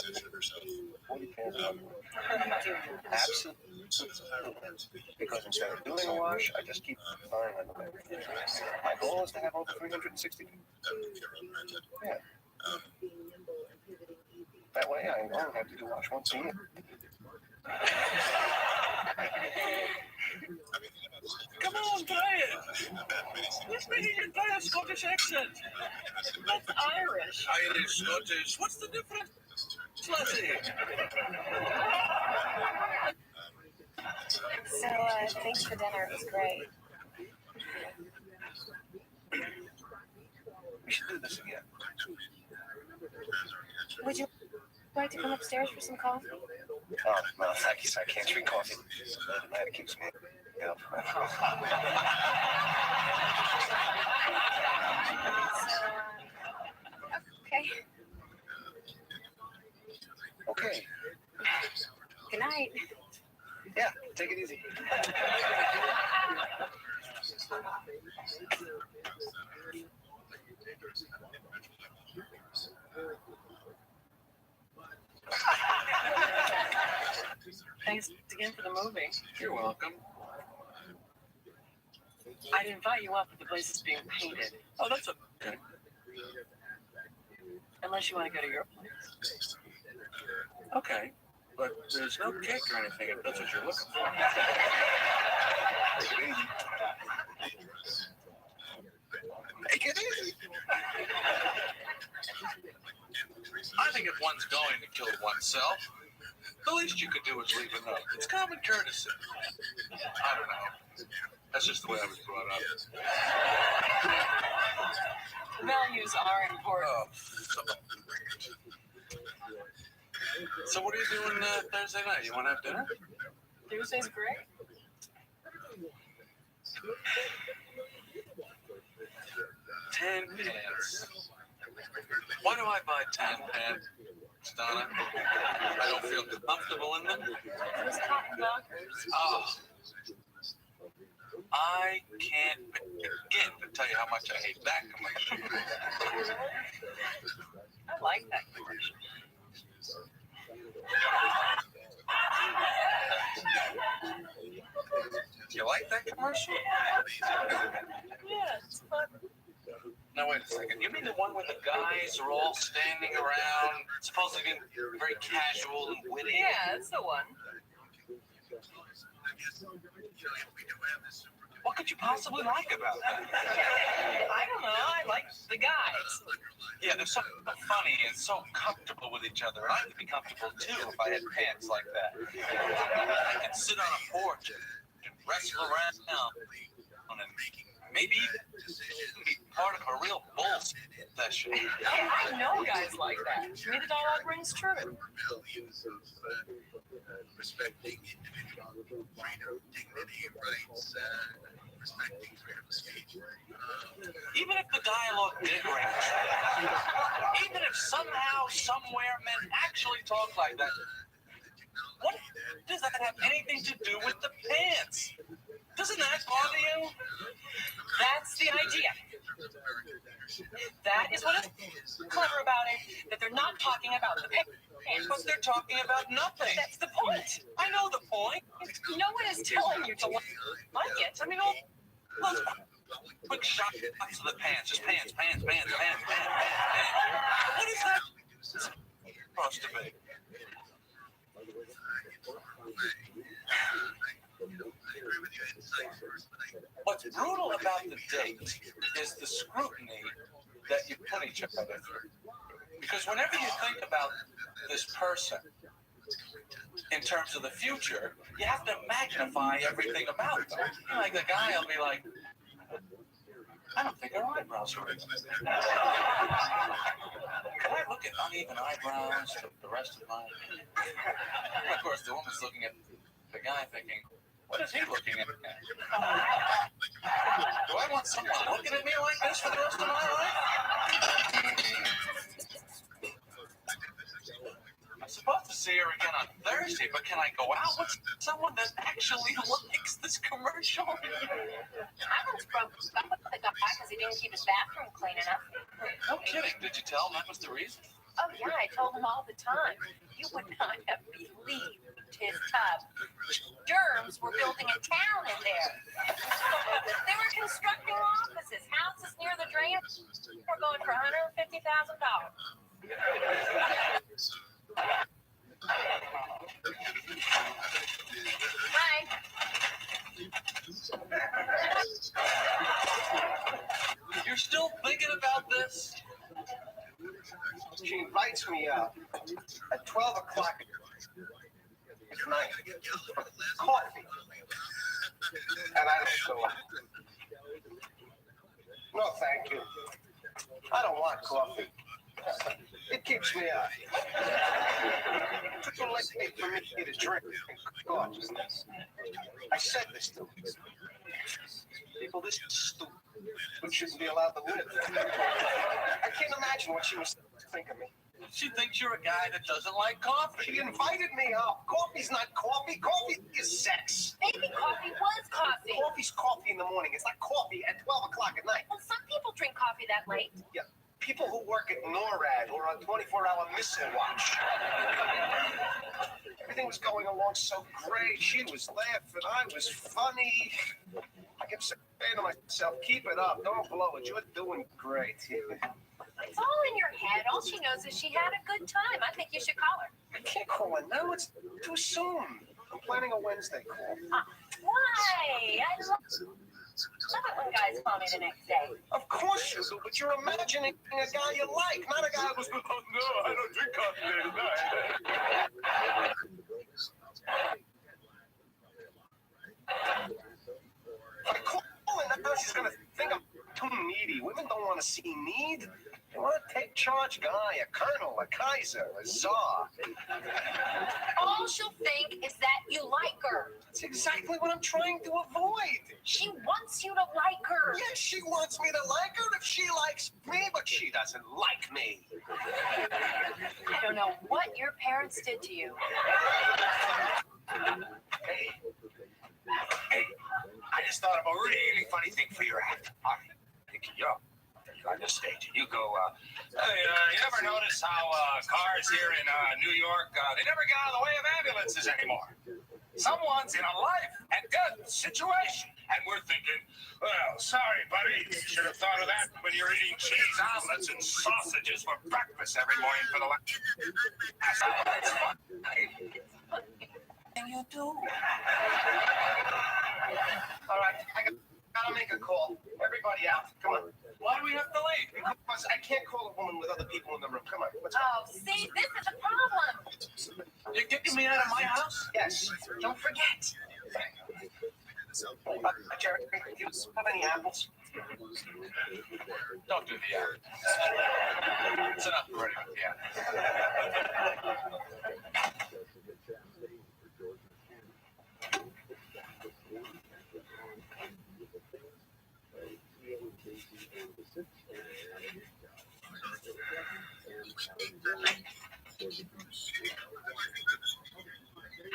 40 pairs of underwear. Absolutely. Because instead of doing a wash, I just keep buying underwear. My goal is to have over 360. Yeah. That way I only have to do wash once a year. Come on, try it. Let's make you play a Scottish accent. That's Irish. Irish, Scottish. What's the difference? Slutty. So, thanks for dinner. It was great. We should do this again. Would you like to come upstairs for some coffee? Oh, no, thank you, sir. I can't drink coffee. It keeps me up. Okay. Okay. Good night. Yeah, take it easy. Thanks again for the movie. You're welcome. I'd invite you up, but the place is being painted. Oh, that's okay. Unless you want to go to your place. Okay, but there's no cake or anything if that's what you're looking for. Take it easy. I think if one's going to kill oneself, the least you could do is leave a note. It's common courtesy. I don't know. That's just the way I was brought up. Values are important. Oh. So what are you doing Thursday night? You want to have dinner? Thursday's great. Tan pants. Why do I buy tan pants, Donna? I don't feel comfortable in them. Those cotton blockers. Oh. I can't begin to tell you how much I hate that commercial. I like that commercial. You like that commercial? Yeah, it's fun. Now wait a second. You mean the one where the guys are all standing around, supposed to be very casual and witty? Yeah, that's the one. What could you possibly like about that? I don't know. I like the guys. Yeah, they're so funny and so comfortable with each other. I could be comfortable too if I had pants like that. I could sit on a porch and wrestle around and maybe even be part of a real bull session. I know guys like that. To me, the dialogue rings true. Values of respecting individual freedom, dignity, rights, respecting freedom of speech. Even if the dialogue did ring true, even if somehow, somewhere men actually talk like that, what does that have anything to do with the pants? Doesn't that bother you? That's the idea. That is what is clever about it, that they're not talking about the pants. But they're talking about nothing. That's the point. I know the point. No one is telling you to like it. I mean, all those quick shots of the pants. Just pants. What is that supposed to be? What's brutal about the date is the scrutiny that you put each other through. Because whenever you think about this person in terms of the future, you have to magnify everything about them. Like the guy will be like, I don't think her eyebrows are real. Can I look at uneven eyebrows for the rest of my life? Of course, the woman's looking at the guy thinking, what is he looking at? Do I want someone looking at me like this for the rest of my life? I'm supposed to see her again on Thursday, but can I go out with someone that actually likes this commercial? Adam's broke up with the guy because he didn't keep his bathroom clean enough. No kidding. Did you tell him that was the reason? Oh, yeah, I told him all the time. You would not have believed his tub. Germs were building a town in there. They were constructing offices, houses near the drain. We're going for $150,000. Hi. You're still thinking about this? She invites me out at 12 o'clock at night for coffee. And I don't go out. No, thank you. I don't want coffee. It keeps me up. Too late for me to drink gorgeousness. I said this to people this stupid shouldn't be allowed to live. I can't imagine what she was thinking of me. She thinks you're a guy that doesn't like coffee. She invited me out. Coffee's not coffee. Coffee is sex. Maybe coffee was coffee. Coffee's coffee in the morning. It's not coffee at 12 o'clock at night. Well, some people drink coffee that late. Yeah. People who work at NORAD or on 24-hour missile watch. Everything was going along so great. She was laughing. I was funny. I kept saying to myself, keep it up. Don't blow it. You're doing great. It's all in your head. All she knows is she had a good time. I think you should call her. I can't call her now. It's too soon. I'm planning a Wednesday call. Why? I love it when guys call me the next day. Of course you do, but you're imagining a guy you like, not a guy who's, oh no, I don't drink coffee tonight. I call her now, she's going to think I'm too needy. Women don't want to see need. They want a take charge guy, a colonel, a Kaiser, a czar. All she'll think is that you like her. That's exactly what I'm trying to avoid. She wants you to like her. Yes, she wants me to like her if she likes me, but she doesn't like me. I don't know what your parents did to you. Hey, I just thought of a really funny thing for your act. You're on the stage and you go, hey, you ever notice how cars here in New York, they never get out of the way of ambulances anymore? Someone's in a life and death situation. And we're thinking, well, sorry, buddy, you should have thought of that when you're eating cheese omelets and sausages for breakfast every morning for the last... And you do. All right, I gotta make a call. Everybody out. Come on. Why do we have to leave? Because I can't call a woman with other people in the room. Come on. Let's Oh, see, this is a problem. You're kicking me out of my house? Yes. Don't forget. Jerry, do you have any apples? Don't do the act. It's enough already with the act.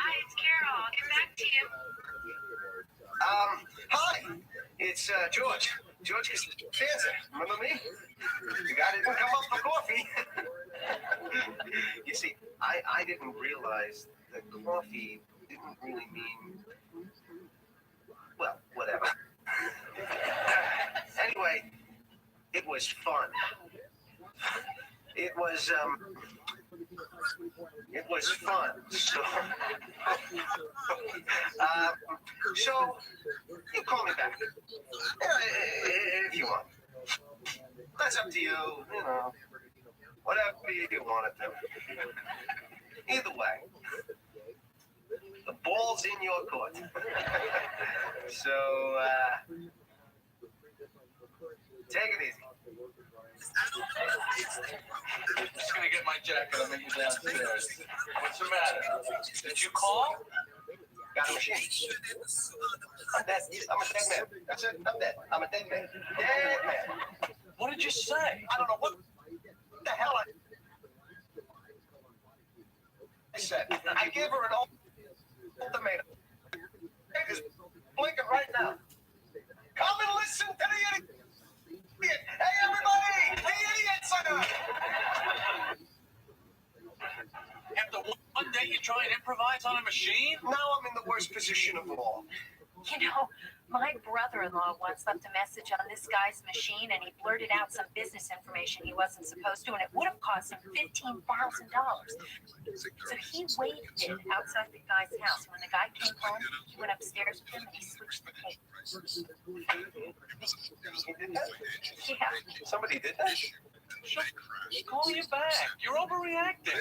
Hi, it's Carol. I'll get back to you. Hi. It's George. George Costanza, remember me? The guy didn't come up for coffee. You see, I didn't realize that coffee didn't really mean, well, whatever. Anyway, it was fun. It was fun. So you call me back if you want. That's up to you. You know, whatever you want to do. Either way, the ball's in your court. So take it easy. I'm just gonna get my jacket. I'll meet you downstairs. What's the matter? Did you call? Got a machine. I'm dead. I'm a dead man. That's it. I'm dead. I'm a dead man. Dead man. What did you say? I don't know what the hell I said. I gave her an ultimatum. It's blinking right now. Come and listen to the idiot. Hey, everybody! The idiots are... After one day you try and improvise on a machine? Now I'm in the worst position of all. You know, my brother-in-law once left a message on this guy's machine, and he blurted out some business information he wasn't supposed to, and it would have cost him $15,000. So he waited outside the guy's house. When the guy came home, he went upstairs with him, and he switched the tape. Yeah. Somebody did that? She'll call you back. You're overreacting.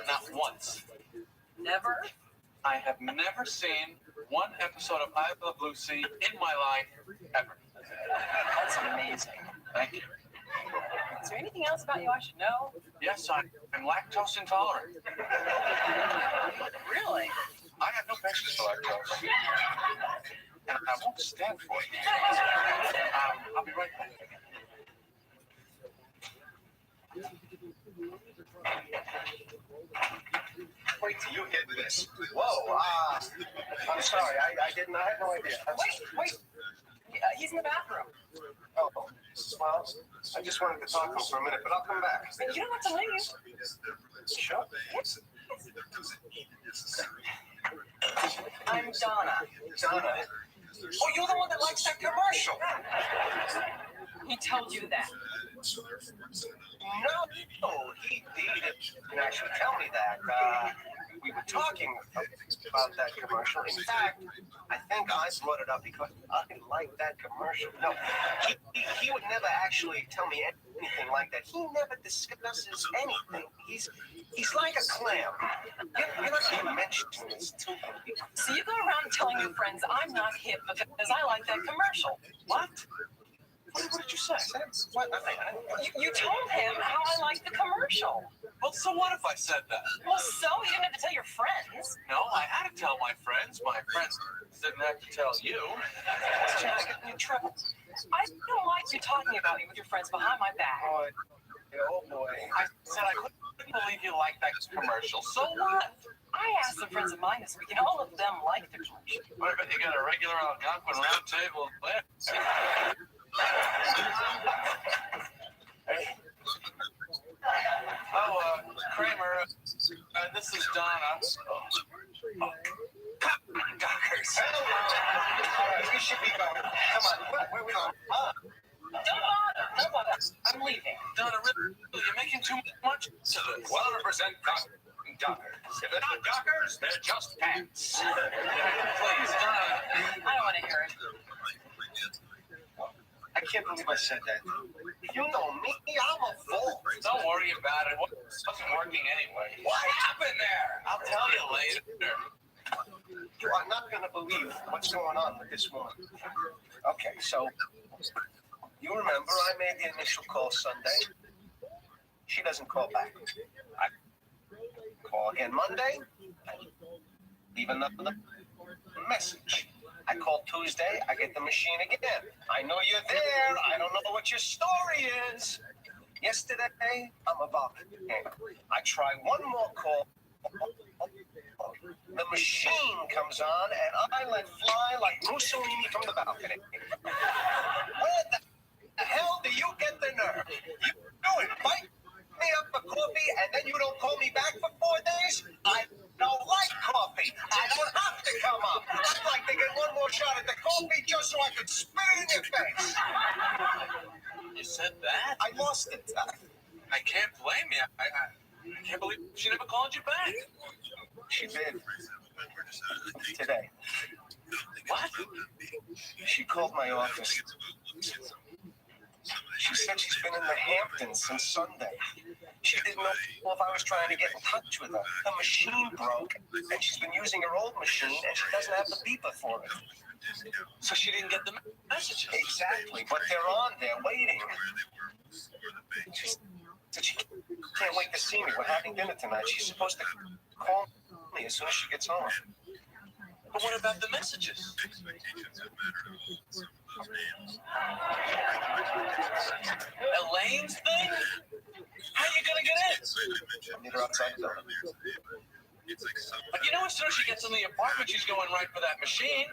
Not once. Never? I have never seen one episode of I Love Lucy in my life, ever. That's amazing. Thank you. Is there anything else about you I should know? Yes, I'm lactose intolerant. Really? I have no patience for lactose. And I won't stand for it. I'll be right back. Wait till you hit this. Whoa, I'm sorry, I didn't, I had no idea. Wait. He's in the bathroom. Oh, well, I just wanted to talk to him for a minute, but I'll come back. You don't have to leave. Sure. I'm Donna. Donna? Oh, you're the one that likes that commercial. He told you that. No, he didn't actually tell me that. We were talking about that commercial. In fact, I think I brought it up because I like that commercial. No, he would never actually tell me anything like that. He never discusses anything. He's like a clam. You're not even mentioning this to him. So you go around telling your friends I'm not hip because I like that commercial. What? What did you say? What? You told him how I like the commercial. Well, so what if I said that? Well, so you didn't have to tell your friends. No, I had to tell my friends. My friends didn't have to tell you. Jack, you trouble. I don't like you talking about me with your friends behind my back. Oh boy. I said I couldn't believe you liked that commercial. So what? I asked some friends of mine this week, and all of them liked the commercial. I bet you got a regular Algonquin round table there. Hey. Oh, Kramer, this is Donna. Dockers. All right, we should be going. Come on, where are we going? Don't bother. I'm leaving. Donna, really, you're making too much of this. 100% Dockers. If they're not Dockers, they're just pants. Please, Donna. I don't want to hear it. I can't believe I said that. You know me, I'm a fool. Don't worry about it. It wasn't working anyway. What happened there? I'll tell you later. You are not going to believe what's going on with this woman. Okay, so you remember I made the initial call Sunday. She doesn't call back. I call again Monday. I leave another message. I call Tuesday, I get the machine again. I know you're there. I don't know what your story is. Yesterday, I'm about to end. I try one more call. machine comes on, and I let fly like Mussolini from the balcony. Where the hell do you get the nerve? You invite me up for coffee, and then you don't call me back for 4 days? I don't like coffee. I don't have to come up. I'd like to get one more shot at the coffee just so I could spit it in your face. You said that? I lost it. I can't blame you. I can't believe she never called you back. She did. Today. What? She called my office. She said she's been in the Hamptons since Sunday. She didn't know if I was trying to get in touch with her. The machine broke, and she's been using her old machine, and she doesn't have the beeper for it. So she didn't get the messages. Exactly, but they're on there waiting. She said she can't wait to see me. We're having dinner tonight. She's supposed to call me as soon as she gets home. But what about the messages? Elaine's thing? How are you gonna get in? I'll meet her outside the building. But you know, as soon as she gets in the apartment, she's going right for that machine.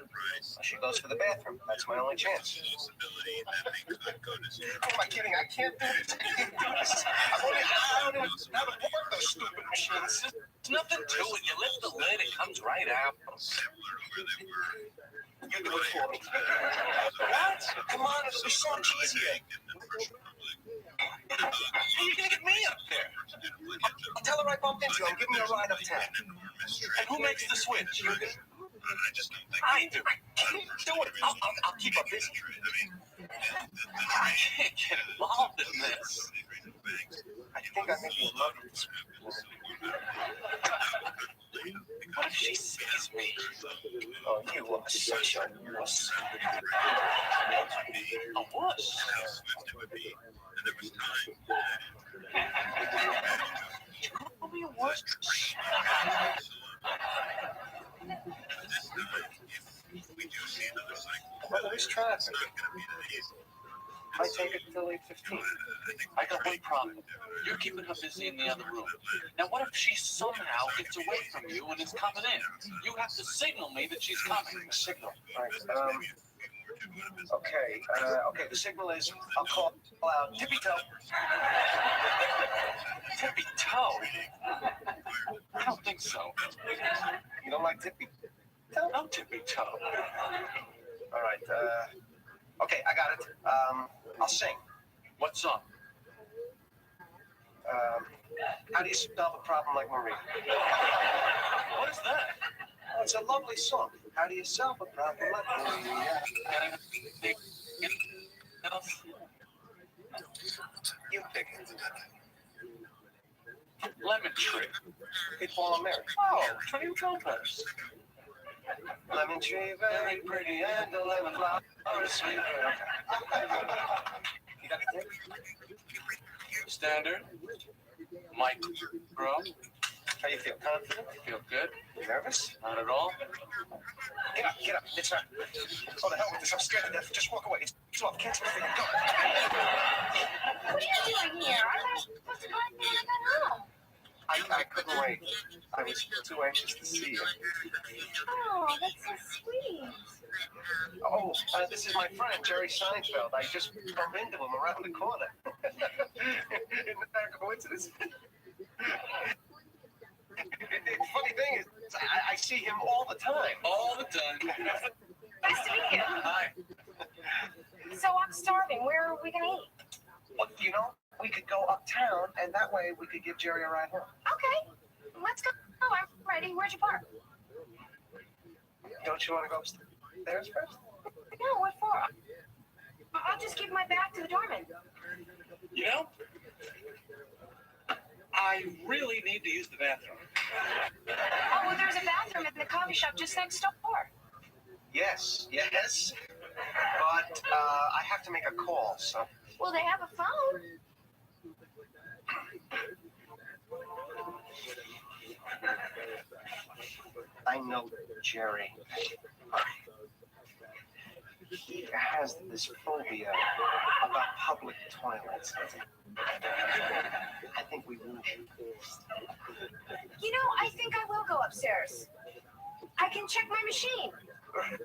She goes for the bathroom. That's my only chance. Who am I kidding? I can't do this. I don't even know how to work those stupid machines. There's nothing to it. You lift the lid, it comes right out. You do it for me. What? Come on, it'll be so much easier. How are you gonna get me up there? I'll tell her I bumped into you. I'm giving you a ride uptown. And who makes the switch? I do. I can't do it. I'll keep her busy. I can't get involved in this. I think I may be in love with this woman. What if she sees me? Oh, you are such a wuss. A wuss? You call me a wuss? Well, there's traffic. I take it till 8:15. I got one problem. You're keeping her busy in the other room. Now, what if she somehow gets away from you and is coming in? You have to signal me that she's coming. Signal. All right. Okay. The signal is I'll call out tippy toe. Tippy toe? I don't think so. You don't like tippy toe? No tippy toe. All right. Okay, I got it. I'll sing. What song? How do you solve a problem like Marie? What is that? Oh, it's a lovely song. How do you solve a problem like Marie? You pick it. Lemon Tree. People are married. Oh, Trinity Lopez. Lemon tree, very pretty, and the lemon flower is sweet. You got the tape? Standard. Micro. How you feel? Confident? Feel good? You nervous? Not at all. Get up. It's not. Oh, the hell with this. I'm scared to death. Just walk away. It's off. Can't see anything. Go. What are you doing here? I thought you were supposed to go out when I got home. I couldn't wait. I was too anxious to see you. Oh, that's so sweet. Oh, this is my friend, Jerry Seinfeld. I just bumped into him around the corner. Isn't that a coincidence? The funny thing is, I see him all the time. All the time. Nice to meet you. Hi. So I'm starving. Where are we going to eat? Well, you know, we could go uptown, and that way we could give Jerry a ride home. Okay, let's go. Oh, I'm ready. Where'd you park? Don't you want to go upstairs first? No, what for? I'll just give my bag to the doorman. You know, I really need to use the bathroom. Oh, well, there's a bathroom in the coffee shop just next door. Yes. But I have to make a call, so. Well, they have a phone. I know Jerry. He has this phobia about public toilets. I think we lose you. You know, I think I will go upstairs. I can check my machine. Right.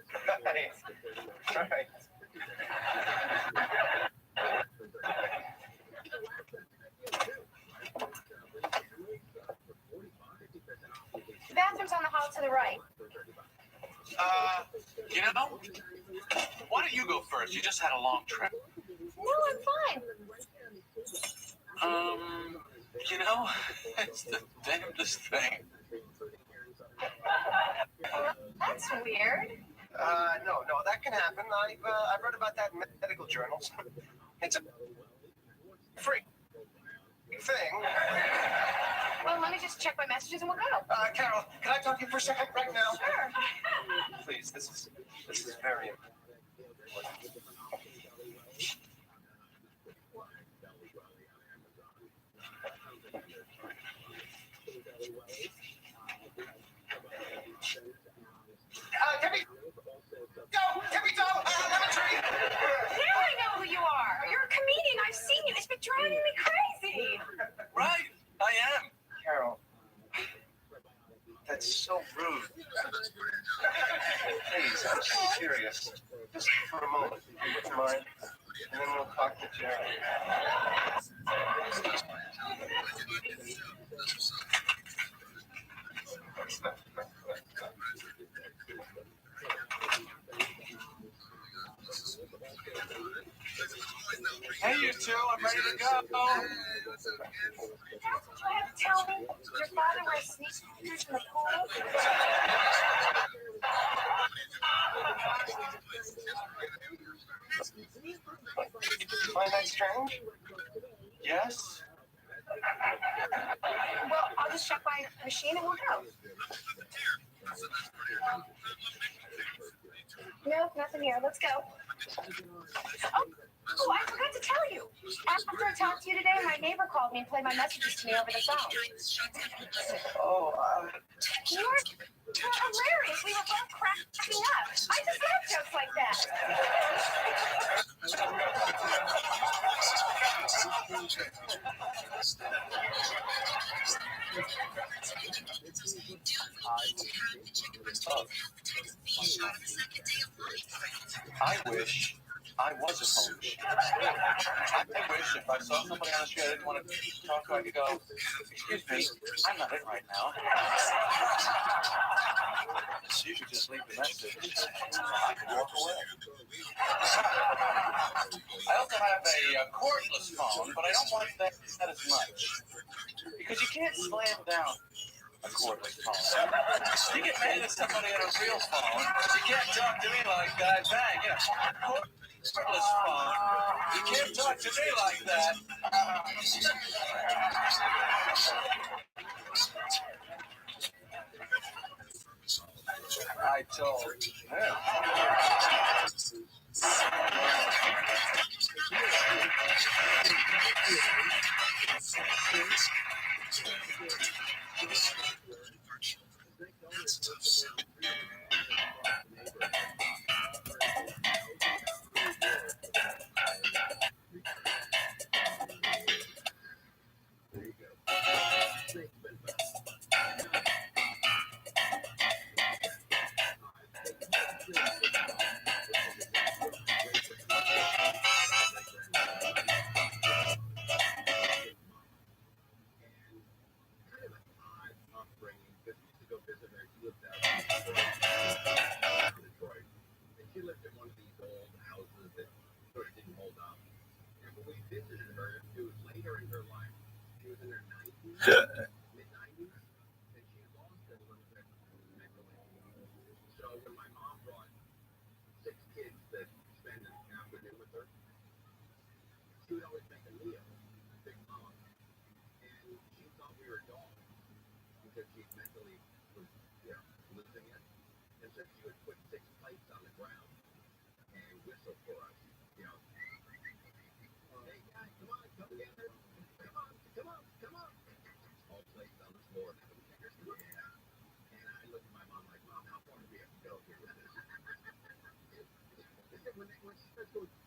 The bathroom's on the hall to the right. You know, why don't you go first? You just had a long trip. No, I'm fine. You know, it's the damnedest thing. That's weird. No, that can happen. I've read about that in medical journals. It's a freak thing. Well, let me just check my messages and we'll go. Carol, can I talk to you for a second right now? Sure. Please, this is very important. Timmy! Go! Timmy, go! Lemon tree! Now I know who you are. You're a comedian. I've seen you. It's been driving me crazy. Right, I am. Carol, that's so rude. Please, I'm so serious. Just for a moment, if you wouldn't mind, and then we'll talk to Jerry. Hey, you two, I'm ready to go. That's what you have to tell me. Your father wears sneakers in the pool. Find that strange? Yes? Well, I'll just check my machine and we'll go. No, nothing here. Let's go. Oh, I forgot to tell you. After I talked to you today, my neighbor called me and played my messages to me over the phone. Oh, You're hilarious. We were both cracking up. I just love jokes like that. I wish I was a coach. I wish if I saw somebody on the street I didn't want to talk to, I could go, excuse me, I'm not in right now. So you could just leave the message. I could walk away. I also have a cordless phone, but I don't like that as much. Because you can't slam down a cordless phone. You get mad at somebody on a real phone, you can't talk to me like that. Bang, yeah. Cordless phone. You can't talk to me like that. I told him. She lived in one of these old houses that sort of didn't hold up. And when we visited her, it was later in her life. She was in her 90s, mid-90s, and she lost a little bit mentally. So when my mom brought 6 kids to spend an afternoon with her, she would always make a meal, a big mom. And she thought we were dogs because she mentally was, losing it. And so she would put 6 plates on the ground and whistle for us, Hey guys, come on, come get her. Come on. All plates on the floor, and the fingers in the air. And I looked at my mom like, Mom, how far do we have to go here with this? When she starts going, do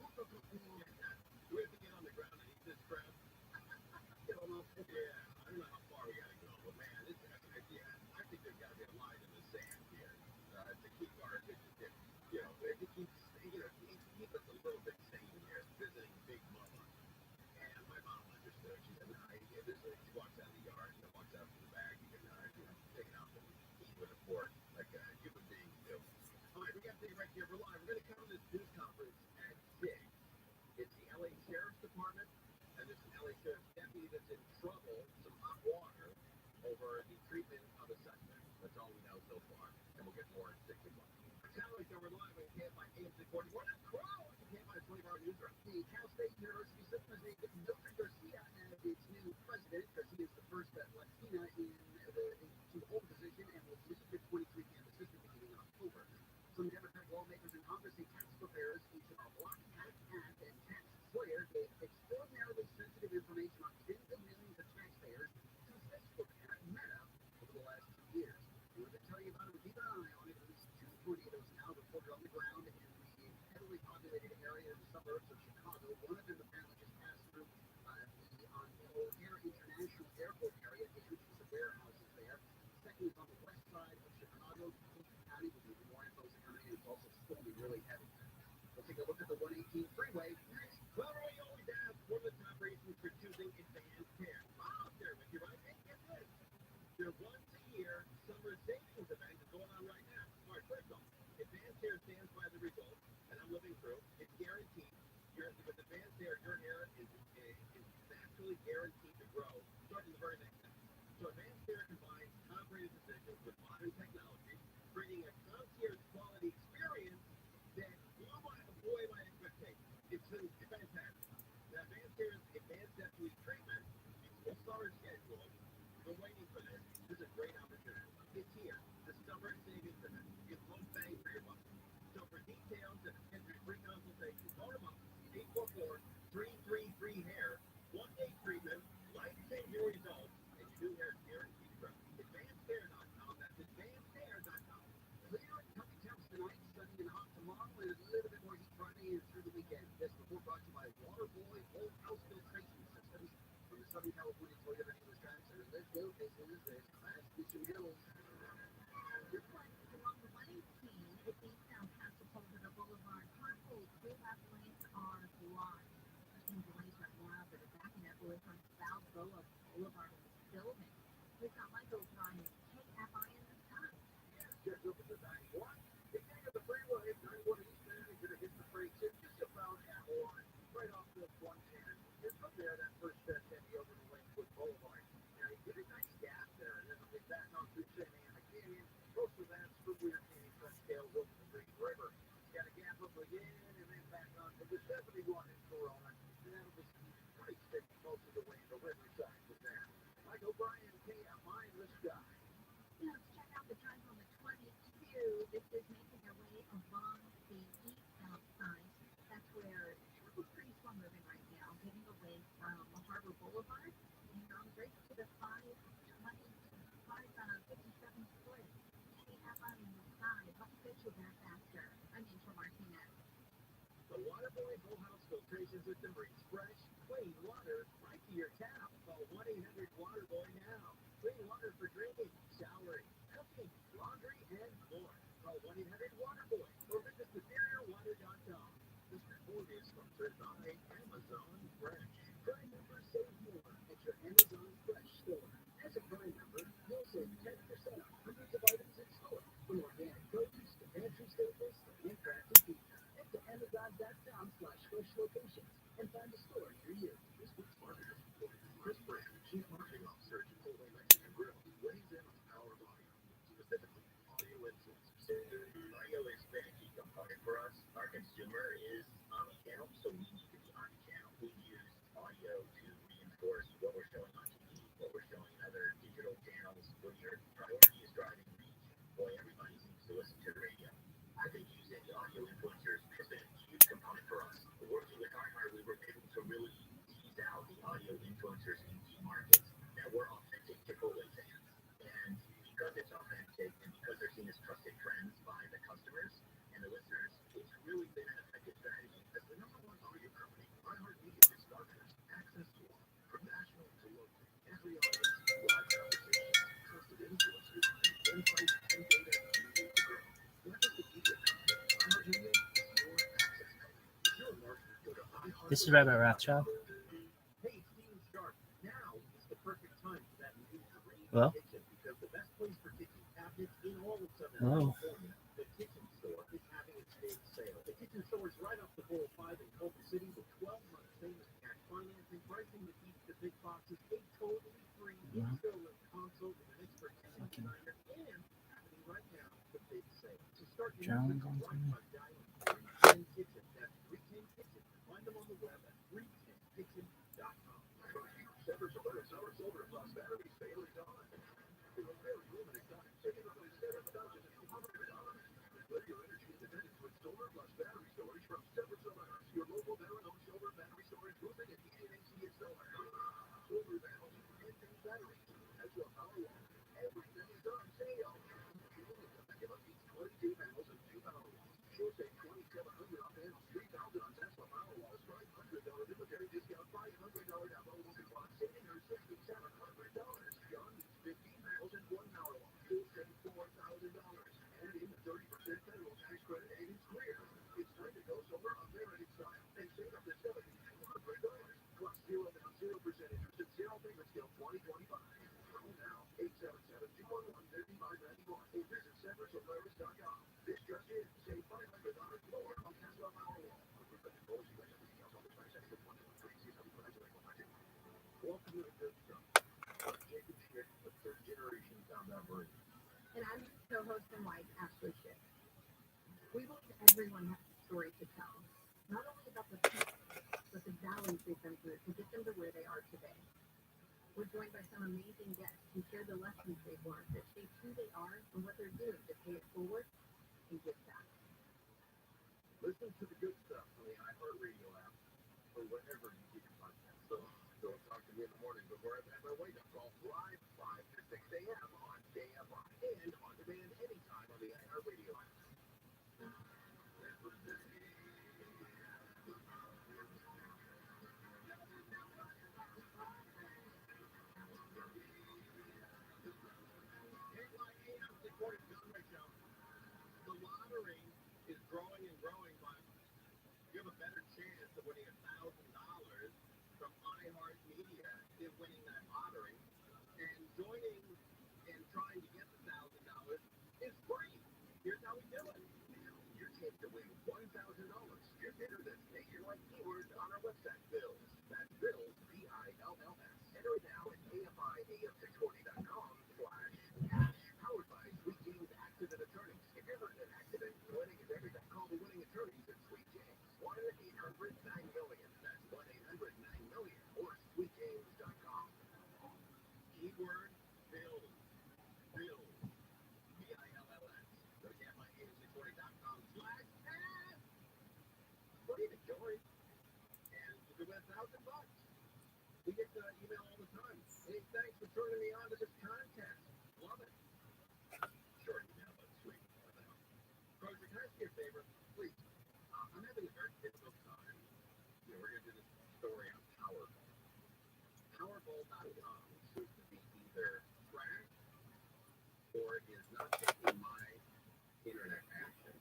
we have to get on the ground and eat this crap? I don't know how far we gotta go, but man, I think there's gotta be a line in the sand here. Stay right here. We're live. We're going to cover this news conference at 6. It's the LA Sheriff's Department, and this LA Sheriff's deputy that's in trouble, some hot water, over the treatment of a suspect. That's all we know so far, and we'll get more at 6 o'clock. Satellite show, we're live on KFI AM 640. We're not crowd. KFI 24-hour news. The Cal State University System has named Mildred Garcia as its new president. Garcia is the first Latina to hold the position and will lead the 23-campus system beginning in October. Some Democratic lawmakers in Congress say tax preparers each of our Block Act and Tax Slayer gave extraordinarily sensitive information on tens of millions of taxpayers to Facebook and Meta over the last 2 years. We're going to tell you about it. Keep an eye on it. At least 2 tornadoes now reported on the ground in the heavily populated area in the suburbs of Chicago. One of them apparently just passed through the O'Hare International Airport area, damaging some warehouses there. Second is on the west side of Chicago, County. We'll give you more info coming in. It's also storming really heavy. We'll take a look at the 118 freeway. Well, we always ask what are the top reasons for choosing advanced care. I'll share with you, right? And get this. Their once-a-year summer savings event is going on right now. All right, first off, advanced hair stands by the results that I'm living through. It's guaranteed. With advanced hair, your hair is naturally guaranteed to grow starting the very next step. So advanced hair combines comprehensive decisions with modern technology, creating a concierge quality experience that blew my expectations. It's fantastic. Now, advanced hair's advanced depth treatment, it's summer schedule. We're waiting for this. This is a great opportunity. It's here. The summer savings event. It's low bang for your buck. So for details and a free consultation, call them up. 844-333-HAIR. 1-day treatment, life-changing results, and your new hair is guaranteed to grow. AdvancedHair.com. That's AdvancedHair.com. Clear and coming temps tonight, sunny and hot tomorrow, and a little bit more heat Friday and through the weekend. This report brought to you by Waterboy Whole House Filtration Systems from the Southern California Toyota Dealers Traffic Center. Let's go. This is the Class Mission Hills. This one is along the 118 at Eastbound past the Colorado Boulevard. Carpool pull-up lanes are blocked. There's some delays right now that are backing up away from South Boulevard in this building. We've got Michael Ryan, KFI in this time. Just open the 91. If you get the freeway, 91 eastbound, you're going to hit the brakes in just about at 1, right off the 110. And from there, that first step can be over to Lakewood Boulevard. Now, you get a nice gap there, and then I'll be back on through Santa Ana Canyon. Most of that's from Weir Canyon, from Scales over the Green River. You got a gap up again, and then back on to the 71 in Corona. And that'll be pretty steady most of the way to Riverside from there. Mike O'Brien, KFI in the sky. Now, let's check out the time on the 22. This is making their way along the eastbound side. That's where traffic's pretty slow moving right now, getting away from Harbor Boulevard and on the bridge to the 557 split. KFI in the side. Let's get you there faster. I'm Intro Martinez. The Waterboy Whole House Filtration System brings fresh, clean water right to your tap. Call 1-800-WATERBOY now. Clean water for drinking, showering, cooking, laundry, and more. Call 1-800-WATERBOY or visit SuperiorWater.com. This report is sponsored by Amazon Fresh. Prime members save more at your Amazon Fresh store. As a Prime member, you'll save 10% off hundreds of items in store, from organic produce to pantry staples to handcrafted pizza. Head to Amazon.com/fresh locations and find a store near you. This week's marketer report, Chris Brand, Chief Marketing Officer at Chipotle Mexican Grill, weighs in on the power of audio, specifically audio influencers. Audio is been a key component for us. Our consumer is omnichannel, so we need to be omnichannel. We use audio to reinforce what we're showing on TV, what we're showing in other digital channels. When your priority is driving reach, boy, everybody seems to listen to the radio. I think using audio influencers has been a huge component for us. Working with iHeart, we were able to really tease out the audio influencers in key markets that were authentic Chipotle fans. And because it's authentic and because they're seen as trusted friends by the customers and the listeners, it's really been an effective strategy. As the #1 audio company, iHeartMedia gives marketers access to all, from national to local. Every audience, live conversations, trusted influencers, insights, and data you need to grow. Not just a media company, iHeartMedia is your access company. If you're a marketer, go to iHeartMedia. This is Rabbi Rothschild. Hey, Steven Sharp. Now is the perfect time for that new Well. kitchen, because the best place for kitchen cabinets in all of Southern Oh. California, the Kitchen Store, is having a Jones on TV. Kitchen. That's 310 Kitchen. Find them on the web at 310kitchen.com. Several solar plus batteries failing on. For a very limited time, save up to $7,200. Let your energy independence with solar plus battery storage from Solar. Your local veteran-owned solar battery storage roofing and heating and AC installer. Solar panels and batteries. As your power wall, everything is on sale. Each 22 panels and 2 power walls. You'll save $2,700 on panels, $3,000 on Tesla power walls, $500 military discount, $500 downloadable coupon, saving her $6,700. Beyond these 15 panels and 1 power wall, you'll save $4,000. And in the 30% federal tax credit, and it's clear. It's time to go solar American style and save up to $7,200. Plus 0 down, 0% interest and 0 payments till 2025. Call now, 877-211-3591 or visit SeverSolaris.com. This just in, save $500 more on Tesla Powerwall. Welcome to the good stuff. Jacob Schick, the third generation sound operator. And I'm co-host and wife, Ashley Schick. We believe everyone has a story to tell, not only about the people, but the valleys they've been through to get them to where they are today. We're joined by some amazing guests who share the lessons they've learned that shape who they are and what they're doing to pay it forward and give back. Listen to the good stuff on the iHeartRadio app or wherever you get your podcast. So don't talk to me in the morning before I've had my wake-up call live 5 to 6 a.m. on KFI and on demand anytime on the iHeartRadio app. The lottery is growing and growing, but you have a better chance of winning $1,000 from iHeartMedia than winning that lottery. And joining and trying to get the $1,000 is free. Here's how we do it. Your chance to win $1,000. Just enter this nationwide keyword on our website, Bills. That's Bills, B-I-L-L-S. Enter it now at AFIAF640.com/cash. Powered by Sweet James Accident Attorneys. If you're in an accident, winning is everything. Call the winning attorneys at Sweet James. 1-800-9-MILLION. That's 1-800-9-MILLION. Or sweetjames.com. Keyword Bills. Bills. B-I-L-L-S. Go to AFIAF640.com/cash. Free to join. And you can win $1,000. We get email all the time. Hey, thanks for turning me on to this contest. Love it. Sure, email, but sweet. Roger, can I ask you a favor? Please. I'm having a very difficult time. We're going to do this story on Powerball. Powerball.com seems to be either trash or is not taking my internet action.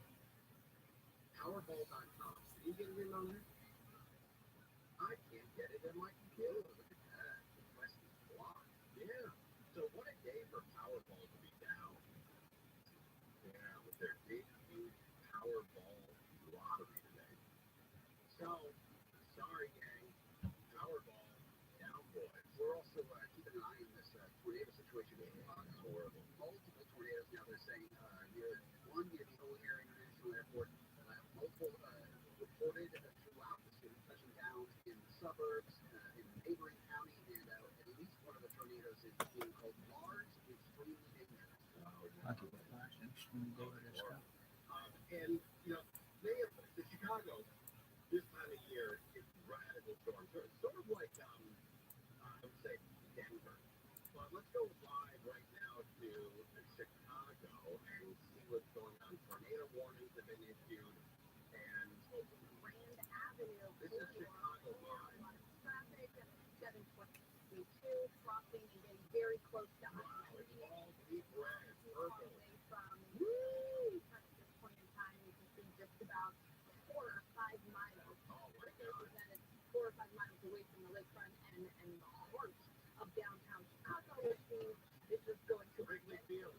Powerball.com. Can you get it in on there? I can't get it in my computer. Look at that. The quest is blocked. Yeah. So what a day for Powerball to be down. Yeah, with their big, huge Powerball lottery today. So, sorry, gang. Powerball down, boys. We're also keeping an eye on this tornado situation in It's horrible. Multiple tornadoes now, they're saying near Columbia, the whole area international airport. Multiple reported throughout the city, touching down in the suburbs, in the neighboring county, and at least one of the tornadoes is being called large, extremely dangerous. I'll keep it flashing. Extremely dangerous stuff. And, you know, many of the Chicago, this time of year, it's radical storms. Sort of like, I would say, Denver. But let's go live right now to Chicago and see what's going on. Tornado warnings have been issued. And Grand Avenue. this is Chicago live. Traffic, 722, crossing and getting very close to us. Wow, it's all deep red, purple. Away from at this point in time, you can see just about 4 or 5 miles. Oh, my God. That is 4 or 5 miles away from the lakefront and the heart of downtown Chicago, which means this is going to Wrigley Field.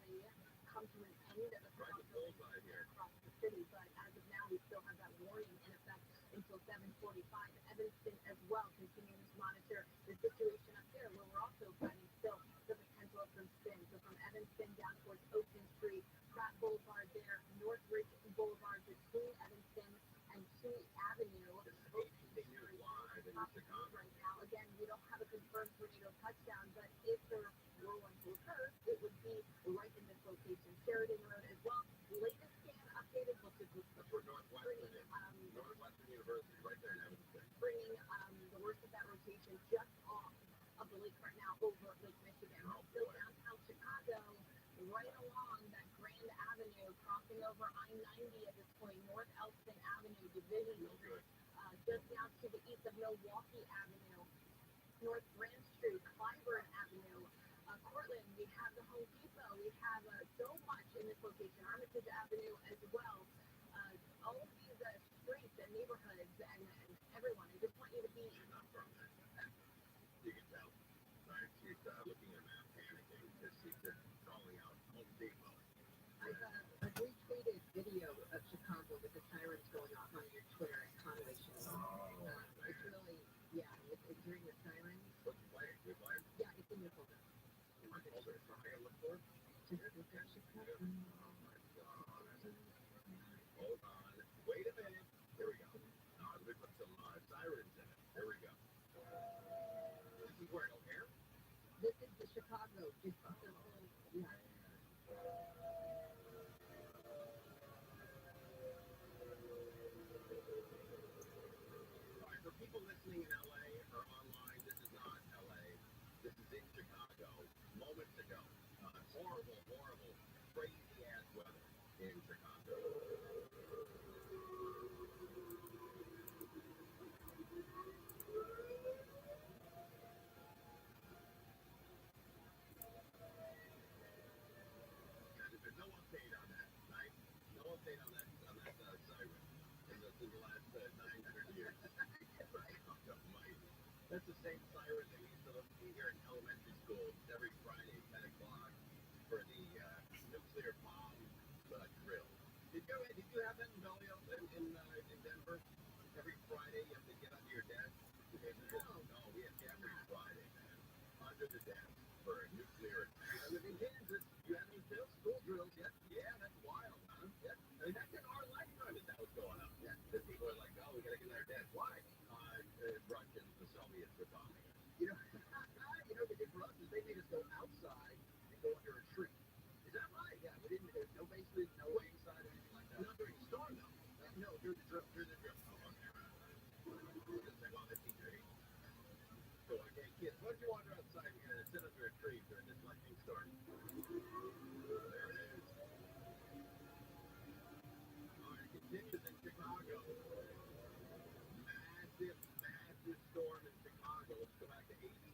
come to an end of the Right to bullseye here. across the city. But as of now, we still have that warning in effect until 7:45. Evanston as well continuing to monitor the situation up there, where we're also finding still the potential of some spin. So from Evanston down towards Ocean Street, Pratt Boulevard there, Northridge confirmed tornado touchdown, but if there were one to occur, it would be right in this location, Sheridan Road as well. Latest scan updated looks at That's where Northwestern University, right there in Evanston. Bringing the worst of that rotation just off of the lake right now over Lake Michigan. Still downtown Chicago, right along that Grand Avenue, crossing over I-90 at this point, North Elston Avenue, Division, just now to the east of Milwaukee Avenue, North Grand Street, Clyburn Avenue, Cortland, we have the Home Depot, we have so much in this location, Armitage Avenue as well. All of these streets and neighborhoods and everyone, I just want you to be. She's not from there. You can tell. Right? She's looking at a map, panicking because she's calling out Home Depot. I've retweeted video of Chicago with the sirens going off on your Twitter and Conway show. It's really, it's during the sirens. What's the play? Good play? Yeah, it's in your folder. Folder. So I gotta look for it? Chicago. Oh my God. Hold on. Wait a minute. Here we go. Let me put some sirens in it. Here we go. This is where O'Hare? This is the Chicago. Just the whole, Alright, for people listening in LA or online, this is not LA. This is in Chicago. Moments ago. Horrible, crazy ass weather in Chicago. There's no update on that, right? No update on that siren in the last 900 years. Right? That's the same siren that we used to listen to here in elementary school every Friday at 10 o'clock for the nuclear bomb drill. Did you have that in Belleville, in Denver? Every Friday you have to get under your desk? No, we have every Friday, man. Under the desk for a nuclear attack. I live in Kansas. You have any school drills yet? Yeah, that's wild, huh? Yeah. I mean, that's in our lifetime that was going up. Yeah. The people are like, oh, we gotta get under our desk. Why? Russians, the Soviets were bombing us. You know what they did for us is they made us go outside and go under a tree. Is that right? Yeah, we didn't. There's no basement, no inside or anything like that. Not during the storm, though. No, during the drill. Oh, okay. Well, that's easy. So, okay, kids, why don't you wander outside? We're gonna sit under a tree during this lightning storm. There it is. All right, it continues in Chicago. Massive storm in Chicago. Let's go back to ABC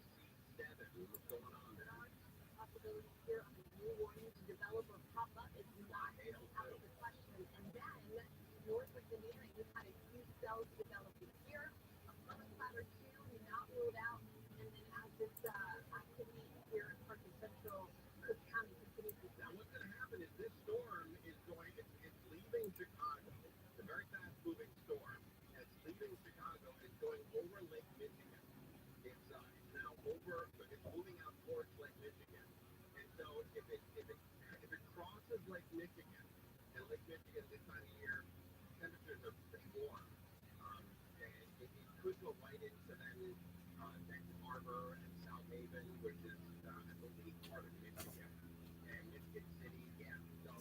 7. What's going on there? Possibility here of a new warning to develop or pop up is not out of the question. And then Northwest Indiana, you've had a few cells developing here. A flush cloud or two not ruled out. And then as this activity here in parts of central Cook County continues to now, what's going to happen is this storm is it's leaving Chicago. It's a very fast-moving storm. It's leaving Chicago. It's going over Lake Michigan. It's now it's moving out towards Lake Michigan. And so if it crosses Lake Michigan, and Lake Michigan this time of year, temperatures are pretty warm. And it could go right into then Next Harbor and South Haven, which is I believe part of Michigan, and Michigan City. Yeah, so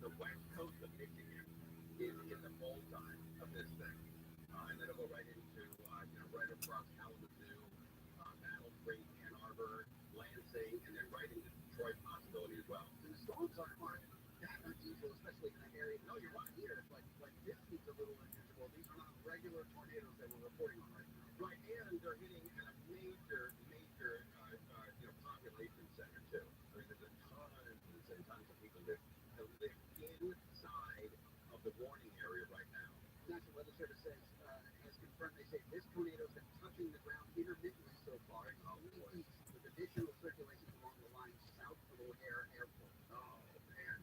the west coast of Michigan is in the full time of this thing, and then it'll go right into right across Kalamazoo, Battle Creek, Ann Arbor, Lansing, and then right into Detroit possibility as well. And the storms aren't that unusual, especially in that area. No, you're right here. Like this is a little unusual. These are not regular tornadoes that we're reporting on right now. Right, and they're hitting at a major population center too. I mean, there's tons of people that live inside of the warning area right now. National Weather Service says has confirmed. They say this tornado has been touching the ground intermittently so far, east with additional circulation along the line south of O'Hare Airport. Oh man,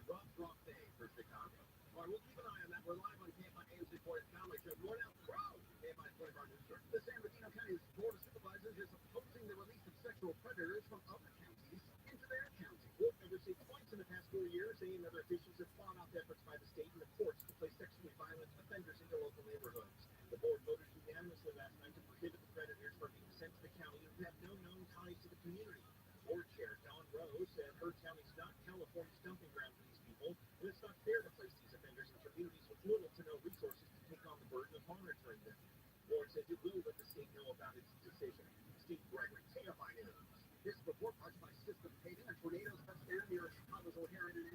rough day for Chicago. All right, we'll keep an eye on that. We're live on KFI AMC Sports Conway Show. More now from KFI 24 News Story. The San Bernardino County Board of Supervisors is opposing the release of sexual predators from other counties into their county. Board members say twice in the past 4 years, they and other officials have fought off efforts by the state and the courts to place sexually violent offenders into local neighborhoods. The board voted unanimously last night to prohibit the predators from being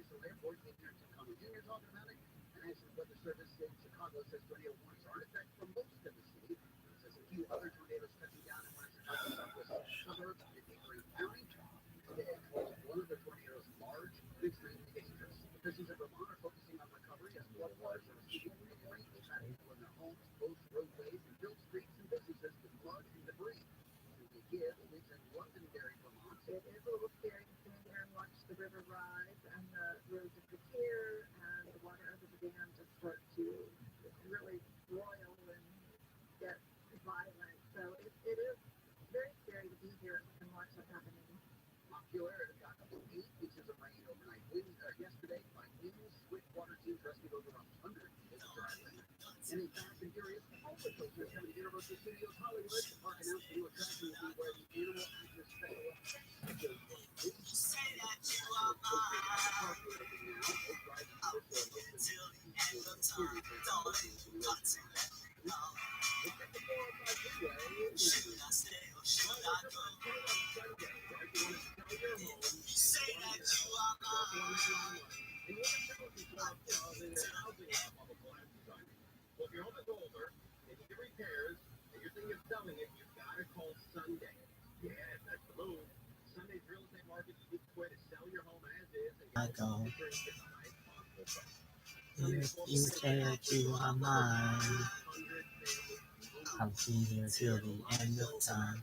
International Airport, the Chicago Junior talking about it. The National Weather Service in Chicago says tornado warnings are in effect for most of the city. It says a few other tornadoes touching down in one of Chicago's southwest suburbs in Neighboring County. Today, one of the tornadoes large and extremely dangerous. Officials in Vermont are focusing on recovery as floodwaters are receiving rain. They've had people in their homes, closed roadways, and filled streets and businesses with mud and debris. Give lives in Londonderry, Vermont. It is a little scary to stand there and watch the river rise and the roads disappear and the water under the dam just start to really roil and get violent. So it is very scary to be here and watch that happening. Montpelier got up to 8 inches of rain overnight. Yesterday, by winds, swiftwater teams rescued over 100 people. And in Fast and Furious, Paw Patrol is coming to Universal Studios Hollywood. The park announced a new attraction will be where the animal actors special effects. Say that you are mine. Till the end of time, don't got to let me know. Should I stay or should I go? Say that you are mine. Well, if your home is older and you get repairs and you're thinking of selling it, you've got to call Sunday. Yes, that's the move. Sunday's real estate market's the way to sell your home as is and get the highest possible price. If you say that you are mine, I'll be here till the end of time.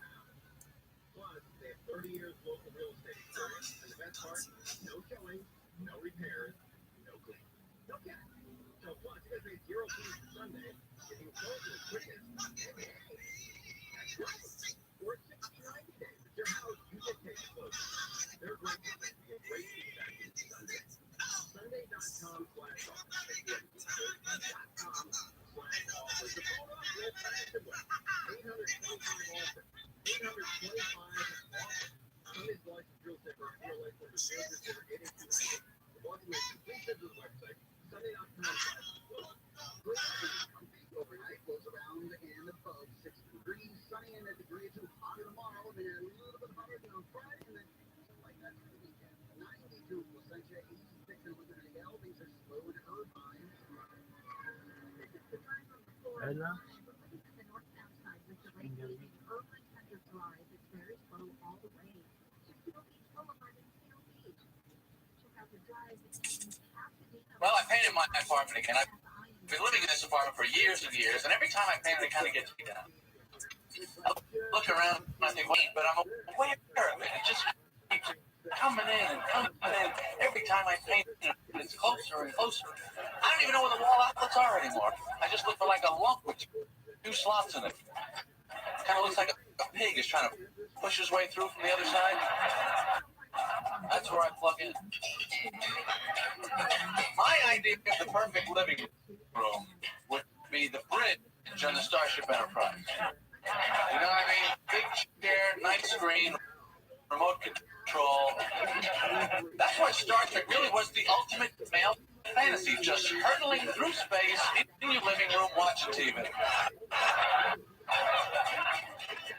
Plus, they have 30 years local real estate experience, and the best part, no showing, no repairs, no clean, no cash. So plus, you guys pay 0 fees for Sunday. You can close as quick as that's right. Or 60, 90 days. It's your house, you get paid to close. They're great. You get great feedback in Sunday. Sunday.com/offers. The phone up real fast and well. 825 offers. 825 offers. Sunday's licensed real estate for real life for the business over 88298. The walking away, please visit the website. Sunday.com/well. Overnight goes around and above 60 degrees, sunny and a degree or two hotter tomorrow, and then a little bit hotter on Friday, and then something like that for the weekend. 92 will Sunshine, 86 in Liberty L. Things are slow in Irvine. Right now? The northbound side with the lane leaving Irvine Center Drive, it's very slow all the way. 60 Beach Boulevard in Seal Beach. Check out the drive in Pasadena. Well, I painted my apartment again. I've been living in this apartment for years and years, and every time I paint it, it kind of gets me down. I look around and I think, wait, but I'm aware of it. It just keeps coming in and coming in. Every time I paint it, it's closer and closer. I don't even know where the wall outlets are anymore. I just look for like a lump with 2 slots in it. It kind of looks like a pig is trying to push his way through from the other side. That's where I plug in. My idea of the perfect living room would be the bridge on the Starship Enterprise. You know what I mean? Big chair, nice screen, remote control. That's why Star Trek really was the ultimate male fantasy, just hurtling through space in your living room watching TV.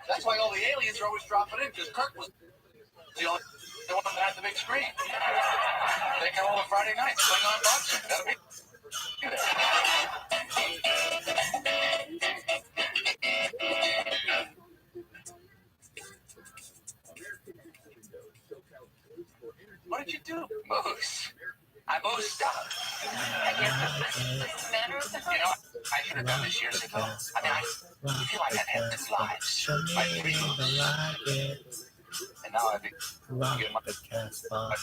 That's why all the aliens are always dropping in, because Kirk was the only one that had the big screen. They come over Friday nights, playing on boxing. Gotta be there. What did you do? Moose. I moosed up. I guess you know, I should have done this years ago. I mean, I feel like I've had this lives. And now I've been the Casbah.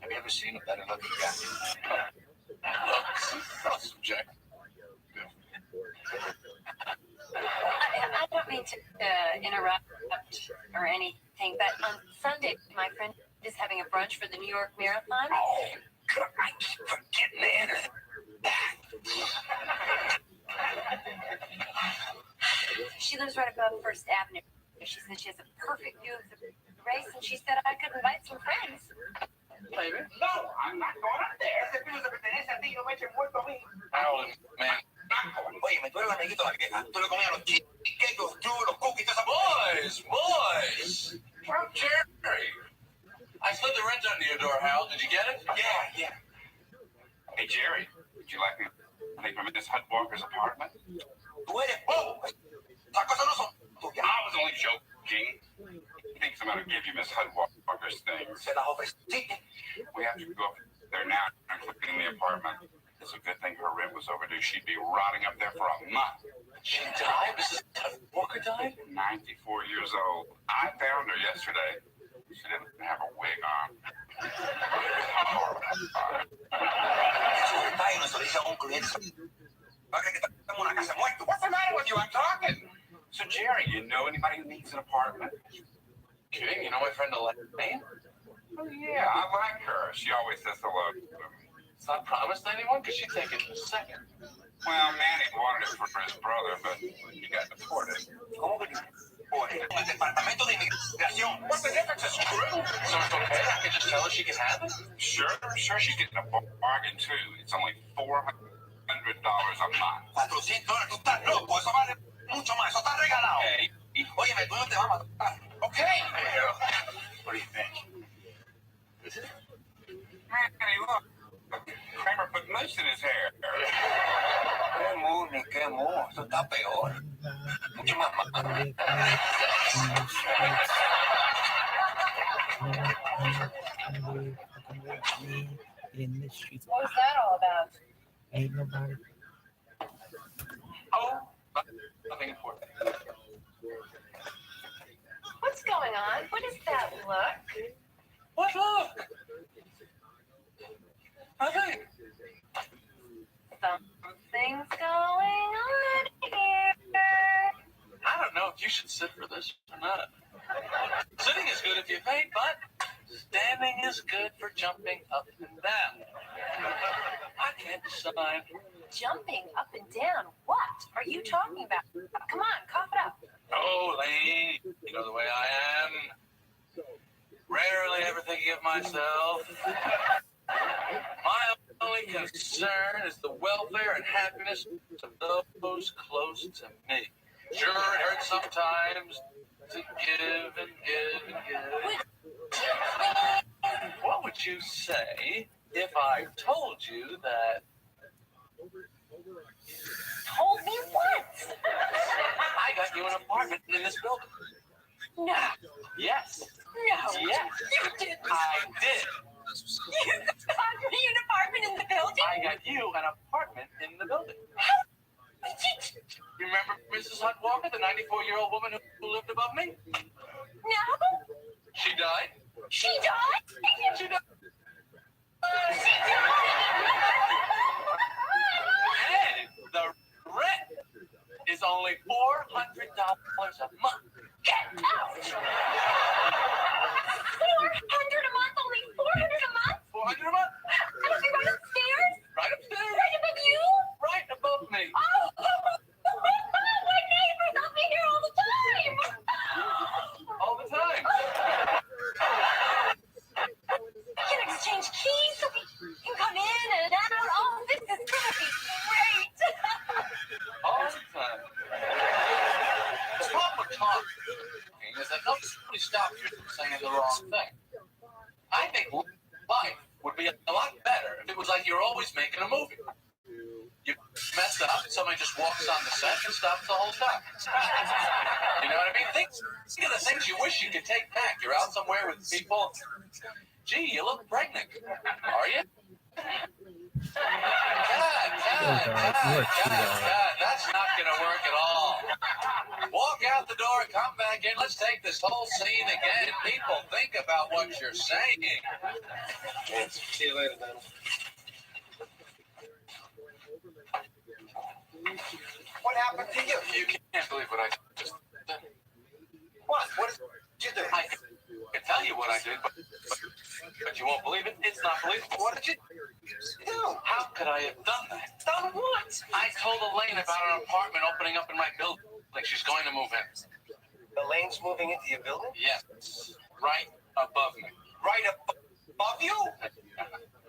Have you ever seen a better looking guy? Looks, Jack. I don't mean to interrupt or anything, but on Sunday, my friend is having a brunch for the New York Marathon. Oh, I keep forgetting to enter that. She lives right above First Avenue. She said she has a perfect view of the race, and she said I could invite some friends. Maybe. No, I'm not going up there. Ese piso se pertenece a ti, no me eches muerto a mí. Man. Oye, tú eres el amiguito de la vieja. Tú le comías los cheesecakes, los churros, los cookies, toda esa Boys! From Jerry! I slid the wrench under your door, Hal. Did you get it? Yeah. Hey, Jerry, would you like me to take from Miss Hudwalker's apartment? Tú eres bobo. Esas cosas no son tuyas. I was only joking. He thinks I'm going to give you Miss Hudwalker's things. Se las ofreciste. We have to go up there now and clean the apartment. It's a good thing her rent was overdue. She'd be rotting up there for a month. She died? Mrs. Walker died? 94 years old. I found her yesterday. She didn't have a wig on. What's the matter with you? I'm talking. So, Jerry, you know anybody who needs an apartment? Kidding? You know my friend Elaine? Oh, yeah, I like her. She always says hello to me. It's not promised to anyone because she'd take it in a second. Well, Manny wanted it for his brother, but he got deported. What's the difference? It's true. So it's okay? I can just tell her she can have it? Sure, she's getting a bargain, too. It's only $400 a month. $400. Tú estás loco. Eso vale mucho más. Eso está regalado. Hey. Óyeme, tú no te vas a matar. Okay. What do you think? Manny, look. Kramer put mousse in his hair. Qué mono. Eso está peor. Mucho más malo. In the streets. What was that all about? Ain't nobody. Oh, nothing important. What's going on? What is that look? What look? Nothing. Something's going on here. I don't know if you should sit for this or not. Sitting is good if you pay, but standing is good for jumping up and down. I can't decide. Jumping up and down. What are you talking about? Come on, cough it up. Oh, Lane, you know the way I am. Rarely ever thinking of myself. My only concern is the welfare and happiness of those close to me. Sure, it hurts sometimes to give and give and give. What would you say if I told you that? Told me what? I got you an apartment in this building. No. Yes. No. Yes. You didn't. I did. You got me an apartment in the building? I got you an apartment in the building. You remember Mrs. Hudwalker, the 94-year-old woman who lived above me? No. She died? She died? She died. She died. And the rent is only $400 a month. Get out. 400 a month? Only 400 a month? 400 a month? And I'll be right upstairs? Right upstairs? Right above you? Right above me. Oh, my neighbors! I'll be here all the time! All the time. We can exchange keys so we can come in and out. Oh, this is going to be great! All the time. The problem with talking is that nobody stops you from saying the wrong thing. I think life would be a lot better if it was like you're always making a movie. You mess up, somebody just walks on the set and stops the whole time. You know what I mean? Think of the things you wish you could take back. You're out somewhere with people. Gee, you look pregnant. Are you? God, that's not going to work at all. Walk out the door, come back in. Let's take this whole scene again. People, think about what you're saying. See you later, man. What happened to you? You can't believe what I just did. What? What did you do? I can tell you what I did, but you won't believe it. It's not believable. What did you do? How could I have done that? Done what? I told Elaine about an apartment opening up in my building. Like she's going to move in. Elaine's moving into your building? Yes. Right above me. Right above you?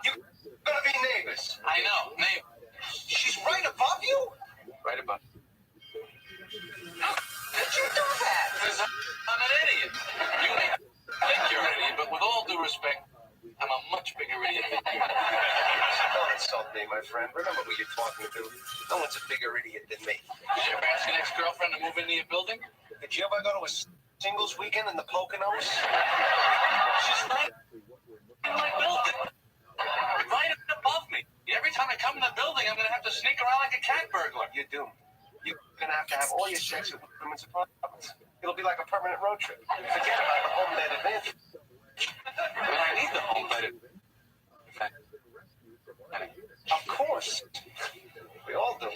You're gonna be neighbors. I know, neighbors. She's right above you? Right above. How did you do that? Because I'm an idiot. You may think you're an idiot, but with all due respect, I'm a much bigger idiot than you. Don't insult me, my friend. Remember who you're talking to. No one's a bigger idiot than me. Did you ever ask an ex-girlfriend to move into your building? Did you ever go to a singles weekend in the Poconos? She's right in my building. Right above me. Every time I come in the building, I'm going to have to sneak around like a cat burglar. You're doomed. You're going to have all your sex at women's apartments. It'll be like a permanent road trip. Forget about the home net advantage. But I need the home net advantage. Of course. We all do.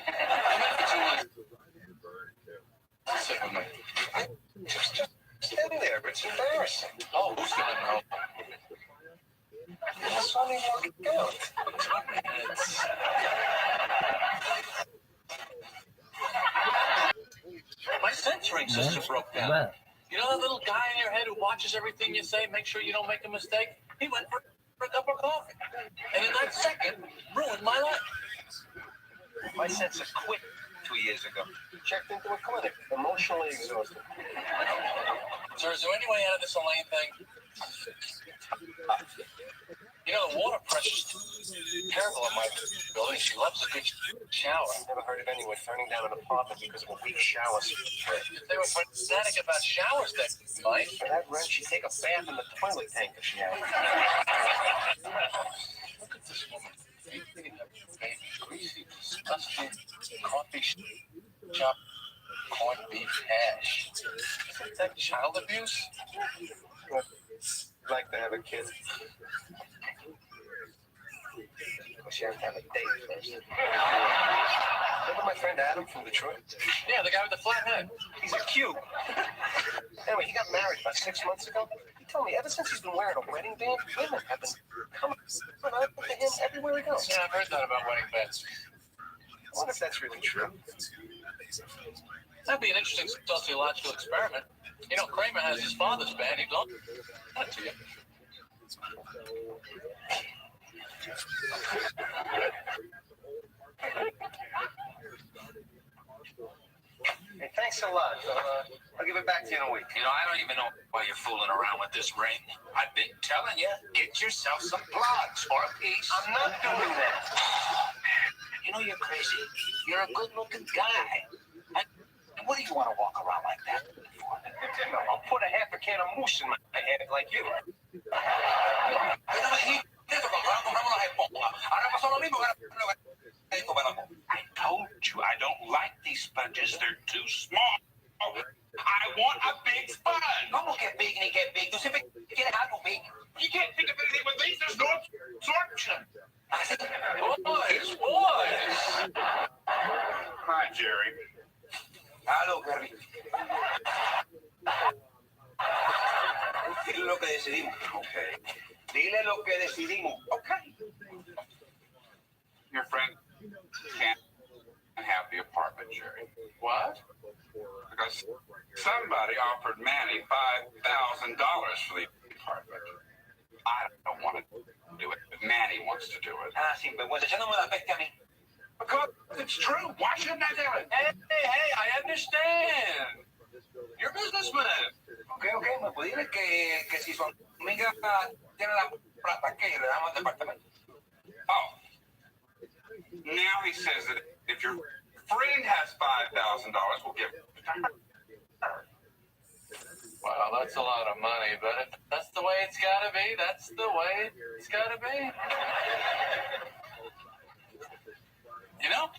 Just stand there. It's embarrassing. Oh, who's going to know? It's only one girl. My censoring system broke down. Well, You know that little guy in your head who watches everything you say, make sure you don't make a mistake? He went for a cup of coffee. And in that second, ruined my life. My sensor quit 2 years ago. Checked into a clinic. Emotionally exhausted. Sir, is there any way out of this Elaine thing? You know, the water pressure's terrible in my building. She loves a good shower. I've never heard of anyone turning down an apartment because of a weak shower. They were fanatic about showers then, Mike. For that rent, she'd take a bath in the toilet tank if she had it. Look at this woman. Greasy, disgusting coffee shop corned beef hash. Isn't that child abuse? I'd like to have a kid. But she has to have a date first. Remember my friend Adam from Detroit? Yeah, the guy with the flat head. He's a cube. Anyway, he got married about 6 months ago. He told me ever since he's been wearing a wedding band, women have been coming up to him everywhere he goes. Yeah, I've heard that about wedding bands. I wonder if that's really true. That'd be an interesting sociological experiment. You know, Kramer has his father's band. He'd love it to you. Hey, thanks a lot. I'll give it back to you in a week. You know, I don't even know why you're fooling around with this ring. I've been telling you, get yourself some plugs or a piece. I'm not doing that. You know you're crazy. You're a good-looking guy. And what do you want to walk around like that for? I'll put a half a can of moose in my head like you. I told you I don't like these sponges. They're too small. I want a big sponge. ¿Cómo que big ni que big? Tú siempre quieres algo big. You can't think of anything with these. There's no absorption. Boys! Hi, Jerry. Hello, Rabbi. Dile lo que decidimos. Okay. Dile lo que decidimos. Okay. Your friend can't have the apartment, Jerry. What? Because somebody offered Manny $5,000 for the apartment. I don't want to do it, but Manny wants to do it. Ah, sí, pues echándome la peste a mí. Because it's true. Why shouldn't I do it? Hey, I understand. You're a businessman. Okay, me puede decir que si su amiga tiene la plata, que le damos el departamento. Oh. Now he says that if your friend has $5,000, we'll give it to her. Well, that's a lot of money, but if that's the way it's got to be, that's the way it's got to be. You know,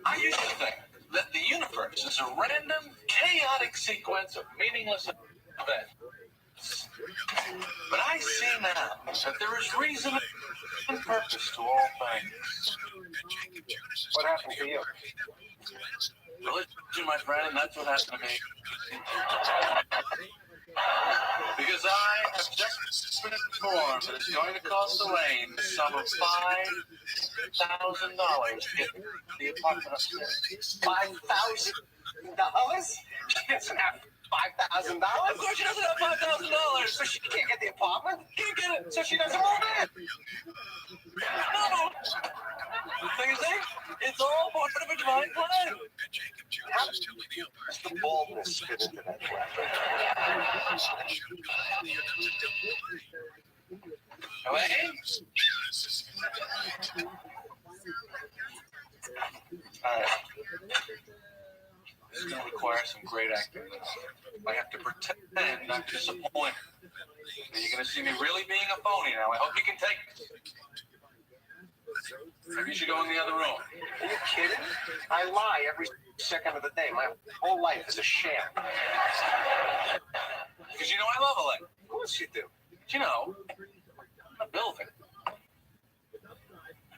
I used to think that the universe is a random, chaotic sequence of meaningless events. But I see now that there is reason and purpose to all things. What happened to you? Religion, my friend, and that's what happened to me. Because I have just been informed that it's going to cost Elaine the sum of $5,000 to get the apartment upstairs. $5,000? She doesn't have $5,000? Of course she doesn't have $5,000. So she can't get the apartment? Can't get it. So she doesn't move in? No. So you see, it's all part of a divine plan. How does the baldness fit into that plan? Elaine? Alright. This is going to require some great acting. I have to pretend I'm disappointed. You're going to see me really being a phony now. I hope you can take it. Maybe you should go in the other room. Are you kidding? I lie every second of the day. My whole life is a sham. Because you know I love Elaine. Of course you do. But you know, I'm a building.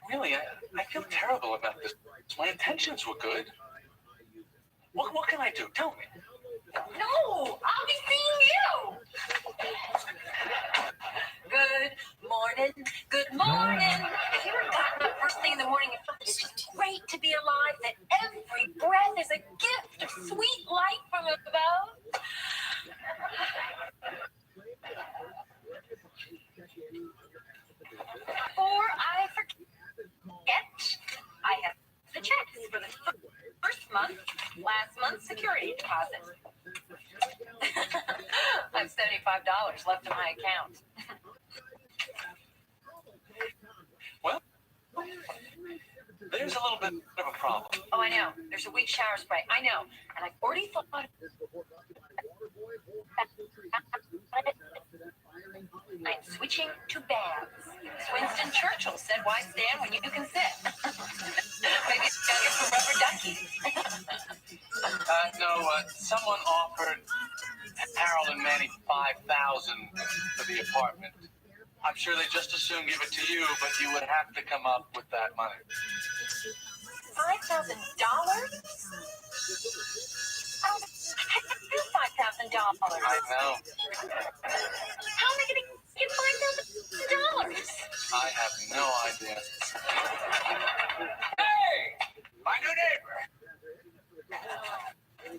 Really, I feel terrible about this. My intentions were good. What can I do? Tell me. No, I'll be seeing you. Good morning. Good morning. Have you ever gotten up first thing in the morning and felt it's just great to be alive, that every breath is a gift of sweet light from above? Before I forget, I have the checks for the first month, last month's security deposit. I have $75 left in my account. Well, there's a little bit of a problem. Oh, I know. There's a weak shower spray. I know. And I've already thought of it. I'm switching to baths. Winston Churchill said, "Why stand when you can sit?" Maybe it's going to get some rubber duckies. No, someone offered Harold and Manny $5,000 for the apartment. I'm sure they just as soon give it to you, but you would have to come up with that money. $5,000? I do $5,000. I know. How am I going to get $5,000? I have no idea. Hey! My new neighbor!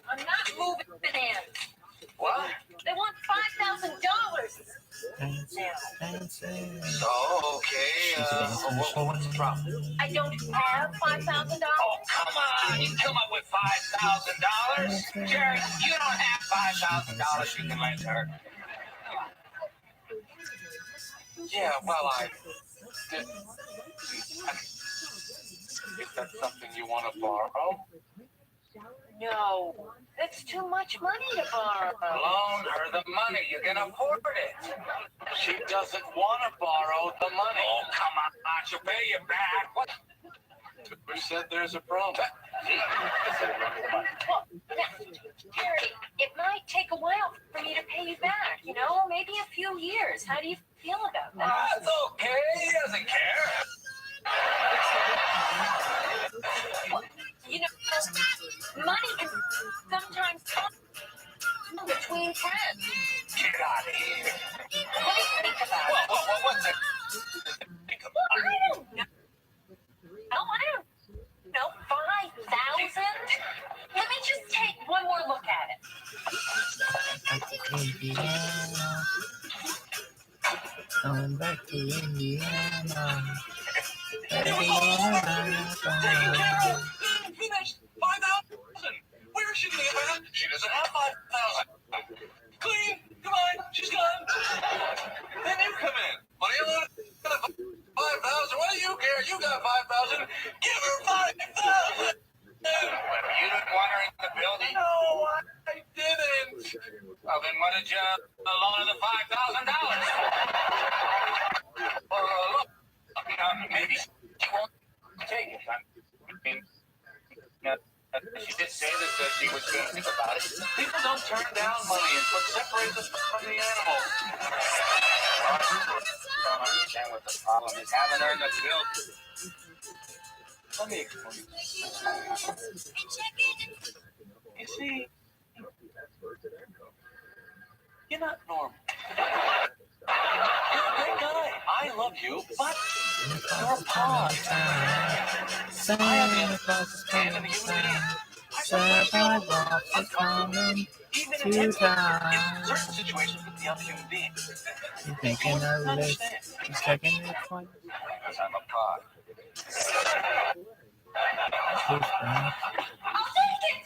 I'm not moving in. What? They want $5,000. Oh, okay. What's the problem? I don't have $5,000. Oh, come on. You come up with $5,000? Jerry, you don't have $5,000 you can lend her. Yeah, well, I didn't. If that's something you want to borrow? No, that's too much money to borrow. Loan her the money. You can afford it. She doesn't want to borrow the money. Oh, come on. She'll pay you back. What? Who said there's a problem? Well, now, Jerry, it might take a while for me to pay you back, you know, maybe a few years. How do you feel about that? That's okay. He doesn't care. You know, money can sometimes come between friends. Get out of here. What do you think about it? What's it? I don't know. No, I don't know. 5,000? Let me just take one more look at it. Indiana. Going back to Indiana. Finished. 5,000. Where is she live at? She doesn't have 5,000. Clean. Come on. She's gone. Then you come in. What do you want? 5,000. What do you care? You got 5,000. Give her 5,000. You didn't want her in the building? No, I didn't. Well, then what did you loan her the $5,000? Look, maybe she won't take it. I mean, she did say that she was going to think about it. People don't turn down money. It's what separates us from the animals. I don't understand what the problem is. Having her in the building. Let me explain. You see, you're not normal. You're a great guy. I love you, but you're a pawn. Santa Claus is coming. Santa Claus is coming to town. Certain situations with the other human being. He's making a list. He's checking it twice. Because I'm a pawn. I'll take it.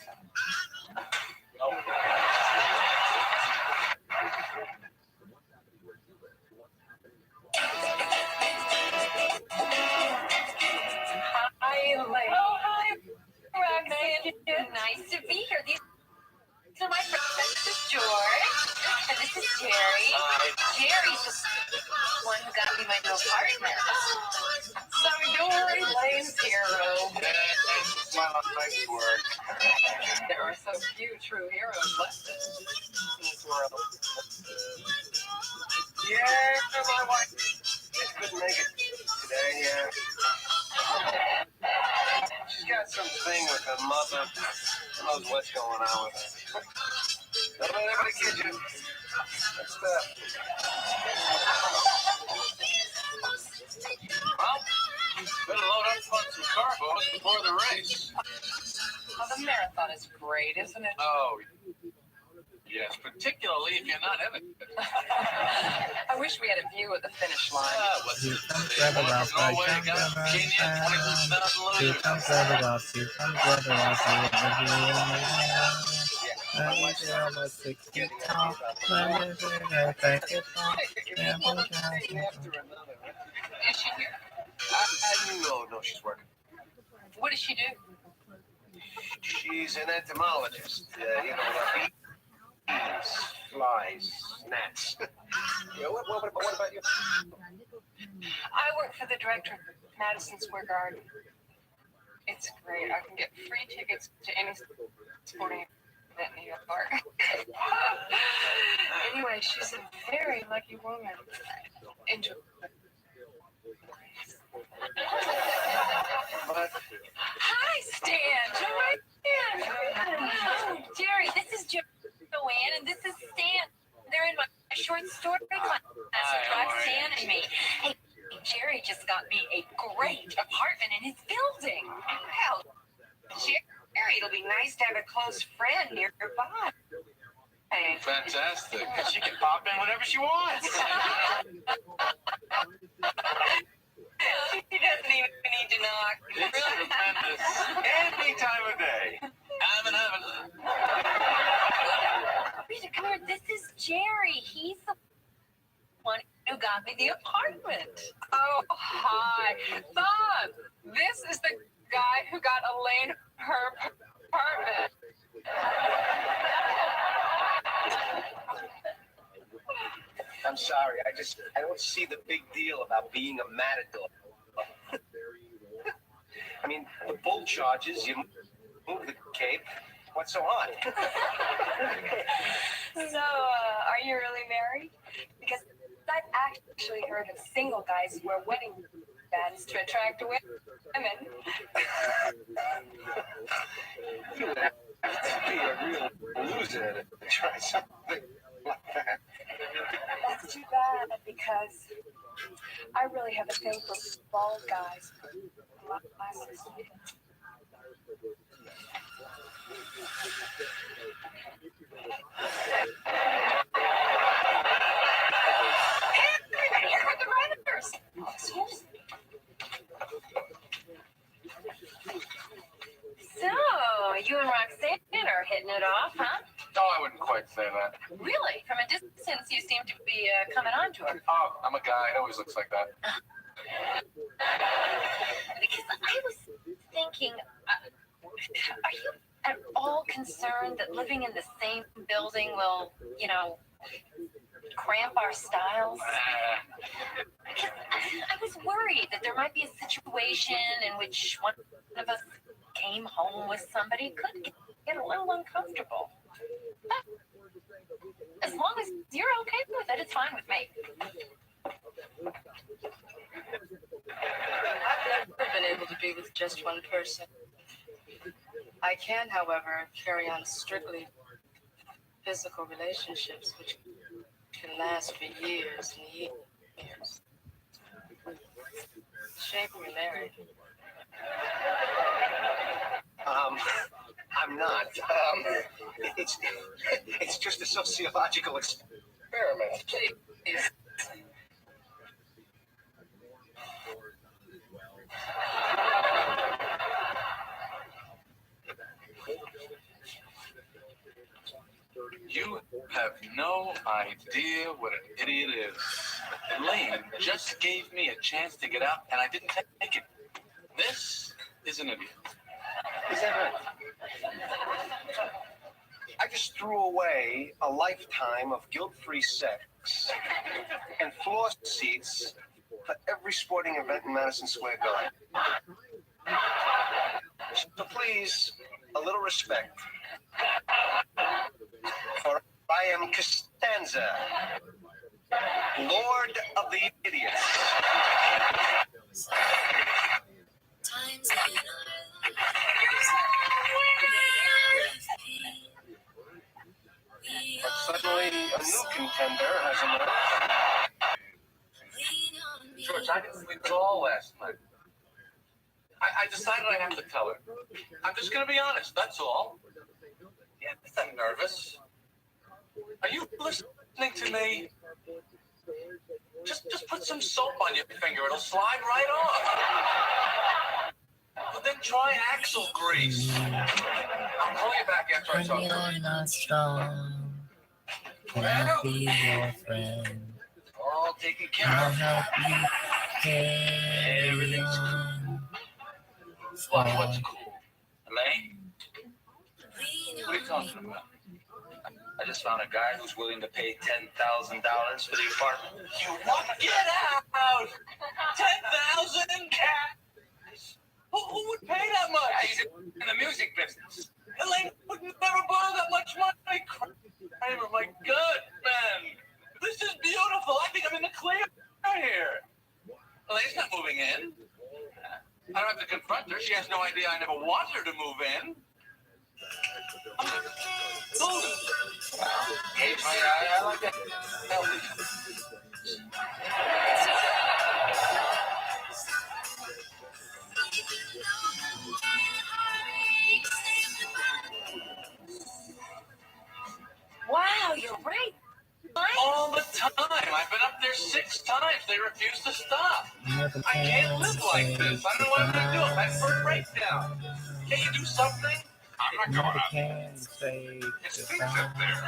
That'd be my new partner. So you're Elaine's hero. That's my life's work. There are so few true heroes left in this world. Yeah, my wife just couldn't make it today. She's got something with her mother. Who knows what's going on with her? Don't let anybody kid you. That's Well, better load up on some carbos before the race. Well, the marathon is great, isn't it? Oh, yes, particularly if you're not in it. I wish we had a view of the finish line. Here comes ROTHSCHILD, here comes ROTHSCHILD, here comes ROTHSCHILD, 60 tall, thank you, Is she here? no, she's working. What does she do? She's an entomologist. You know, bees, flies, gnats. Yeah, what about you? I work for the director of Madison Square Garden. It's great. I can get free tickets to any sporting event in New York. Anyway, she's a very lucky woman. Enjoy. Hi, Stan. Joanne. Jerry, this is Joanne, and this is Stan. They're in my short story class. Drive Stan and me. Hey, Jerry just got me a great apartment in his building. Well, Jerry, it'll be nice to have a close friend nearby. Hey. Fantastic. She can pop in whenever she wants. She doesn't even need to knock. It's tremendous. Any time of day. Heaven. Rita, come here. This is Jerry. He's the one who got me the apartment. Oh, hi. Bob, this is the guy who got Elaine her apartment. I'm sorry. I don't see the big deal about being a matador. I mean, the bull charges, you move the cape. What's so hard? So, are you really married? Because I've actually heard of single guys who wear wedding bands to attract women. You would have to be a real loser to try something like that. That's too bad, because I really have a thing for bald guys. Glasses. Hey, here are the runners. Excuse me. So, you and Roxanne are hitting it off, huh? No, I wouldn't quite say that. Really? From a distance, you seem to be coming on to her. Oh, I'm a guy. It always looks like that. Because I was thinking, are you at all concerned that living in the same building will, cramp our styles? Because I was worried that there might be a situation in which one of us came home with somebody who could get a little uncomfortable. But as long as you're okay with it, it's fine with me. I've never been able to be with just one person. I can, however, carry on strictly physical relationships which can last for years and years. Shame we're married. I'm not. It's just a sociological experiment. Please. You have no idea what an idiot is. Elaine just gave me a chance to get out, and I didn't take it. This is an idiot. Is that right? I just threw away a lifetime of guilt-free sex and floor seats for every sporting event in Madison Square Garden. So please, a little respect. For I am Costanza, Lord of the Idiots. But suddenly, a new contender has emerged. George, I didn't sleep at all last night. I decided I have to tell her. I'm just going to be honest, that's all. Yeah, I'm nervous. Are you listening to me? Just put some soap on your finger. It'll slide right off. But then try axle grease. I'll call you back after I talk to her. You're not strong. Can I be your friend? All taken care I'll of. help you carry on. What's cool? Elaine? What are you talking about? I just found a guy who's willing to pay $10,000 for the apartment. You what? Get out! 10,000 cash? Who would pay that much? He's in the music business. Elaine would never borrow that much money. Kramer, my God, man. This is beautiful. I think I'm in the clear here. Elaine's not moving in. I don't have to confront her. She has no idea I never wanted her to move in. I like that. Wow, you're right. All the time. I've been up there 6 times. They refuse to stop. I can't live like this. I don't know what I'm going to do. I'm at first breakdown. Can't you do something? I'm not going up. It's things up there.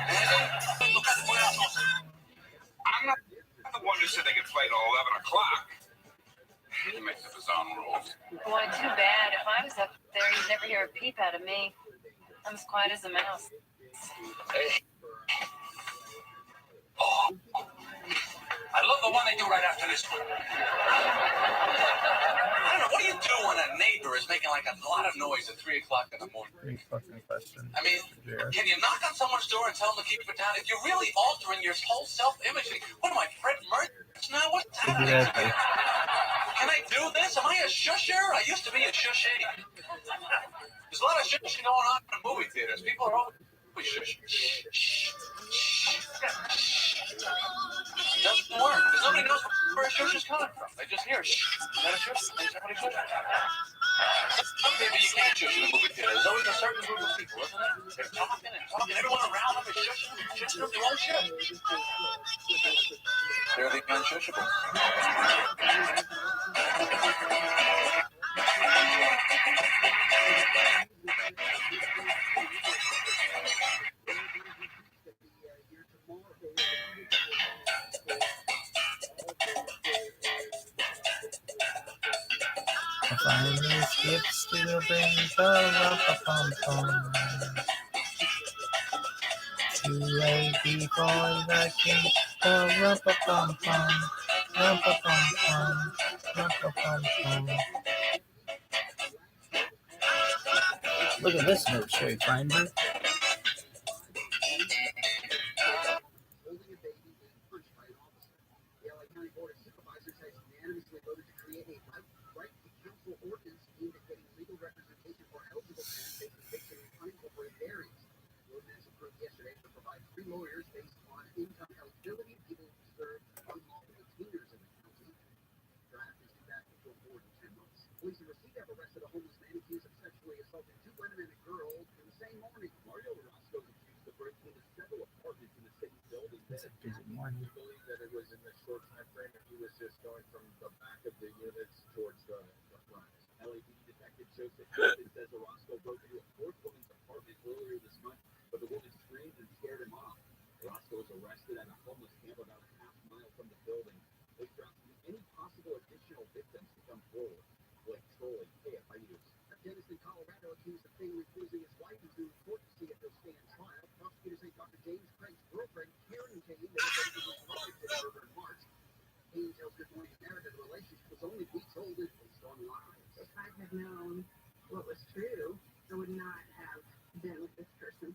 I'm not the one who said they could play till 11 o'clock. He makes up his own rules. Boy, too bad. If I was up there, you'd never hear a peep out of me. I'm as quiet as a mouse. Hey. Oh. I love the one they do right after this one. I don't know, what do you do when a neighbor is making like a lot of noise at 3 o'clock in the morning? Great fucking question. I mean, can you knock on someone's door and tell them to keep it down? If you're really altering your whole self-image, what am I, Fred Mertz now? What's happening to me? Can I do this? Am I a shusher? I used to be a shushy. There's a lot of shushing going on in movie theaters. People are always shushing. It doesn't work, because nobody knows where a shush is coming from. They just hear shh. Is that a shush? Is everybody shushing? Some people you can't shush in a movie theater. There's always a certain group of people, isn't it? They're talking and talking. Everyone around them is shushing them their own shit. They're the unshushable. I find these gifts still bring ba-ra-pa-pum-pum. Too late before the king. Ba-ra-pa-pum-pum. Ra-pa-pum-pum. Ra-pa-pum-pum. Look at this milkshake finder. Lawyers based on income eligibility. People serve unlawful detainers in the county. Draft is due back before more than 10 months. Police in Racine have arrested a homeless man accused of sexually assaulting 2 women and a girl in the same morning. only be told it based on lies. If I had known what was true, I would not have been with this person.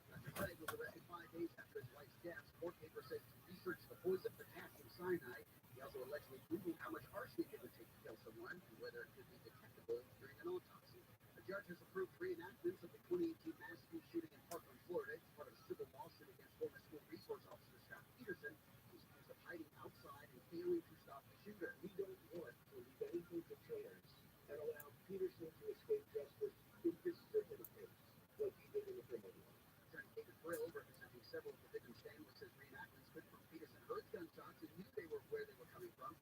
Dr. Craig was arrested 5 days after his wife's death. Court paper says he researched the poison potassium cyanide. He also allegedly Googled how much arsenic it would take to kill someone and whether it could be detectable during an autopsy. The judge has approved reenactments of the 2018 mass school shooting in Parkland, Florida. It's part of a civil lawsuit against former school resource officer Scott Peterson, who's accused of hiding outside and failing to stop the shooter. We don't want to leave anything to chance and allow Peterson to escape justice in this particular case, like he did in the criminal law. Attorney David Brill, representing several of the victims' families, says reenactments could prove Peterson heard gunshots and knew they were where they were coming from.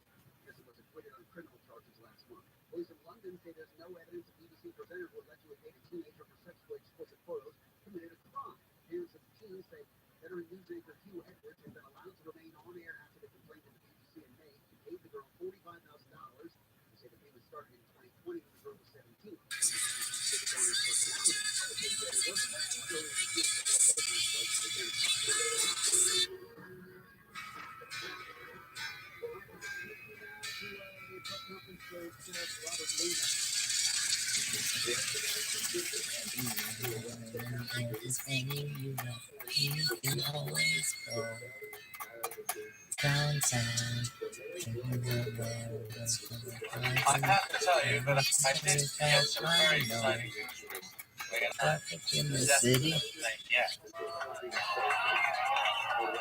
Peterson was acquitted on criminal charges last month. Police in London say there's no evidence a BBC presenter who allegedly made a teenager for sexually explicit photos committed a crime. Parents of the teen say veteran news anchor Hugh Edwards has been allowed to remain on air after the complaint to the BBC in May. He paid the girl $45,000. They say the payment started in 2020 when the girl was 17. You can always go downtown. I have to tell you that I did get some very exciting news recently. Traffic in the city. Yeah.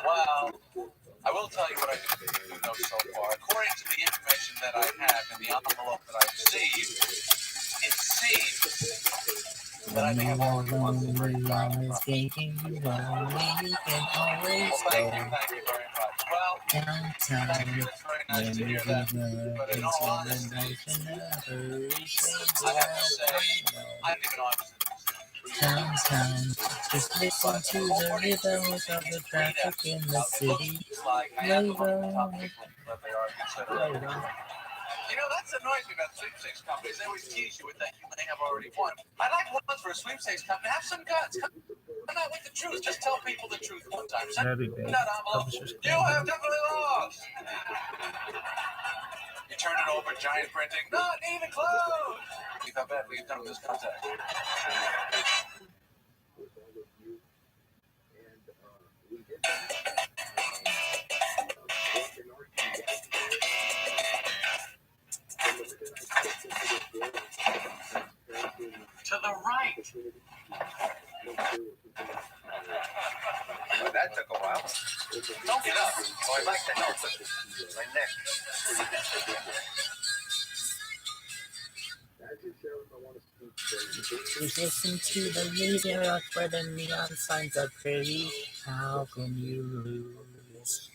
Well, I will tell you what I do know so far. According to the information that I have in the envelope that I received, it seems that I may have already won the $30,000 prize. You can always Thank you go very much. Well, downtown. thank you. It's very nice to hear that. But in all honesty, I have to say, I didn't even know I was in this. Downtown, just listen to the rhythms of the traffic in the city. You know, that's annoys me about sweepstakes companies. They always tease you with that you may have already won. I'd like once for a sweepstakes company. Have some guts. Come out with the truth. Just tell people the truth one time. Send that envelope. You have definitely lost. You turn it over, giant printing. Not even close. How bad we've done with this contact. To the right. Well, that took a while. Don't get up. Oh, I'd like to help, but my neck. Just listen to the radio where the neon signs are pretty. How can you lose?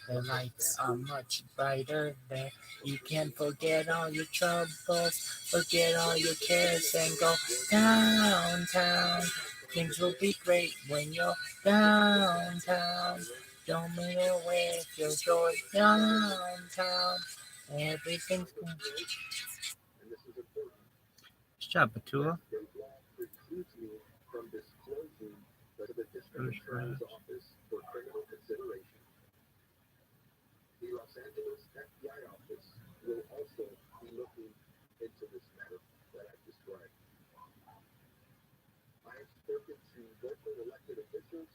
The lights are much brighter there. You can forget all your troubles, forget all your cares, and go downtown. Things will be great when you're downtown. Don't mingle with your joy downtown. Everything's good. Good job, Batua. The Los Angeles FBI office will also be looking into this matter that I've described. I have spoken to local elected officials,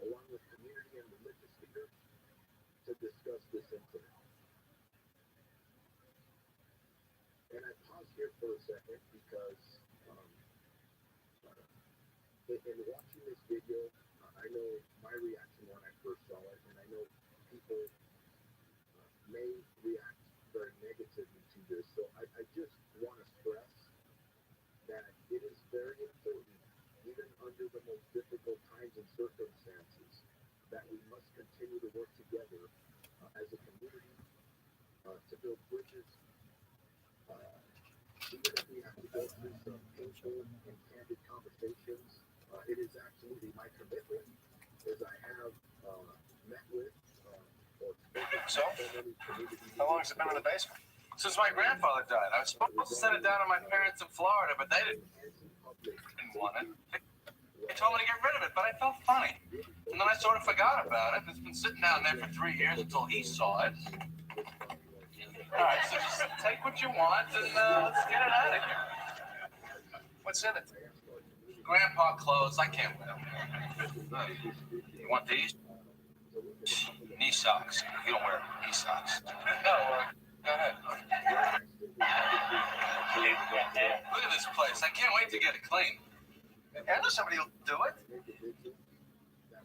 along with community and religious leaders, to discuss this incident. And I pause here for a second because in watching this video, I know my reaction when I first saw it, and I know people may react very negatively to this. So I just want to stress that it is very important, even under the most difficult times and circumstances, that we must continue to work together as a community to build bridges. Even if we have to go through some painful and candid conversations, it is absolutely my commitment, as I have met with So, how long has it been in the basement? Since my grandfather died. I was supposed to send it down to my parents in Florida, but they didn't want it. They told me to get rid of it, but I felt funny. And then I sort of forgot about it. It's been sitting down there for 3 years until he saw it. All right, so just take what you want and let's get it out of here. What's in it? Grandpa clothes, I can't wear them. You want these? Knee socks. You don't wear knee socks. No, go ahead. Look at this place. I can't wait to get it clean. I know somebody will do it.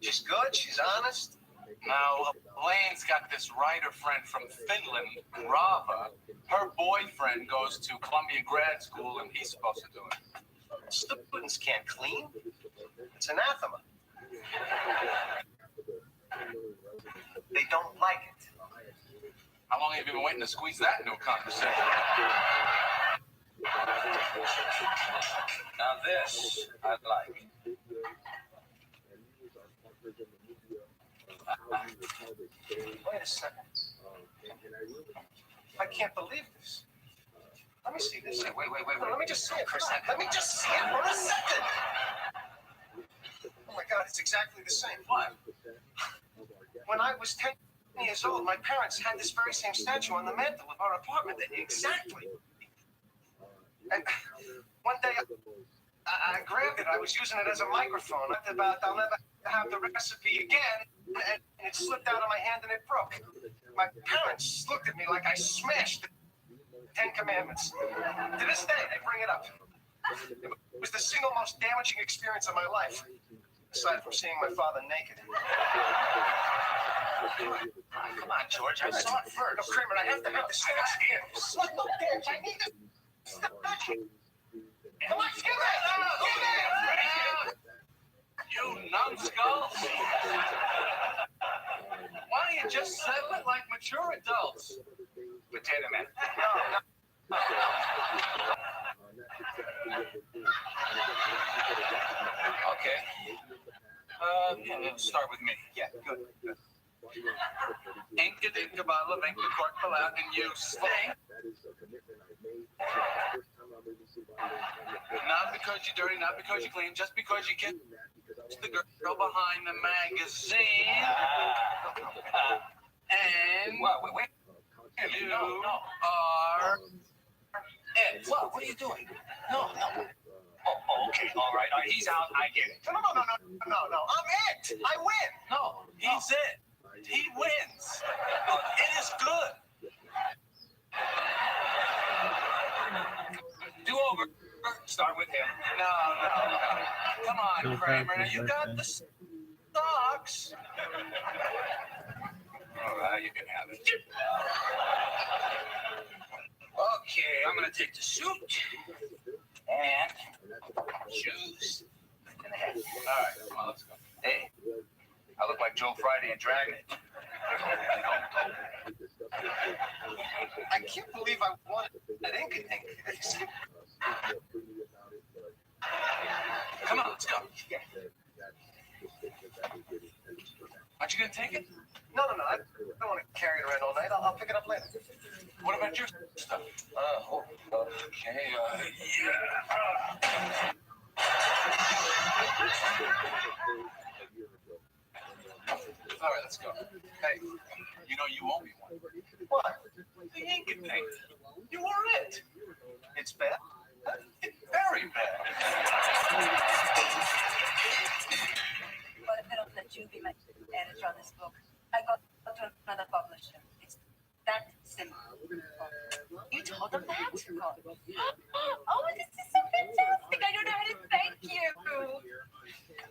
She's good. She's honest. Now, Elaine's got this writer friend from Finland, Rabbi. Her boyfriend goes to Columbia grad school, and he's supposed to do it. Students can't clean. It's anathema. They don't like it. How long have you been waiting to squeeze that into a conversation? Now this, I like. Wait a second. I can't believe this. Let me see this. Wait. Let me just see it for a second. Let me just see it for a second. Oh my God, it's exactly the same. What? When I was 10 years old, my parents had this very same statue on the mantle of our apartment. Exactly. And one day I grabbed it. I was using it as a microphone. I thought I'll never have the recipe again. And it slipped out of my hand and it broke. My parents looked at me like I smashed the 10 Commandments. To this day, they bring it up. It was the single most damaging experience of my life, aside from seeing my father naked. Come on, George. I saw it first. No, Kramer, I have to have this here. Look, George, I need it. Come on, give it! You numbskull! Why don't you just settle it like mature adults? Potato Man. No. Okay. Start with me. Yeah, good. Inka dinka bottle of ink, the cork fell out, and you stink. Not because you're dirty, not because you're clean, just because you kissed the girl behind the magazine. And Wait. you are it. What are you doing? No. Oh, okay, all right. He's out. I get it. No. I'm it. I win. No, he's it. He wins. It is good. Do over. Start with him. No. Come on, Kramer. Now you got the socks. All right, you can have it. Okay, I'm gonna take the suit and shoes and the hat. All right, come on, let's go. Hey, I look like Joe Friday in Dragnet. I can't believe I wanted ink. Come on, let's go. Aren't you gonna take it? No. I don't want to carry it around all night. I'll pick it up later. What about your stuff? Okay. All right, let's go. Hey, you know you owe me one. What? The ink and paint. You were it. It's bad? It's very bad. What if I don't let you be my editor on this book? I got to another publisher. It's that simple. You told them that? Oh, this is so fantastic. I don't know how to thank you.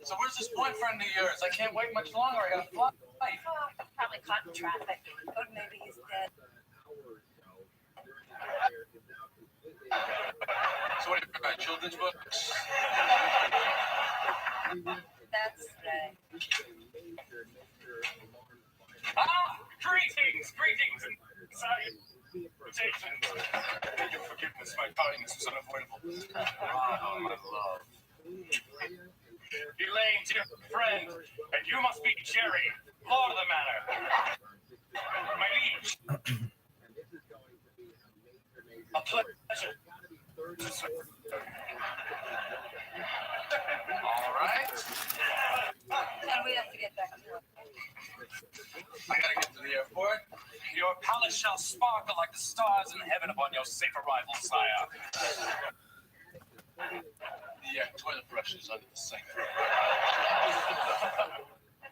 So where's this boyfriend of yours? I can't wait much longer. I gotta fly. Oh, probably caught in traffic. Or maybe he's dead. So what do you write, children's books? That's right. Greetings, and salutations. Your forgiveness, my tardiness was unavoidable. Oh, my love. Elaine, dear friend, and you must be Jerry, lord of the manor. My liege. A pleasure. All right. And we have to get back to work. I gotta get to the airport. Your knowledge shall sparkle like the stars in heaven upon your safe arrival, sire. The toilet brush is under the sink.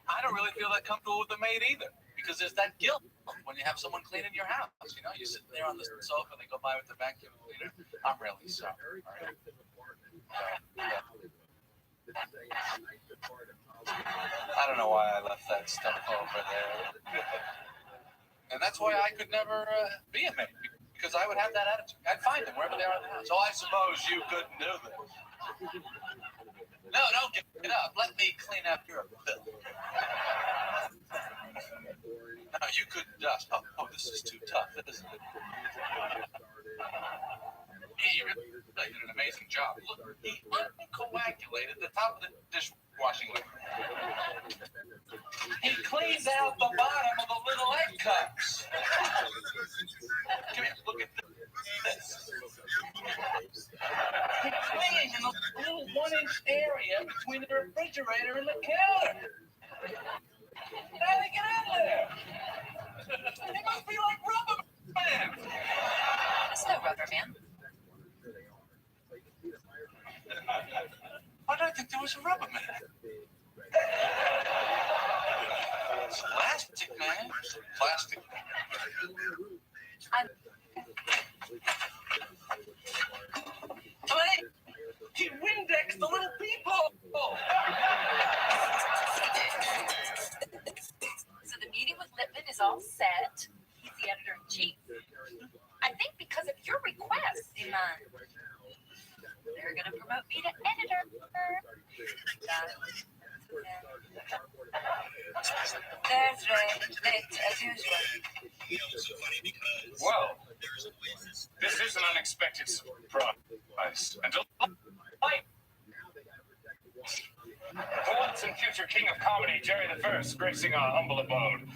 I don't really feel that comfortable with the maid either, because there's that guilt when you have someone cleaning your house. You know, you're sitting there on the sofa, they go by with the vacuum cleaner. I'm really sorry. Right? I don't know why I left that stuff over there. And that's why I could never be a maid, because I would have that attitude. I'd find them wherever they are in the house. So I suppose you couldn't do this. No, don't get up. Let me clean up your filth. No, you couldn't dust. Oh, this is too tough, isn't it? He really did an amazing job. Look, he uncoagulated the top of the dishwashing liquid. He cleaned out the bottom of the little egg cups. Come here, look at this. He cleaned in a little 1-inch area between the refrigerator and the counter. How did he get out there? He must be like Rubber Man. There's no Rubber Man. Why did I think there was a Rubber Man? It's plastic, man. Plastic. He Windexed the little peephole. So the meeting with Lippman is all set. He's the editor-in-chief. I think because of your request, Iman, they're going to promote me to editor. There's Ray, late as usual. Well, this is an unexpected surprise. And for once and future king of comedy, Jerry the First, gracing our humble abode.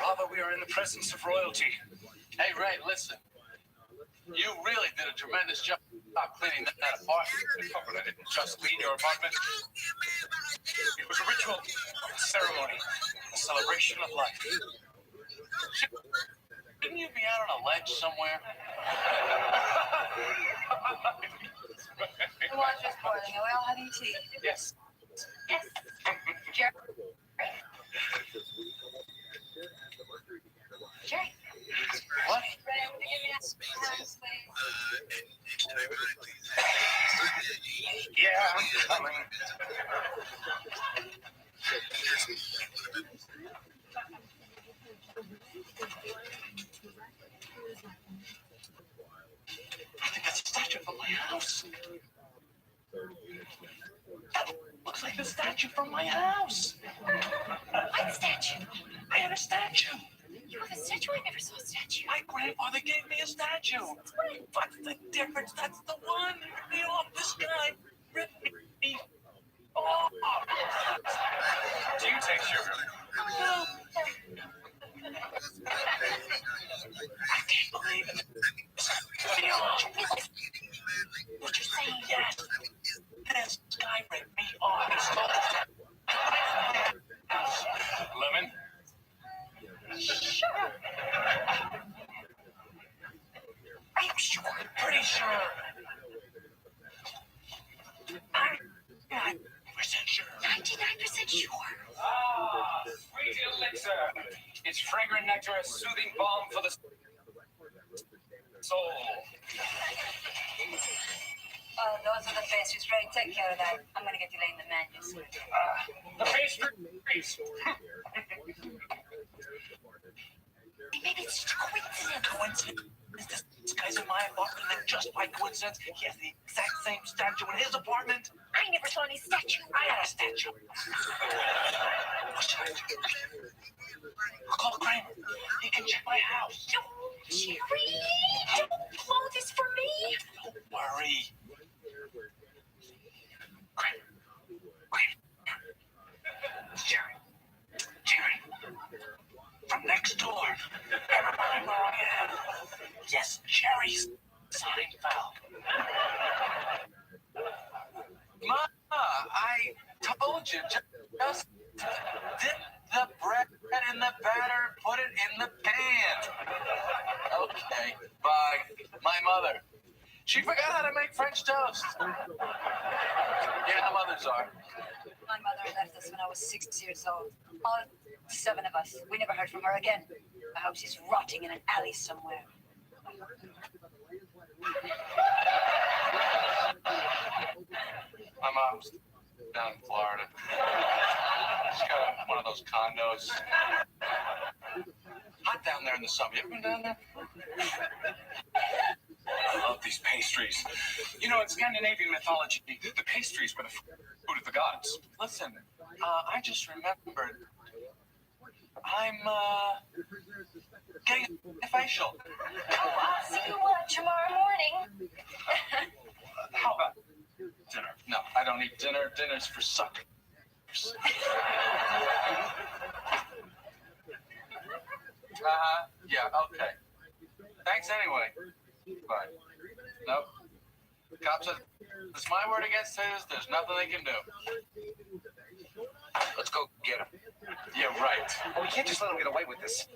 Rather, we are in the presence of royalty. Hey, Ray, listen. You really did a tremendous job cleaning that apartment. But I didn't just clean your apartment. It was a ritual, a ceremony, a celebration of life. Shouldn't you be out on a ledge somewhere? The water's boiling. Are we all having tea? Yes. Yes. Jerry. Jerry. What? Ray, will you give me that hands, please? Yeah, I'm coming. I think that's a statue from my house. That looks like the statue from my house. What statue? I had a statue. You have a statue? I never saw a statue. My grandfather gave me a statue. What's the difference? That's the one. Rip me off. This guy ripped me off. Do you take sugar? No. I can't believe it. What you saying? Yes. This guy ripped me off. He stole Lemon? Sure. Are you sure? Pretty sure. I'm 99% sure. 99% sure. Ah, sweet elixir. It's fragrant nectar, a soothing balm for the soul. Oh, those are the pastries. Ray, take care of that. I'm going to get you laying the menus. The pastries. Maybe it's just a coincidence. Coincidence? This guy's in my apartment, and just by coincidence, he has the exact same statue in his apartment. I never saw any statue. I had a statue. What should I do? I'll call Kramer. He can check my house. Jerry, don't blow this for me. Don't worry. Kramer. Jerry. From next door. Never mind where I am. Yes, Jerry's Seinfeld. Ma, I told you, just dip the bread in the batter, put it in the pan. She forgot how to make French toast. Yeah, mothers are. My mother left us when I was 6 years old. All 7 of us. We never heard from her again. I hope she's rotting in an alley somewhere. My mom's down in Florida. She's got one of those condos. Hot down there in the summer. You ever been down there? I love these pastries. You know, in Scandinavian mythology, the pastries were the food of the gods. Listen, I just remembered I'm getting a facial. Oh, I'll see you tomorrow morning. How about dinner? No, I don't eat dinner. Dinner's for suckers. Yeah, okay. Thanks anyway. Bye. Nope. Cop says, it's my word against his. There's nothing they can do. Let's go get him. Yeah, right. Oh, we can't just let him get away with this.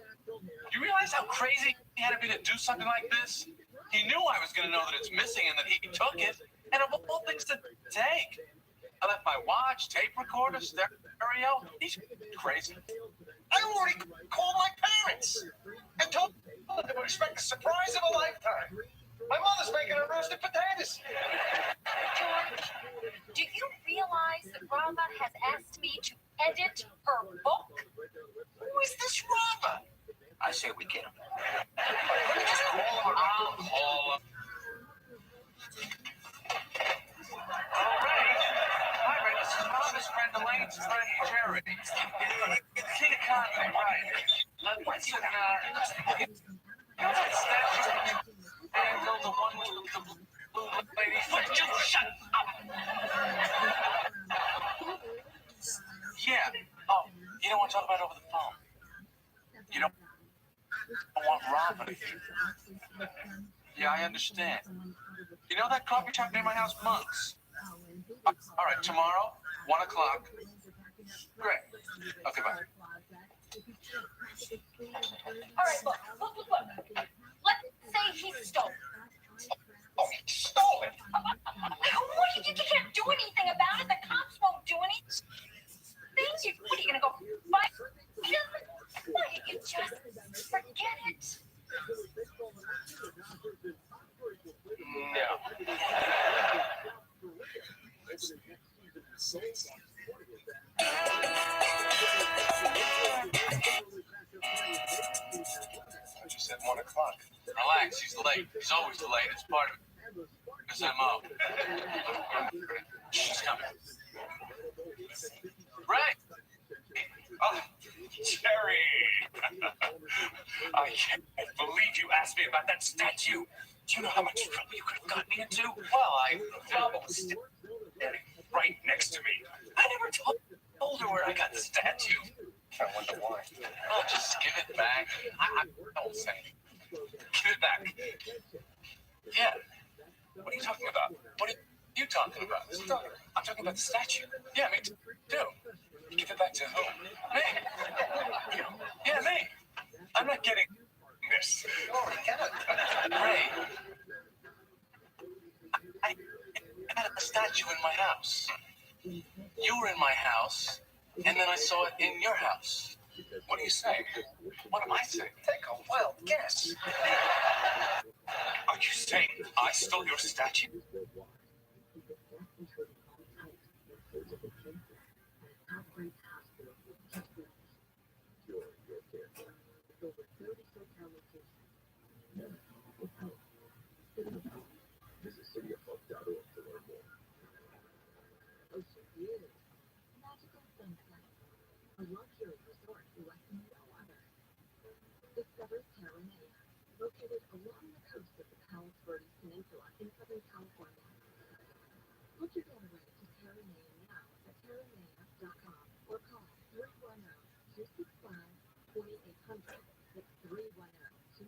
You realize how crazy he had to be to do something like this? He knew I was going to know that it's missing and that he took it. And of all things to take, I left my watch, tape recorder, stereo. He's crazy. I already called my parents and told them they would expect the surprise of a lifetime. My mother's making her roasted potatoes. George, do you realize that Rabbi has asked me to edit her book? Who is this Rabbi? I say we get him. Just call him. I'll call him. All right. Hi, Ray. This is Rob's friend Elaine's friend Jerry. King of comedy, right? Listen, you know that statue Angel, the one with the blue lady? Would you shut up? Yeah. Oh, you don't want to talk about it over the phone. You don't want Robin. Yeah, I understand. You know that coffee shop near my house, Monk's? All right, tomorrow, 1 o'clock. Great. Okay, bye. All right, look. Let's say he stole it. Oh, he stole it. What? You can't do anything about it. The cops won't do anything. What are you going to go fight him? Why don't you just forget it? No. She said 1 o'clock. Relax, he's late. He's always late. It's part of his MO. She's coming. Right. Oh, Jerry. I can't believe you asked me about that statue. Do you know how much trouble you could have gotten me into? Well, Robin was standing right next to me. I never told her where I got the statue. I wonder why. Oh, just give it back. I don't say it. Give it back. Yeah. What are you talking about? What are you talking about? I'm talking about the statue. Yeah, me too. Give it back to who? Me. Yeah, me. I'm not getting this. Ray, I had a statue in my house. You were in my house, and then I saw it in your house. What are you saying? What am I saying? Take a wild guess. Are you saying I stole your statue? Visit cityofhope.org to learn more. Ocean View, magical sunset, a luxury resort like no other. Discover TRILLIONAIRE, located along the coast of the Palos Verdes Peninsula in Southern California. Book your getaway to TRILLIONAIRE now at TRILLIONAIRE.com or call 310-265-2800. That's 310-265-2800.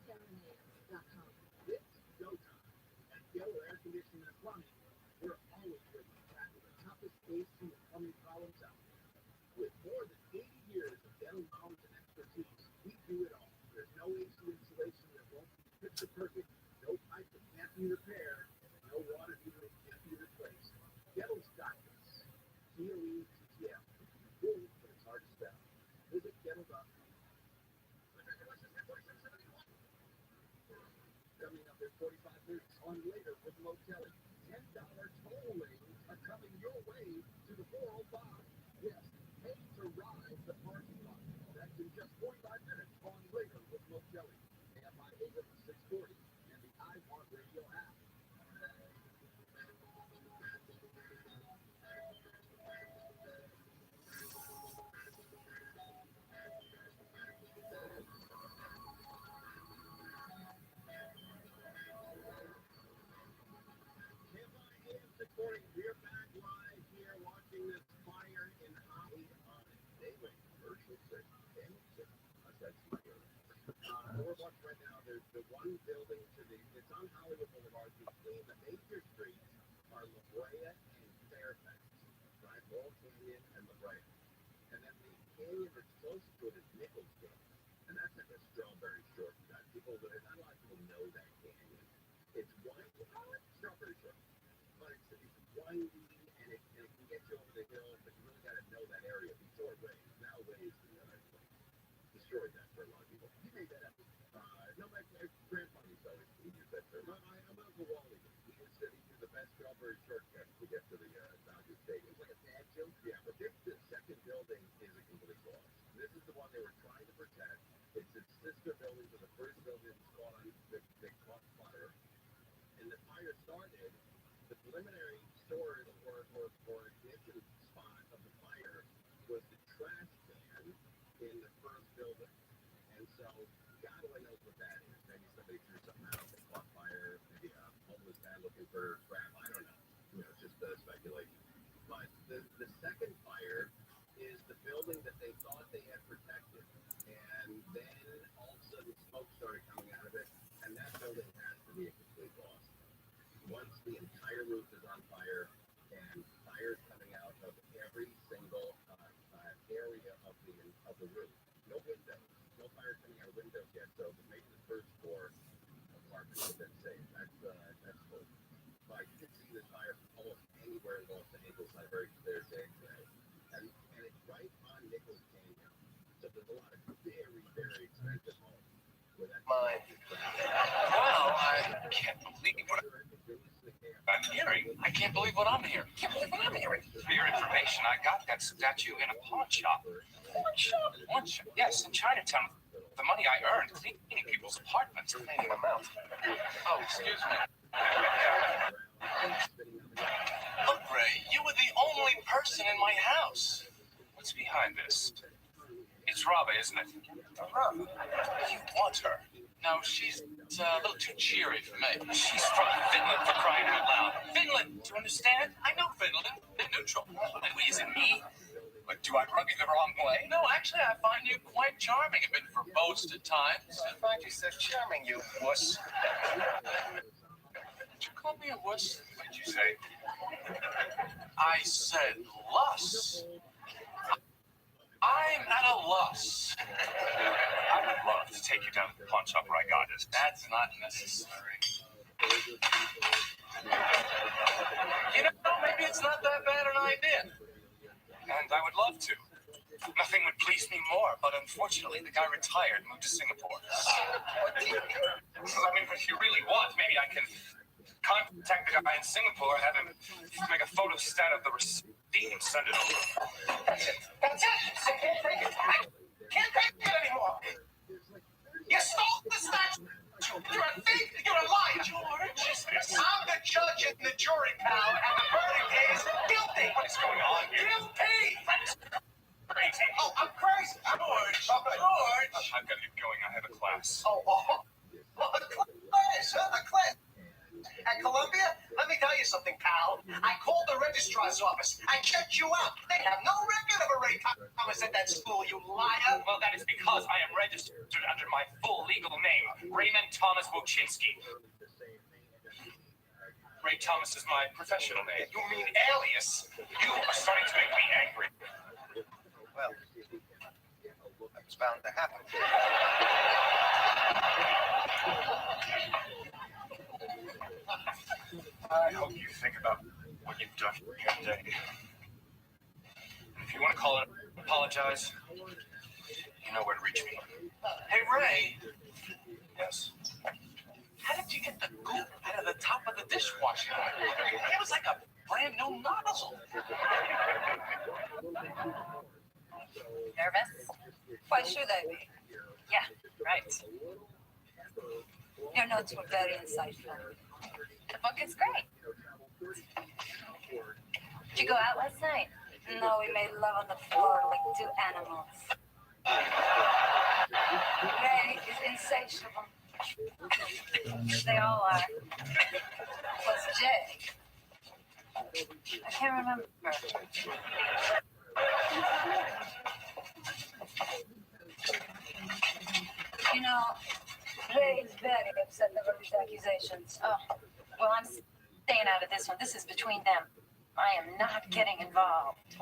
TRILLIONAIRE.com. It's go time. At Yellow Air Conditioning and Plumbing, we're always ready to tackle the toughest space and plumbing problems out there. With more than 80 years of dental knowledge and expertise, we do it all. There's no AC installation that won't be Coming up in 45 minutes on Later with Mo Kelly. $10 toll lanes are coming your way to the 405. Yes, pay to ride the parking lot. That's in just 45 minutes on Later with Mo Kelly. AFI AM 640 and the iWant Radio app. We're back live here watching this fire in Holly on Daily Commercial City. We're watching right now. There's the one building to the, it's on Hollywood Boulevard between the major streets are La Brea and Fairfax, right? Laurel Canyon and La Brea. And then the canyon that's close to it is Nichols Canyon. And that's like a strawberry shortcut. People, not a lot of people know that canyon. It's windy, strawberry shortcut. But it's windy and it can get you over the hill, but you really got to know that area before it rains. Now Waze destroyed that for a lot of people. He made that up. No, my grandpa used to always use that term. My Uncle Wally, he used to do the best strawberry shortcut to get to the Dodger Stadium. It's like a dad joke. Yeah, but this second building is a complete loss. This is the one they were trying to protect. It's its sister building to the first building that's caught on they caught fire. And the fire started, the preliminary story or ignition spot of the fire was the trash can in the first building. And so God only knows what that is. Maybe somebody threw something out, they caught fire, maybe a homeless guy looking for crap. I don't know. You know, just speculation. But the second fire is the building that they thought they had protected. And then all of a sudden smoke started coming out of it, and that building has to be a complete loss. Once the entire roof is on fire and fires coming out of every single area of the roof. No windows. No fire coming out of windows yet. So maybe the first floor apartments have been safe. That's cool. But you can see this fire almost anywhere in Los Angeles. There's today. And it's right on Nichols Canyon. So there's a lot of very, very expensive homes. Mine. Wow, I can't believe what I'm hearing. I can't believe what I'm hearing. Can't believe what I'm hearing. For your information, I got that statue in a pawn shop. Pawn shop? Pawn shop? Yes, in Chinatown. The money I earned cleaning people's apartments, cleaning them out. Oh, excuse me. Look, Ray, you were the only person in my house. What's behind this? It's Rabbi, isn't it? Rabbi. You want her? No, she's a little too cheery for me. She's from Finland, for crying out loud. Finland, do you understand? I know Finland. They're neutral. And we isn't me. But do I rub you the wrong way? No, actually, I find you quite charming, a bit verbose at times. I find you so charming, you wuss. Did you call me a wuss? What did you say? I said lust. I'm at a loss. I would love to take you down to the pawn shop where I got this. That's not necessary. You know, maybe it's not that bad an idea. And I would love to. Nothing would please me more, but unfortunately, the guy retired and moved to Singapore. I mean, if you really want, maybe I can contact the guy in Singapore, have him make a photostat of the receipt and send it over. That's it. That's it. I can't take it. I can't take it anymore. You stole the statue. You're a thief. You're a liar. George. I'm the judge and the jury, pal, and the verdict is guilty. What is going on here? Guilty. That's crazy. Oh, I'm crazy. George. George. I've got to get going. I have a class. A class. A class. At Columbia, let me tell you something, pal. I called the registrar's office. I checked you out. They have no record of a Ray Thomas at that school, you liar. Well, that is because I am registered under my full legal name, Raymond Thomas Wojcinski. Ray Thomas is my professional name. You mean alias? You are starting to make me angry. Well, that was bound to happen. I hope you think about what you've done here today. And if you want to call it, apologize, you know where to reach me. Hey, Ray. Yes? How did you get should I be? Yeah, right. Your notes were very insightful. The book is great. Did you go out last night? No, we made love on the floor like two animals. Ray is insatiable. They all are. Was Jay? I can't remember. You know, Ray is very upset over these accusations. Oh, well, I'm staying out of this one. This is between them. I am not getting involved.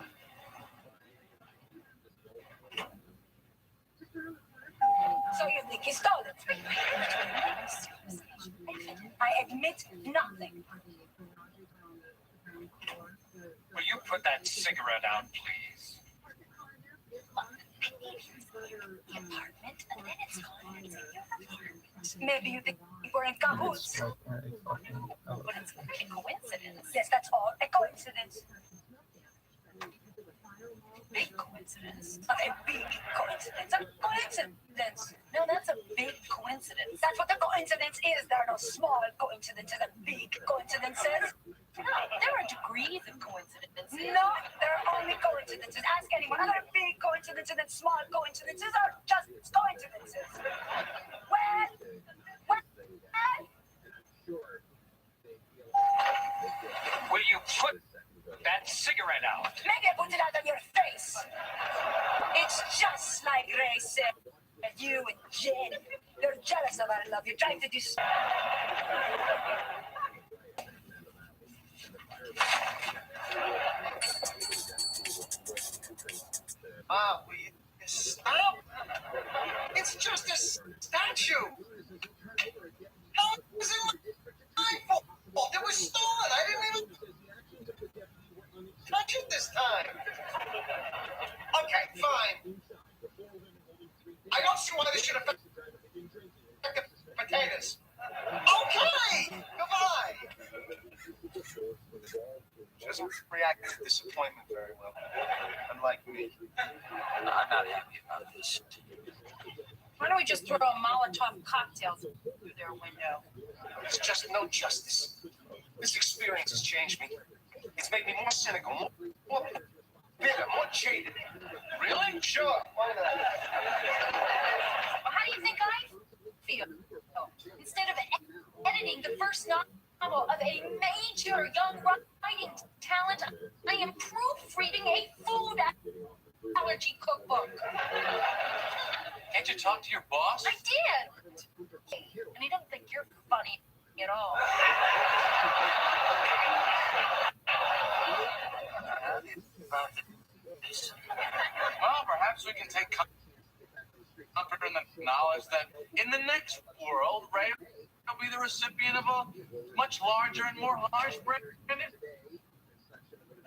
So you think he stole it? I admit nothing. Will you put that cigarette out, please? The apartment, and then it's going into your apartment. Maybe you think we're in cahoots. But it's a coincidence. Yes, that's all. A coincidence. Big coincidence. Not a big coincidence. A coincidence. No, that's a big coincidence. That's what a coincidence is. There are no small coincidences and big coincidences. No, there are degrees of coincidences. No, there are only coincidences. Ask anyone. Other big coincidences and small coincidences are just coincidences. Well, Will you put that cigarette out? maybe I put it out on your face. It's just like Ray said. You and Jen, you're jealous of our love. You're trying to do. Will you stop? It's just a statue. How is it my fault? It was stolen. I didn't even touch it this time. Okay, fine. I don't see why this should affect the potatoes. Okay, goodbye. She doesn't react to disappointment very well, unlike me. I'm not happy about this. Why don't we just throw a Molotov cocktail through their window? There's just no justice. This experience has changed me. It's made me more cynical, more bitter, more jaded. Really? Sure. Why not? Well, how do you think I feel? Instead of editing the first novel of a major young writing talent, I am proofreading a food allergy cookbook. Can't you talk to your boss? I did. And he doesn't think you're funny at all. Well, perhaps we can take comfort in the knowledge that in the next world, Ray will be the recipient of a much larger and more harsh-branded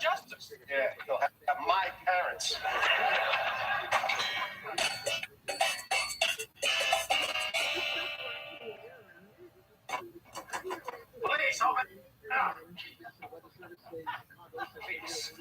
justice. Yeah, he'll have my parents. Please, open up. Please.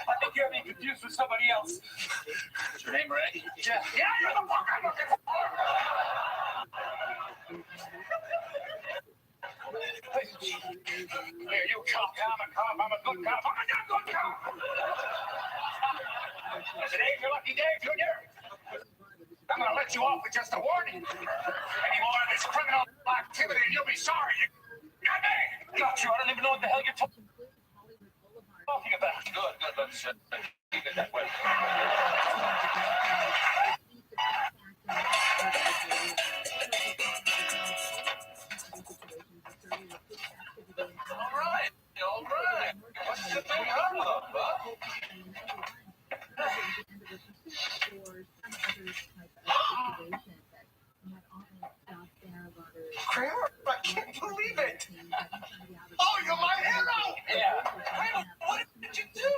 I think you're being confused with somebody else. Is your name Ray? Yeah, you're the fuck I'm looking for. Here, you cop. I'm a cop. I'm a good cop. I'm a damn good cop. Today's your lucky day, Junior. I'm gonna let you off with just a warning. Any more of this criminal activity, and you'll be sorry. Got me. Got you. I don't even know what the hell you're talking about. Good. Let's keep it that way. All right. What's the thing up, huh? Kramer, I can't believe it. Oh, you're my hero. Yeah. Kramer, what did you do?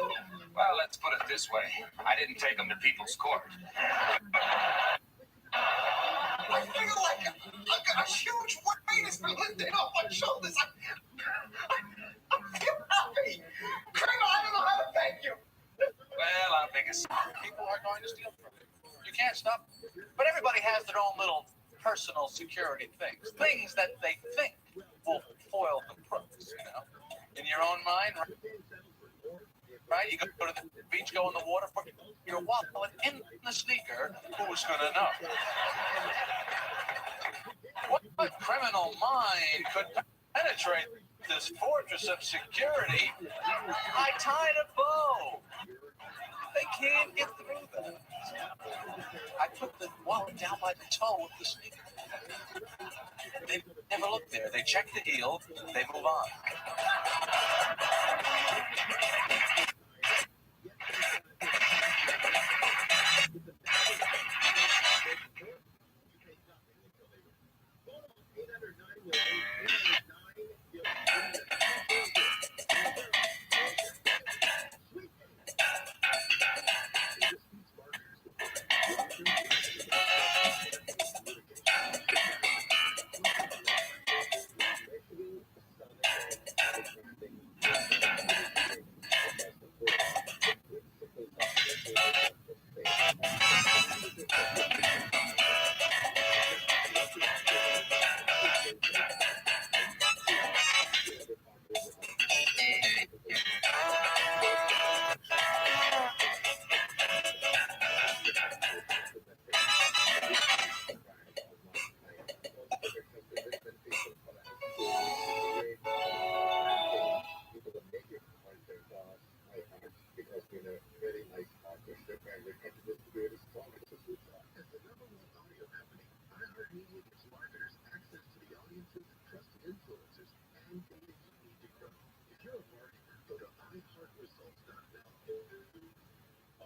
Well, let's put it this way. I didn't take them to people's court. I feel like a huge weight has been lifted off my shoulders. I feel happy. Kramer, I don't know how to thank you. Well, I'm big as people are going to steal from you. You can't stop them. But everybody has their own little personal security things that they think will foil the crooks, you know. In your own mind, right? You go to the beach, go in the water, put your wallet in the sneaker. Who's gonna know? What criminal mind could penetrate this fortress of security? I tied a bow. They can't get through that. I put the wallet down by the toe of the sneaker. They never look there. They check the heel. They move on.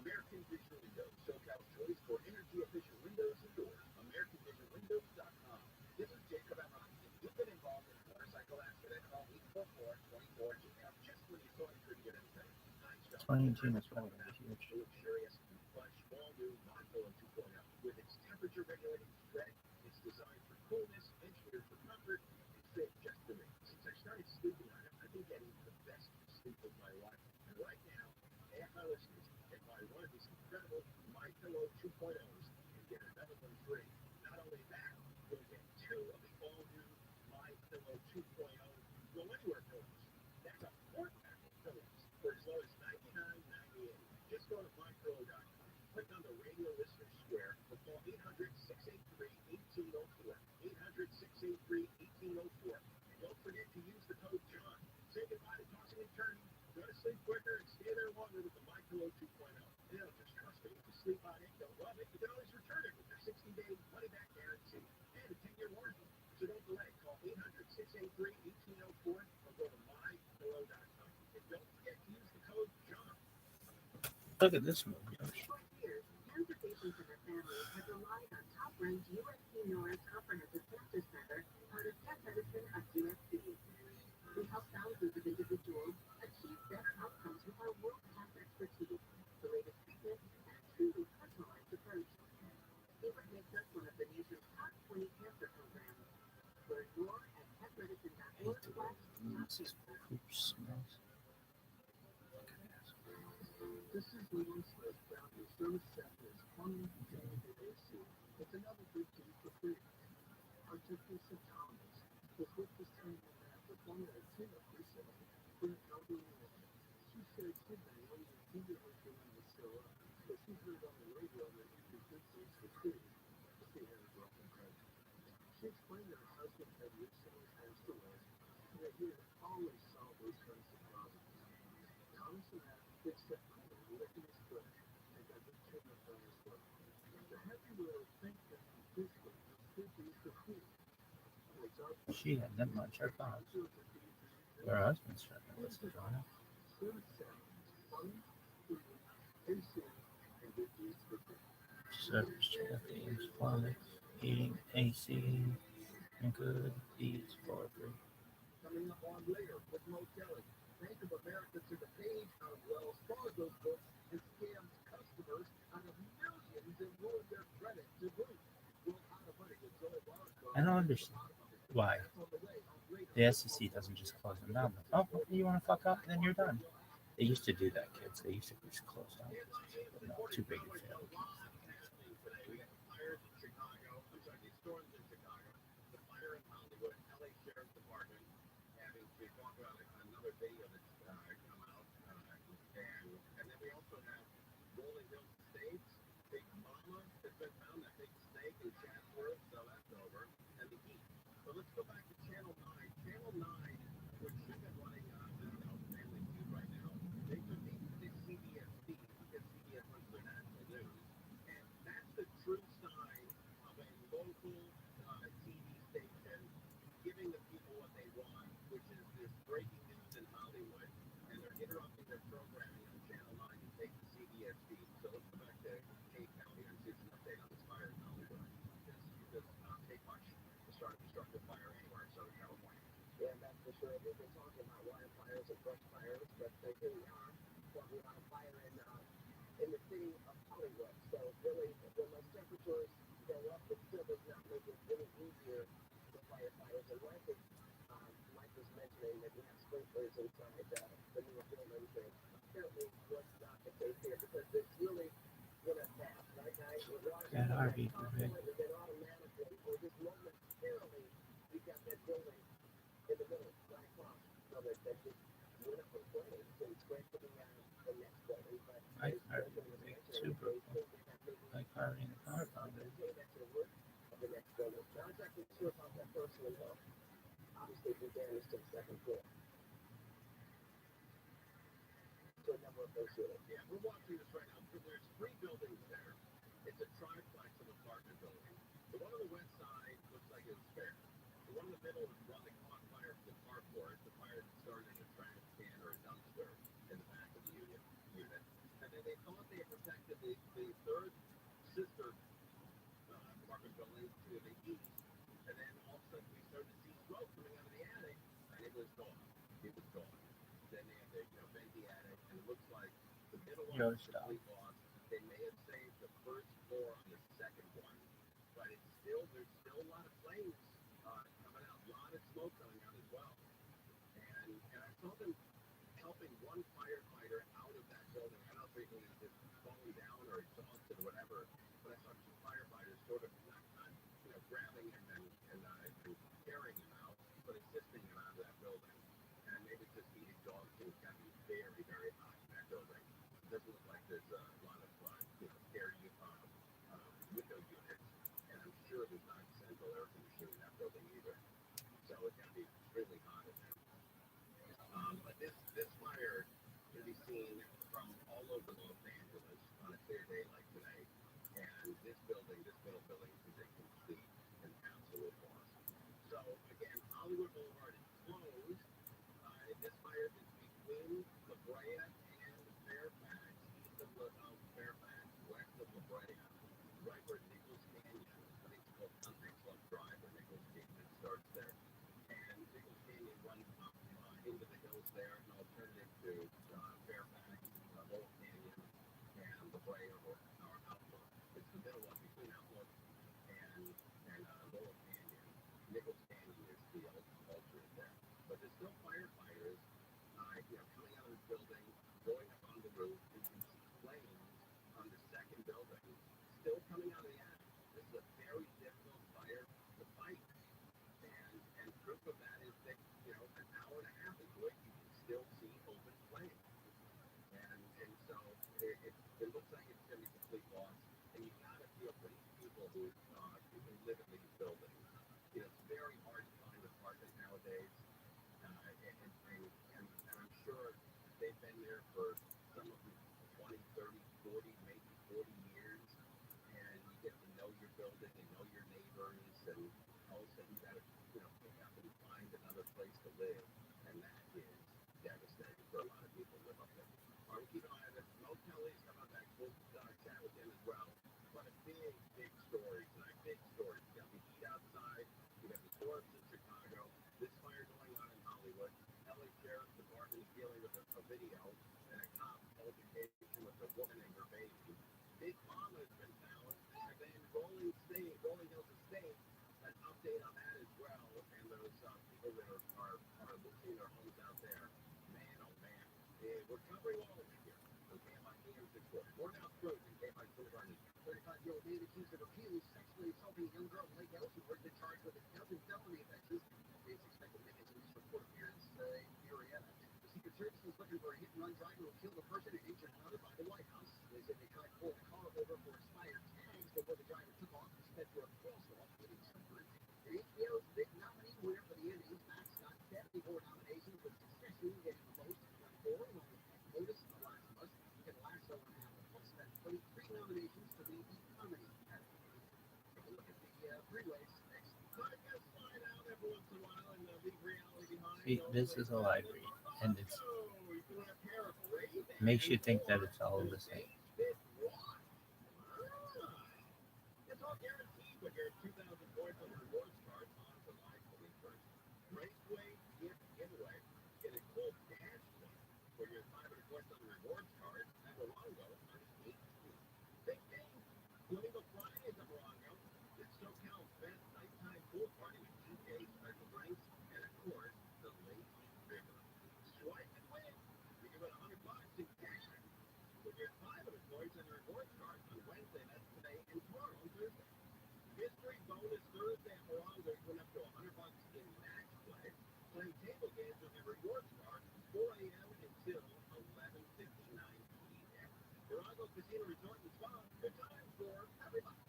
American Vision Windows, SoCal's choice for energy-efficient windows and doors. AmericanVisionWindows.com. This is Jacob and Ron. If you've been involved in a motorcycle accident, call 844-24-JACOB. Just when you thought you couldn't get anything. 2018 is probably huge. Luxurious, plush, all-new Montpillow 2.0 with its temperature-regulating strength. It's designed for coolness, engineered for comfort, and fit just for me. Since I started sleeping on it, I've been getting the best sleep of my life. And right now, ask my listeners, get buy one of these incredible MyPillow 2.0s and get another one free. Not only that, you'll get two of the all-new MyPillow 2.0 Go Anywhere pillows. That's a 4-pack of pillows for as low as $99.98. Just go to mypillow.com, click on the radio listener square, or call 800-683-1804. 800-683-1804. And don't forget to use the code JOHN. Say goodbye to tossing and turning. Go to sleep quicker and stay there longer with the MyPillow 2.0. They don't just trust me. If you sleep on it, don't love it, you can always return it with their 60-day money-back guarantee and a 10-year warranty. So don't delay. Call 800-683-1804 or go to mypillow.com. And don't forget to use the code JOHN. Look at this movie. For years, cancer patients and their families have relied on top-ranked USC Norris Comprehensive Cancer Center, part of Tech Medicine of USC. We help thousands of individuals achieve better outcomes with our world-class expertise, the latest treatment, and a truly personalized approach. See what makes us one of the nation's top 20 cancer programs. Learn more at techmedicine.org/. This is Leland Smith, founder of Service Centers, Plumbing, Heating, and AC. It's another good deed for free. Our technician Thomas was with this team for plumbing and team appreciated for the elderly woman. She said she'd been waiting to hear her feeling was still up, but she heard on the radio that it was good things for free. She had a broken heart. She explained that her husband had recently passed away, and that he had always solved those kinds of problems. Thomas and I fixed that problem, lifting his foot, and got good treatment for his foot. The happy will think that this foot is good things for free. She had that much her thought. Her husband's trying to listen to her. Service champions, plumbing, heating, AC, and good deeds for free. Coming up on later with Mo Kelly. Bank of America took a page out of Wells Fargo's book It scams customers out of millions and ruins their credit to boot. Well, how to money with Joel Barnes. I don't understand why the SEC doesn't just close them down. Like, oh, you want to fuck up, then you're done. They used to do that, kids. They used to just close down. But no, too big to fail. We got the fires in Chicago. I'm sorry, the storms in Chicago. The fire in Hollywood. LA Sheriff's Department having to talk about another video that's come out. And then we also have Rolling Hills Estates. Big Mama has been found. That big snake in Chatsworth. So that's over. And the heat. But let's go back to Channel 9. Channel 9, which should have been running, Family Feud right now. They took the CBS feed because CBS runs their national news. And that's the true sign of a local TV station giving the people what they want, which is this breaking news in Hollywood. And they're interrupting their programming on Channel 9 to take the CBS feed. So let's go back to Kate County and see an update on this fire in Hollywood. Because Kate Bush is starting to destructive fire anywhere in Southern California. Yeah, that's for sure. We've been talking about wildfires and brush fires, but here we are talking about a fire in the city of Hollywood. So really, when those temperatures go up, it still does not make it any easier for firefighters. And Mike was mentioning that we have sprinklers inside the newer buildings, and apparently was not the case here because this really went up fast, right, guys? That Harvey, and then automatically, or just momentarily, we got that building in the middle, right across from it, that just went up in flames and spread to the next building. But like Harvey, super cool. Like Harvey in the car bomb. of the next building. Not exactly sure about that personally, though. Obviously, the damage to the second floor. So a number of those units. Yeah, we're watching this right now. There's 3 buildings there. It's a triplex of apartment buildings. The one on the west side looks like it was spared. The one in the middle is one that caught fire from the carport. The fire started in a trash can or a dumpster in the back of the unit. And then they thought they had protected the third sister apartment building to the east. And then all of a sudden we started to see smoke coming out of the attic, and it was gone. It was gone. Then they had to vent the attic, and it looks like the middle one was complete loss. They may have saved the first floor on the second one, but there's still a lot of flames coming out, a lot of smoke coming out as well. And I saw them helping one firefighter out of that building. I don't know if he was just falling down or exhausted or whatever, but I saw 2 firefighters sort of not grabbing him and carrying him out, but assisting him out of that building. And maybe just heat exhaustion is going to be very, very hot in that building. It doesn't look like there's a lot of air window units, and I'm sure there's not central air conditioning in that building either. So it's going to be extremely hot in there. But this fire can be seen from all over Los Angeles on a clear day like today. And this middle building is a complete and absolute loss. So again, Hollywood Boulevard is closed. This fire is between La Brea and Fairfax, east of Fairfax, west of La Brea, right where Nichols Canyon, I think it's called Country Club Drive, where Nichols Canyon starts there. And Nichols Canyon runs up into the hills there, an alternative to Fairfax, Lowell Canyon, and La Brea or Outlook. It's the middle one between Outlook and Lowell Canyon. Nichols Canyon is the alternate there. But there's still firefighters coming out of this building, going up on the roof. You can see flames on the second building still coming out of the attic. This is a very difficult fire to fight. And proof of that is that, an hour and a half into it, you can still see open flames. And so it looks like it's going to be complete loss. And you've got to feel for these people who live in these buildings. It's very hard to find an apartment nowadays. And I'm sure they've been there for some of them 20, 30, 40, maybe 40 years. And you get to know your building and know your neighbors. And all of a sudden you got to, pick up and find another place to live. And that is devastating for a lot of people who live up there. All right, keep an eye on this. Mo Kelly's coming back. We'll chat with him as well. But a big story tonight. Big story. You got the heat outside. You got the storms in Chicago. This fire going on in Hollywood. LA Sheriff's Department is dealing with a video and a cop altercation with a woman and her baby. Big Mama has been found, and then Rolling Hills Estate, an update on that as well. And those people that are losing their homes out there, man, oh man, we're covering all of it here. Okay, my AM64. More now throws in KMI Boulevard. 35-year-old man accused of abuse, sexually assaulting a young girl in Lake Elsinore, been charged with a dozen felony offenses. Police expect to make his initial court appearance in Marietta. The Secret Service is looking for a hit-and-run driver who killed a person and injured another by the White House. They said they tried to pull the car over for expired tags before the driver took off and sped through a crosswalk, hitting someone. And HBO's big nominee winner for the Emmys, Max, got 74 nominations, with Succession getting the most, 24, along with Otis, The Last of Us, and Lasso and Apple Plus. That's 23 nominations for the comedy category. Take a look at the freeways. Next, slide out every once in a while and leave reality behind. See, this is a library, and it makes you think that it's all the same. It's all guaranteed with your 2,000 points on the rewards card on July 21st. Raceway gift giveaway. Get a cool dash point for your 500 points on the rewards card at Morongo on 18. Big game. Flamingo Fridays at Morongo. It's SoCal's best nighttime pool party with DJs, special drinks, and of course, the Lake River. Swipe and win. You can win $100 in cash with your 500 points on your rewards card on Wednesday. That's today and tomorrow on Thursday. Mystery bonus Thursday at Morongo. You win up to $100 in match play. Playing table games with your rewards card from 4 a.m. until 11:59 p.m. Morongo Casino Resort and Spa. Good time for everybody.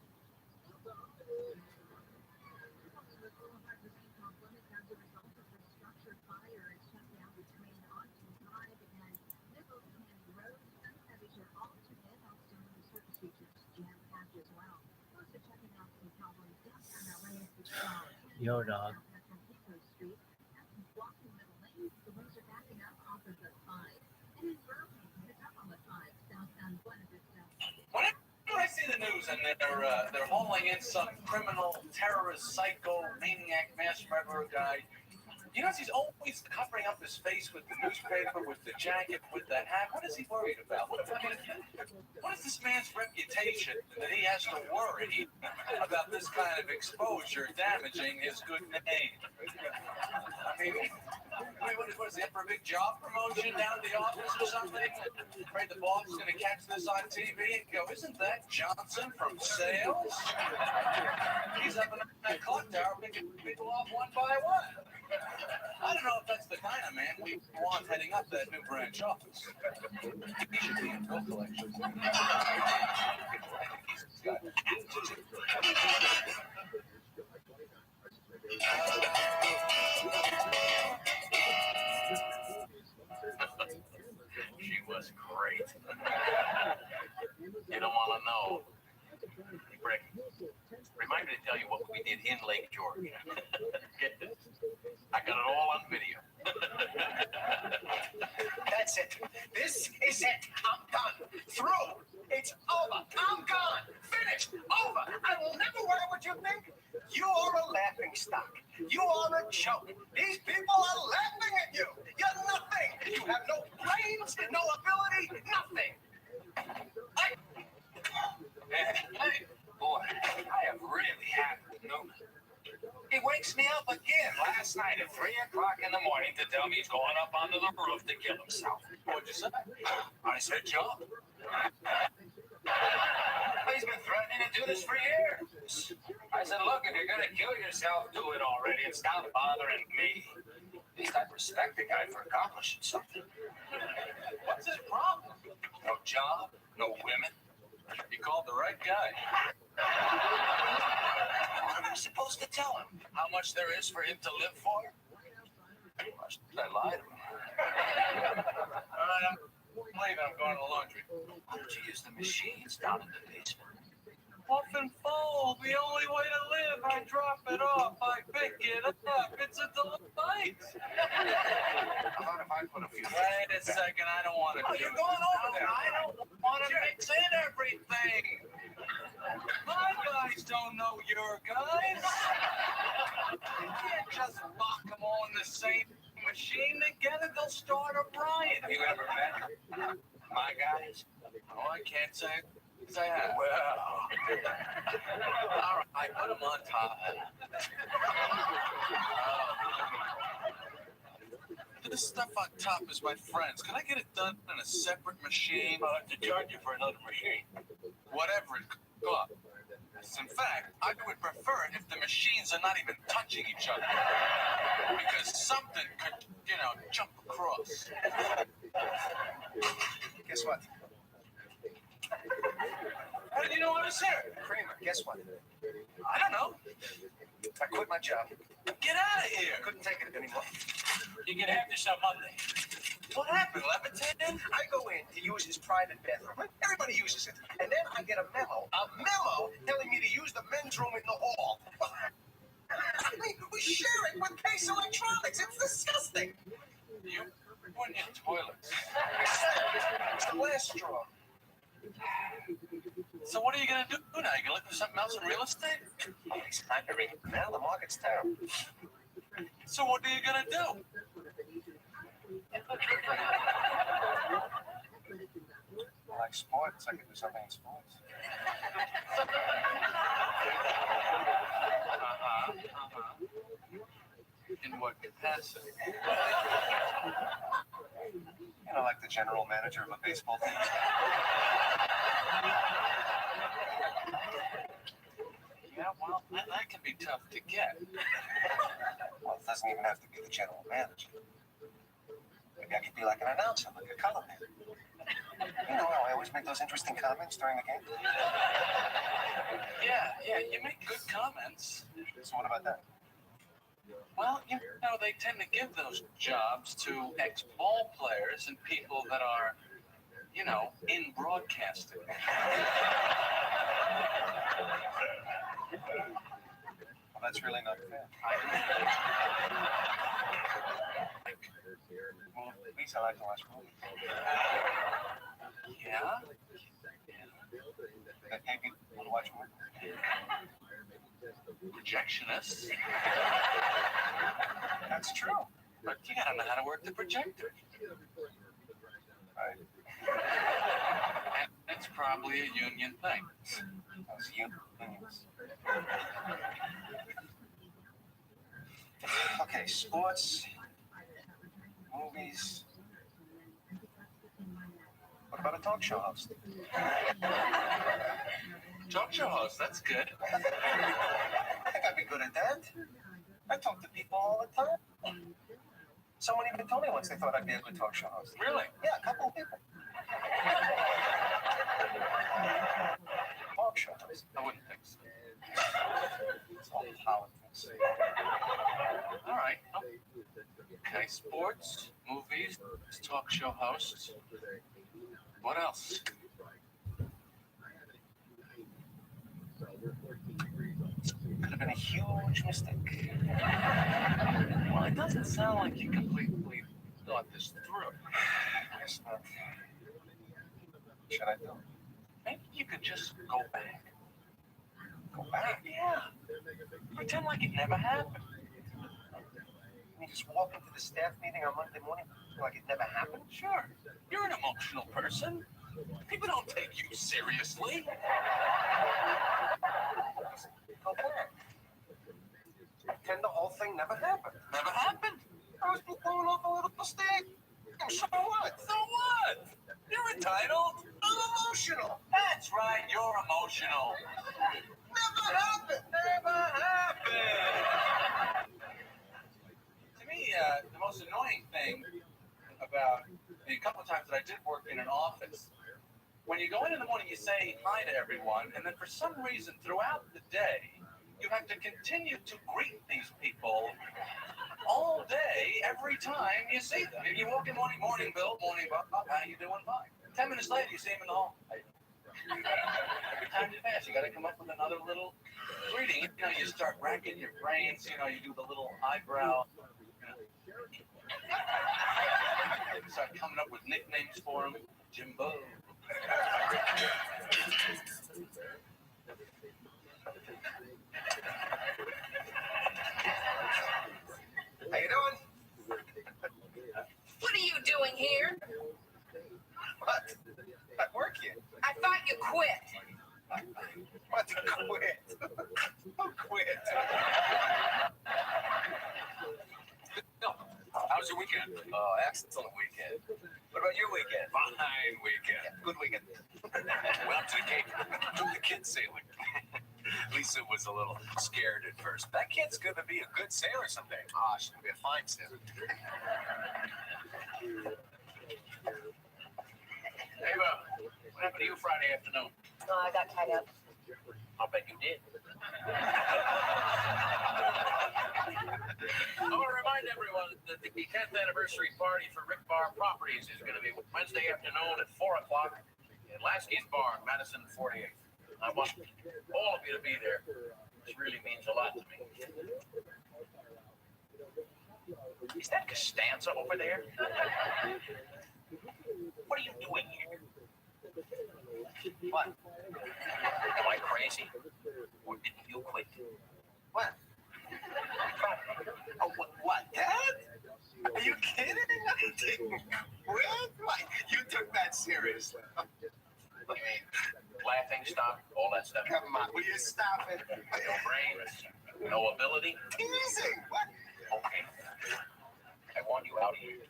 Yo, dog. Whenever I see the news and they're hauling in some criminal, terrorist, psycho, maniac, mass murderer guy, you notice he's always covering up his face with the newspaper, with the jacket, with the hat. What is he worried about? What is this man's reputation that he has to worry about this kind of exposure damaging his good name? I mean, what is it, for a big job promotion down at the office or something? Afraid the boss is going to catch this on TV and go, isn't that Johnson from sales? He's up in that clock tower picking people off one by one. I don't know if that's the kind of man we want heading up that new branch office. He should be in bill collection. She was great. You don't want to know. Rick, remind me to tell you what we did in Lake George. Get this. I got it all on video. That's it. This is it. I'm done. Through. It's over. I'm gone. Finished. Over. I will never wear what you think. You are a laughing stock. You are a joke. These people are laughing at you. You're nothing. You have no brains, no ability, nothing. Hey, boy, I am really happy to know that. He wakes me up again last night at 3 o'clock in the morning to tell me he's going up onto the roof to kill himself. What'd you say? I said, Joe. He's been threatening to do this for years. I said, look, if you're going to kill yourself, do it already and stop bothering me. At least I respect the guy for accomplishing something. What's his problem? No job, no women. You called the right guy. What am I supposed to tell him? How much there is for him to live for? I lied to him. All right, I'm leaving. I'm going to the laundry. Why don't you use the machines down in the basement? Off and fold, the only way to live. I drop it off, I pick it up. It's a delight. How about if I put a few... Wait a second, I don't want to do you're it. going over there. I don't want to mix in everything. My guys don't know your guys. You can't just lock them all in the same machine together. They'll start a riot. Have you ever met my guys? Oh, I can't say it because I have. Well, all right, put them on top. This stuff on top is my friend's. Can I get it done in a separate machine? I'll have to charge you for another machine. Whatever it costs. In fact, I would prefer it if the machines are not even touching each other. Because something could, jump across. Guess what? How did you know I was here? Kramer, guess what? I don't know. I quit my job. Get out of here. Couldn't take it anymore. You can have this on Monday. What happened, levitating? I go in to use his private bathroom. Everybody uses it. And then I get a memo telling me to use the men's room in the hall. I mean, we share it with Case Electronics. It's disgusting. You and your toilets. It's the last straw. So what are you going to do now? You going to look for something else in real estate? It's not very good now. The market's terrible. So what are you going to do? I like sports. I can do something in sports. In what capacity? Like the general manager of a baseball team. Yeah, well, that can be tough to get. Well, it doesn't even have to be the general manager. Maybe I could be like an announcer, like a color man. I always make those interesting comments during the game. Yeah, you make good comments. So what about that? Well, they tend to give those jobs to ex-ball players and people that are, in broadcasting. Well, that's really not fair. Well, at least I like to watch movies. Yeah? That pay people to watch movies. Projectionists. That's true. But you gotta know how to work the projector. Right. And it's probably a union thing. Those unions. Okay, sports, movies. What about a talk show host? Talk show host, that's good. I think I'd be good at that. I talk to people all the time. Someone even told me once they thought I'd be a good talk show host. Really? Yeah, a couple of people. Talk show host. I wouldn't think so. It's all politics. All right. Okay, sports, movies, talk show hosts. What else? Could have been a huge mistake. Well, it doesn't sound like you completely thought this through. Guess not. Should I do? Maybe you could just go back. Go back? Yeah. Pretend like it never happened. You just walk into the staff meeting on Monday morning like it never happened? Sure. You're an emotional person. People don't take you seriously. Go back. Pretend the whole thing never happened. Never happened. I was blowing off a little mistake. So what? So what? You're entitled. I'm emotional. That's right, you're emotional. Never happened. Never happened. To me, the most annoying thing about the couple of times that I did work in an office, when you go in the morning, you say hi to everyone, and then for some reason throughout the day, you have to continue to greet these people all day, every time you see them. You walk in, morning, Bill, morning, Bob, how you doing? Fine. 10 minutes later, you see him in the hall. Every time you pass, you got to come up with another little greeting. You start racking your brains. You do the little eyebrow. You start coming up with nicknames for him. Jimbo. How you doing? What are you doing here? What? I work here. I quit. What to quit? Who quit? No. How was your weekend? Oh, excellent weekend. What about your weekend? Fine weekend. Yeah, good weekend. Went up to the Cape. Took the kids sailing. Lisa was a little scared at first. That kid's gonna be a good sailor someday. Ah, she's gonna be a fine sailor. Hey, what happened to you Friday afternoon? Oh, I got tied up. I'll bet you did. I want to remind everyone that the 10th anniversary party for Rick Bar Properties is going to be Wednesday afternoon at 4 o'clock at Lasky's Bar, Madison 48th. I want all of you to be there. This really means a lot to me. Is that Costanza over there? What are you doing here? What? Am I crazy? Or didn't you quit? What? Oh, what, Dad? Are you kidding? I didn't quit. What? You took that seriously. Laughing stock, all that stuff. Come on, will you stop it? No brains, no ability. Teasing. What? Okay. I want you out of here.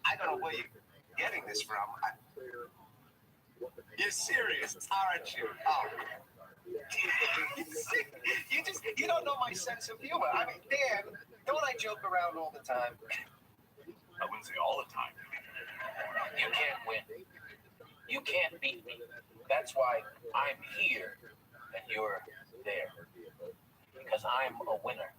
I don't know where you're getting this from. You're serious, aren't you? Oh. You don't know my sense of humor. I mean, Dan, don't I joke around all the time? I wouldn't say all the time. You can't win. You can't beat me. That's why I'm here and you're there. Because I'm a winner.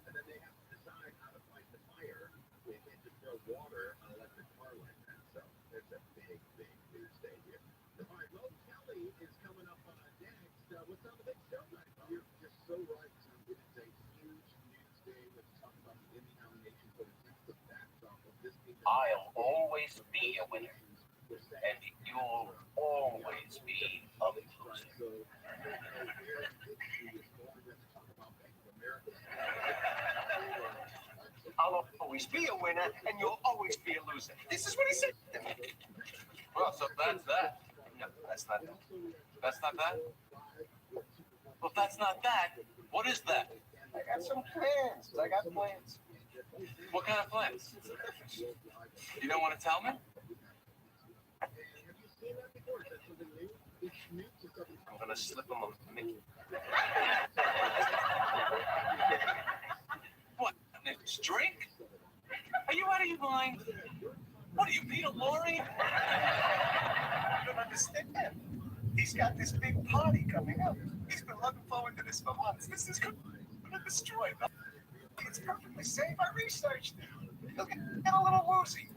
I'll always be a winner. And you'll always be a loser. I'll always be a winner, and you'll always be a loser. This is what he said to me. Well, so that's that. No, that's not that. That's not that? Well, if that's not that, what is that? I got some plans. I got plans. What kind of plans? You don't want to tell me? I'm gonna slip him a Mickey. What? It's drink? Are you out of your mind? What are you, Peter Lorre? You don't understand. He's got this big party coming up. He's been looking forward to this for months. This is going to destroy him. It's perfectly safe. I researched it. He'll get a little woozy.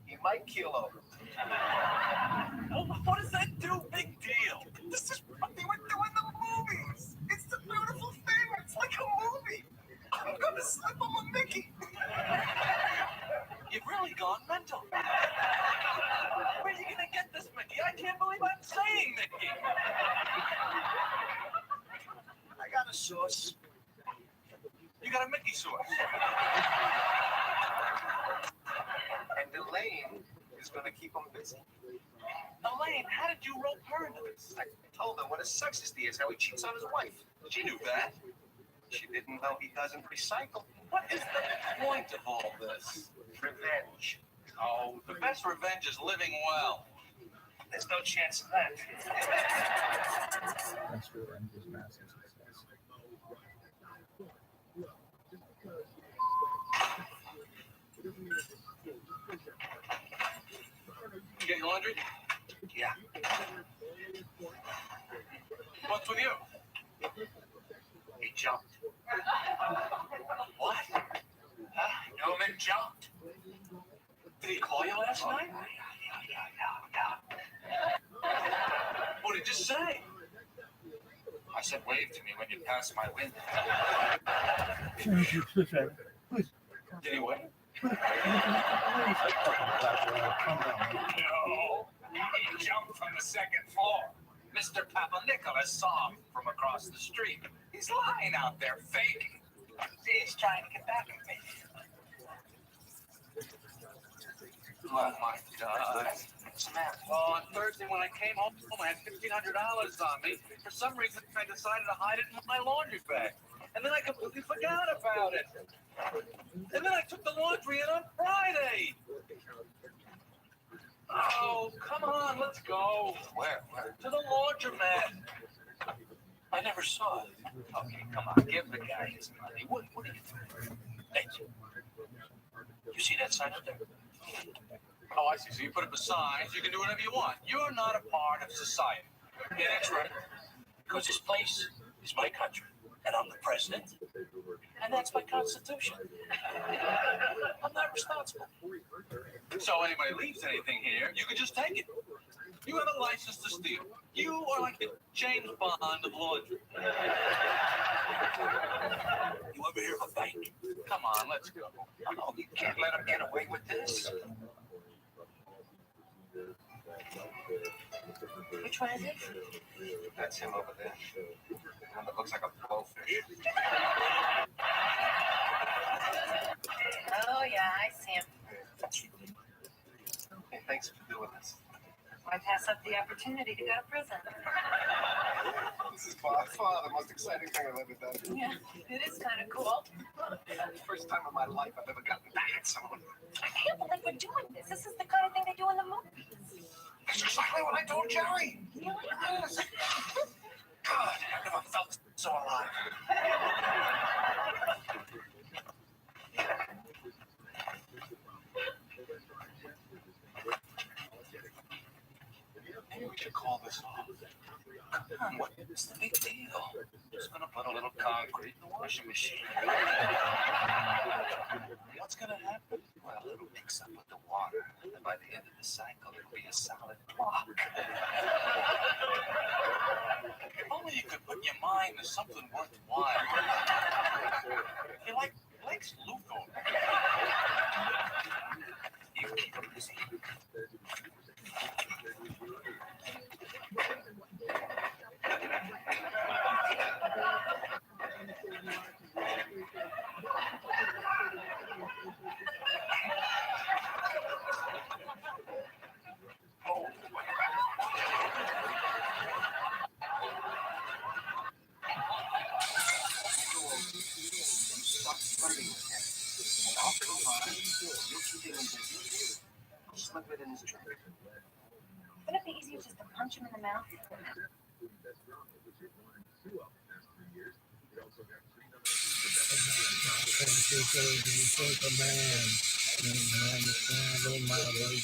He might keel over. Well, what does that do? Big deal. This is what they would do in the movies. It's the beautiful thing. It's like a movie. I'm going to slip him a Mickey. You've really gone mental. Where are you going to get this Mickey? I can't believe I'm saying Mickey. I got a sauce. You got a Mickey sauce. And Elaine is going to keep him busy. Elaine, how did you rope her into this? I told her what a sexist he is, how he cheats on his wife. She knew that. She didn't know he doesn't recycle. What is the point of all this? Revenge. Oh, the best revenge is living well. There's no chance of that. Best revenge is massive success. You get your laundry? Yeah. What's with you? He jumped. What? Newman jumped. Did he call you last night? What did you say? I said, wave to me when you pass my window. Did he wait? No. He jumped from the second floor. Mr. Papanicolaou saw him from across the street. He's lying out there faking. He's trying to get back at me. Oh my God. What's the matter? Well, on Thursday when I came home, I had $1,500 on me. For some reason, I decided to hide it in my laundry bag. And then I completely forgot about it. And then I took the laundry in on Friday. Oh, come on, let's go. Where? To the laundromat. I never saw it. Okay, come on, give the guy his money. What are you doing? Hey, you see that sign up there? Oh, I see. So you put up a sign, so you can do whatever you want. You're not a part of society. Yeah, that's right. Because this place is my country, and I'm the president, and that's my constitution. I'm not responsible. So anybody leaves anything here, you can just take it. You have a license to steal. You are like the James Bond of laundry. You ever hear of a bank? Come on, let's go. Oh, you can't let him get away with this. Which one is it? That's him over there. One that looks like a blowfish. Oh, yeah, I see him. Hey, thanks for doing this. Why pass up the opportunity to go to prison? This is by far the most exciting thing I've ever done. Yeah, it is kind of cool. First time in my life I've ever gotten back at someone. I can't believe we're doing this. This is the kind of thing they do in the movies. That's exactly what I told Jerry. Really? Yes. God, I never felt so alive. Maybe we should call this off. Come on, what's the big deal? Just gonna put a little concrete in the washing machine. What's gonna happen? Well, it'll mix up with the water, and by the end of the cycle, it'll be a solid block. If only you could put your mind to something worthwhile. You like Lex Luthor. You keep him busy. Wouldn't it be easier just to punch him in the mouth?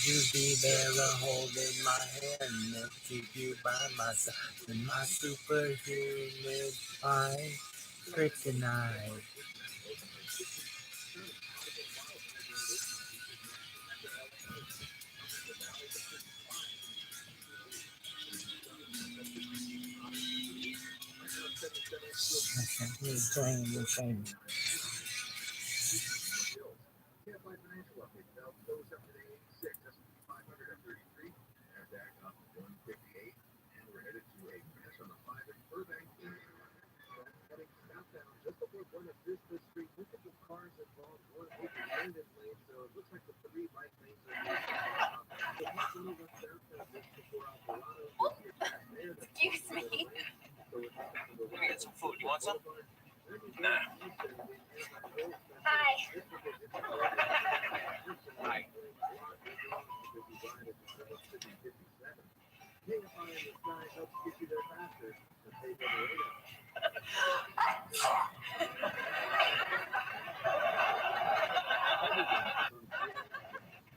You be there holding my hand and keep you by my side. And my superhuman fine kryptonite. Shame. Excuse me. Let me get some food. You want some? Nah. Hi. Hi.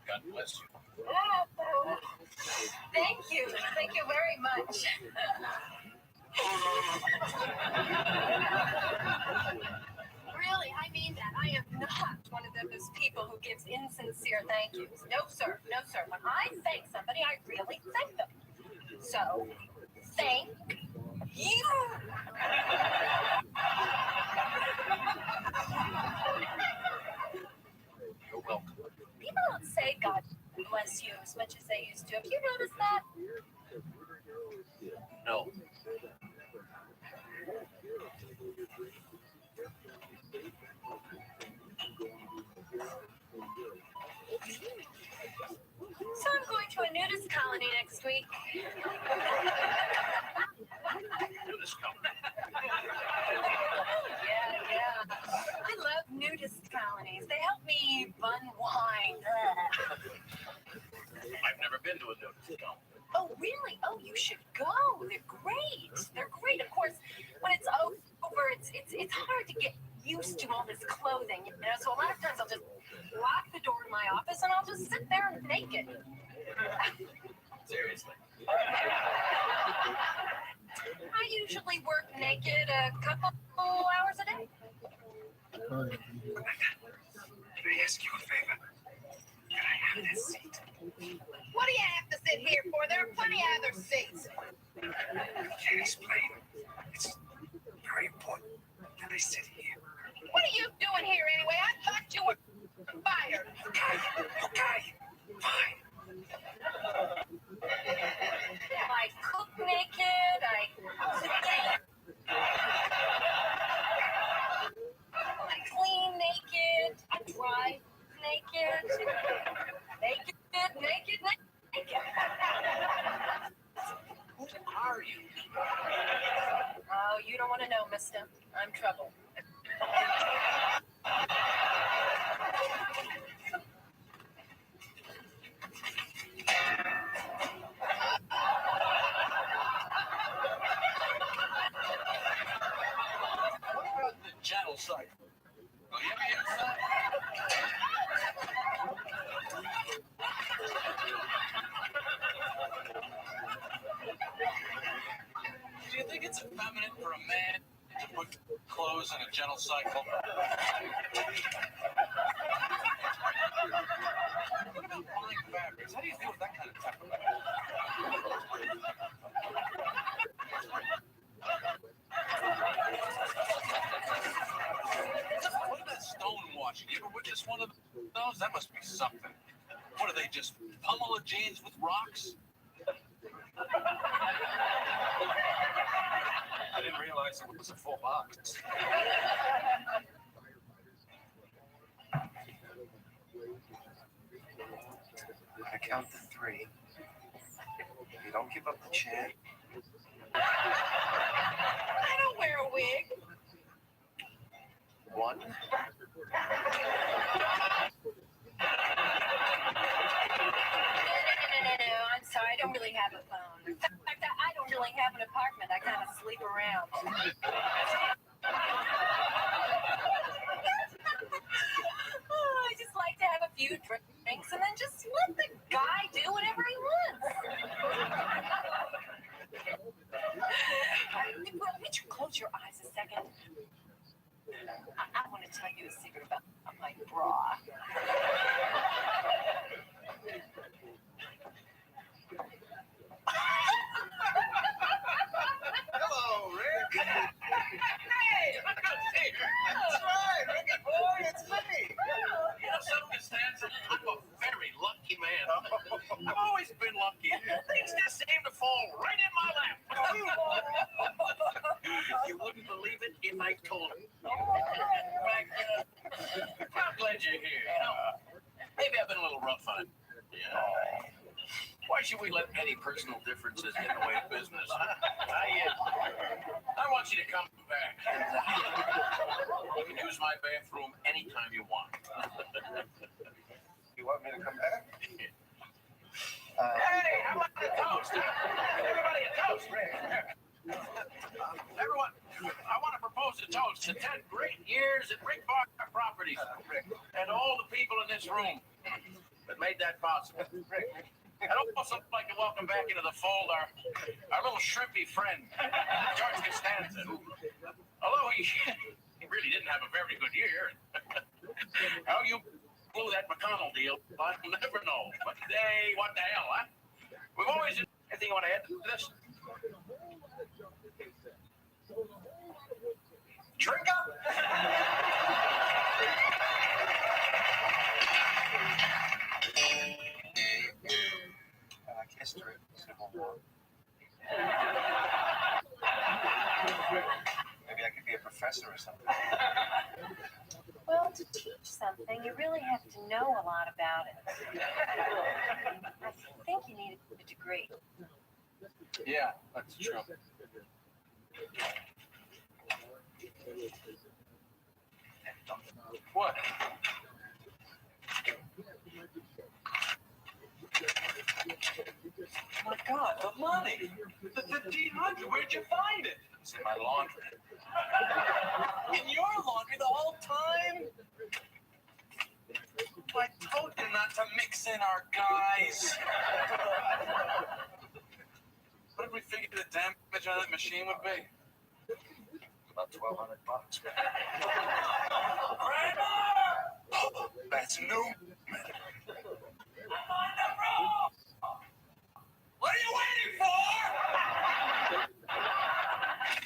God bless you. Thank you. Thank you very much. Really, I mean that. I am not one of those people who gives insincere thank yous. No, sir. No, sir. When I thank somebody, I really thank them. So, thank you. You're welcome. People don't say God bless you as much as they used to. Have you noticed that? No. So I'm going to a nudist con great. They're great. Of course, when it's over, it's hard to get used to all this clothing, you know. So a lot of times I'll just lock the door in my office and I'll just sit there naked. Seriously. I usually work naked a couple hours a day. Can I ask you a favor? Can I have this seat? What do you have to sit here for? There are plenty of other seats. I can't explain. It's very important that I sit here. What are you doing here anyway? I thought you were fired. Okay, fine. I cook naked. I clean naked. I drive naked. Naked. Who are you? Oh, you don't want to know, mister. I'm trouble. What about the channel site? Will you ever use that? Do you think it's effeminate for a man to put clothes in a gentle cycle? What about buying fabrics? How do you deal with that kind of temperament? What about stone washing? You ever witness one of those? That must be something. What do they just pummel the jeans with rocks? I didn't realize it was a full box. I count to 3. You don't give up the chair. I don't wear a wig. 1. No. I'm sorry. I don't really have a phone. In fact, I don't really have an apartment. I kind of sleep around. I just like to have a few drinks and then just let the guy do whatever he wants. Would you close your eyes a second? I want to tell you a secret about my bra. Hello, Rick. Hey, I'm good to see you. That's right, Ricky boy, it's me. You know something, Stanton? I'm a very lucky man. I've always been lucky. Things just seem to fall right in my lap. You wouldn't believe it if I told you. I'm glad you're here. You know, maybe I've been a little rough on you. Yeah. Why should we let any personal differences get in the way of business? I want you to come back. You can use my bathroom anytime you want. You want me to come back? Hey, how about the toast? Everybody a toast. Everyone, I want to propose a toast to 10 great years at Rick Bar Properties and all the people in this room that made that possible. I'd also like to welcome back into the fold our little shrimpy friend, George Costanza, who, although he really didn't have a very good year. How you blew that McConnell deal, I'll never know. But hey, what the hell, huh? We've always... Anything you want to add to this? Drink up! History, Civil War. Maybe I could be a professor or something. Well, to teach something, you really have to know a lot about it. I think you need a degree. Yeah, that's true. What? My God, the money! The 1,500, where'd you find it? It's in my laundry. In your laundry the whole time? I told you not to mix in our guys. What did we figure the damage on that machine would be? About $1,200. That's new. What are you waiting for?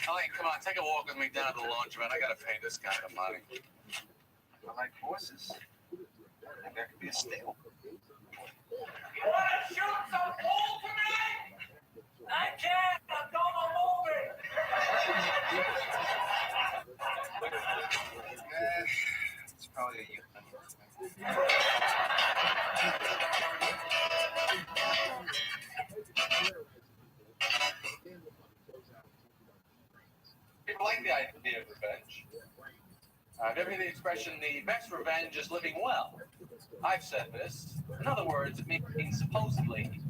Elaine, come on, take a walk with me down to the laundromat. I gotta pay this guy the money. I like horses. Maybe I could be a stable. You wanna shoot some bull for me? I can't. I'm going moving. It's probably a youth. People like the idea of revenge. I've ever heard the expression, the best revenge is living well. I've said this. In other words, it means supposedly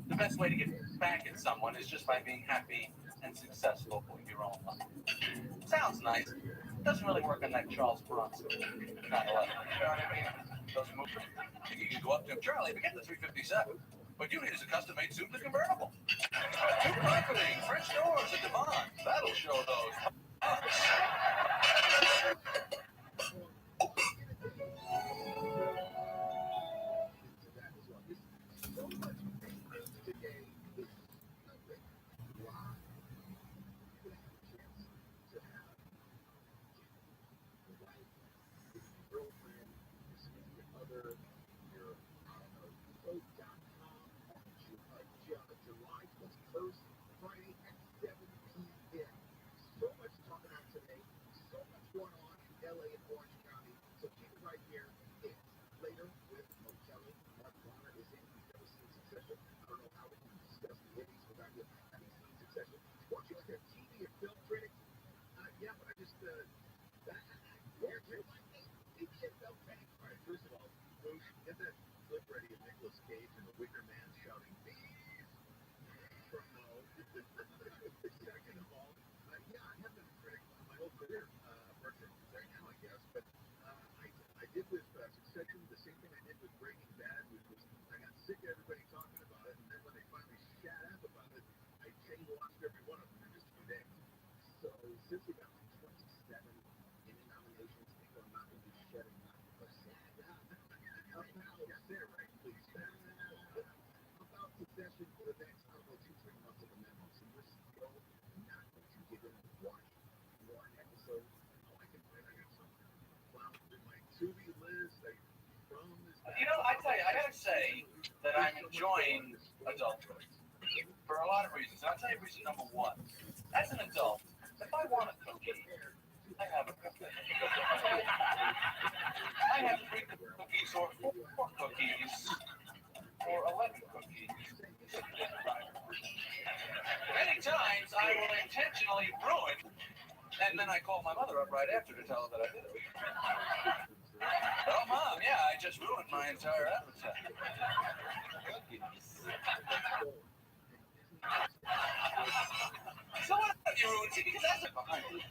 the best way to get back at someone is just by being happy and successful with your own life. Sounds nice. Doesn't really work on that Charles Bronson 9/11. You know what I mean? Those movies. You can go up to him, Charlie, forget the 357. What you need is a custom-made super convertible. New marketing, French doors, and Devon. That'll show those. You know, I tell you, I gotta say that I'm enjoying adulthood for a lot of reasons. I'll tell you reason number one. As an adult, if I want a cookie, I have a cookie. I have 3 cookies or 4 cookies or 11 cookies. Many times I will intentionally ruin, and then I call my mother up right after to tell her that I did it. Oh, Mom, yeah, I just ruined my entire appetite. So what have you ruined? See, because that's behind me.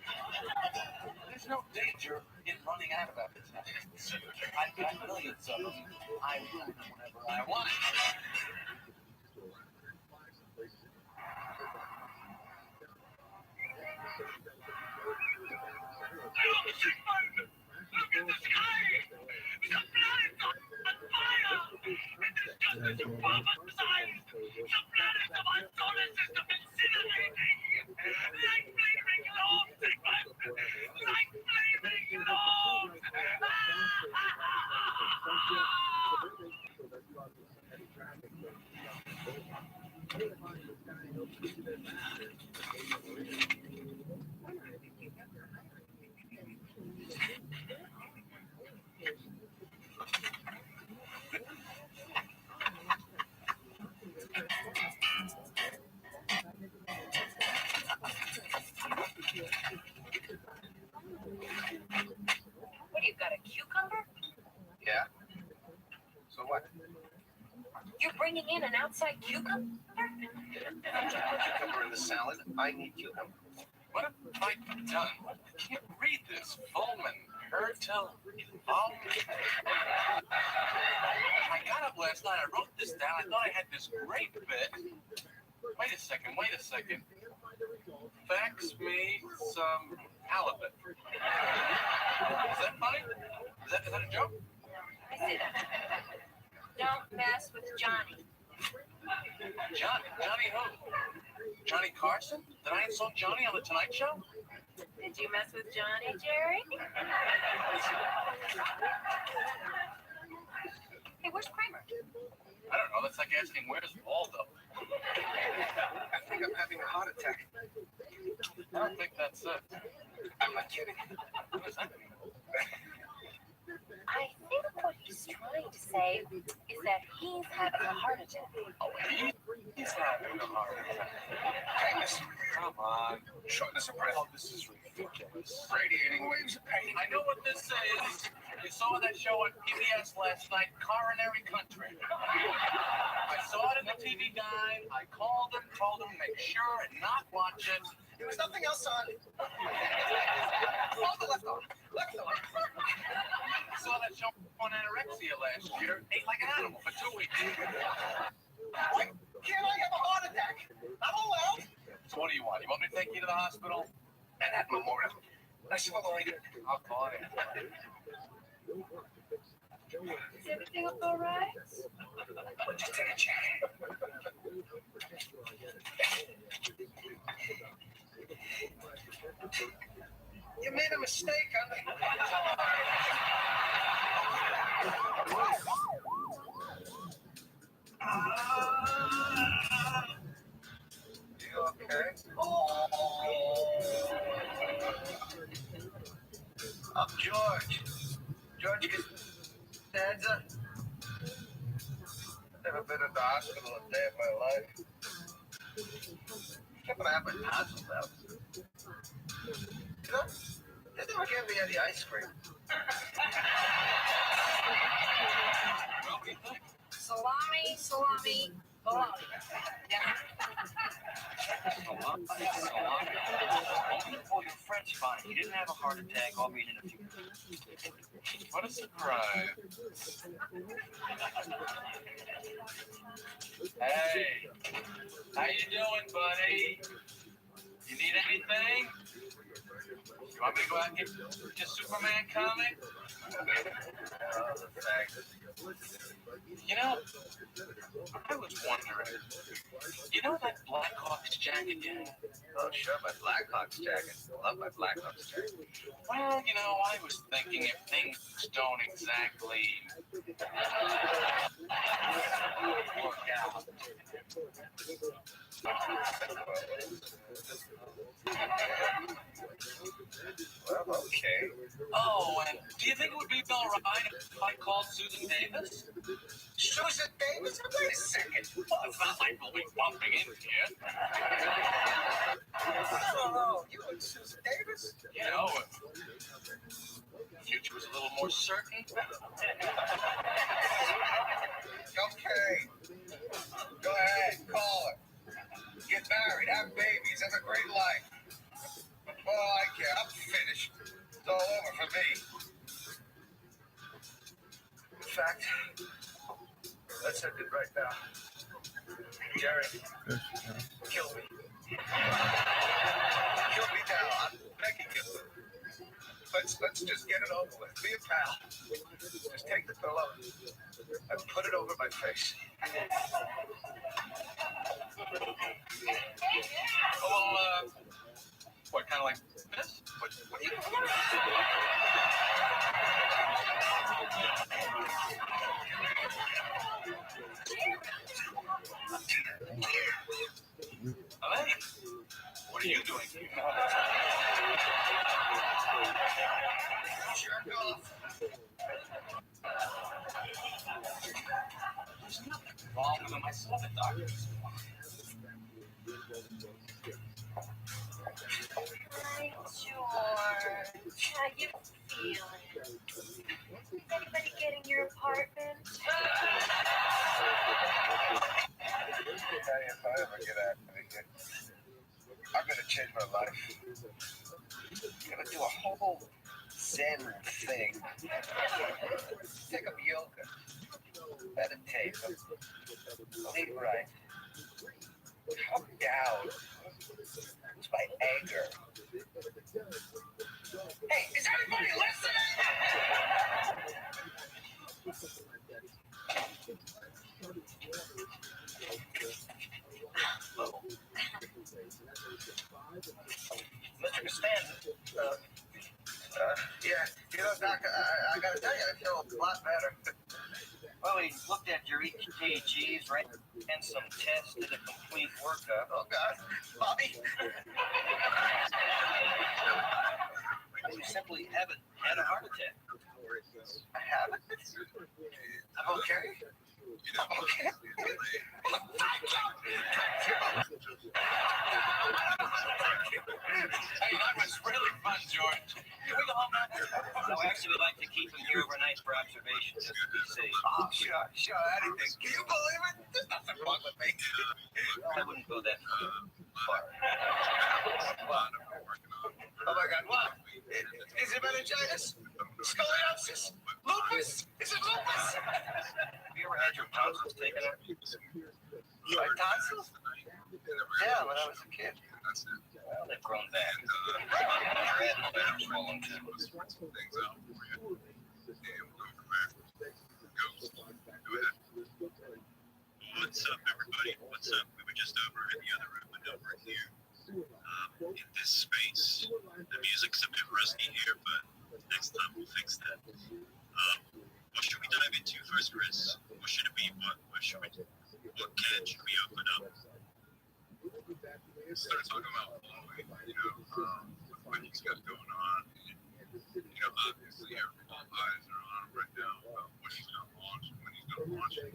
There's no danger in running out of appetites. I've got millions of them. I ruin them whenever I want. in an outside cucumber? Cucumber in the salad. I need cucumber. What have I done? I can't read this. Volman, Hertel, involvement. I got up last night. I wrote this down. I thought I had this great bit. Wait a second. Fax me some halibut. Is that funny? Is that a joke? I see that. Don't mess with Johnny. Johnny who? Johnny Carson? Did I insult Johnny on the Tonight Show? Did you mess with Johnny, Jerry? Hey, where's Kramer? I don't know. That's like asking where's Waldo. I think I'm having a heart attack. I don't think that's it. I'm not kidding. What does that mean? I think what he's trying to say is that he's having a heart attack. Oh, he's having a heart attack. Famous. Come on. Shortness of breath. Oh, this is ridiculous. Radiating waves of pain. I know what this is. You saw that show on PBS last night, Coronary Country. I saw it in the TV Guide. I called him, told him to make sure and not watch it. There was nothing else on it. Hold the left arm. Left arm. I saw that show on anorexia last year. Ate like an animal for 2 weeks. Why can't I have a heart attack? I'm allowed. So what do you want? You want me to take you to the hospital? And at Memorial. Nice following it. I'll call it. Is everything all right? We'll just take a check. You made a mistake, honey. You okay? I'm George. George Costanza. Never been in the hospital a day of my life. Can't believe I have my tonsils out. You know, they never gave me any ice cream. What do you think? Salami. Yeah. Salami. Oh, your friend's fine. He didn't have a heart attack. I'll meet in a few minutes. What a surprise. Hey, how you doing, buddy? You need anything? You want me to go out and get your Superman comic? You know, I was wondering, you know that Blackhawks jacket you have? Oh, sure, my Blackhawks jacket. I love my Blackhawks jacket. Well, you know, I was thinking if things don't exactly work out. Well, okay. Oh, and do you think it would be all right if I called Susan Davis? Susan Davis? Wait a second. Well, it's not like we'll be bumping into you. Oh, you and Susan Davis? You know, the future was a little more certain. Okay. Go ahead, call her. Get married, have babies, have a great life. Oh, I can't. I'm finished. It's all over for me. In fact, let's end it right now. Jerry, kill me. Kill me now. I'm begging you. Let's just get it over with. Be a pal. Just take the pillow and put it over my face. Well, what, kind of like this? What are you doing? Elaine, what are you doing? Jerk off. There's nothing wrong with him. I saw the doctor. Hi, George. How you feeling? Is anybody getting your apartment? ever get at. I'm gonna change my life. I'm gonna do a whole Zen thing. Take up yoga, meditate, lead right, come down. It's my anger. Hey, is everybody listening? Mr. Costanza. Yeah, Doc, I gotta tell you, I feel a lot better. Well, we looked at your EKGs, ran some tests, did a complete workup. Oh, God, Bobby. You simply haven't had a heart attack. I haven't? I'm okay. I'm okay. Hey, that was really fun, George. Can we go home now? No, actually, we'd like to keep him here overnight for observation, just to be safe. Oh, sure, anything. Can you believe it? There's nothing wrong with me. I wouldn't go that far. What? Oh, my God, what? Is it meningitis? Scoliosis? Lupus? Is it lupus? Have you ever had your tonsils taken out? My tonsils? Yeah, when I was a kid. Well, they've grown back. What's up, everybody? What's up? We were just over in the other room and over here. In this space, the music's a bit rusty here, but next time we'll fix that. What should we dive into first, Chris? What should it be? What can should we open up? Start talking about following, what he's got going on. Obviously, everyone's eyes are on him right now about what he's going to launch, when he's going to launch it,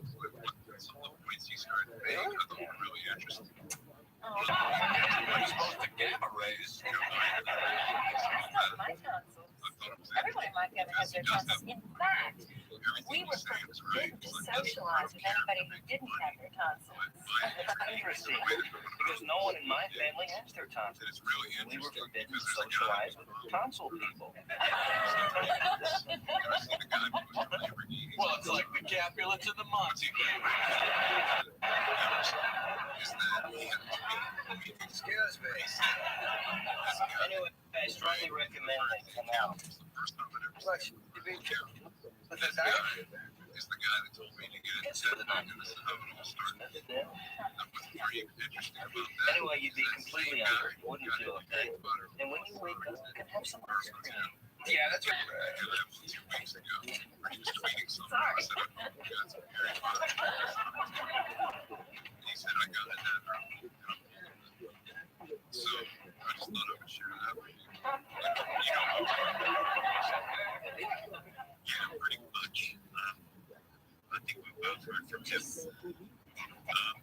some of the points he started making. I thought were really interesting. You're supposed to gamma rays. My tonsils. Everybody might have had their tonsils. In fact, we were forbidden to socialize with anybody who didn't have their tonsils. Interesting, because no one in my family has their tonsils. We were forbidden to socialize with tonsil people. Well, it's like the Capulet to the Monty. Excuse me. Anyway, I strongly recommend they come out. What? Is the guy that told me to get it set up and this is how it all started. That was pretty interesting about that. Anyway, you'd be completely under, wouldn't you? Okay? And when you wake up, you can have some ice cream. Yeah, that's right. That was 2 weeks ago. He was tweeting something. I said, I got some very fun. He said, I got it that early. So I just thought I would share that with you. Yeah, pretty much. I think we both heard from him.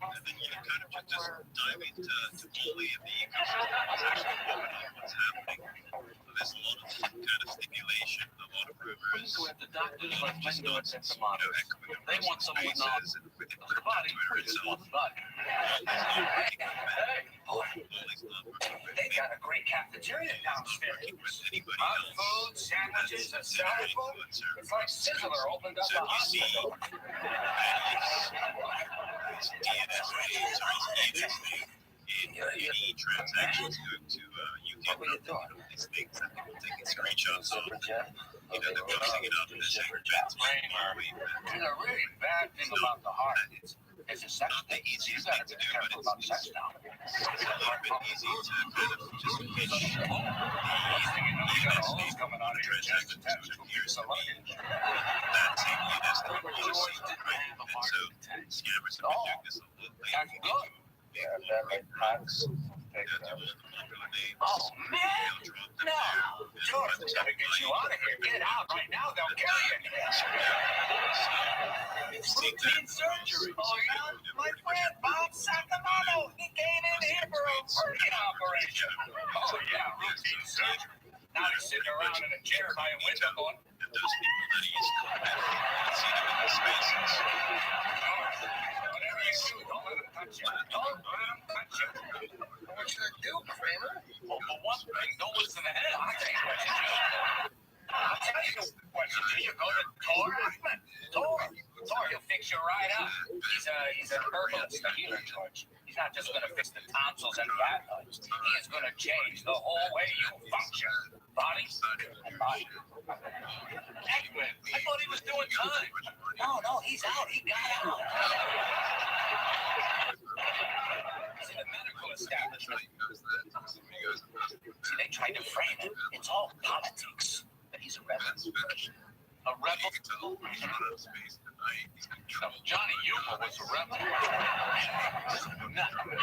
And then kind of just dive into Bully and the ecosystem. It's actually what's happening. There's a lot of kind of stimulation, a lot of rumors. The doctors like Mendoza and Tomatos. They want someone with knowledge. The body is the body. They got a great cafeteria downstairs. Hot food, sandwiches, and salad food. It's like Sizzler opened up a hospital. Any transactions to UK, these things that people taking screenshots of, they're posting it up and saying, The really bad thing about the heart is it's a sex thing. You gotta be careful about sex now. It's not been easy to kind of just pitch the Holes coming out of your chest and years of that same ENS and so scammers have been doing this a little lately. Yeah, that like Cox. Oh, man! No! George, we gotta get you out of here. Get out right now, they'll kill you. Routine surgery. Oh, yeah? My friend Bob Sakamoto, he came in here for a working operation. Oh, yeah, routine surgery. Now he's sitting around in a chair by a window going, those people that he's see them in the spaces. whatever you do, don't let him touch gotcha. Don't let him gotcha. What should I do, Kramer? Well, for one thing, don't listen to him. I'll tell you what you do. I'll tell you what you do. You go to Thor, he'll fix you right up. He's a herbalist, a healer, George. He's not just going to fix the tonsils and the adenoids. He is going to change the whole way you function. Body and mind. Heckman, I thought he was doing time. No, he's out. He got out. He's in a medical establishment. See, they tried to frame it. It's all politics. But he's a rebel. A rebel? No, Johnny Yuma was a rebel. Nothing.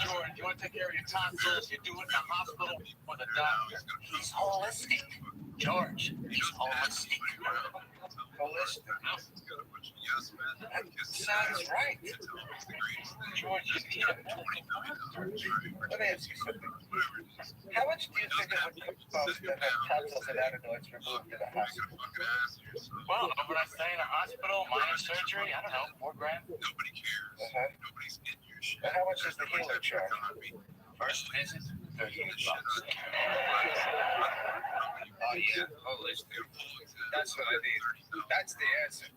George, you want to take care of your tonsils? You do it in the hospital or the doctor. He's holistic. George, he's holistic. Holistic. That sounds right. George, you need a Let me ask you something. How much do you think it would cost to have tonsils and adenoids removed in a hospital? Well, overnight stay in a hospital, minor surgery, I don't know, $4,000. Nobody cares. Nobody's in your shit. And how much does the healer charge? First visit, $38. Oh, yeah, holistic. That's what I need. That's the answer.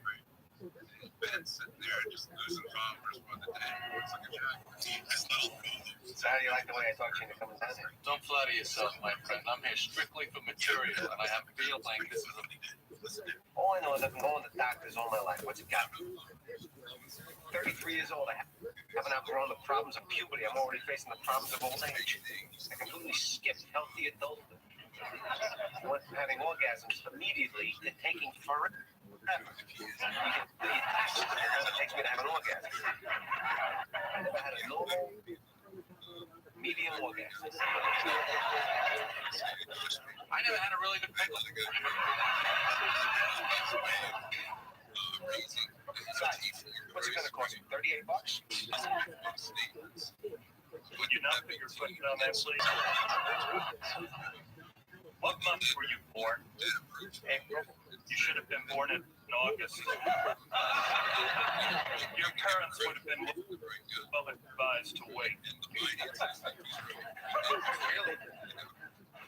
Ben sitting there just losing followers for the day. Looks like a guy. That's little followers. So how do you like the way I talk to you coming down here? Don't flatter yourself, my friend. I'm here strictly for material, and I have a feeling this is a... All I know is I've been going to doctors all my life. What's it got me? 33 years old. I haven't outgrown the problems of puberty. I'm already facing the problems of old age. I completely skipped healthy adulthood. I went from having orgasms immediately to taking forever. It takes me to have an orgasm. I never had a normal, medium orgasm. I never had a really good pickle. Besides, what's it going to cost me? $38? Would you not put your foot down that sleeve? What month were you born? April. You should have been born in August. Your parents would have been well advised to wait. Really?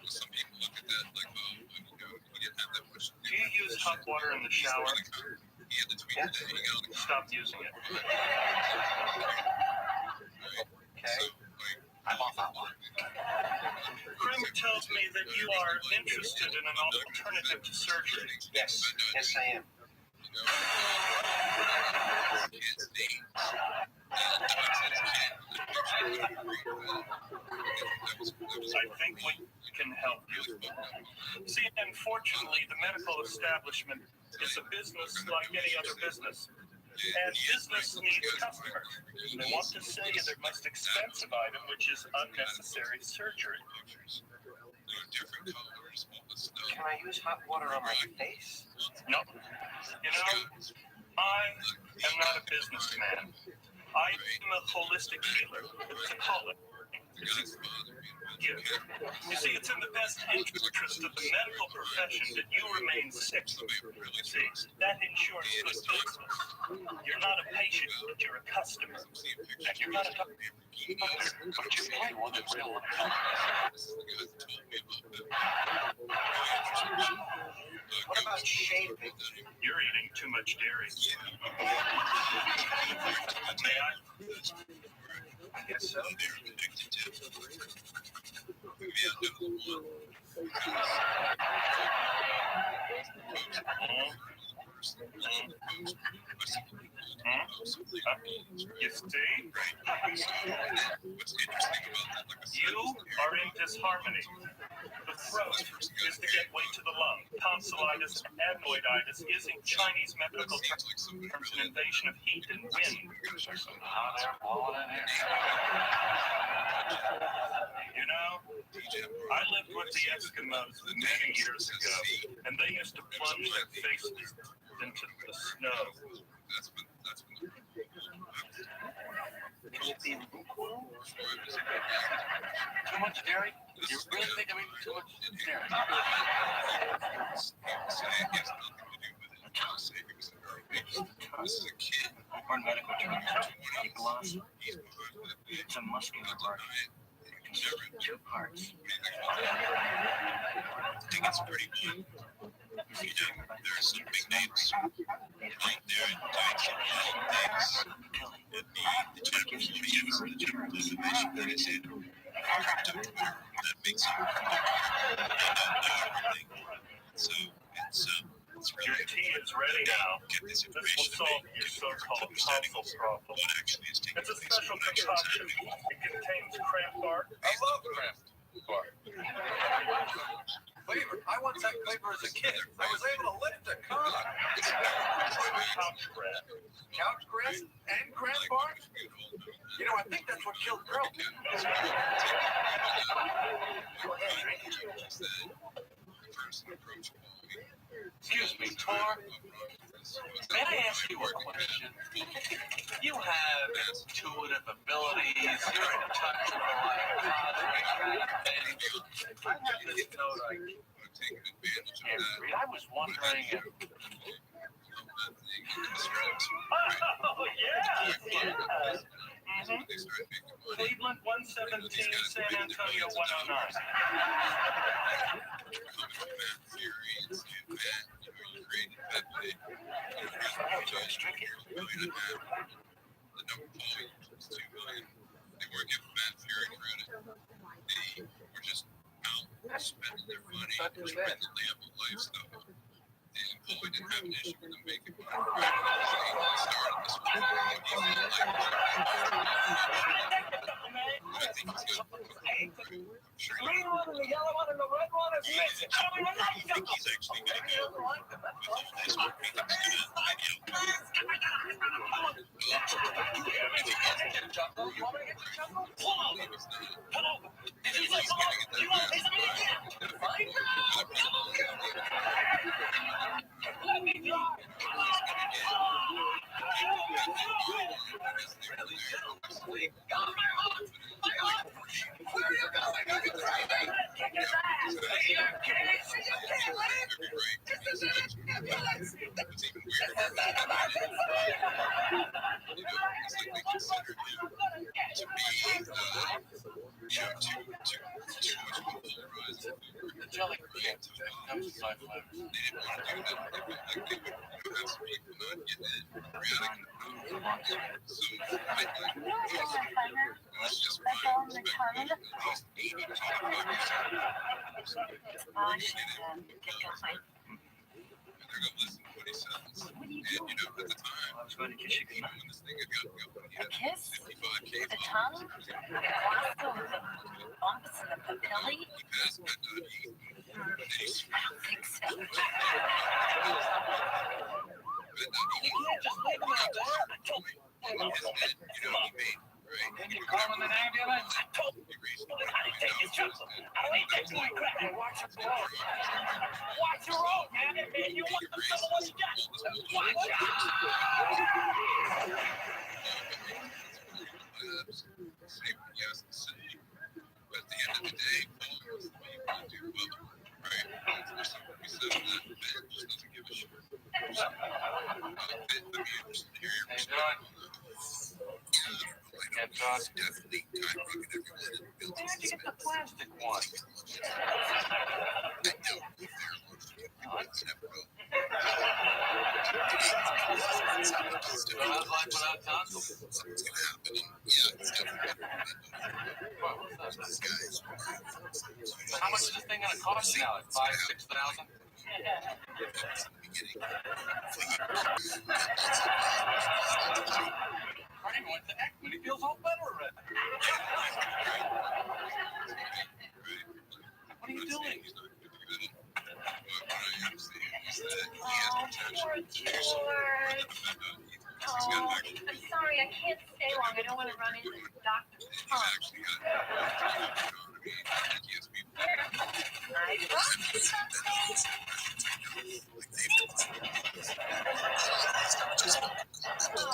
Some people look at that like, oh, you didn't have that much. Do you use hot water in the shower? He had the tweet that he got. Stop using it. Okay. I'm off hot water. Kramer tells me that you are interested in an alternative to surgery. Yes, I am. I think we can help you. See, unfortunately, the medical establishment is a business like any other business. And business needs customers. They want to sell you their most expensive item, which is unnecessary surgery. Can I use hot water on my face? No. You know, I am not a businessman. I am a holistic healer. It's a calling. It's a gift. You see, it's in the best interest of the medical profession that you remain sick. See, that ensures good business. You're not a patient, but you're a customer. And you're not a doctor, but you pay one in real life. What about shaving? You're eating too much dairy. May I? I guess so. You see? You are in disharmony. The throat is the gateway to the lung. Tonsillitis and adenoiditis is in Chinese medical terms an invasion of heat and wind. You know, I lived with the Eskimos many years ago, and they used to plunge their faces into the snow. Can it be lukewarm? Too much dairy? You really think I'm eating too much dairy? This is a kid. Or in medical terms, epiglottis. It's a muscular part. It consists of two parts. I think it's pretty good. You know, there are some big names out there doing some things that the general audience, the general population that is in, that makes it they don't know everything. So it's Your really tea is ready now. get this This will information solve your so-called console problem. what actually is taking It's a place, special what actually is concoction. happening. It contains cramp bark. I love cramp bark. Flavor. I once had flavor as a kid. I was able to lift a car. Couch grass. Couch grass and cramp bark? You know, I think that's what killed Pearl. Excuse me, Tor. May I ask you a question? You have intuitive abilities. You're in touch with a lot of cosmic kind of things. I have this note I was wondering if... Oh, yeah. Cleveland 117, San Antonio 109. They weren't giving Matt Fury credit. They were just out spending their money, spending the ample lifestyle. And Boy didn't have an issue with them making money. They started this one. I think it's good. The green one and the yellow one and the red one is missing. I don't even like them. I think he's actually going to go with this one. A kiss? With the tongue? The glass with the bumps and the papillae? I don't think so. You can't just leave him out there. Can you call him an ambulance? I told you. How do you take his chuckle? I don't eat that boy crap. Watch your road. Watch your road, man. And you want the number one shot. Watch out. Say what he has to say. But at the end of the day, all those people do well. Right? There's something we said that Ben just doesn't give a shit. Hey, John. Yeah, John. Definitely kind-rocking everyone and building Where'd you get the plastic one? I know So how's life without tonsils? something's gonna happen. Yeah, it's definitely better. How much is this thing gonna cost now? Like 5,000, 6,000? Cardi went to Ekman. He feels all better already. What are you doing? Oh, poor George. Oh, I'm sorry, I can't stay long. I don't want to run into Dr. Tom. I brought you something. Oh,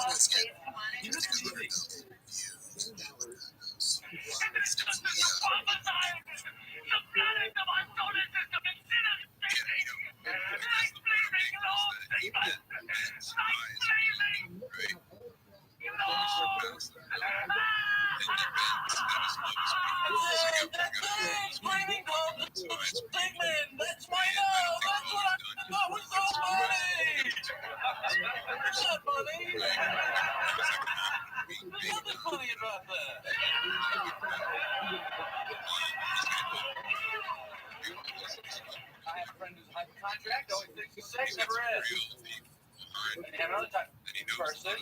please, come on. I just contract always thinks he's safe, never is. And you have another type of person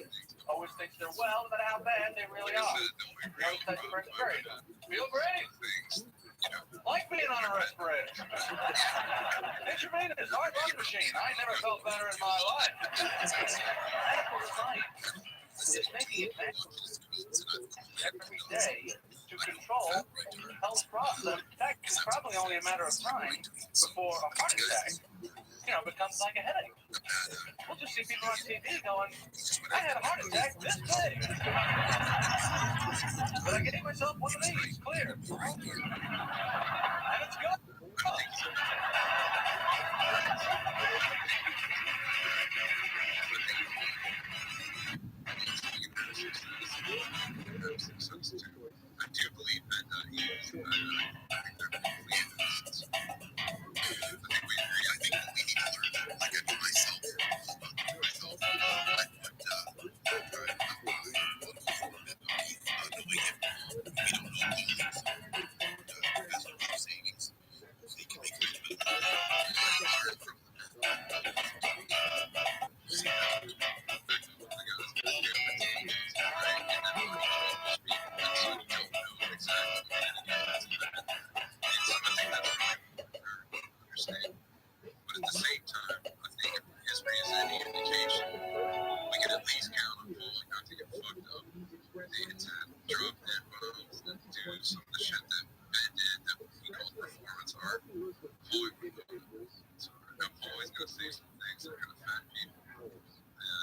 always thinks they're well, no matter how bad they really are. Another type of person, great. Feel great. Like being on a respirator. Intravenous heart lung machine. I never felt better in my life. Medical science is making advances every day to control health process. In fact, it's probably only a matter of time before a heart attack, becomes like a headache. We'll just see people on TV going, I had a heart attack this day. But I gave myself one of these, clear. And it's good. I do believe that he is, I think they're completely innocent. I think we need to learn, like I do myself, But at the same time, I think if history is any indication, we can at least count on Paul not to get fucked up. To drop that bombs, to do some of the shit that Ben did that he called performance art. Paul always gonna say some things that are gonna offend people,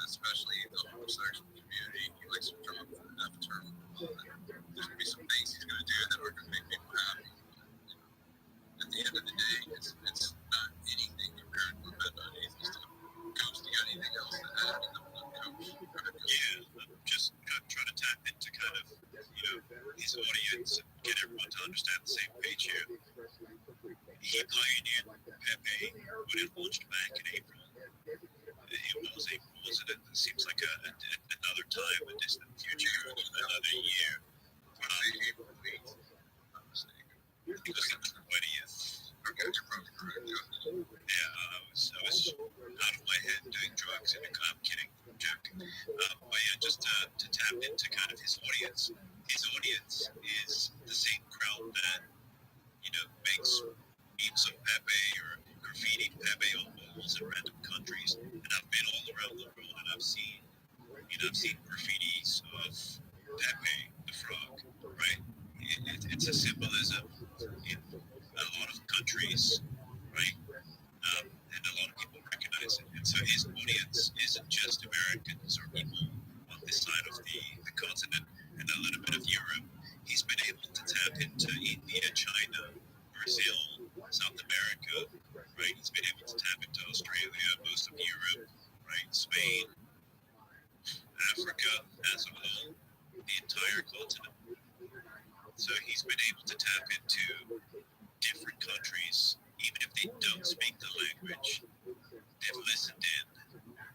especially the homosexual community. He likes to drop the F term. There's gonna be some things he's gonna do that are gonna make people happy. At the end of the day, it's not anything compared to Ben Bunny. He's still Coach. Do you got anything else to add in the Coach? Yeah, I'm just trying to tap into kind of, his audience and get everyone to understand the same page here. He pioneered Pepe when it launched back in April. It was April, wasn't it? It seems like another time, a distant future, another year. April 8th, if I'm mistaken. It was the 20th. Okay, you're probably correct. Yeah, I was out of my head doing drugs. I'm kidding, I'm joking. But yeah, just to tap into kind of his audience. His audience is the same crowd that, makes memes of Pepe or graffiti Pepe on walls in random countries. And I've been all around the world and I've seen graffitis of Pepe the frog, right? It's a symbolism in a lot of countries, right? And a lot of people recognize it. And so his audience isn't just Americans or people on this side of the continent and a little bit of Europe. He's been able to tap into India, China, Brazil, South America, right? He's been able to tap into Australia, most of Europe, right? Spain, Africa as a whole, the entire continent. So he's been able to tap into different countries, even if they don't speak the language. They've listened in,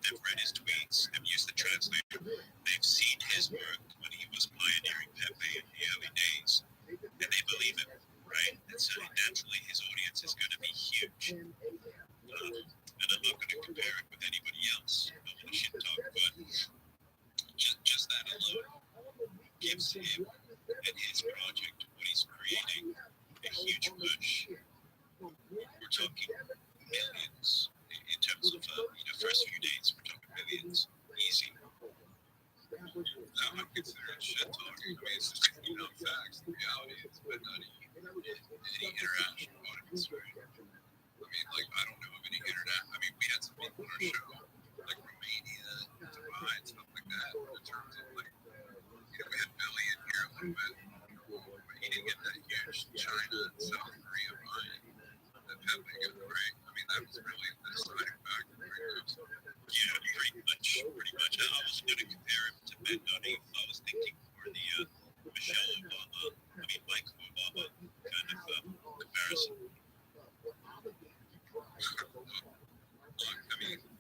they've read his tweets, they've used the translator, they've seen his work when he was pioneering Pepe in the early days, and they believe him, right? And so naturally his audience is going to be huge. And I'm not going to compare it with anybody else. I don't want to shit talk, but just that alone gives him and his project, what he's creating, a huge push. We're talking millions in terms of, first few days, we're talking millions, easy. I would consider it shit talking. I mean, it's just facts. The reality is, but not any interaction audience, right? I mean, I don't know of any we had some people on our show, like Romania, Dubai, and stuff like that, in terms of, we had Billy in here a little bit. He didn't get that huge China and South Korea line that Pepe got, right? I mean, that was really the deciding factor, right? Yeah, pretty much. I wasn't going to compare him to Ben Dunning. I was thinking more the Michelle Obama, Michael Obama kind of comparison.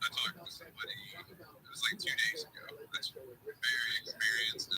I talked to somebody, it was like 2 days ago, that's very experienced